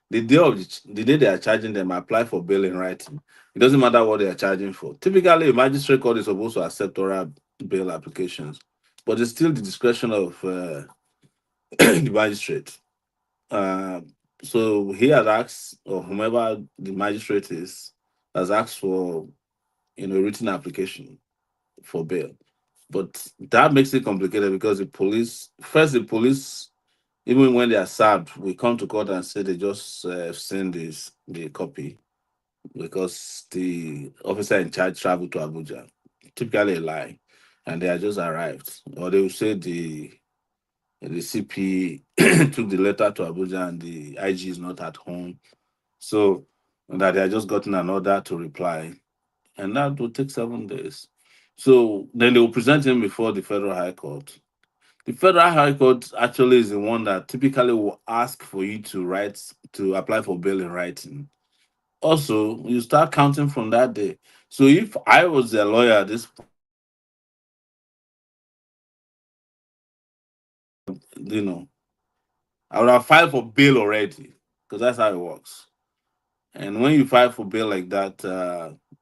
the day they are charging them, apply for bail in writing. It doesn't matter what they are charging for. Typically, a magistrate court is supposed to accept oral bail applications, but it's still the discretion of the magistrate. Uh, so he has asked, or whomever the magistrate is, has asked for written application for bail. But that makes it complicated because the police, even when they are served, we come to court and say they just send the copy because the officer in charge traveled to Abuja. Typically a lie, and they are just arrived. Or they will say the CP took the letter to Abuja and the IG is not at home. So that they are just gotten an order to reply, and that will take 7 days. So then they will present him before the federal high court. The federal high court actually is the one that typically will ask for you to apply for bail in writing. Also, you start counting from that day. So if I was a lawyer at this you know, I would have filed for bail already because that's how it works. And when you file for bail like that,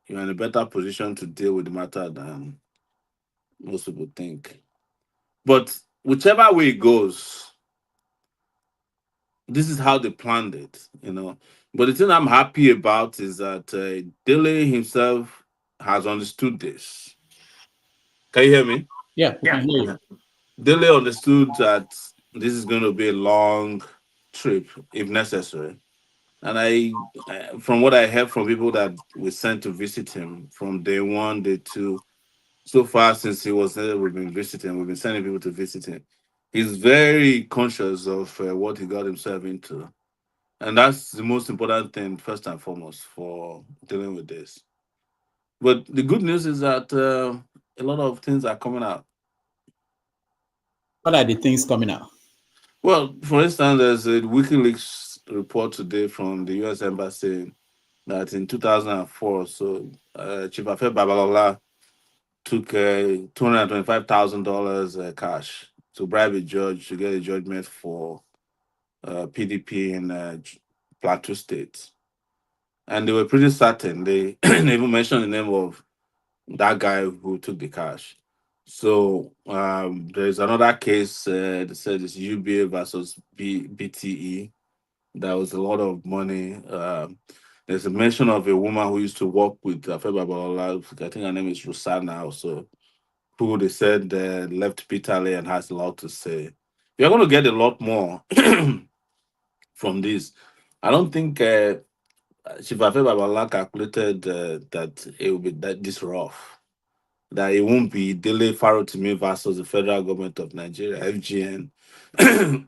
you're in a better position to deal with the matter than most people think. But whichever way it goes, this is how they planned it. But the thing I'm happy about is that Dele himself has understood this. Can you hear me? Yeah, we can hear Yeah. you. Dele understood that this is going to be a long trip if necessary. And from what I heard from people that we sent to visit him from day one, day two, so far since he was there, we've been sending people to visit him. He's very conscious of what he got himself into. And that's the most important thing, first and foremost, for dealing with this. But the good news is that a lot of things are coming out. What are the things coming out? Well, for instance, there's a WikiLeaks report today from the U.S. Embassy that in 2004, so Chief Afe Babalola took $225,000 cash to bribe a judge to get a judgment for PDP in Plateau State. And they were pretty certain. They even mentioned the name of that guy who took the cash. So there's another case. They said it's UBA versus BTE. That was a lot of money. There's a mention of a woman who used to work with Afeba Balola. I think her name is Rosanna also, who they said left Peter Lee and has a lot to say. You're going to get a lot more from this. I don't think Chief Afeba Balola calculated that it will be this rough, that it won't be Dele Farotimi versus the federal government of Nigeria, FGN,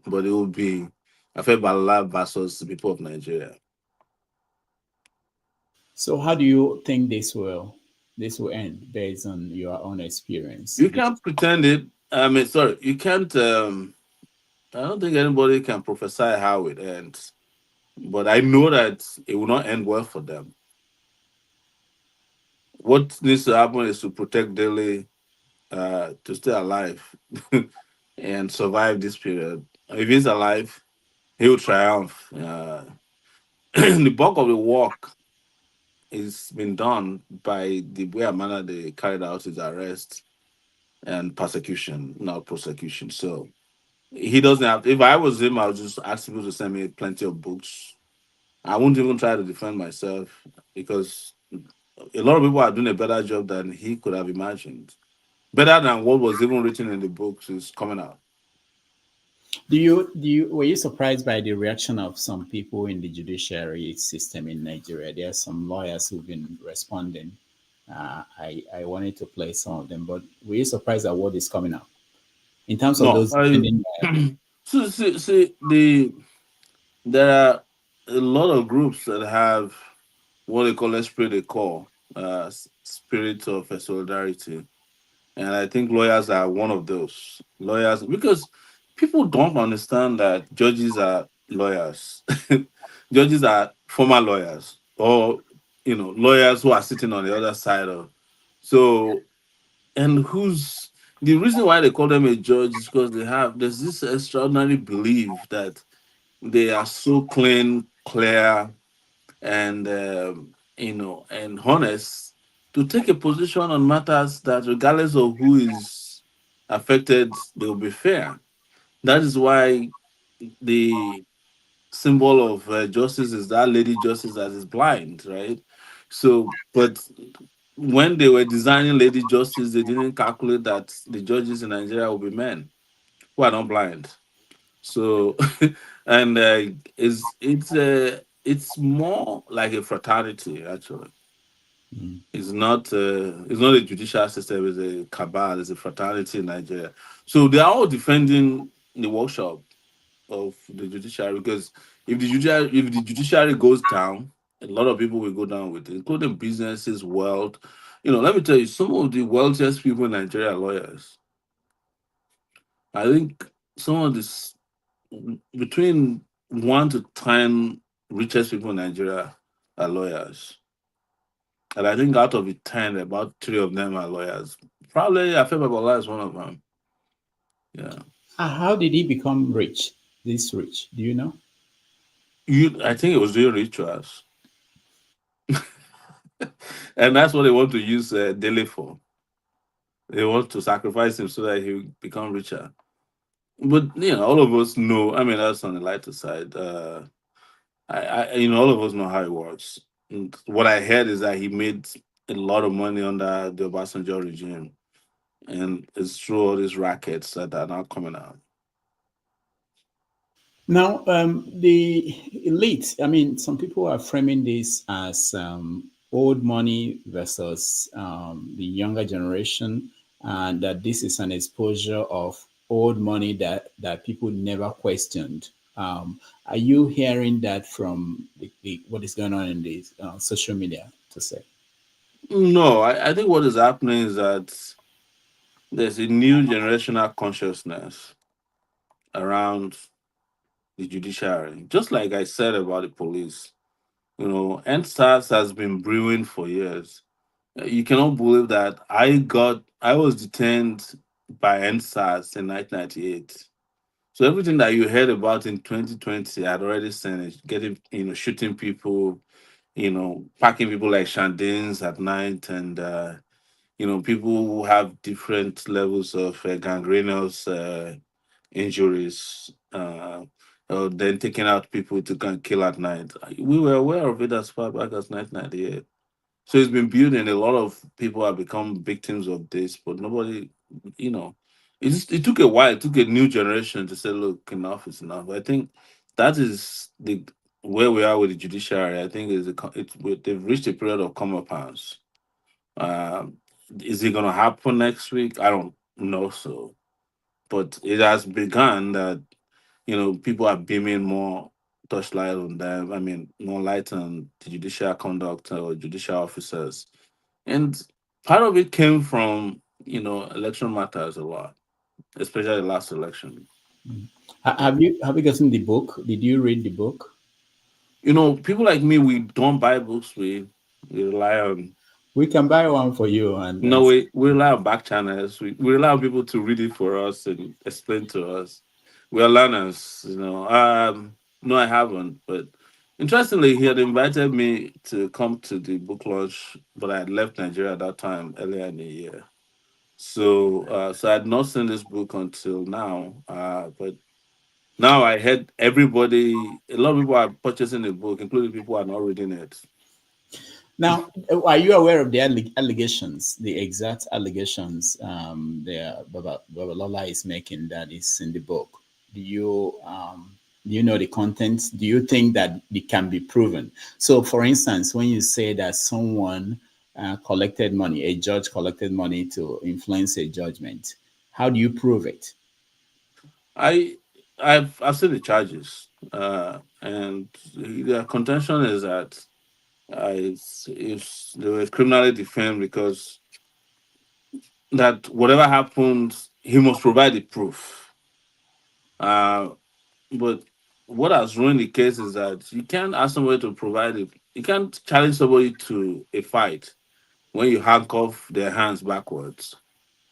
but it will be Afebala versus the people of Nigeria. So how do you think this will end based on your own experience? You can't pretend it. I mean, sorry, you can't. I don't think anybody can prophesy how it ends, but I know that it will not end well for them. What needs to happen is to protect Dele to stay alive and survive this period. If he's alive, he will triumph. The bulk of the work is been done by the way and manner they carried out his arrest and persecution, not prosecution. So he doesn't have. If I was him, I would just ask people to send me plenty of books. I wouldn't even try to defend myself because a lot of people are doing a better job than he could have imagined. Better than what was even written in the books is coming out. Were you surprised by the reaction of some people in the judiciary system in Nigeria? There are some lawyers who've been responding. I wanted to play some of them, but were you surprised at what is coming out in terms of No, those defending? there are a lot of groups that have what they call esprit de corps, spirit of solidarity. And I think lawyers are one of those lawyers because people don't understand that judges are lawyers. Judges are former lawyers or lawyers who are sitting on the other side of. So, and who's the reason why they call them a judge is because there's this extraordinary belief that they are so clean, clear, and and honest to take a position on matters that, regardless of who is affected, they will be fair. That is why the symbol of justice is that lady justice that is blind, right? So, but when they were designing lady justice, they didn't calculate that the judges in Nigeria will be men who are not blind. So, and it's more like a fraternity actually. It's not a judicial system, it's a cabal, it's a fraternity in Nigeria. So they are all defending the workshop of the judiciary because if the judiciary goes down, a lot of people will go down with it, including businesses, wealth. Let me tell you, some of the wealthiest people in Nigeria are lawyers. I think some of this between 1 to 10 richest people in Nigeria are lawyers. And I think out of the 10, about 3 of them are lawyers. Probably Afeba Bola is one of them. Yeah. How did he become rich? This rich? Do you know? I think it was doing rituals. And that's what they want to use Dele for. They want to sacrifice him so that he will become richer. But all of us know. I mean, that's on the lighter side. All of us know how it works. And what I heard is that he made a lot of money under the Obasanjo regime. and it's through all these rackets that are now coming out. Now, the elite, I mean, some people are framing this as old money versus the younger generation, and that this is an exposure of old money that people never questioned. Are you hearing that from what is going on in the social media to say? No, I think what is happening is that there's a new generational consciousness around the judiciary. Just like I said about the police, NSAS has been brewing for years. You cannot believe that I was detained by NSAS in 1998. So everything that you heard about in 2020, I'd already seen it. Getting, shooting people, packing people like Shandins at night, and people who have different levels of gangrenous injuries, then taking out people to go and kill at night. We were aware of it as far back as 1998. So it's been building. A lot of people have become victims of this, but nobody, you know, it took a while. It took a new generation to say, "Look, enough is enough." I think that is the where we are with the judiciary. I think they've reached a period of comeuppance. Um, is it going to happen next week? I don't know. So, but it has begun that people are beaming more touchlight on them. I mean, more light on the judicial conduct or judicial officers. And part of it came from, election matters a lot, especially the last election. Have you gotten the book? Did you read the book? People like me, we don't buy books. We rely on We can buy one for you, and no, we rely on back channels. We rely on people to read it for us and explain to us. We are learners. No, I haven't. But interestingly, he had invited me to come to the book launch, but I had left Nigeria at that time earlier in the year. So I had not seen this book until now. But now I heard a lot of people are purchasing the book, including people who are not reading it. Now, are you aware of the allegations, the exact allegations Babalola is making that is in the book? Do you know the contents? Do you think that it can be proven? So, for instance, when you say that someone collected money, a judge collected money to influence a judgment, how do you prove it? I I've seen the charges, and the contention is that if they were criminally defamed because that whatever happened, he must provide the proof. Uh, but what has ruined the case is that you can't ask somebody to provide it. You can't challenge somebody to a fight when you handcuff their hands backwards.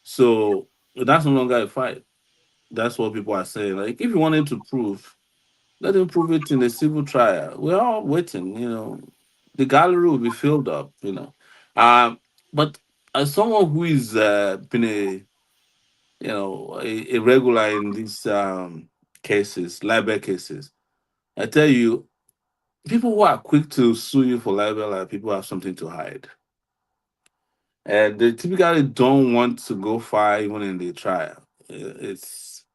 So that's no longer a fight. That's what people are saying. Like, if you wanted to prove, let him prove it in a civil trial. We're all waiting. The gallery will be filled up. But as someone who is been a regular in these cases, libel cases, I tell you, people who are quick to sue you for libel are people who have something to hide. And they typically don't want to go far even in the trial. It's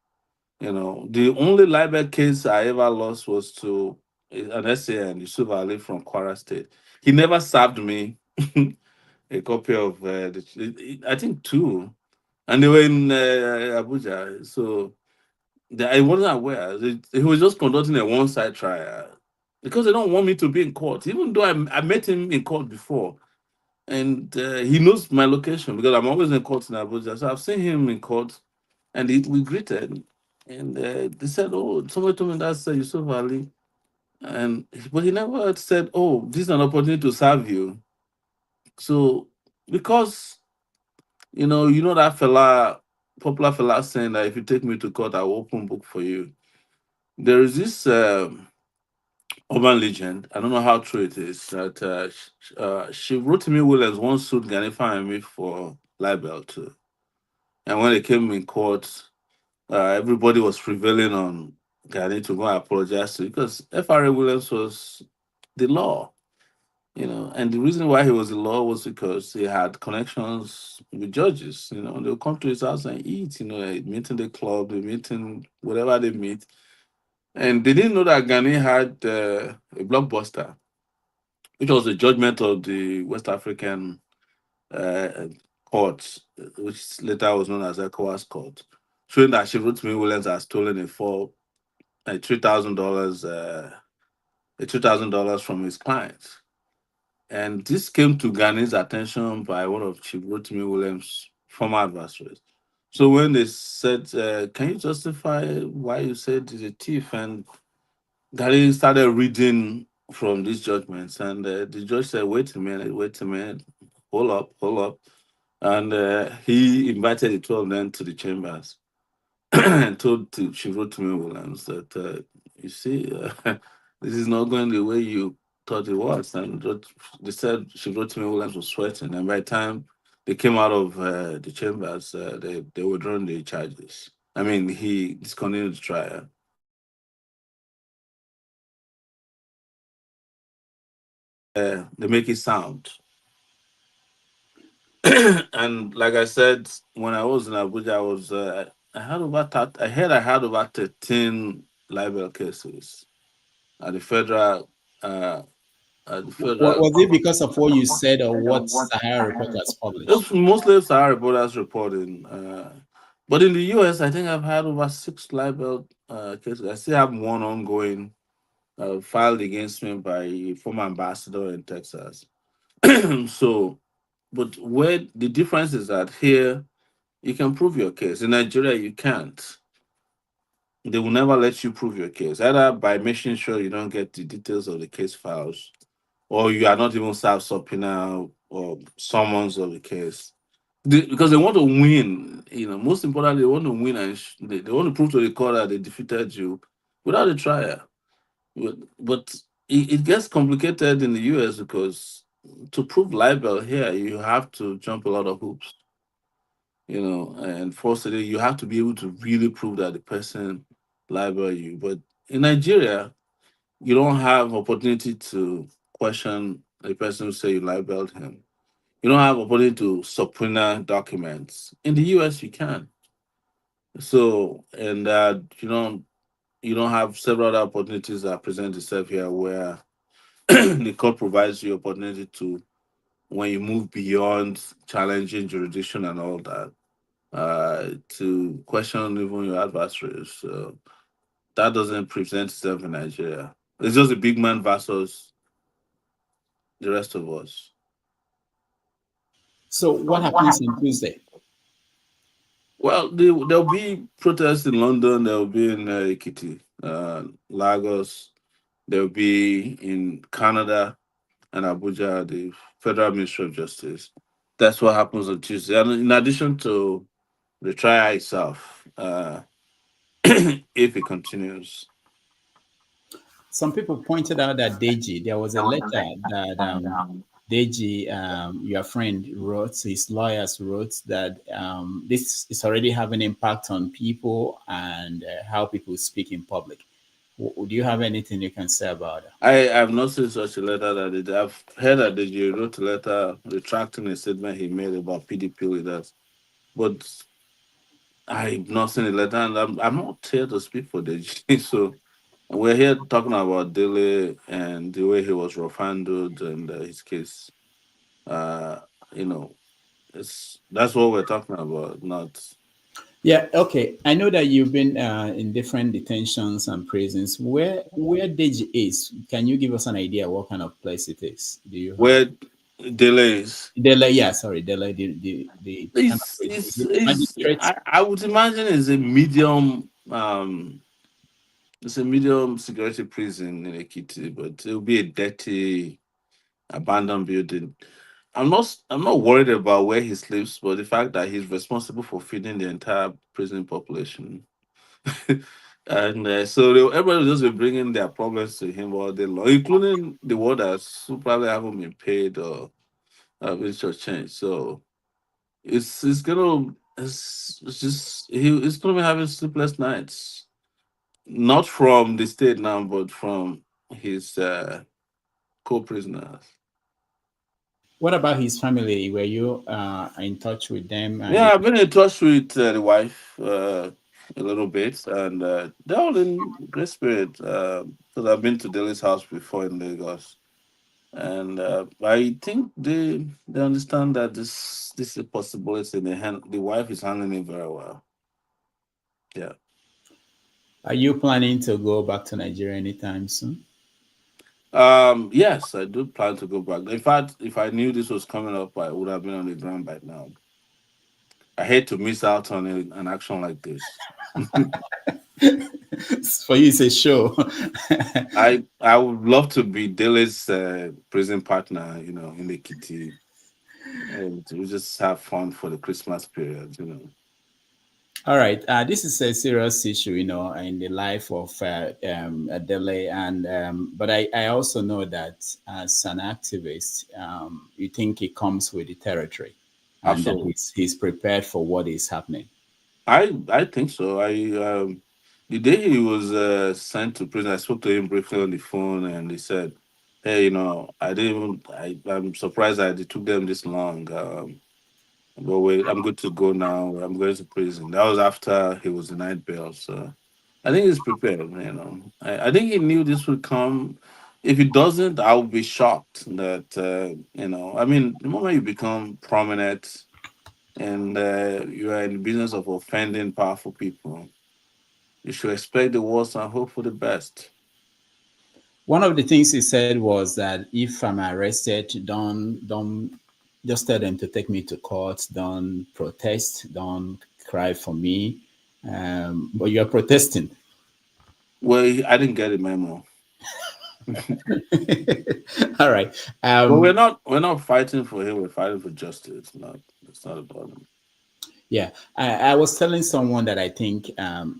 the only libel case I ever lost was to an SAN, Yusuf Ali from Kwara State. He never served me a copy of, I think two, and they were in Abuja. So I wasn't aware. He was just conducting a one-side trial because they don't want me to be in court, even though I met him in court before. And he knows my location because I'm always in court in Abuja. So I've seen him in court, and we greeted. And they said, "Oh, somebody told me that's Yusuf Ali," but he never said, "Oh, this is an opportunity to serve you." So because that fella, popular fella saying that if you take me to court, I will open book for you. There is this urban legend. I don't know how true it is that she wrote to me Williams once sued Ganifa and me for libel too. And when they came in court, everybody was prevailing on Gani to go and apologize to because FRA Williams was the law. And the reason why he was in law was because he had connections with judges. They'll come to his house and eat. They meet in the club, they meet in whatever they meet, and they didn't know that Ghani had a blockbuster, which was the judgment of the West African uh, court, which later was known as ECOWAS court, showing that Rotimi Williams had stolen a $3,000 $3,000 from his clients. And this came to Ghani's attention by one of Chief Rotimi Williams' former adversaries. So when they said, "Can you justify why you said he's a thief?" and Ghani started reading from these judgments, and the judge said, wait a minute, hold up," and he invited the two of them to the chambers and told Chief Rotimi Williams that, you see, this is not going the way you thought it was. And they said Chief Rotimi Williams was sweating. And by the time they came out of the chambers, they withdrew the charges. I mean, he discontinued the trial. They make it sound. And like I said, when I was in Abuja, I had over 13 libel cases at the federal. Was it because of what you said or what Sahara Reporters published? It's mostly Sahara Reporters reporting. But in the US, I think I've had over 6 libel cases. I still have one ongoing filed against me by a former ambassador in Texas. So, but where the difference is that here you can prove your case. In Nigeria, you can't. They will never let you prove your case, either by making sure you don't get the details of the case files, or you are not even served subpoena or summons of the case. Because they want to win. Most importantly, they want to win, and they want to prove to the court that they defeated you without a trial. But it gets complicated in the US because to prove libel here, you have to jump a lot of hoops. And firstly, you have to be able to really prove that the person libel you. But in Nigeria, you don't have opportunity to question the person who say you libeled him. You don't have opportunity to subpoena documents. In the US, you can. So, and you don't have several other opportunities that present itself here where the court provides you opportunity to, when you move beyond challenging jurisdiction and all that, to question even your adversaries. So that doesn't present itself in Nigeria. It's just a big man versus the rest of us. So what happens on Tuesday? Well, there'll be protests in London. There'll be in Ekiti, Lagos. There'll be in Canada and Abuja, the Federal Ministry of Justice. That's what happens on Tuesday. And in addition to the trial itself, if it continues. Some people pointed out that Deji, there was a letter that Deji, your friend, wrote, his lawyers wrote that this is already having impact on people and how people speak in public. Do you have anything you can say about it? I have not seen such a letter I've heard that Deji wrote a letter retracting a statement he made about PDP leaders, but I've not seen a letter, and I'm not here to speak for Deji. So we're here talking about Dele and the way he was rough handled and his case. Uh, you know, that's what we're talking about, not. Yeah, okay. I know that you've been in different detentions and prisons. Where Deji is, can you give us an idea what kind of place it is? Do you have Where Dele is? Dele, yeah, sorry, Dele, the kind of place. Is it magistrate? I would imagine it's a medium it's a medium security prison in Ekiti, but it'll be a dirty, abandoned building. I'm not worried about where he sleeps, but the fact that he's responsible for feeding the entire prison population. And so everybody will just be bringing their problems to him all day long, including the warders who probably haven't been paid or which will change. So it's gonna be having sleepless nights, not from the state now, but from his co-prisoners. What about his family? Were you in touch with them? And Yeah, I've been in touch with the wife a little bit, and they're all in great spirit. Because I've been to Dele's house before in Lagos, and I think they understand that this is a possibility. The wife is handling it very well. Yeah. are you planning to go back to Nigeria anytime soon? Yes, I do plan to go back. In fact, if I knew this was coming up, I would have been on the ground by now. I hate to miss out on an action like this. For you, it's a show. I would love to be Dele's prison partner, in the kitty, and we just have fun for the Christmas period. All right. This is a serious issue, in the life of Dele, and but I also know that as an activist, you think he comes with the territory, and that Absolutely. he's prepared for what is happening. I think so. The day he was sent to prison, I spoke to him briefly on the phone, and he said, "Hey, I didn't even. I'm surprised that it took them this long. But wait, I'm good to go now. I'm going to prison." That was after he was denied bail. So I think he's prepared. I think he knew this would come. If it doesn't, I'll be shocked that I mean, the moment you become prominent and you are in the business of offending powerful people, you should expect the worst and hope for the best. One of the things he said was that if I'm arrested, don't just tell them to take me to court. Don't protest. Don't cry for me. But you're protesting. Well, I didn't get a memo. All right. But we're not fighting for him. We're fighting for justice. It's not a problem. Yeah, I was telling someone that I think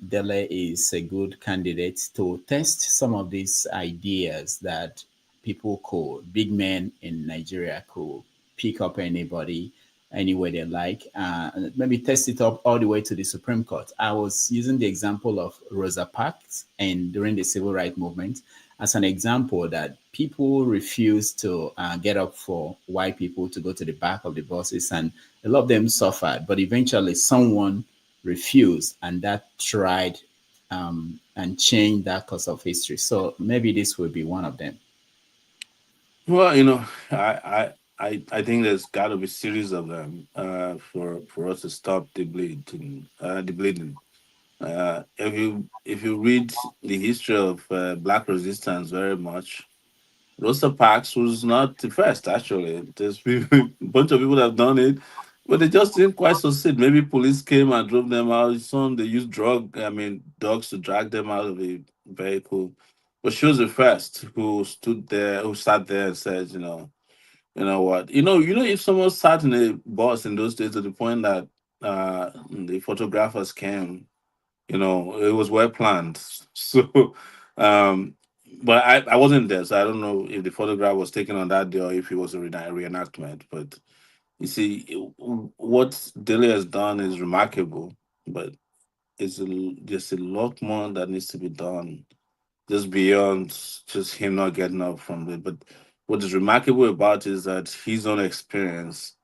Dele is a good candidate to test some of these ideas that big men in Nigeria could pick up anybody, anywhere they like, and maybe test it up all the way to the Supreme Court. I was using the example of Rosa Parks and during the civil rights movement as an example that people refused to get up for white people to go to the back of the buses, and a lot of them suffered. But eventually, someone refused, and that tried and changed that course of history. So maybe this will be one of them. Well, I think there's got to be series of them for us to stop the bleeding. If you read the history of Black resistance very much, Rosa Parks was not the first. Actually, there's a bunch of people that have done it, but they just didn't quite succeed. Maybe police came and drove them out. Some they used dogs to drag them out of the vehicle. But she was the first who sat there and said, you know what? If someone sat in a bus in those days to the point that the photographers came, it was well planned. So, um, but I wasn't there, so I don't know if the photograph was taken on that day or if it was a reenactment. But you see, what Dele has done is remarkable, but there's a lot more that needs to be done just beyond just him not getting up from it. But what is remarkable about it is that his own experience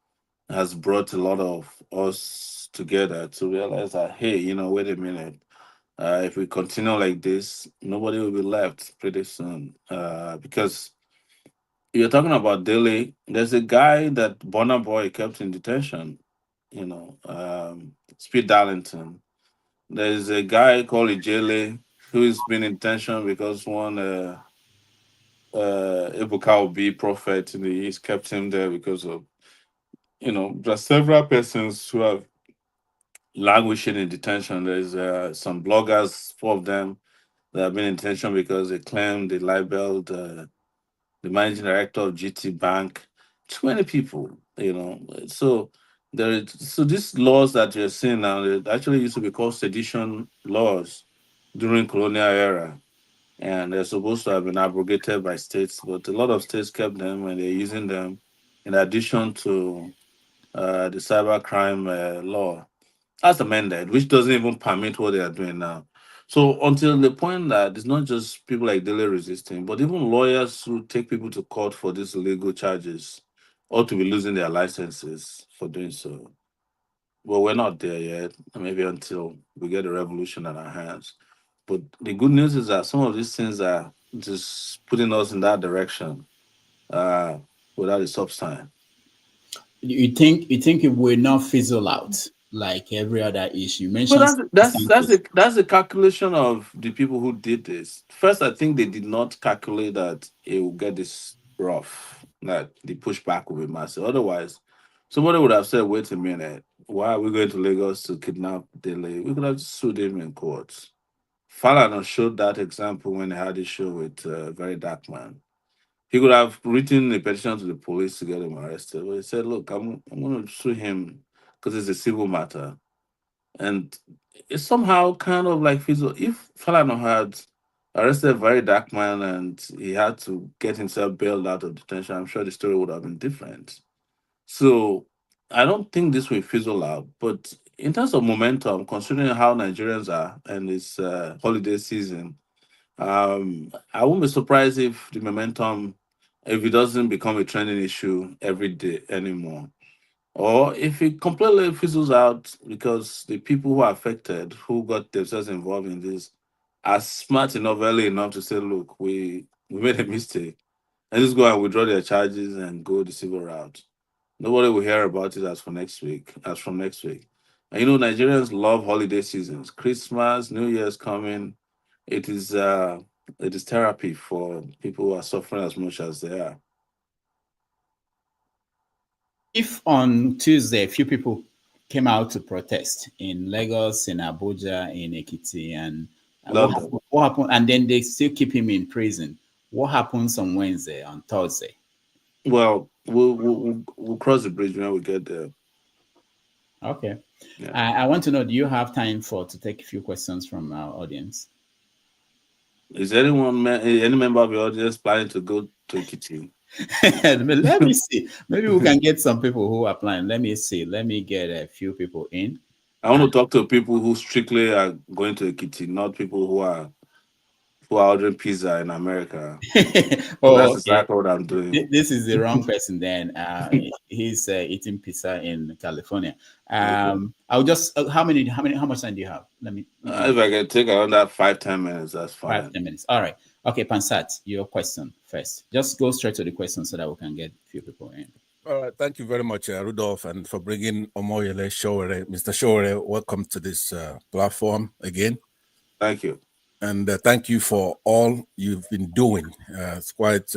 has brought a lot of us together to realize that, hey, wait a minute. If we continue like this, nobody will be left pretty soon. Because you're talking about Delhi, there's a guy that Bonner Boy kept in detention, Speed Darlington. There's a guy called Ijele who's been in detention because one Ebuka Obi prophet in the East kept him there because of, there's several persons who have languishing in detention. There's some bloggers, four of them, that have been in detention because they claim they libeled the managing director of GT Bank. Too many people, So so these laws that you're seeing now, they actually used to be called sedition laws during colonial era, and they're supposed to have been abrogated by states, but a lot of states kept them and they're using them in addition to the cybercrime law as amended, which doesn't even permit what they are doing now. So until the point that it's not just people like Dele resisting, but even lawyers who take people to court for these illegal charges ought to be losing their licenses for doing so. Well, we're not there yet, maybe until we get a revolution on our hands. But the good news is that some of these things are just putting us in that direction without a stop sign. You think it will not fizzle out like every other issue? You But mentioned that's the calculation of the people who did this. First, I think they did not calculate that it will get this rough, that the pushback will be massive. Otherwise, somebody would have said, "Wait a minute, why are we going to Lagos to kidnap Dele? We could have just sued him in court." Falana showed that example when he had his show with Very Dark Man. He could have written a petition to the police to get him arrested, but he said, "Look, I'm going to sue him because it's a civil matter." And it's somehow kind of like fizzle. If Falana had arrested a Very Dark Man and he had to get himself bailed out of detention, I'm sure the story would have been different. So I don't think this will fizzle out. But in terms of momentum, considering how Nigerians are and it's holiday season, I won't be surprised if the momentum, if it doesn't become a trending issue every day anymore, or if it completely fizzles out because the people who are affected, who got themselves involved in this, are smart enough, early enough to say, "Look, we made a mistake, and just go and withdraw their charges and go the civil route." Nobody will hear about it as from next week. And Nigerians love holiday seasons. Christmas, New Year's coming. It is therapy for people who are suffering as much as they are. if on Tuesday a few people came out to protest in Lagos, in Abuja, in Ekiti, and what happened? And then they still keep him in prison. What happens on Wednesday, on Thursday? Well, we'll cross the bridge when we get there. Okay. Yeah. I want to know, do you have time to take a few questions from our audience? Is any member of the audience planning to go to Ekiti? Let me see. Maybe we can get some people who are applying. Let me see. Let me get a few people in. I want to talk to people who strictly are going to Ekiti, not people who are ordering pizza in America. That's exactly what I'm doing. This is the wrong person then. He's eating pizza in California. I'll just how much time do you have? Let me if I can take around that 5-10 minutes, that's fine. 5-10 minutes. All right. Okay, Pansat, your question first. Just go straight to the question so that we can get a few people in. All right. Thank you very much, Rudolph, and for bringing Omoyele Sowore. Mr. Sowore, welcome to this platform again. Thank you. And thank you for all you've been doing. It's quite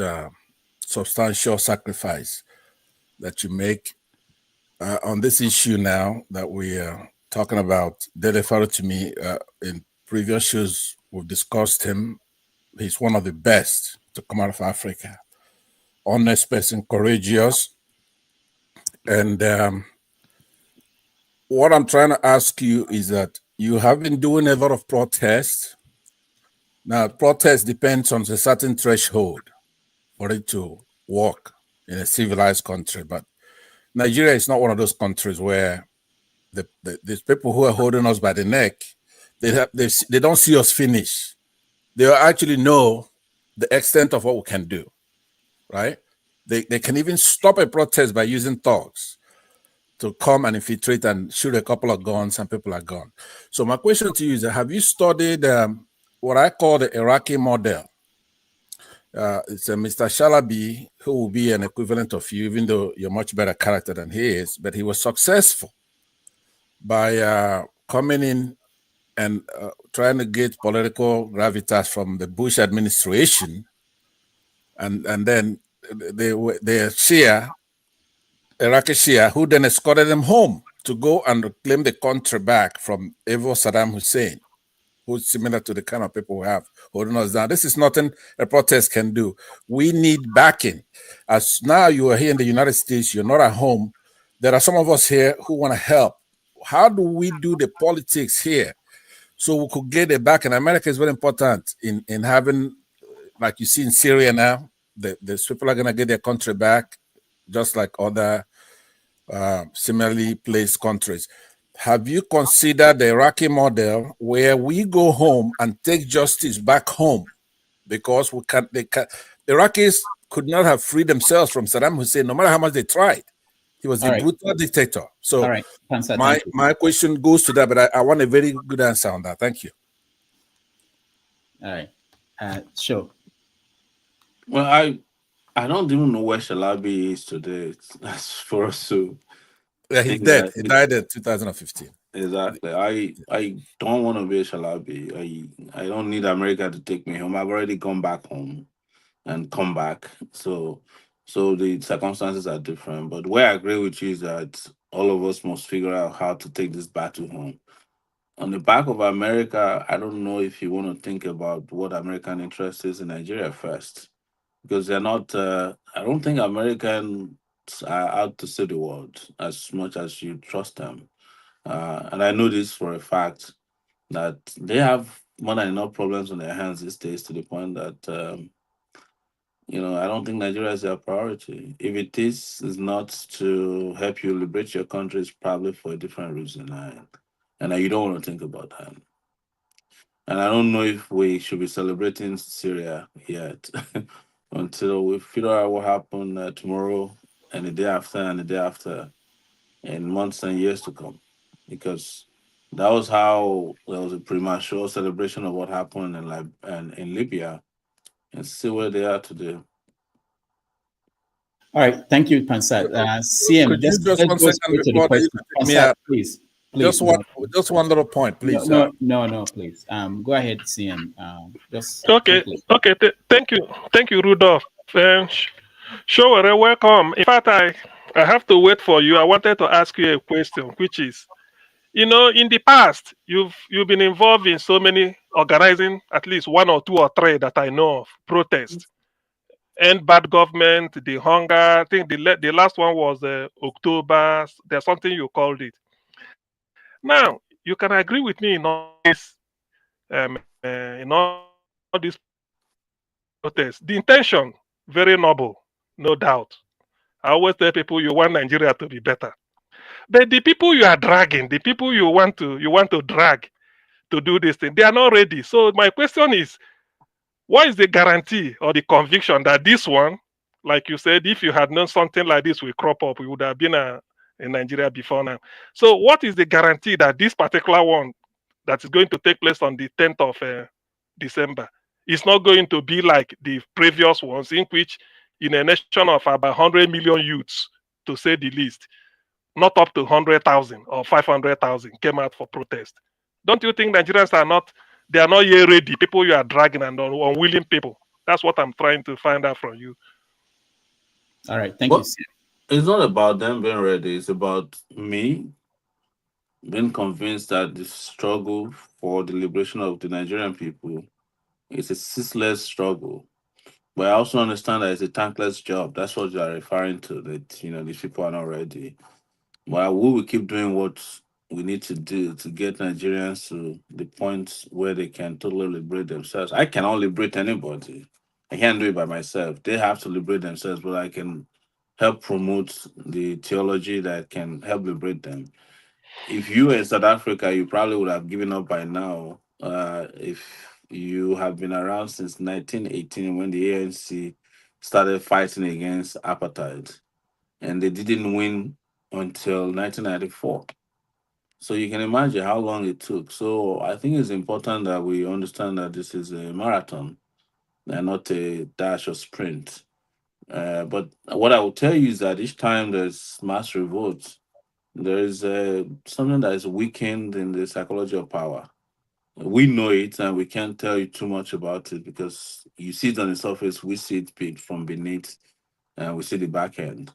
substantial sacrifice that you make on this issue now that we are talking about. Dele Farotimi, in previous shows, we've discussed him. He's one of the best to come out of Africa. Honest person, courageous. And what I'm trying to ask you is that you have been doing a lot of protests. Now, protest depends on a certain threshold for it to work in a civilized country. But Nigeria is not one of those countries where these people who are holding us by the neck, they don't see us finish. They actually know the extent of what we can do, right? They can even stop a protest by using thugs to come and infiltrate and shoot a couple of guns and people are gone. So my question to you is, have you studied what I call the Iraqi model? It's a Mr. Shalaby, who will be an equivalent of you, even though you're much better character than he is, but he was successful by coming in and trying to get political gravitas from the Bush administration. And then the Shia, Iraqi Shia, who then escorted them home to go and claim the country back from evil Saddam Hussein, who's similar to the kind of people we have holding us down. This is nothing a protest can do. We need backing. As now you are here in the United States, you're not at home. There are some of us here who want to help. How do we do the politics here so we could get it back? And America is very important in having, like you see in Syria now, the people are going to get their country back, just like other similarly placed countries. Have you considered the Iraqi model where we go home and take justice back home? Because the Iraqis could not have freed themselves from Saddam Hussein, no matter how much they tried. He was a brutal dictator. So all right, Pansa, my question goes to that, but I want a very good answer on that. Thank you. All right. Sure. Well, I don't even know where Shalabi is today. That's for us to. Yeah, he's dead. He died in 2015. Exactly. I don't want to be a Shalabi. I don't need America to take me home. I've already gone back home and come back. So the circumstances are different. But where I agree with you is that all of us must figure out how to take this battle home. On the back of America, I don't know if you want to think about what American interest is in Nigeria first, because they're not. I don't think Americans are out to see the world as much as you trust them. And I know this for a fact that they have more than enough problems on their hands these days to the point that I don't think Nigeria is their priority. If it is not to help you liberate your country, it's probably for a different reason. And you don't want to think about that. And I don't know if we should be celebrating Syria yet until we figure out what happened tomorrow and the day after and the day after, in months and years to come. Because that was how there was a premature celebration of what happened in Libya, and see where they are today. All right, thank you, Pansat. CM, could you just 1 second before you could take me out? Please. Just one little point, please. No, please. Go ahead, CM. Okay. Thank you, Rudolph. Sure, welcome. In fact, I have to wait for you. I wanted to ask you a question, which is, in the past, you've been involved in so many organizing, at least 1 or 2 or 3 that I know of, protests. End bad government, the hunger. I think the last one was October. There's something you called it. Now, you can agree with me in all this protests. The intention, very noble, no doubt. I always tell people you want Nigeria to be better. But the people you are dragging, the people you want to drag to do this thing, they are not ready. So my question is, what is the guarantee or the conviction that this one, like you said, if you had known something like this will crop up, we would have been in Nigeria before now. So what is the guarantee that this particular one that is going to take place on the 10th of December is not going to be like the previous ones, in which in a nation of about 100 million youths, to say the least, not up to 100,000 or 500,000 came out for protest? Don't you think Nigerians are not yet ready? People you are dragging and unwilling people. That's what I'm trying to find out from you. All right, thank you. It's not about them being ready. It's about me being convinced that the struggle for the liberation of the Nigerian people is a ceaseless struggle. But I also understand that it's a thankless job. That's what you are referring to, that these people are not ready. But we will keep doing what we need to do to get Nigerians to the point where they can totally liberate themselves. I cannot liberate anybody. I can't do it by myself. They have to liberate themselves, but I can help promote the theology that can help liberate them. If you were in South Africa, you probably would have given up by now. If you have been around since 1918 when the ANC started fighting against apartheid, and they didn't win until 1994. So you can imagine how long it took. So I think it's important that we understand that this is a marathon and not a dash or sprint. But what I will tell you is that each time there's mass revolts, there is something that is weakened in the psychology of power. We know it, and we can't tell you too much about it because you see it on the surface, we see it from beneath, and we see the back end.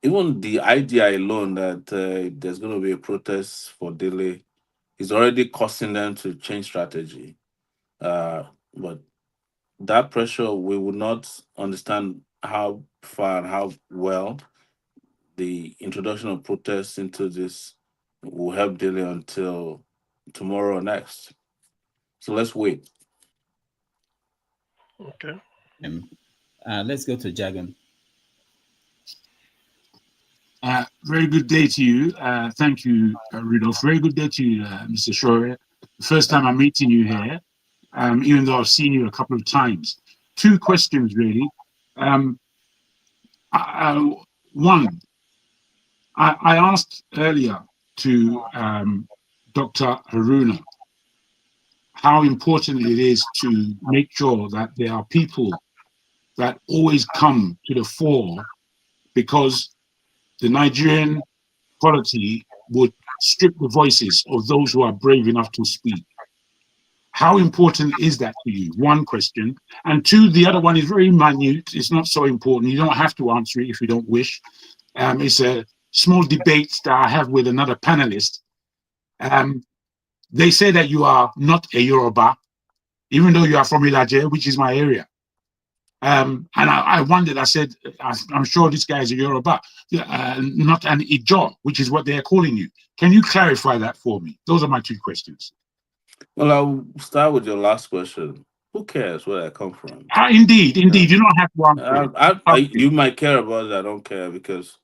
Even the idea alone that there's going to be a protest for Dele is already causing them to change strategy. But that pressure, we would not understand how far and how well the introduction of protests into this will help Dele until tomorrow or next. So let's wait. Okay. Let's go to Jagan. Very good day to you. Thank you, Rudolph. Very good day to you, Mr. Shore. First time I'm meeting you here, even though I've seen you a couple of times. 2 questions, really. One, I asked earlier to Dr. Haruna how important it is to make sure that there are people that always come to the fore, because the Nigerian polity would strip the voices of those who are brave enough to speak. How important is that to you? One question. And two, the other one is very minute. It's not so important. You don't have to answer it if you don't wish. It's a small debate that I have with another panelist. They say that you are not a Yoruba, even though you are from Ilaje, which is my area. And I wondered, I said, I'm sure this guy is a Yoruba, not an Ijo, which is what they are calling you. Can you clarify that for me? Those are my two questions. Well, I'll start with your last question. Who cares where I come from? Indeed. You don't have to answer it. You might care about it. I don't care, because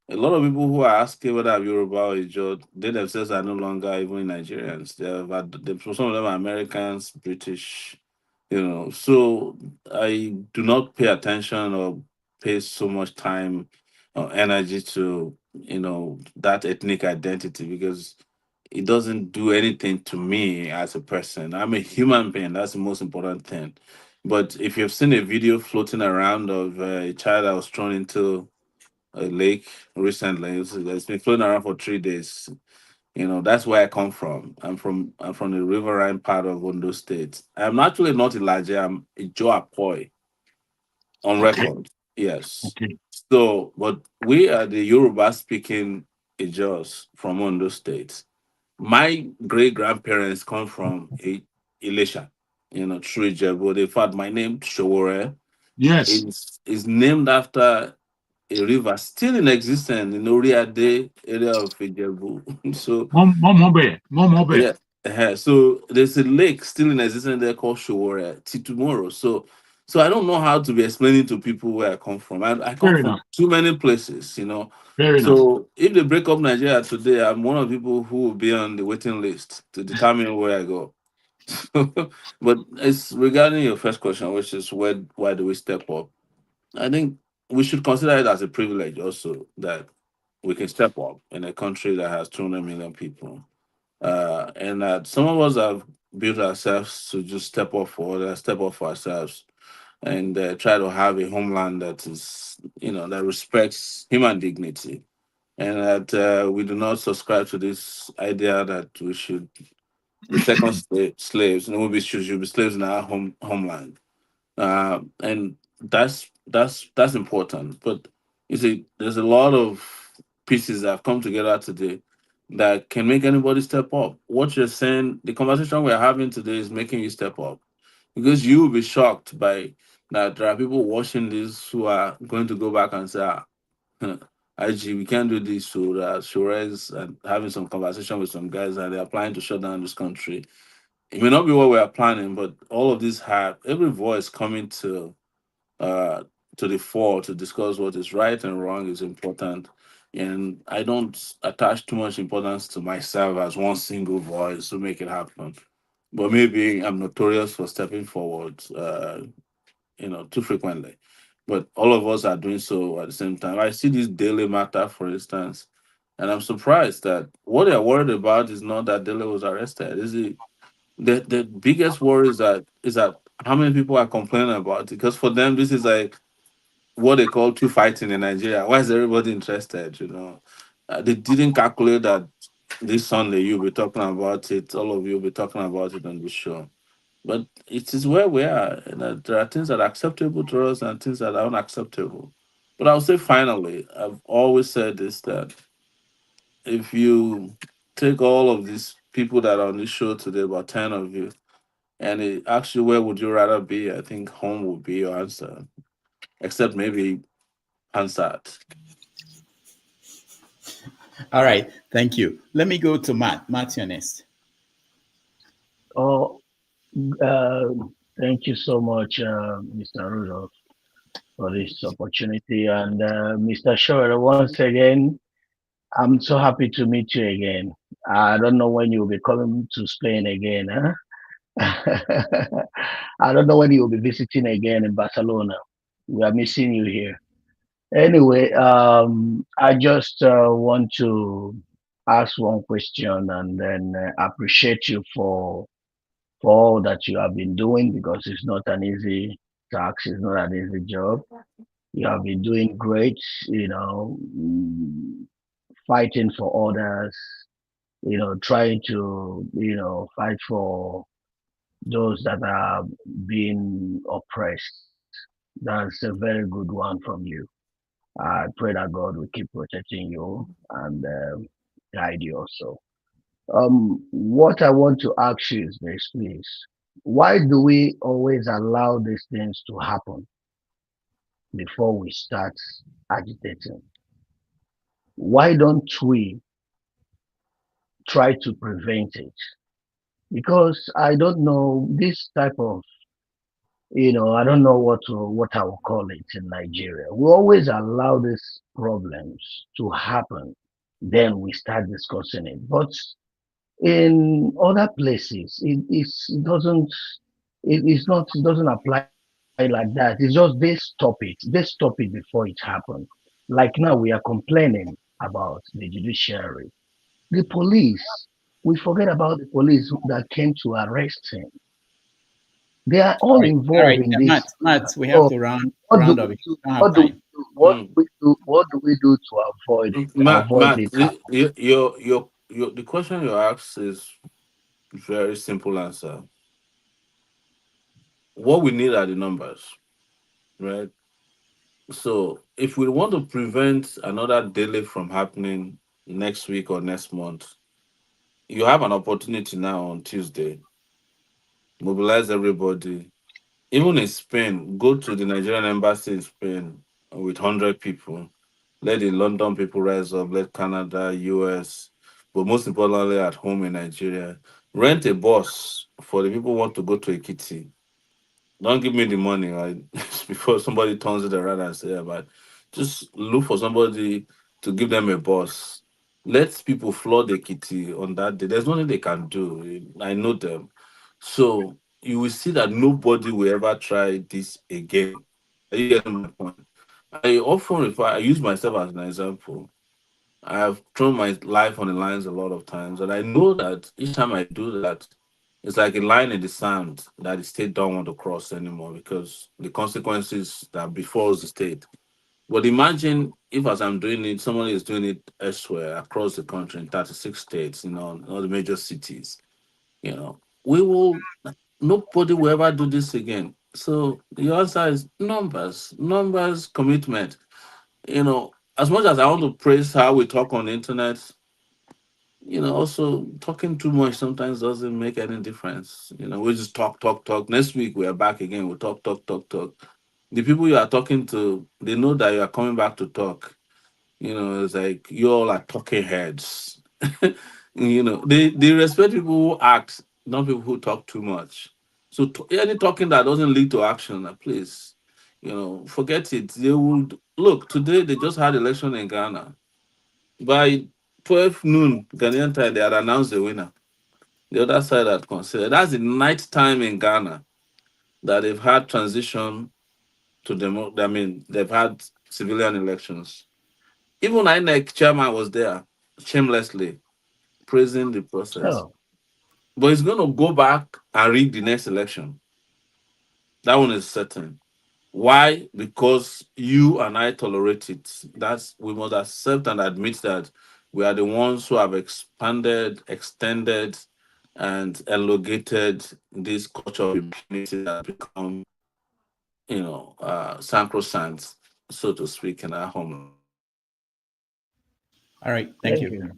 a lot of people who are asking whether I'm Yoruba or Ijo, they themselves are no longer even Nigerians. Some of them are Americans, British, So I do not pay attention or pay so much time or energy to, that ethnic identity, because it doesn't do anything to me as a person. I'm a human being. That's the most important thing. But if you've seen a video floating around of a child that was thrown into a lake recently, it's been floating around for 3 days. That's where I come from. I'm from the riverine part of Ondo State. I'm actually not Elijah. I'm Joe Apoy on record. Yes. Okay. So, but we are the Yoruba speaking Ijos from Ondo State. My great grandparents come from Elisha, through Ijebu. In fact, my name Showore Yes. is named after a river still in existence in Oriade area of Ijebu. So Momobe. yeah. So there's a lake still in existence there called Showore till tomorrow. So I don't know how to be explaining to people where I come from. I come Fair from enough. too many places, Fair enough. So if they break up Nigeria today, I'm one of the people who will be on the waiting list to determine where I go. But it's regarding your first question, which is why do we step up? I think we should consider it as a privilege also that we can step up in a country that has 200 million people. And that some of us have built ourselves to just step up for ourselves, and try to have a homeland that is, that respects human dignity, and that we do not subscribe to this idea that we should be second slaves, and we should be slaves in our homeland. And that's important. But you see, there's a lot of pieces that have come together today that can make anybody step up. What you're saying, the conversation we're having today is making you step up, because you will be shocked by that there are people watching this who are going to go back and say, IG, we can't do this. So Shores and having some conversation with some guys, and they're planning to shut down this country. It may not be what we are planning, but all of this have every voice coming uh to the fore to discuss what is right and wrong is important. And I don't attach too much importance to myself as one single voice to make it happen. But maybe I'm notorious for stepping forward, too frequently. But all of us are doing so at the same time. I see this daily matter, for instance, and I'm surprised that what they're worried about is not that Dele was arrested. Is it the biggest worry is that how many people are complaining about it? Because for them this is like what they call two fighting in Nigeria. Why is everybody interested? They didn't calculate that this Sunday you'll be talking about it. All of you will be talking about it on the show. But it is where we are. And that there are things that are acceptable to us and things that are unacceptable. But I'll say finally, I've always said this, that if you take all of these people that are on this show today, about 10 of you, and it asks you where would you rather be, I think home would be your answer. Except maybe Hansard. All right. Thank you. Let me go to Matt. Matt, you're next. Oh, thank you so much, Mr. Rudolph, for this opportunity. And Mr. Shore, once again, I'm so happy to meet you again. I don't know when you'll be coming to Spain again, huh? I don't know when you'll be visiting again in Barcelona. We are missing you here. Anyway, I just want to ask one question and then appreciate you for all that you have been doing because it's not an easy task, it's not an easy job. You have been doing great, fighting for others, trying to, fight for those that are being oppressed. That's a very good one from you. I pray that God will keep protecting you and guide you also. What I want to ask you is this, please. Why do we always allow these things to happen before we start agitating? Why don't we try to prevent it? Because I don't know this type of, I don't know what I will call it in Nigeria. We always allow these problems to happen, then we start discussing it. But in other places, it doesn't apply like that. It's just they stop it before it happens. Like now, we are complaining about the judiciary, the police. We forget about the police that came to arrest him. They are all All involved right, in Matt, this. we have So to round what do round we up. We do? don't have What do we time. do? What do we do? What do we do to avoid it? Avoid Matt, it happening? your the question you asked is very simple answer. What we need are the numbers, right? So if we want to prevent another delay from happening next week or next month, you have an opportunity now on Tuesday. Mobilize everybody. Even in Spain, go to the Nigerian embassy in Spain with 100 people. Let the London people rise up, let Canada, US, but most importantly at home in Nigeria. Rent a bus for the people who want to go to Ekiti. Don't give me the money, right? Before somebody turns it around and say, "Yeah, but just look for somebody to give them a bus. Let people flood the kitty on that day. There's nothing they can do. I know them. So you will see that nobody will ever try this again. Are you getting my point? I often refer, I use myself as an example. I have thrown my life on the lines a lot of times, and I know that each time I do that, it's like a line in the sand that the state don't want to cross anymore because the consequences that befalls the state. But imagine if, as I'm doing it, someone is doing it elsewhere across the country in 36 states, in all the major cities. We will. Nobody will ever do this again. So the answer is numbers, numbers, commitment. As much as I want to praise how we talk on the internet, also talking too much sometimes doesn't make any difference. We just talk, talk, talk. Next week we are back again. We talk, talk, talk, talk. The people you are talking to, they know that you are coming back to talk. It's like you all are talking heads. They respect people who act, not people who talk too much. So any talking that doesn't lead to action, please, forget it. They would look today. They just had election in Ghana. By 12 noon Ghanaian time, they had announced the winner. The other side had considered. That's the night time in Ghana that they've had transition to demo. I mean, they've had civilian elections. Even INEC chairman was there, shamelessly praising the process. Oh, But he's going to go back and rig the next election. That one is certain. Why? Because you and I tolerate it. That's we must accept and admit that we are the ones who have expanded, extended, and elongated this culture of impunity that become, sacrosanct, so to speak, in our homeland. All right, thank thank you.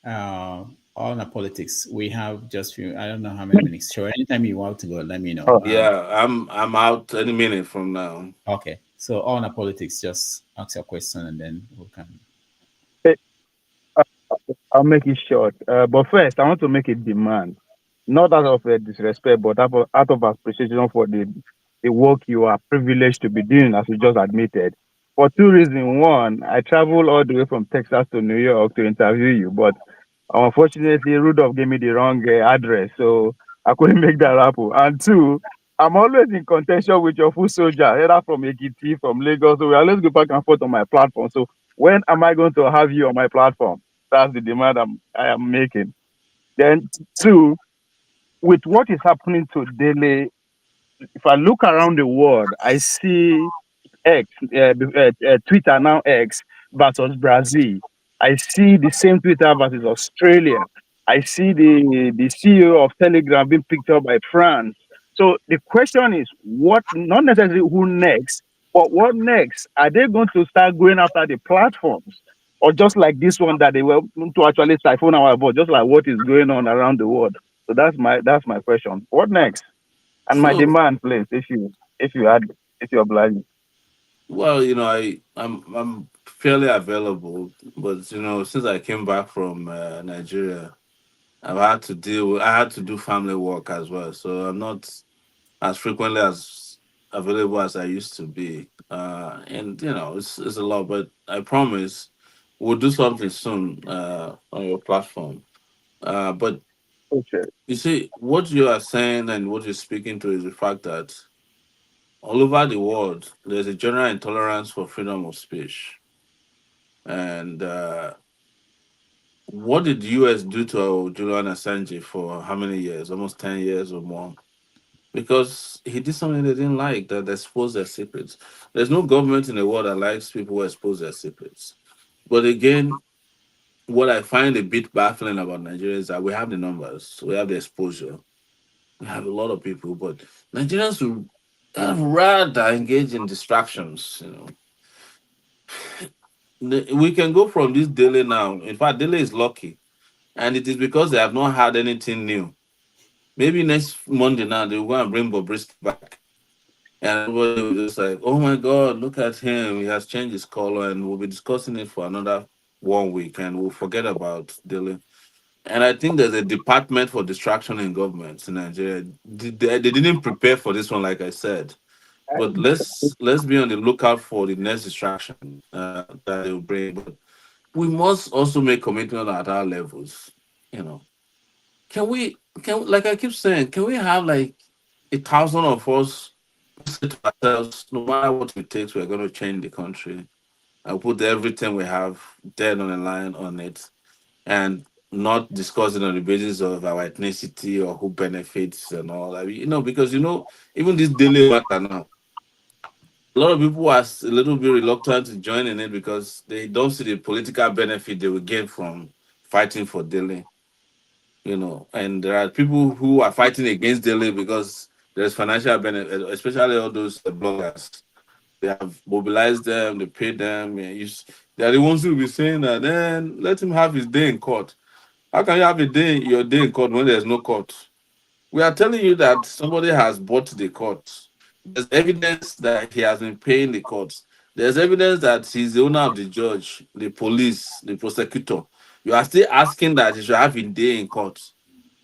you. On the politics, we have just few. I don't know how many minutes. So anytime you want to go, let me know. Oh, Yeah, I'm out any minute from now. Okay. So on the politics, just ask your question and then we can. eh, uh, I'll make it short. But first, I want to make a demand, not out of disrespect, but out of appreciation for the work you are privileged to be doing, as you just admitted. For two reasons. One, I traveled all the way from Texas to New York to interview you, but unfortunately, Rudolph gave me the wrong address, so I couldn't make that happen. And two, I'm always in contention with your foot soldier, either from Ekiti, from Lagos. So we always go back and forth on my platform. So when am I going to have you on my platform? That's the demand I am making. Then two, with what is happening to Dele, if I look around the world, I see X, Twitter now X versus Brazil. I see the same Twitter versus Australia. I see the CEO of Telegram being picked up by France. So the question is, what? Not necessarily who next, but what next? Are they going to start going after the platforms, or just like this one that they were to actually siphon our vote, just like what is going on around the world? So that's my question. What next? And my So, demand, please, if you had if you're blind. well, I'm fairly available, but since I came back from Nigeria, I had to do family work as well, so I'm not as frequently as available as I used to be. And it's a lot, but I promise we'll do something soon on your platform. But Okay. you see, what you are saying and what you're speaking to is the fact that all over the world there's a general intolerance for freedom of speech. And what did the US do to Julian Assange for how many years? Almost 10 years or more. Because he did something they didn't like, that exposed their secrets. There's no government in the world that likes people who expose their secrets. But again, what I find a bit baffling about Nigeria is that we have the numbers, we have the exposure, we have a lot of people, but Nigerians who rather engage in distractions. We can go from this Dele now. In fact, Dele is lucky, and it is because they have not had anything new. Maybe next Monday now they will go and bring Bobrisky back. And everybody will just like, oh my God, look at him. He has changed his color. And we'll be discussing it for another 1 week and we'll forget about Dylan. And I think there's a department for distraction in government in Nigeria. They didn't prepare for this one, like I said. But let's be on the lookout for the next distraction that they will bring. But we must also make commitment at our levels. You know, can like I keep saying, can we have like 1,000 of us say to ourselves, no matter what it takes, we're going to change the country and put everything we have dead on the line on it, and not discuss it on the basis of our ethnicity or who benefits and all that. Because even this daily matter now, a lot of people are a little bit reluctant to join in it because they don't see the political benefit they will get from fighting for Delhi. And there are people who are fighting against Delhi because there's financial benefit, especially all those bloggers. They have mobilized them, they paid them. They are the ones who will be saying that, then let him have his day in court. How can you have your day in court when there's no court? We are telling you that somebody has bought the court. There's evidence that he has been paying the courts. There's evidence that he's the owner of the judge, the police, the prosecutor. You are still asking that he should have a day in court.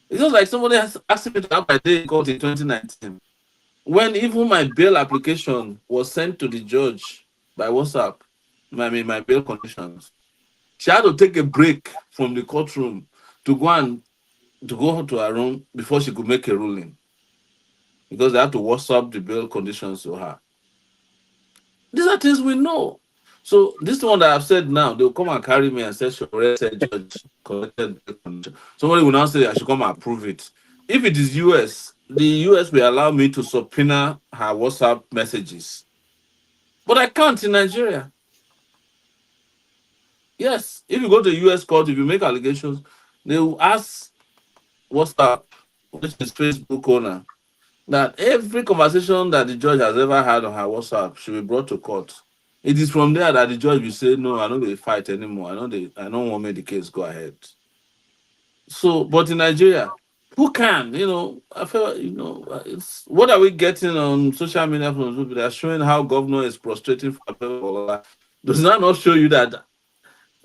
It's just like somebody has asked me to have my day in court in 2019. When even my bail application was sent to the judge by WhatsApp, my bail conditions, she had to take a break from the courtroom to go to her room before she could make a ruling, because they had to WhatsApp the bail conditions to her. These are things we know. So this one that I've said now, they'll come and carry me and say, she already said judge collected bail condition. Somebody will now say I should come and approve it. If it is US, the US will allow me to subpoena her WhatsApp messages. But I can't in Nigeria. Yes, if you go to US court, if you make allegations, they will ask WhatsApp, which is Facebook owner, that every conversation that the judge has ever had on her WhatsApp should be brought to court. It is from there that the judge will say, no, I don't want to fight anymore. I don't want to make the case go ahead. So, but in Nigeria, who can? I feel, it's what are we getting on social media from people? They are showing how governor is prostrating for Bola. Does that not show you that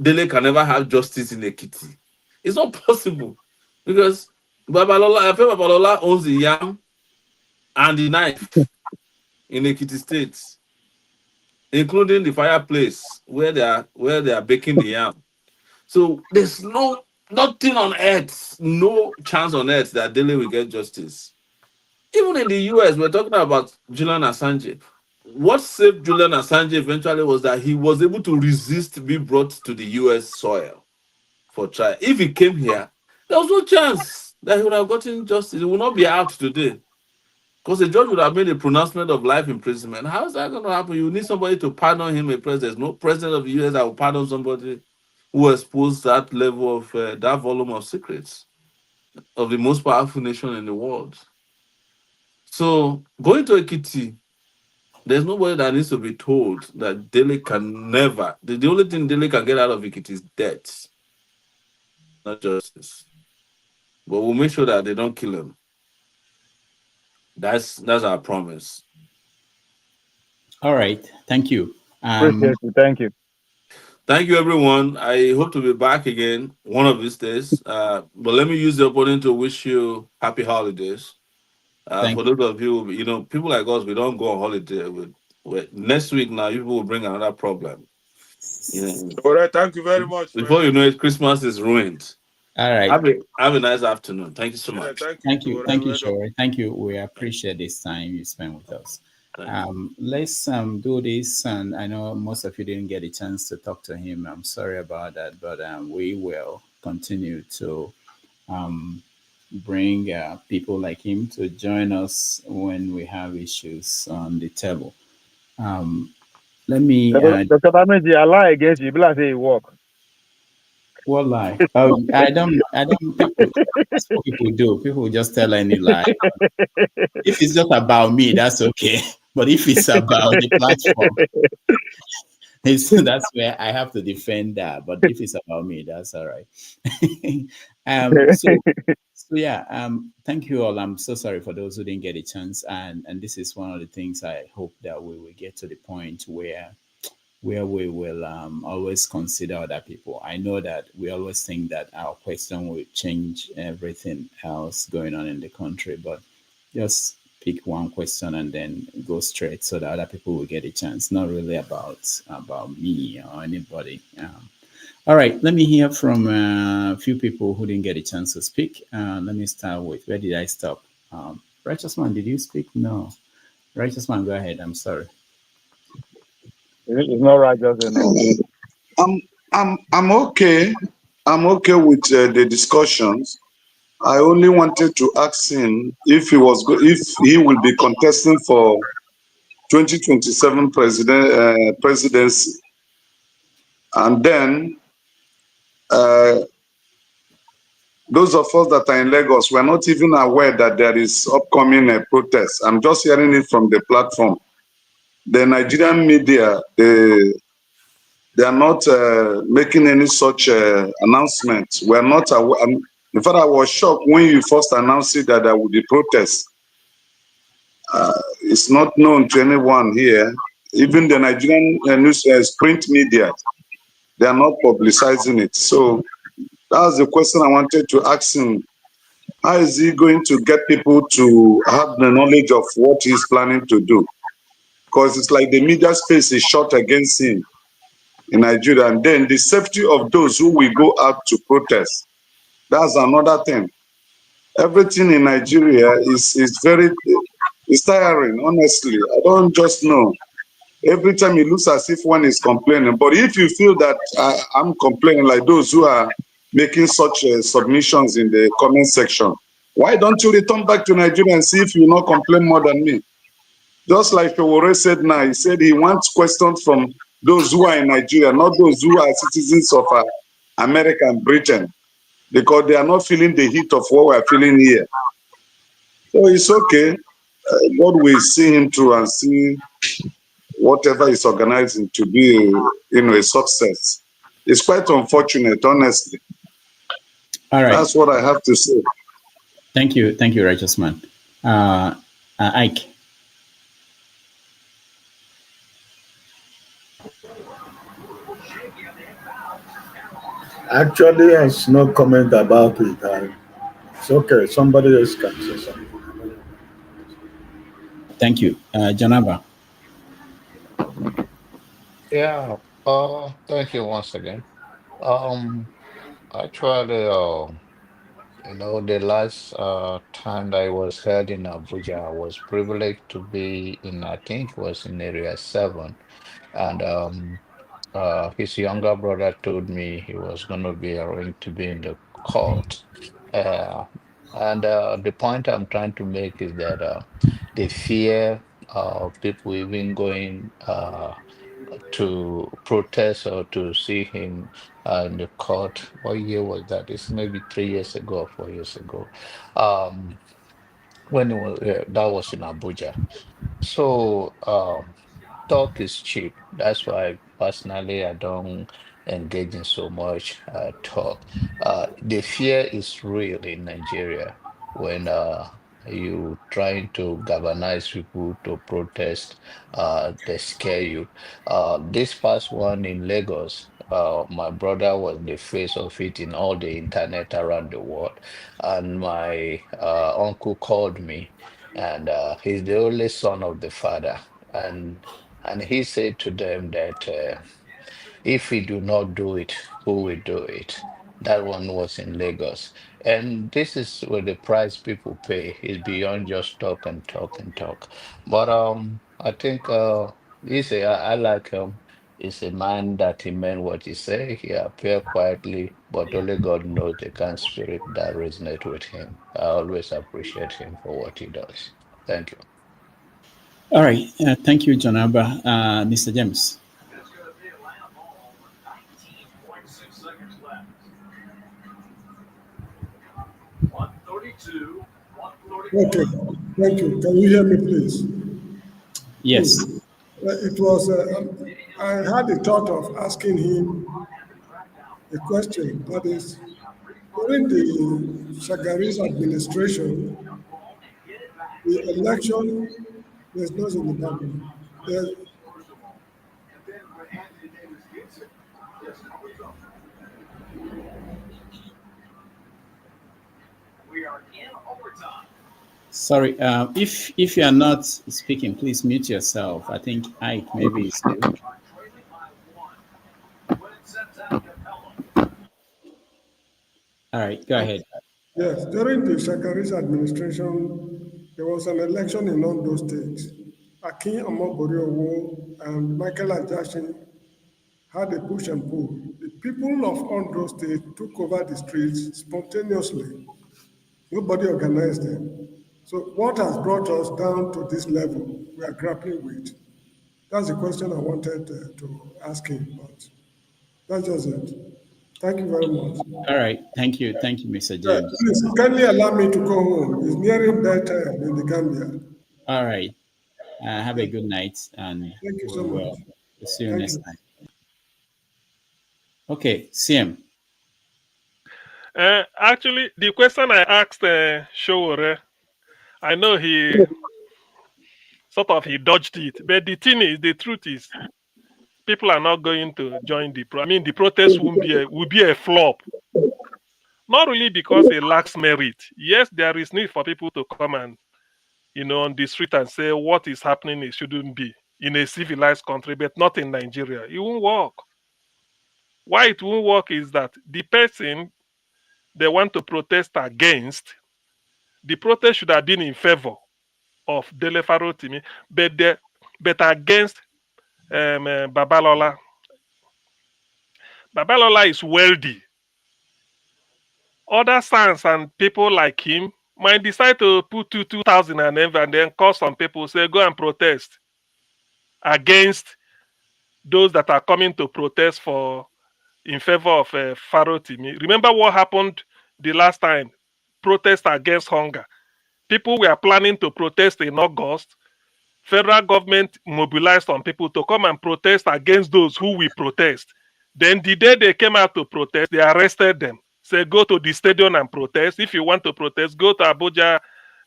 Dele can never have justice in Ekiti? It's not possible, because I feel Babalola owns the yam and the knife in Ekiti State, including the fireplace where they are baking the yam. So there's nothing on earth, no chance on earth that Dele will get justice. Even in the US, we're talking about Julian Assange. What saved Julian Assange eventually was that he was able to resist being brought to the US soil for trial. If he came here, there was no chance that he would have gotten justice. He would not be out today. Because the judge would have made a pronouncement of life imprisonment. How is that going to happen? You need somebody to pardon him. There's no president of the US that will pardon somebody who exposed that level of that volume of secrets of the most powerful nation in the world. So going to Ekiti, there's nobody that needs to be told that Dele can never. The only thing Dele can get out of Ekiti is death, not justice. But we'll make sure that they don't kill him. That's our promise. All right. Thank you. Appreciate you. Thank you. Thank you, everyone. I hope to be back again one of these days. But let me use the opportunity to wish you happy holidays. For those of you, people like us, we don't go on holiday. Next week now, people will bring another problem. All right. Thank you very much. Before you know it, Christmas is ruined. All right. Have a nice afternoon. Thank you so much. Thank you, Shore. Thank you. We appreciate this time you spent with us. Let's do this, and I know most of you didn't get a chance to talk to him. I'm sorry about that, but we will continue to bring people like him to join us when we have issues on the table. Let me. Dr. Bamiji, I lie against you. People say you walk. What lie? Oh, I don't. That's what people do. People just tell any lie. If it's just about me, that's okay. But if it's about the platform, that's where I have to defend that. But if it's about me, that's all right. So yeah. Thank you all. I'm so sorry for those who didn't get a chance. And this is one of the things I hope that we will get to the point where we will always consider other people. I know that we always think that our question will change everything else going on in the country, but just pick one question and then go straight so that other people will get a chance. Not really about me or anybody. All right, let me hear from a few people who didn't get a chance to speak. Let me start with, where did I stop? Righteous Man, did you speak? No. Righteous Man, go ahead. I'm sorry. It's not righteous enough. I'm okay. I'm okay with the discussions. I only wanted to ask him if he will be contesting for 2027 presidency, and then those of us that are in Lagos, we're not even aware that there is upcoming protest. I'm just hearing it from the platform. The Nigerian media, they are not making any such announcements. We're not aware. In fact, I was shocked when you first announced it that there would be protests. It's not known to anyone here. Even the Nigerian news print media, they are not publicizing it. So that was the question I wanted to ask him. How is he going to get people to have the knowledge of what he's planning to do? Because it's like the media space is shut against him in Nigeria. And then the safety of those who will go out to protest, that's another thing. Everything in Nigeria is tiring, honestly. I don't just know. Every time it looks as if one is complaining. But if you feel that I'm complaining, like those who are making such submissions in the comment section, why don't you return back to Nigeria and see if you not complain more than me? Just like Fewore said now, he said he wants questions from those who are in Nigeria, not those who are citizens of America and Britain, because they are not feeling the heat of what we're feeling here. So it's okay. God will see him through and see whatever is organizing to be, a success. It's quite unfortunate, honestly. All right. That's what I have to say. Thank you, Righteous Man. Ike. Actually, has no comment about it. It's okay. Somebody else can say something. Thank you, Janaba. Yeah. Thank you once again. Actually, You know, the last time that I was held in Abuja, I was privileged to be in, I think it was in Area 7. And his younger brother told me he was going to be arranged to be in the court. Uh, and the point I'm trying to make is that the fear of people even going to protest or to see him in the court. What year was that? It's maybe 3 years ago or 4 years ago. Um, when it was, that was in Abuja. So talk is cheap. That's why personally I don't engage in so much talk. The fear is real in Nigeria when you trying to galvanize people to protest, they scare you. This past one in Lagos, my brother was the face of it in all the internet around the world, and my uncle called me, and he's the only son of the father, and he said to them that if we do not do it, who will do it? That one was in Lagos. And this is where the price people pay is beyond just talk and talk and talk. But I think I like him. He's a man that he meant what he said. He appeared quietly, but only God knows the kind of spirit that resonates with him. I always appreciate him for what he does. Thank you. All right. Thank you, John Abba. Mr. James. Okay, thank you. Can you hear me, please? Yes. It was, I had the thought of asking him a question. That is, during the Shagari's administration, the election, there's noise in the background. Sorry. If you are not speaking, please mute yourself. I think Ike maybe is too. All right. Go ahead. Yes, during the Shagari's administration, there was an election in Ondo State. Akin Omoboriowo and Michael Ajashin had a push and pull. The people of Ondo State took over the streets spontaneously. Nobody organized them. So what has brought us down to this level we are grappling with? That's the question I wanted to ask him, but that's just it. Thank you very much. All right. Thank you. Thank you, Mr. James. Please, kindly allow me to go home. It's nearing bedtime in the Gambia. All right. Have a good night, and Thank you so we'll much. see you Thank next you. time. Okay, CM. Actually, the question I asked Showore, I know he he dodged it, but the truth is, people are not going to join the protest will be a flop. Not really because it lacks merit. Yes, there is need for people to come and on the street and say what is happening it shouldn't be in a civilized country, but not in Nigeria. It won't work. Why it won't work is that the person they want to protest against, the protest should have been in favor of Dele Farotimi, but against Babalola. Babalola is wealthy. Other sons and people like him might decide to put 2,000 and then call some people, say, go and protest against those that are coming to protest in favor of Farotimi. Remember what happened the last time? Protest against hunger. People were planning to protest in August. Federal government mobilized some people to come and protest against those who will protest. Then the day they came out to protest, they arrested them. Say, go to the stadium and protest. If you want to protest, go to Abuja,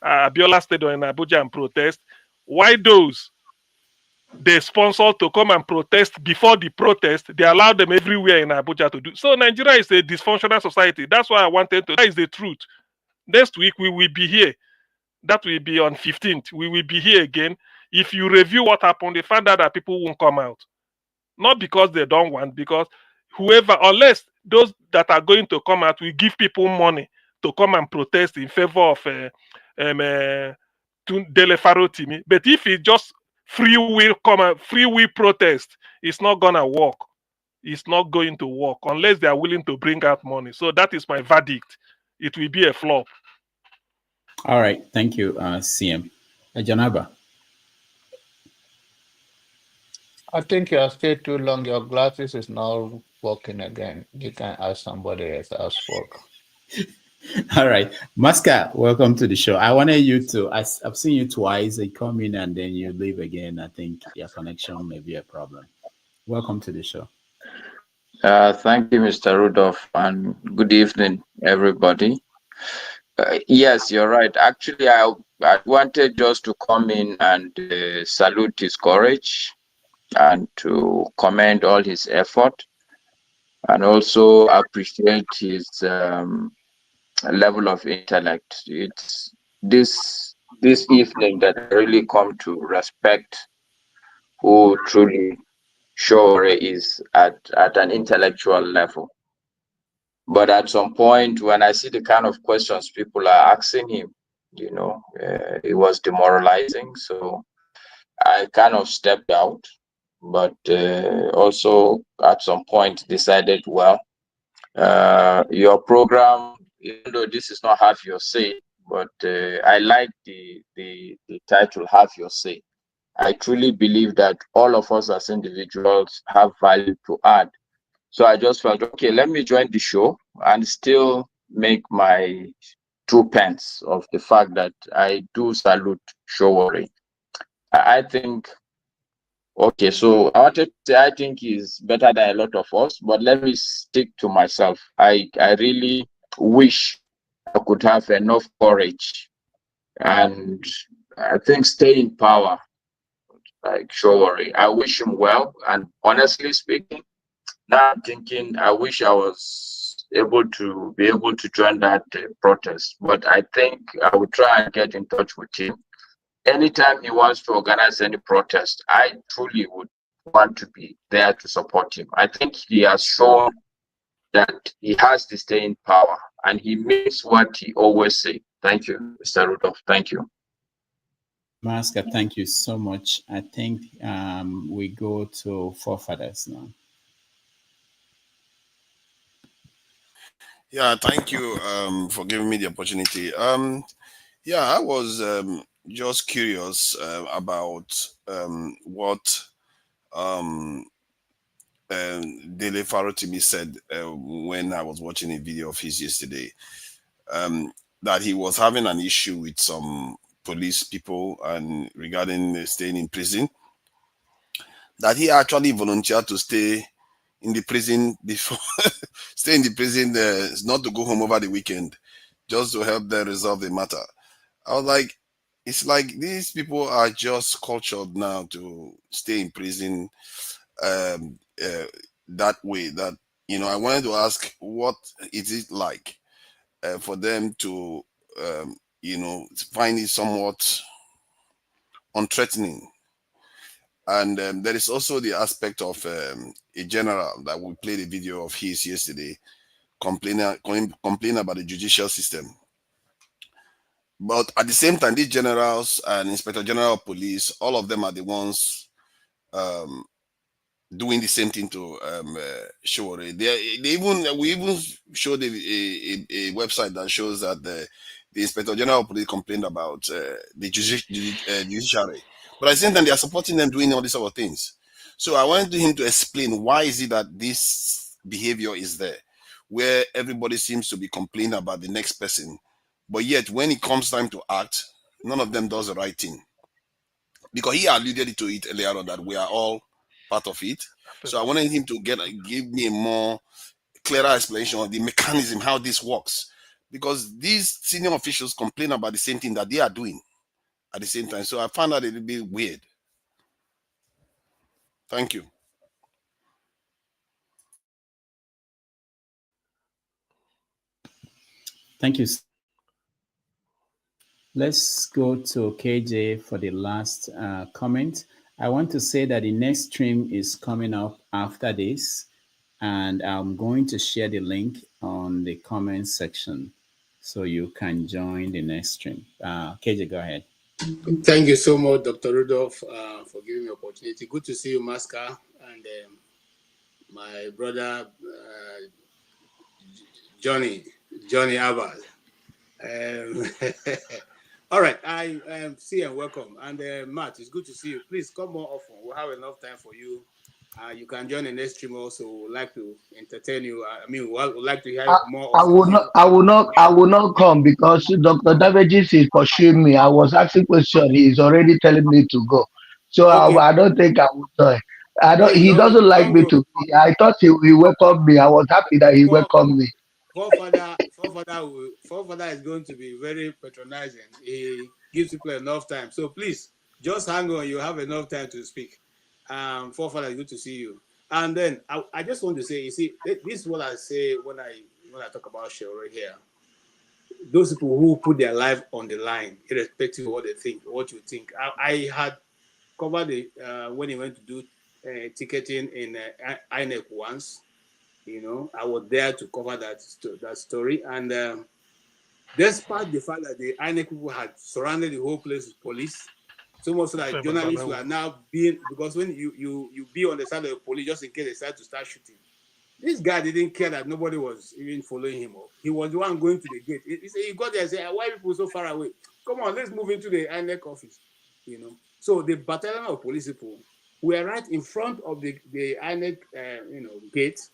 Abiola Stadium in Abuja and protest. Why those they sponsored to come and protest before the protest, they allowed them everywhere in Abuja to do. So Nigeria is a dysfunctional society. That's why I wanted to. That is the truth. Next week we will be here. That will be on 15th. We will be here again. If you review what happened, they find out that people won't come out. Not because they don't want, because whoever, unless those that are going to come out will give people money to come and protest in favor of Dele Farotimi. But if it just free will protest, it's not gonna work. It's not going to work unless they are willing to bring out money. So that is my verdict. It will be a flop. All right, thank you, CM. Janaba. I think you have stayed too long. Your glasses is now working again. You can ask somebody else that spoke. All right, Masca, welcome to the show. I wanted you to, I've seen you twice. You come in and then you leave again. I think your connection may be a problem. Welcome to the show. Thank you, Mr. Rudolph, and good evening, everybody. Yes, you're right. Actually, I wanted just to come in and salute his courage and to commend all his effort, and also appreciate his level of intellect. It's this evening that I really come to respect who truly Shore is at an intellectual level. But at some point, when I see the kind of questions people are asking him, it was demoralizing. So I kind of stepped out, but also at some point decided, well, your program, even though this is not Have Your Say, but I like the title Have Your Say. I truly believe that all of us as individuals have value to add. So I just felt, okay, let me join the show and still make my 2 pence of the fact that I do salute Showore. I think, okay, so I wanted to say I think he's better than a lot of us, but let me stick to myself. I really wish I could have enough courage and I think stay in power like Showore. I wish him well, and honestly speaking, now I'm thinking I wish I was able to join that protest, but I think I will try and get in touch with him. Anytime he wants to organize any protest, I truly would want to be there to support him. I think he has shown that he has the staying power and he means what he always say. Thank you, Mr. Rudolph. Thank you. Masca, thank you so much. I think we go to forefathers now. Yeah, thank you for giving me the opportunity. Yeah, I was just curious about what Dele Farotimi said when I was watching a video of his yesterday, that he was having an issue with some police people and regarding staying in prison, that he actually volunteered to stay in the prison before stay in the prison not to go home over the weekend, just to help them resolve the matter. I was like, it's like these people are just cultured now to stay in prison that way. That I wanted to ask, what is it like for them to find it somewhat unthreatening? And there is also the aspect of a general that we played a video of his yesterday, complaining about the judicial system. But at the same time, these generals and Inspector General of Police, all of them are the ones doing the same thing to Showore. We even showed a website that shows that the Inspector General of Police complained about the judiciary. But at the same time, they are supporting them doing all these other things. So I wanted him to explain why is it that this behavior is there, where everybody seems to be complaining about the next person, but yet when it comes time to act, none of them does the right thing. Because he alluded to it earlier on that we are all part of it. So I wanted him to give me a more clearer explanation of the mechanism, how this works. Because these senior officials complain about the same thing that they are doing at the same time. So I found that a little bit weird. Thank you. Thank you. Let's go to KJ for the last comment. I want to say that the next stream is coming up after this, and I'm going to share the link on the comment section. so you can join the next stream. KJ, go ahead. Thank you so much, Dr. Rudolph, for giving me the opportunity. Good to see you, Maska, and my brother Johnny Abbas. All right, I see and welcome. And Matt, it's good to see you. Please come more often. We'll have enough time for you. You can join the next stream also. We'd like to entertain you. We'd like to hear more. I will not come because Dr. Damages is pursuing me. I was asking questions. He's already telling me to go. So okay. I don't think I will join. Please, he doesn't like me to be. I thought he welcomed me. I was happy that he welcomed me. Forefather is going to be very patronizing. He gives people enough time. So please, just hang on. You have enough time to speak. Forefather, good to see you. And then I just want to say, you see, this is what I say when I talk about Shore here. Those people who put their life on the line, irrespective of what they think, what you think. I had covered when he went to do ticketing in INEC once. I was there to cover that story. And despite the fact that the INEC people had surrounded the whole place with police, so much so that journalists were now because when you be on the side of the police just in case they decide to start shooting. This guy didn't care that nobody was even following him up. He was the one going to the gate. He got there and said, why are people so far away? Come on, let's move into the INEC office. So the battalion of police people were right in front of the INEC gate.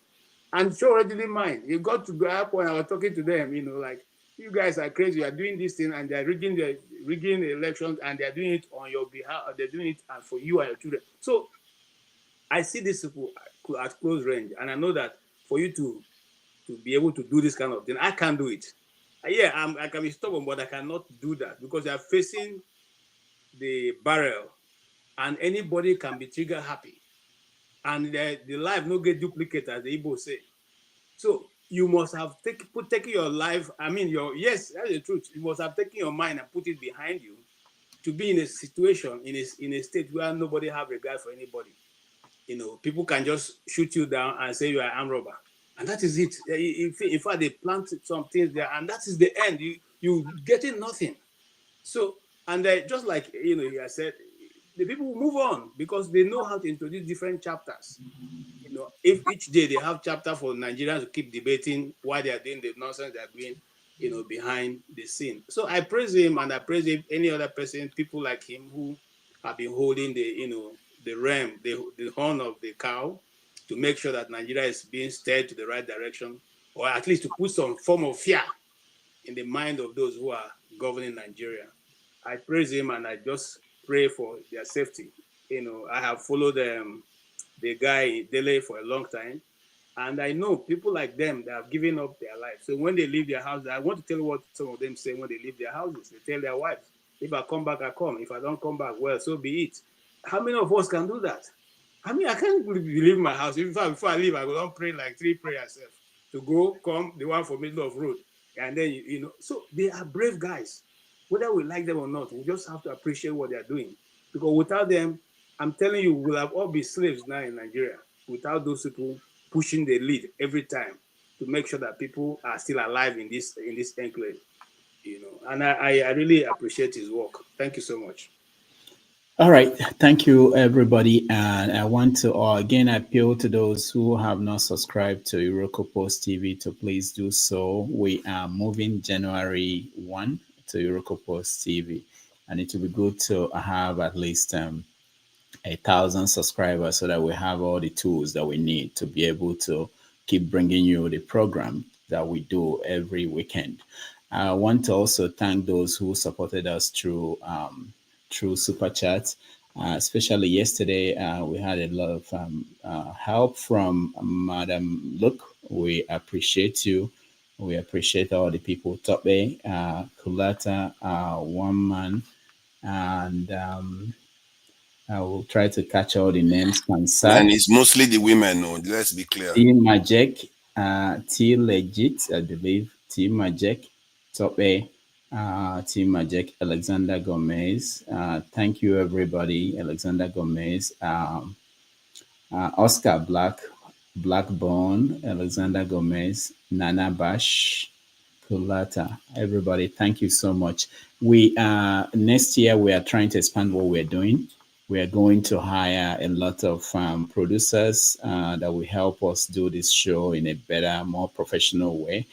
And Shore didn't mind. He got to grab when I was talking to them, like, you guys are crazy. You are doing this thing and they're rigging the elections and they're doing it on your behalf. They're doing it for you and your children. So I see these people at close range, and I know that for you to be able to do this kind of thing, I can't do it. Yeah, I can be stubborn, but I cannot do that because they are facing the barrel, and anybody can be trigger happy, and the life no get duplicate, as the Igbo say. So you must have taken your life. Yes, that's the truth. You must have taken your mind and put it behind you to be in a situation in a state where nobody have regard for anybody. People can just shoot you down and say you are an armed robber. And that is it. In fact, they planted some things there, and that is the end. You getting nothing. So, and just like he has said, the people will move on because they know how to introduce different chapters. If each day they have chapter for Nigerians to keep debating why they are doing the nonsense they are doing, behind the scene. So I praise him, and I praise any other person, people like him who have been holding the ram, the horn of the cow, to make sure that Nigeria is being steered to the right direction, or at least to put some form of fear in the mind of those who are governing Nigeria. I praise him, and I just pray for their safety. I have followed the guy Dele for a long time, and I know people like them that have given up their life. So when they leave their house, I want to tell you what some of them say when they leave their houses. They tell their wives, if I come back, I come. If I don't come back, well, so be it. How many of us can do that? I can't leave my house. In fact, before I leave, I go down pray like 3 prayers to go, come, the one for middle of road. And then, so they are brave guys. Whether we like them or not, we just have to appreciate what they're doing. Because without them, I'm telling you, we'll have all be slaves now in Nigeria. Without those people pushing the lead every time to make sure that people are still alive in this enclave. And I really appreciate his work. Thank you so much. All right. Thank you, everybody. And I want to again appeal to those who have not subscribed to Iroko Post TV to please do so. We are moving January 1 to Iroko Post TV, and it will be good to have at least 1,000 subscribers so that we have all the tools that we need to be able to keep bringing you the program that we do every weekend. I want to also thank those who supported us through Super Chat. Especially yesterday, we had a lot of help from Madam Luke. We appreciate you. We appreciate all the people, Tope, Kulata, One Man, and I will try to catch all the names. And it's mostly the women, no, let's be clear. T Majek, T Legit, I believe, T Majek, Tope, T Majek, Alexander Gomez. Thank you, everybody. Alexander Gomez, Oscar Blackbone, Alexander Gomez, Nana Bash, Pulata. Everybody, thank you so much. We next year we are trying to expand what we're doing. We are going to hire a lot of producers that will help us do this show in a better, more professional way.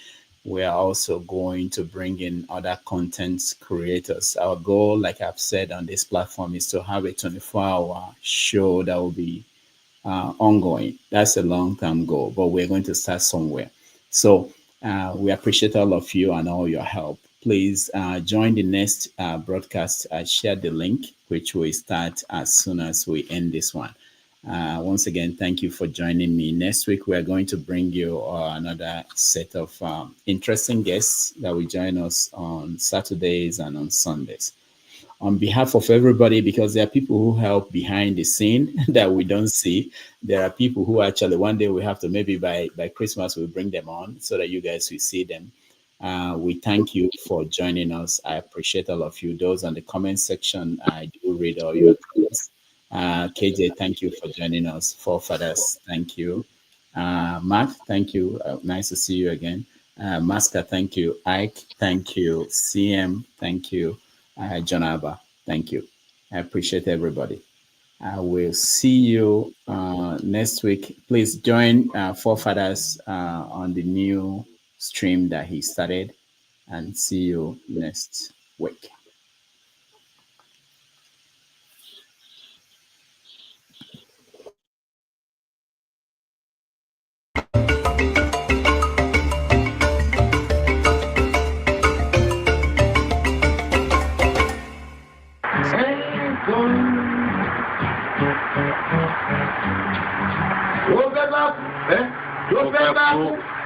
We are also going to bring in other content creators. Our goal, like I've said on this platform, is to have a 24-hour show that will be ongoing. That's a long-term goal, but we're going to start somewhere. So we appreciate all of you and all your help. Please join the next broadcast. I shared the link, which will start as soon as we end this one. Once again, thank you for joining me. Next week, we are going to bring you another set of interesting guests that will join us on Saturdays and on Sundays. On behalf of everybody, because there are people who help behind the scene that we don't see. There are people who actually one day we have to, maybe by Christmas, we'll bring them on so that you guys will see them. We thank you for joining us. I appreciate all of you. Those on the comment section, I do read all your comments. KJ, thank you for joining us. Forefathers, thank you. Mark, thank you. Nice to see you again. Maska, thank you. Ike, thank you. CM, thank you. John Abba, thank you. I appreciate everybody. I will see you next week. Please join Forefathers on the new stream that he started, and see you next week.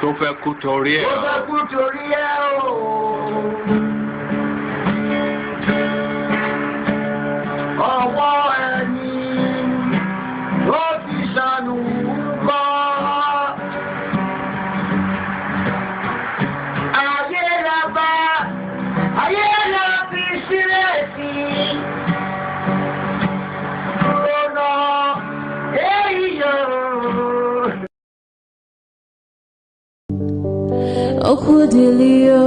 Tó fẹ́ kú torí ẹ̀. Ọwọ́ ẹni ló ti ṣàánú kọ́. Ayé la bá, ayé la fi sílẹ̀ sí. Ọ̀nà èyí yóò. Okudilio,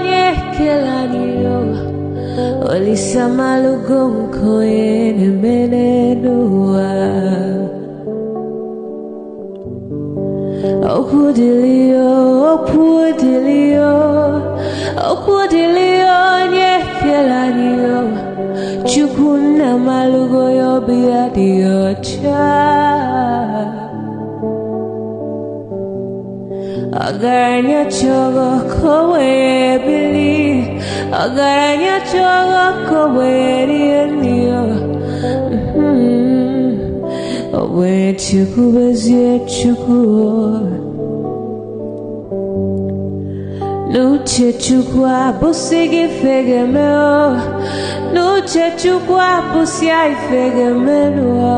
nyekelanio. Olisamalugo mkoyene menenua. Okudilio, nyekelanio. Chukuna malugo yobiadio cha. Agaranya chogo kowe bili, agaranya chogo kowe rienio. Owe chuku bezie chuku. Nuche chukwa busigi fegemeo, nuche chukwa busia ifegemeo.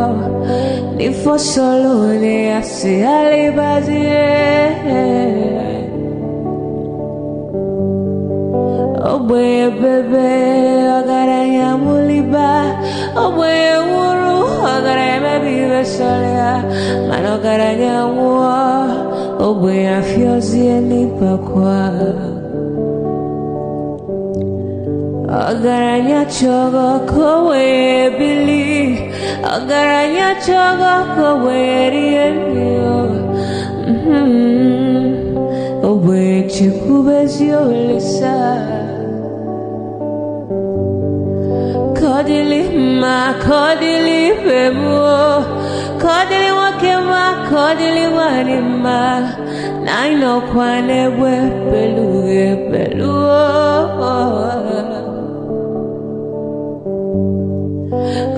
Nifo solo ne asi alibazie. Obwe bebe agaranya muliba, obwe wuru agaranya mebibe solea, mano agaranya wa, obwe afyozie nipakwa. Agaranya chogo kowe bili, agaranya chogo kowe rienio. Obwe chikubezio lisa. Kodili ma, kodili bemo, kodili wakema, kodili wanima. Naino kwane we peluge peluo.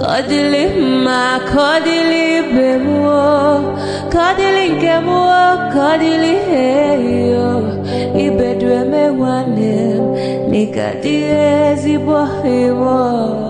Kodili ma, kodili bemo, kodili kemo, kodili heyo. Ibedwe me wane, nikadiezi bohimo.